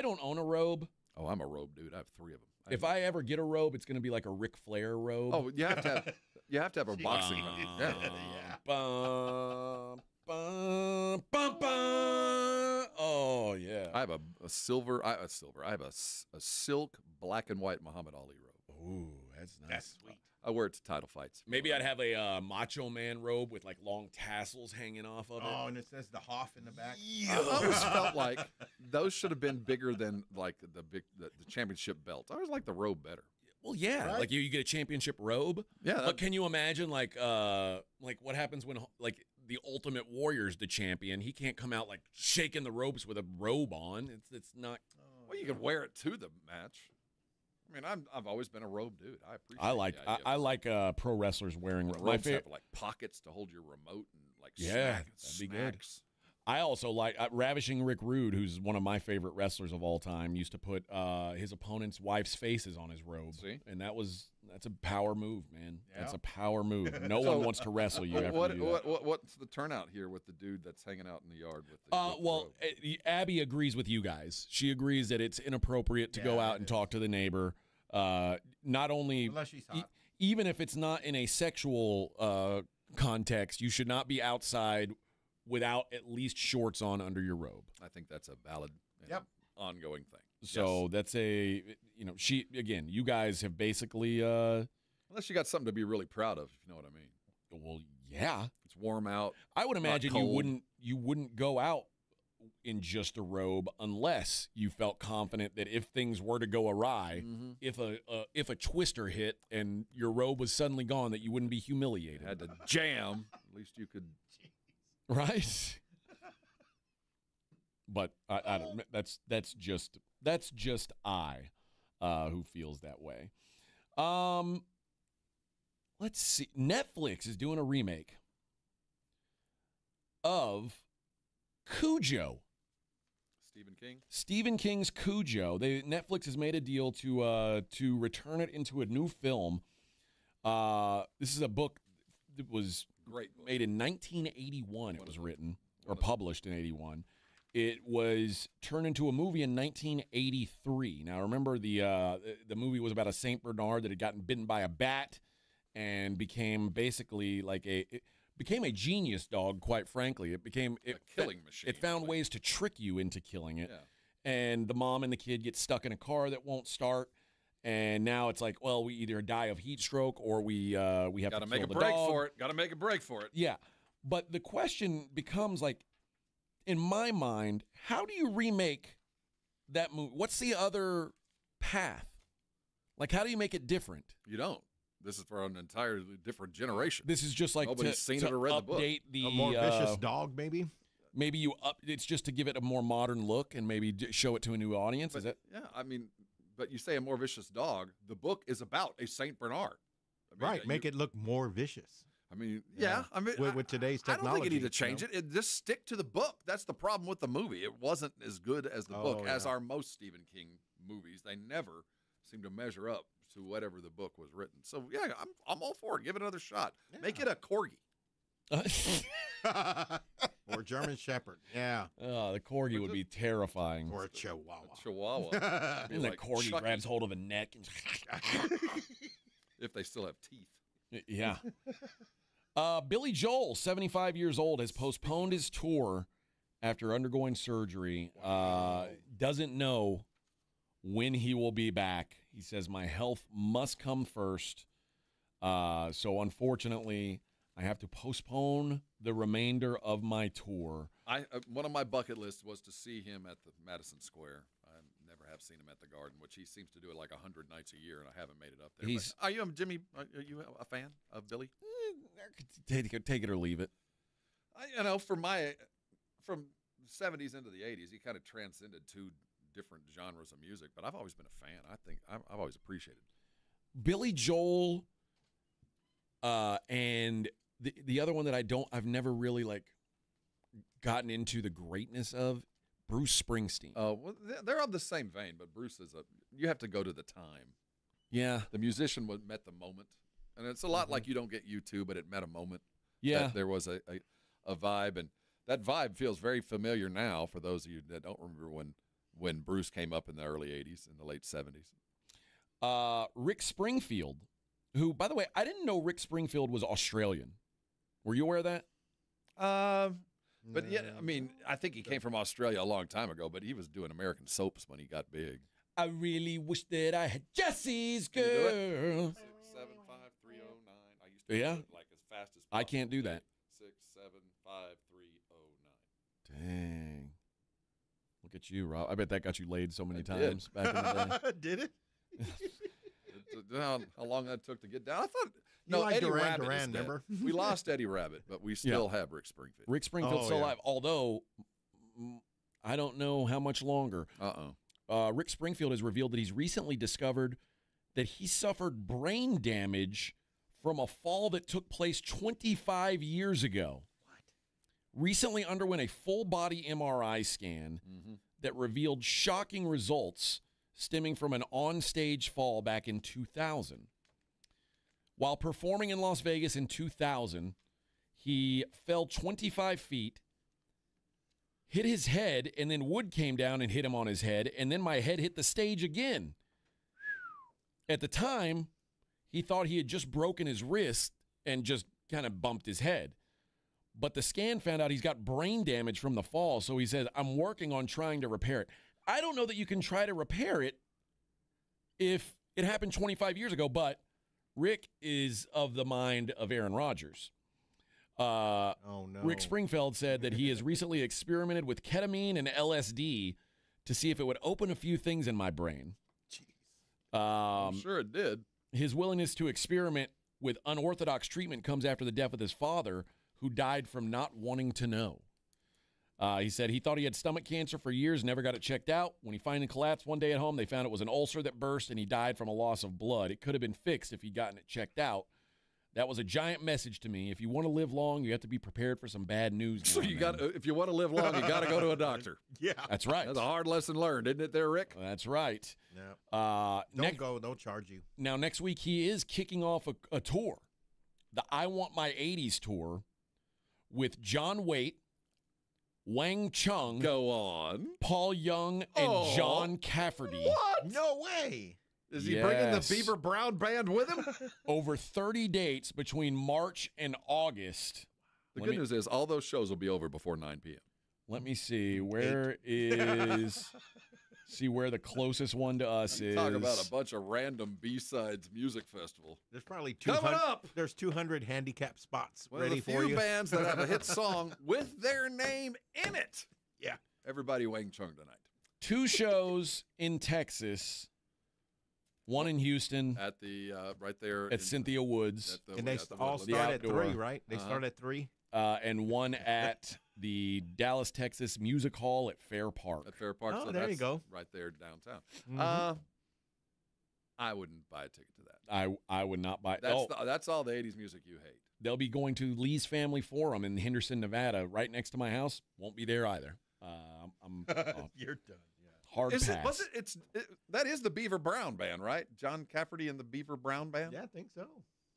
don't own a robe. Oh, I'm a robe dude. I have 3 of them. If I ever get a robe, it's going to be like a Ric Flair robe. Oh, you have to have a boxing. Oh yeah. I have a silver. I have a silk black and white Muhammad Ali robe. Ooh, that's nice. That's sweet. I wear it to title fights. Maybe I'd have a Macho Man robe with like long tassels hanging off of it. Oh, and it says the Hoff in the back. I always felt like those should have been bigger than like the championship belt. I always like the robe better. Well, yeah, Right? like you get a championship robe. Yeah, But can you imagine like what happens when like the Ultimate Warrior's the champion? He can't come out like shaking the ropes with a robe on. It's not. Well, you can wear it to the match. I mean, I've always been a robe dude. I appreciate. I like pro wrestlers wearing robes. my Robes favorite. have like pockets to hold your remote and like Yeah, that'd be good. I also like Ravishing Rick Rude, who's one of my favorite wrestlers of all time, used to put his opponent's wife's faces on his robe. See? And that's a power move, man. Yeah. That's a power move. No So, one wants to wrestle you after you do that. What's the turnout here with the dude that's hanging out in the yard with the Well, Abby agrees with you guys. She agrees that it's inappropriate to go out and talk to the neighbor. Not only Unless she's hot. even if it's not in a sexual context, you should not be outside without at least shorts on under your robe. I think that's a valid ongoing thing. So that's you guys have basically unless you got something to be really proud of, if you know what I mean. Well, yeah. It's warm out. I would imagine you wouldn't go out in just a robe unless you felt confident that if things were to go awry, if a twister hit and your robe was suddenly gone, that you wouldn't be humiliated. Had to jam. At least you could. Right. But I don't. That's just I who feels that way. Let's see. Netflix is doing a remake of Cujo. Stephen King's Cujo. Netflix has made a deal to return it into a new film. This is a book that was made in 1981. It was written or published in 81. It was turned into a movie in 1983. Now, remember the movie was about a Saint Bernard that had gotten bitten by a bat and became basically like became a genius dog. Quite frankly, it became a killing machine. It found ways to trick you into killing it. Yeah. And the mom and the kid get stuck in a car that won't start. And now it's like, well, we either die of heat stroke or we have to kill the dog. Got to make a break for it. Got to make a break for it. Yeah, but the question becomes like, in my mind, how do you remake that movie? What's the other path? Like, how do you make it different? You don't. This is for an entirely different generation. This is just like nobody's seen it or read the book. A more vicious dog, maybe. Maybe it's just to give it a more modern look and maybe show it to a new audience. But, is it? Yeah, I mean, but you say a more vicious dog. The book is about a Saint Bernard. I mean, Right, make it look more vicious. I mean, yeah. I mean, with today's technology, I don't think you need to change it. Just stick to the book. That's the problem with the movie. It wasn't as good as the book, as are most Stephen King movies. They never seem to measure up to whatever the book was written. So yeah, I'm all for it. Give it another shot. Yeah. Make it a corgi. Or German Shepherd. Yeah. Oh, the corgi would be terrifying. Or a Chihuahua. Chihuahua. And the corgi grabs hold of a neck. And if they still have teeth. Yeah. Billy Joel, 75 years old, has postponed his tour after undergoing surgery. Doesn't know when he will be back. He says, my health must come first. So unfortunately, I have to postpone the remainder of my tour. One of my bucket lists was to see him at the Madison Square. I never have seen him at the Garden, which he seems to do it like 100 nights a year, and I haven't made it up there. Are you, Jimmy? Are you a fan of Billy? Take it or leave it. From the 70s into the 80s, he kind of transcended two different genres of music, but I've always been a fan. I think I've always appreciated Billy Joel, and the other one that I've never really gotten into the greatness of, Bruce Springsteen. Oh, well, they're of the same vein, but Bruce is you have to go to the time. Yeah. The musician met the moment. And it's a lot like you don't get U2, but it met a moment. Yeah. That there was a vibe, and that vibe feels very familiar now for those of you that don't remember when Bruce came up in the early 80s, in the late 70s. Rick Springfield, who, by the way, I didn't know Rick Springfield was Australian. Were you aware of that? But yeah, I mean, I think he came from Australia a long time ago, but he was doing American soaps when he got big. I really wish that I had Jesse's girl. 6, 7, 5, 3, Yeah. Like as fast as possible. I can't do that. 6, 7, 5, 3, 0, 9. Dang. Look at you, Rob. I bet that got you laid so many times back in the day. Did it? How long that took to get down? I thought like Eddie Duran Rabbit Duran, is dead. remember? We lost Eddie Rabbit, but we still have Rick Springfield. Rick Springfield's still alive, although I don't know how much longer. Rick Springfield has revealed that he's recently discovered that he suffered brain damage from a fall that took place 25 years ago. What? Recently underwent a full-body MRI scan that revealed shocking results stemming from an on-stage fall back in 2000. While performing in Las Vegas in 2000, he fell 25 feet, hit his head, and then wood came down and hit him on his head, and then my head hit the stage again. At the time, he thought he had just broken his wrist and just kind of bumped his head. But the scan found out he's got brain damage from the fall, so he says, I'm working on trying to repair it. I don't know that you can try to repair it if it happened 25 years ago, but Rick is of the mind of Aaron Rodgers. Oh, no. Rick Springfield said that he has recently experimented with ketamine and LSD to see if it would open a few things in my brain. I'm sure it did. His willingness to experiment with unorthodox treatment comes after the death of his father, who died from not wanting to know. He said he thought he had stomach cancer for years, never got it checked out. When he finally collapsed one day at home, they found it was an ulcer that burst, and he died from a loss of blood. It could have been fixed if he'd gotten it checked out. That was a giant message to me. If you want to live long, you have to be prepared for some bad news. So if you want to live long, you got to go to a doctor. Yeah, that's right. That's a hard lesson learned, isn't it, there, Rick? That's right. No. Don't go. They'll charge you. Now, next week, he is kicking off a tour, the I Want My 80s tour, with John Waite, Wang Chung, go on, Paul Young, and John Cafferty. What? No way. Is he bringing the Beaver Brown Band with him? Over 30 dates between March and August. The good news is all those shows will be over before 9 p.m. Let me see. Where is... see where the closest one to us is. Talk about a bunch of random B-sides music festival. There's probably 200. Coming up. There's 200 handicap spots One ready of the for few you. bands that have a hit song with their name in it. Yeah. Everybody Wang Chung tonight. 2 shows in Texas. One in Houston. At the, right there. At Cynthia Woods. And they all start at 3, right? They start at 3? And one at the Dallas, Texas Music Hall at Fair Park. At Fair Park. Oh, so there that's you go. Right there downtown. Mhm. I wouldn't buy a ticket to that. I would not buy. That's all the 80s music you hate. They'll be going to Lee's Family Forum in Henderson, Nevada, right next to my house. Won't be there either. You're done. Hard pass. That is the Beaver Brown Band, right? John Cafferty and the Beaver Brown Band? Yeah, I think so.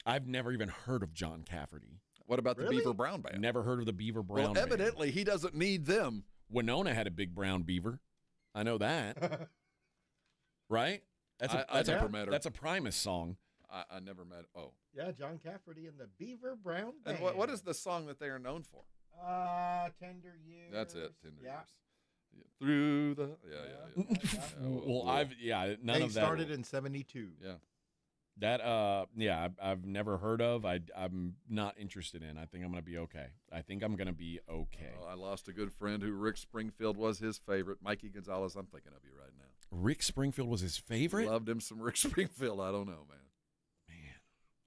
I've never even heard of John Cafferty. What about the Beaver Brown Band? Never heard of the Beaver Brown Band. Well, evidently he doesn't need them. Winona had a big brown beaver. I know that. Right? I never met her. That's a Primus song. I never met. Oh. Yeah, John Cafferty and the Beaver Brown Band. And what is the song that they are known for? Tender Years. That's it, Tender Years. Through the Well, none they of that. They started in 72. Yeah. That I've never heard of. I'm not interested in. I think I'm gonna be okay. Oh, I lost a good friend who Rick Springfield was his favorite. Mikey Gonzalez, I'm thinking of you right now. Rick Springfield was his favorite? Loved him some Rick Springfield. I don't know, man.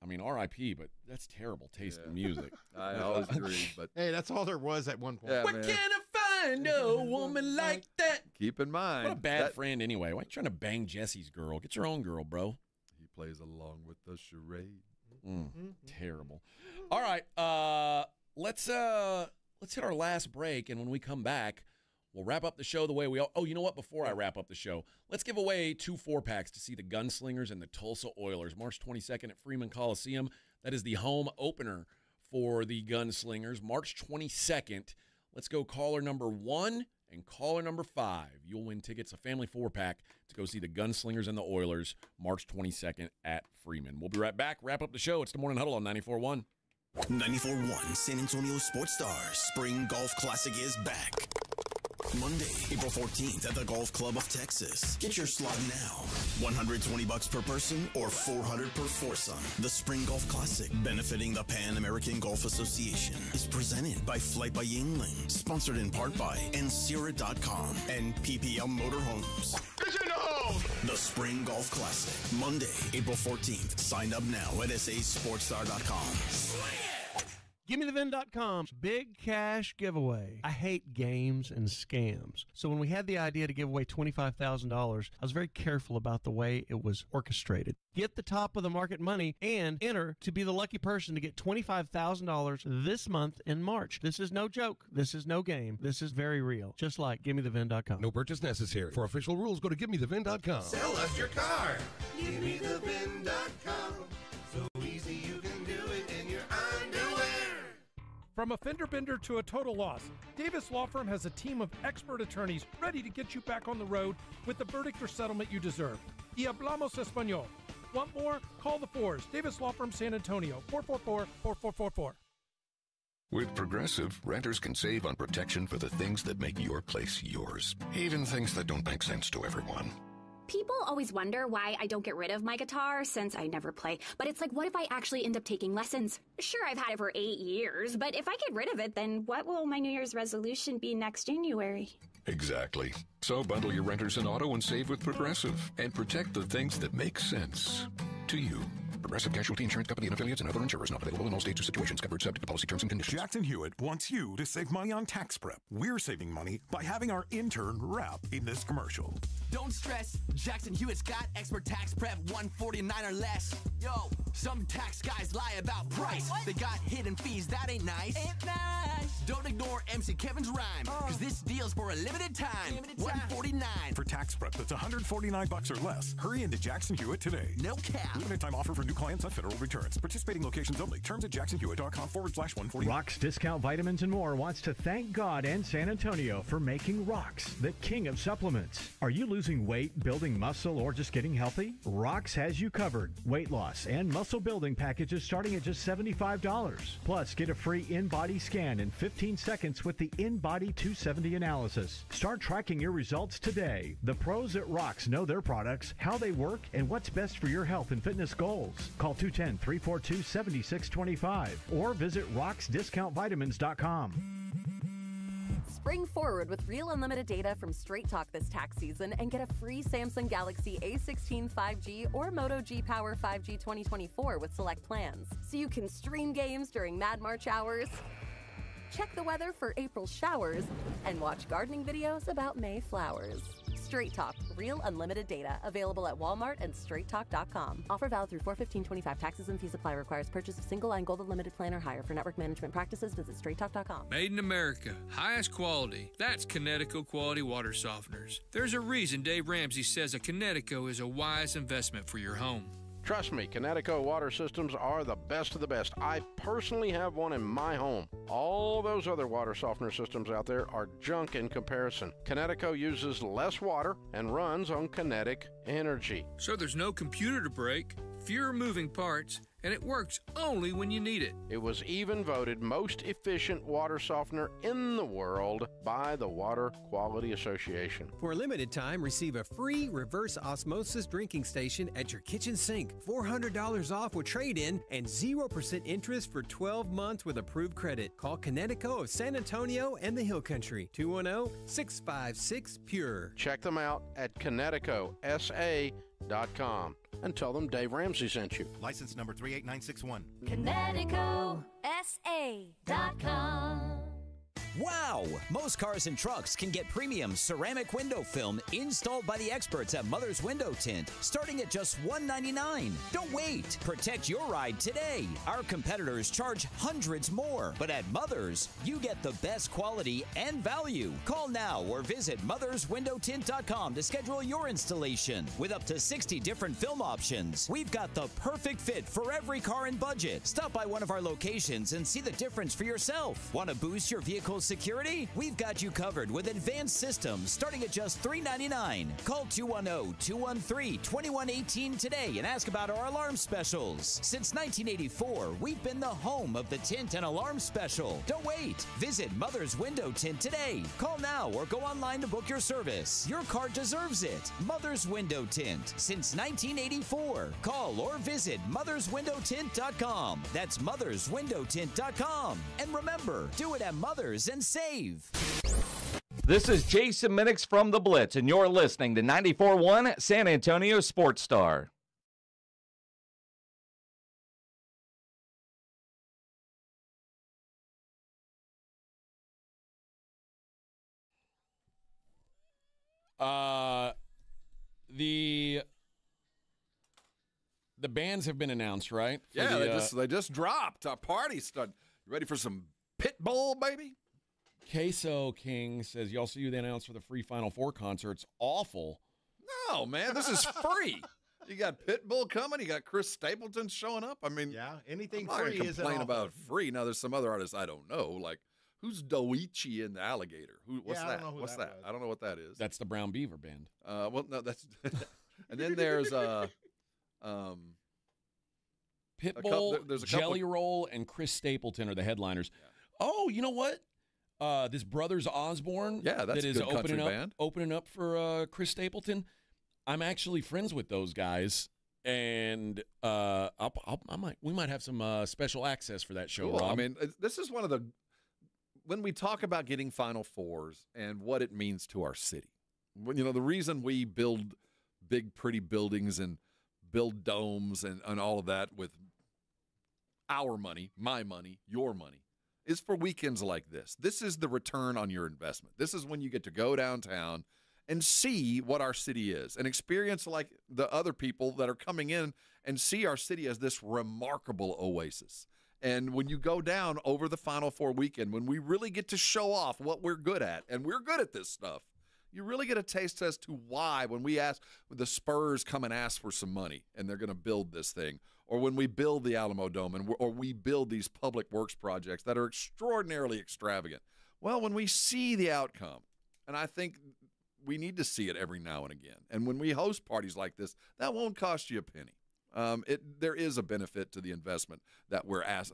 I mean, R.I.P., but that's terrible taste in music. I always agree, but hey, that's all there was at one point. Yeah, Where man. can I find a woman like that? Keep in mind. What a bad friend anyway. Why are you trying to bang Jesse's girl? Get your own girl, bro. He plays along with the charade. Terrible. All right, let's hit our last break, and when we come back, we'll wrap up the show the way we all. Oh, you know what? Before I wrap up the show, let's give away 2 4-packs to see the Gunslingers and the Tulsa Oilers, March 22nd at Freeman Coliseum. That is the home opener for the Gunslingers, March 22nd. Let's go caller number 1 and caller number 5. You'll win tickets, a family 4-pack, to go see the Gunslingers and the Oilers, March 22nd at Freeman. We'll be right back. Wrap up the show. It's the Morning Huddle on 94.1. 94.1 San Antonio Sports Stars Spring Golf Classic is back. Monday, April 14th at the Golf Club of Texas. Get your slot now. $120 per person or $400 per foursome. The Spring Golf Classic, benefiting the Pan American Golf Association, is presented by Flight by Yingling, sponsored in part by Ensira.com and PPL Motorhomes. The Spring Golf Classic, Monday, April 14th. Sign up now at sasportstar.com. GimmeTheVin.com's big cash giveaway. I hate games and scams. So when we had the idea to give away $25,000, I was very careful about the way it was orchestrated. Get the top of the market money and enter to be the lucky person to get $25,000 this month in March. This is no joke. This is no game. This is very real. Just like GimmeTheVin.com. No purchase necessary. For official rules, go to GimmeTheVin.com. Sell us your car. GimmeTheVin.com. So easy you can do it in your underwear. From a fender bender to a total loss, Davis Law Firm has a team of expert attorneys ready to get you back on the road with the verdict or settlement you deserve. Y hablamos español. Want more? Call the Fours. Davis Law Firm, San Antonio, 444-4444. With Progressive, renters can save on protection for the things that make your place yours, even things that don't make sense to everyone. People always wonder why I don't get rid of my guitar since I never play. But it's like, what if I actually end up taking lessons? Sure, I've had it for 8 years, but if I get rid of it, then what will my New Year's resolution be next January? Exactly. So bundle your renters in auto and save with Progressive and protect the things that make sense to you. Progressive Casualty Insurance Company and affiliates and other insurers not available in all states or situations. Covered subject to policy terms and conditions. Jackson Hewitt wants you to save money on tax prep. We're saving money by having our intern rap in this commercial. Don't stress, Jackson Hewitt's got expert tax prep, $149 or less. Yo, some tax guys lie about price. They got hidden fees, that ain't nice. Ain't nice. Don't ignore MC Kevin's rhyme, cause this deal's for a limited time. $149. For tax prep that's $149 or less, hurry into Jackson Hewitt today. No cap. Limited time offer for new clients on federal returns. Participating locations only. Terms at jacksonhewitt.com/149. Rock's Discount Vitamins and More wants to thank God and San Antonio for making Rock's the king of supplements. Are you losing weight, building muscle, or just getting healthy? Rock's has you covered. Weight loss and muscle building packages starting at just $75. Plus, get a free in-body scan in 15 seconds with the In-Body 270 analysis. Start tracking your results today. The pros at Rock's know their products, how they work, and what's best for your health and fitness goals. Call 210-342-7625 or visit rocksdiscountvitamins.com. Spring forward with real unlimited data from Straight Talk this tax season and get a free Samsung Galaxy A16 5G or Moto G Power 5G 2024 with select plans. So you can stream games during Mad March hours, check the weather for April showers, and watch gardening videos about May flowers. Straight Talk, real unlimited data. Available at Walmart and straighttalk.com. Offer valid through 4/15/25. Taxes and fees apply. Requires purchase of single line gold unlimited plan or higher. For network management practices, visit straighttalk.com. Made in America. Highest quality. That's Connecticut Quality Water Softeners. There's a reason Dave Ramsey says a Connecticut is a wise investment for your home. Trust me, Connecticut water systems are the best of the best. I personally have one in my home. All those other water softener systems out there are junk in comparison. Connecticut uses less water and runs on kinetic energy. So there's no computer to break, fewer moving parts, and it works only when you need it. It was even voted most efficient water softener in the world by the Water Quality Association. For a limited time, receive a free reverse osmosis drinking station at your kitchen sink. $400 off with trade-in and 0% interest for 12 months with approved credit. Call Connecticut of San Antonio and the Hill Country. 210-656-PURE. Check them out at ConnecticutSA.com and tell them Dave Ramsey sent you. License number 38961. ConnecticutSA.com. Wow! Most cars and trucks can get premium ceramic window film installed by the experts at Mother's Window Tint, starting at just $199. Don't wait! Protect your ride today. Our competitors charge hundreds more, but at Mother's, you get the best quality and value. Call now or visit motherswindowtint.com to schedule your installation. With up to 60 different film options, we've got the perfect fit for every car and budget. Stop by one of our locations and see the difference for yourself. Want to boost your vehicle's security? Family, we've got you covered with advanced systems starting at just $399. Call 210-213-2118 today and ask about our alarm specials. Since 1984, we've been the home of the tint and alarm special. Don't wait. Visit Mother's Window Tint today. Call now or go online to book your service. Your car deserves it. Mother's Window Tint. Since 1984. Call or visit motherswindowtint.com. That's motherswindowtint.com. And remember, do it at Mother's and save. This is Jason Minix from The Blitz, and you're listening to 94.1 San Antonio Sports Star. The bands have been announced, right? They just dropped. Our party started. You ready for some Pitbull, baby? Queso King says, y'all see who they announced for the free Final Four concerts. Awful. No, man, this is free. You got Pitbull coming. You got Chris Stapleton showing up. I mean, yeah, anything I'm free is complain about free. Now, there's some other artists I don't know, like who's Doichi and the Alligator? What's that? What's that? I don't know what that is. That's the Brown Beaver Band. Well, no, that's. And then there's Pitbull, there's a Jelly Roll, and Chris Stapleton are the headliners. Yeah. Oh, you know what? This Brothers Osborne, that's that is a good country band. Opening up for Chris Stapleton. I'm actually friends with those guys, and we might have some special access for that show. Cool. Rob. I mean, this is one of the when we talk about getting Final Fours and what it means to our city. The reason we build big, pretty buildings and build domes and all of that with our money, my money, your money, is for weekends like this. This is the return on your investment. This is when you get to go downtown and see what our city is and experience like the other people that are coming in and see our city as this remarkable oasis. And when you go down over the Final Four weekend, when we really get to show off what we're good at, and we're good at this stuff, you really get a taste as to why when we ask, the Spurs come and ask for some money and they're going to build this thing, or when we build the Alamo Dome or we build these public works projects that are extraordinarily extravagant. Well, when we see the outcome, and I think we need to see it every now and again, and when we host parties like this, that won't cost you a penny. There is a benefit to the investment that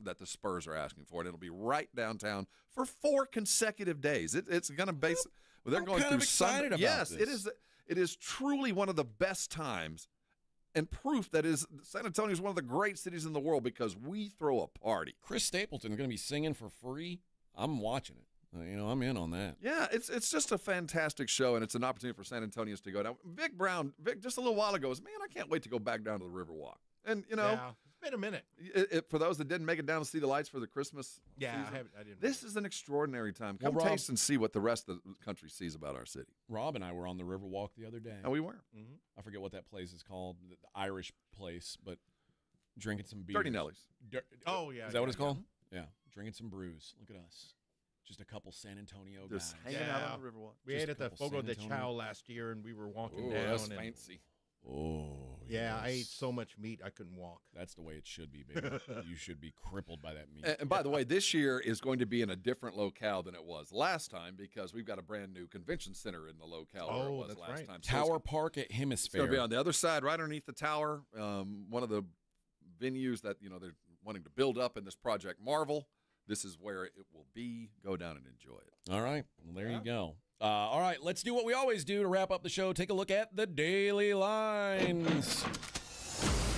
that the Spurs are asking for, and it'll be right downtown for 4 consecutive days. It's going to base. Well, they're going through excited about yes, this. It is truly one of the best times, and proof that San Antonio is one of the great cities in the world because we throw a party. Chris Stapleton is going to be singing for free. I'm watching it. I'm in on that. Yeah, it's just a fantastic show, and it's an opportunity for San Antonians to go down. Vic just a little while ago was, man, I can't wait to go back down to the Riverwalk. And, it's been a minute. For those that didn't make it down to see the lights for the Christmas season, I didn't. This is an extraordinary time. Come taste and see what the rest of the country sees about our city. Rob and I were on the Riverwalk the other day. And we were. Mm-hmm. I forget what that place is called, the Irish place, but drinking some beer. Dirty Nellies. Is that what it's called? Yeah. Drinking some brews. Look at us. Just a couple San Antonio guys. Just hanging out on the Riverwalk. We ate at the Fogo de Chao last year, and we were walking down. That's fancy. Oh, yeah, yes. I ate so much meat I couldn't walk. That's the way it should be, baby. You should be crippled by that meat. And by the way, this year is going to be in a different locale than it was last time because we've got a brand new convention center in the locale where it was last time. So Tower Park at Hemisphere. It's going to be on the other side, right underneath the tower. One of the venues that they're wanting to build up in this Project Marvel. This is where it will be. Go down and enjoy it. All right. Well, there you go. All right. Let's do what we always do to wrap up the show. Take a look at the Daily Lines.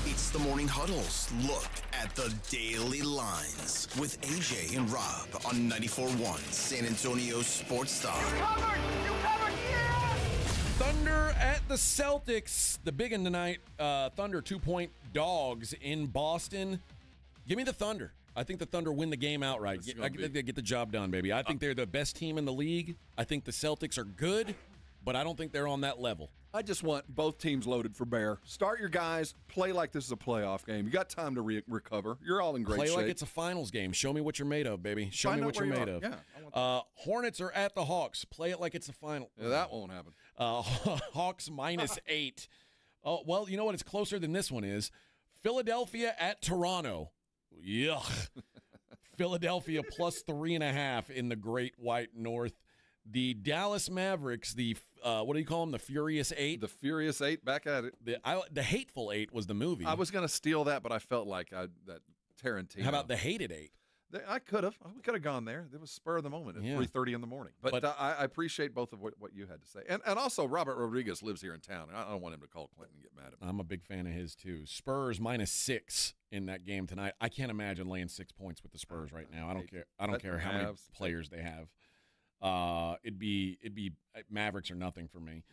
It's the Morning Huddle's look at the Daily Lines with AJ and Rob on 94.1 San Antonio Sports Star. You covered, yeah! Thunder at the Celtics. The big one tonight. Thunder 2-point dogs in Boston. Give me the Thunder. I think the Thunder win the game outright. I think they get the job done, baby. I think they're the best team in the league. I think the Celtics are good, but I don't think they're on that level. I just want both teams loaded for bear. Start your guys. Play like this is a playoff game. You got time to recover. You're all in great shape. Play like it's a finals game. Show me what you're made of, baby. Show me what you're made of. Yeah, Hornets are at the Hawks. Play it like it's a final. Yeah, that won't happen. Hawks -8. Oh, well, you know what? It's closer than this one is. Philadelphia at Toronto. Yuck. Philadelphia plus 3.5 in the Great White North. The Dallas Mavericks, the what do you call them? The Furious Eight? The Furious Eight, back at it. The Hateful Eight was the movie. I was going to steal that, but I felt like that Tarantino. How about the Hated Eight? I could have. We could have gone there. It was spur of the moment at 3:30 in the morning. But I appreciate both of what you had to say. And also, Robert Rodriguez lives here in town, and I don't want him to call Clinton and get mad at me. I'm a big fan of his, too. Spurs -6 in that game tonight. I can't imagine laying 6 points with the Spurs right now. I don't care how many players they have. It'd be Mavericks or nothing for me.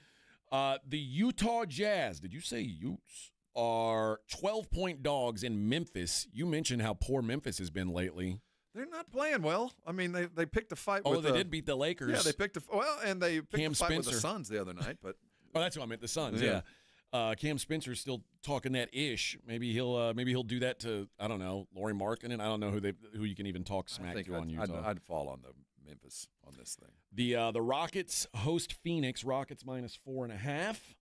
The Utah Jazz, did you say Utes, are 12-point dogs in Memphis. You mentioned how poor Memphis has been lately. They're not playing well. I mean, they picked a fight. Oh, they did beat the Lakers. Yeah, they picked a fight with the Suns the other night. But that's what I meant. The Suns. Yeah. Cam Spencer's still talking that ish. Maybe he'll do that to, I don't know, Lauri Markkanen. I don't know who you can even talk smack to on Utah. I'd fall on the Memphis on this thing. The Rockets host Phoenix. Rockets -4.5.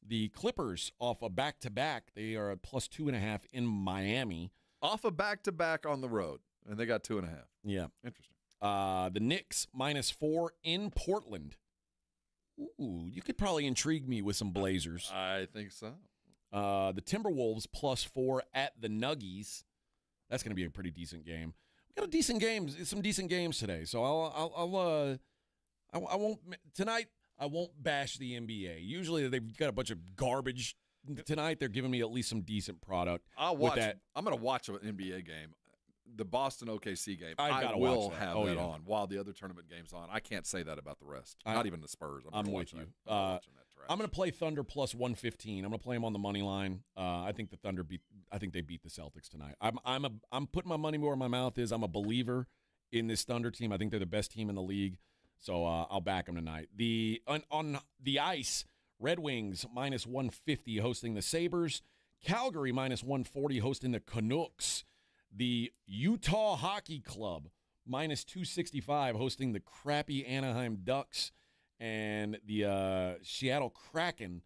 The Clippers off a back-to-back. They are at plus 2.5 in Miami. Off a back-to-back on the road. And they got 2.5. Yeah. Interesting. The Knicks -4 in Portland. Ooh, you could probably intrigue me with some Blazers. I think so. The Timberwolves +4 at the Nuggies. That's going to be a pretty decent game. We got some decent games today. So I won't tonight. I won't bash the NBA. Usually they've got a bunch of garbage. Tonight they're giving me at least some decent product. I'll watch. I'm going to watch an NBA game. The Boston OKC game, I have will that that on while the other tournament game's on. I can't say that about the rest. Not even the Spurs. I'm with you. I'm going to play Thunder plus 115. I'm going to play them on the money line. I think the Thunder they beat the Celtics tonight. I'm putting my money where my mouth is. I'm a believer in this Thunder team. I think they're the best team in the league. So I'll back them tonight. On the ice, Red Wings -150 hosting the Sabres. Calgary -140 hosting the Canucks. The Utah Hockey Club -265 hosting the crappy Anaheim Ducks. And the Seattle Kraken,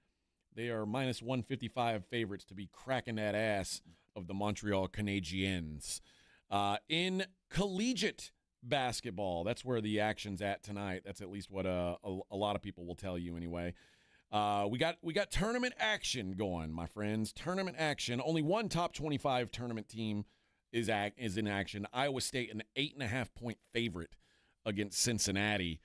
they are -155 favorites to be cracking that ass of the Montreal Canadiens. In collegiate basketball, that's where the action's at tonight. That's at least what a lot of people will tell you anyway. We got tournament action going, my friends. Tournament action. Only one top 25 tournament team is in action. Iowa State, an 8.5-point favorite against Cincinnati.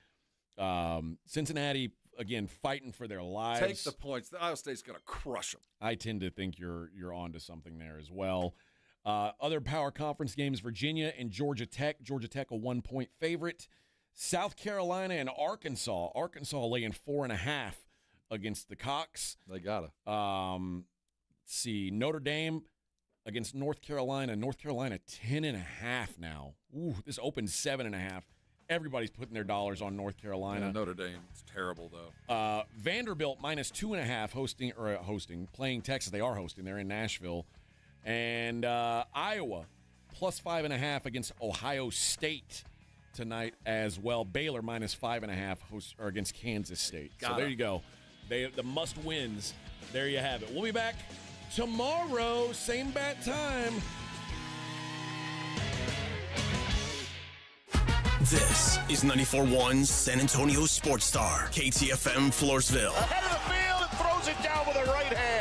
Cincinnati, again, fighting for their lives. Take the points. Iowa State's going to crush them. I tend to think you're onto something there as well. Other power conference games, Virginia and Georgia Tech. Georgia Tech, a 1-point favorite. South Carolina and Arkansas. Arkansas laying 4.5 against the Cox. They got to. Let's see. Notre Dame against North Carolina. North Carolina 10.5 now. Ooh, this opened 7.5. Everybody's putting their dollars on North Carolina. Yeah, Notre Dame's terrible though. Vanderbilt -2.5 playing Texas. They are hosting. They're in Nashville. And Iowa +5.5 against Ohio State tonight as well. Baylor -5.5 against Kansas State. So there you go. The must wins. There you have it. We'll be back tomorrow, same bat time. This is 94.1 San Antonio Sports Star, KTFM Floresville. Ahead of the field and throws it down with a right hand.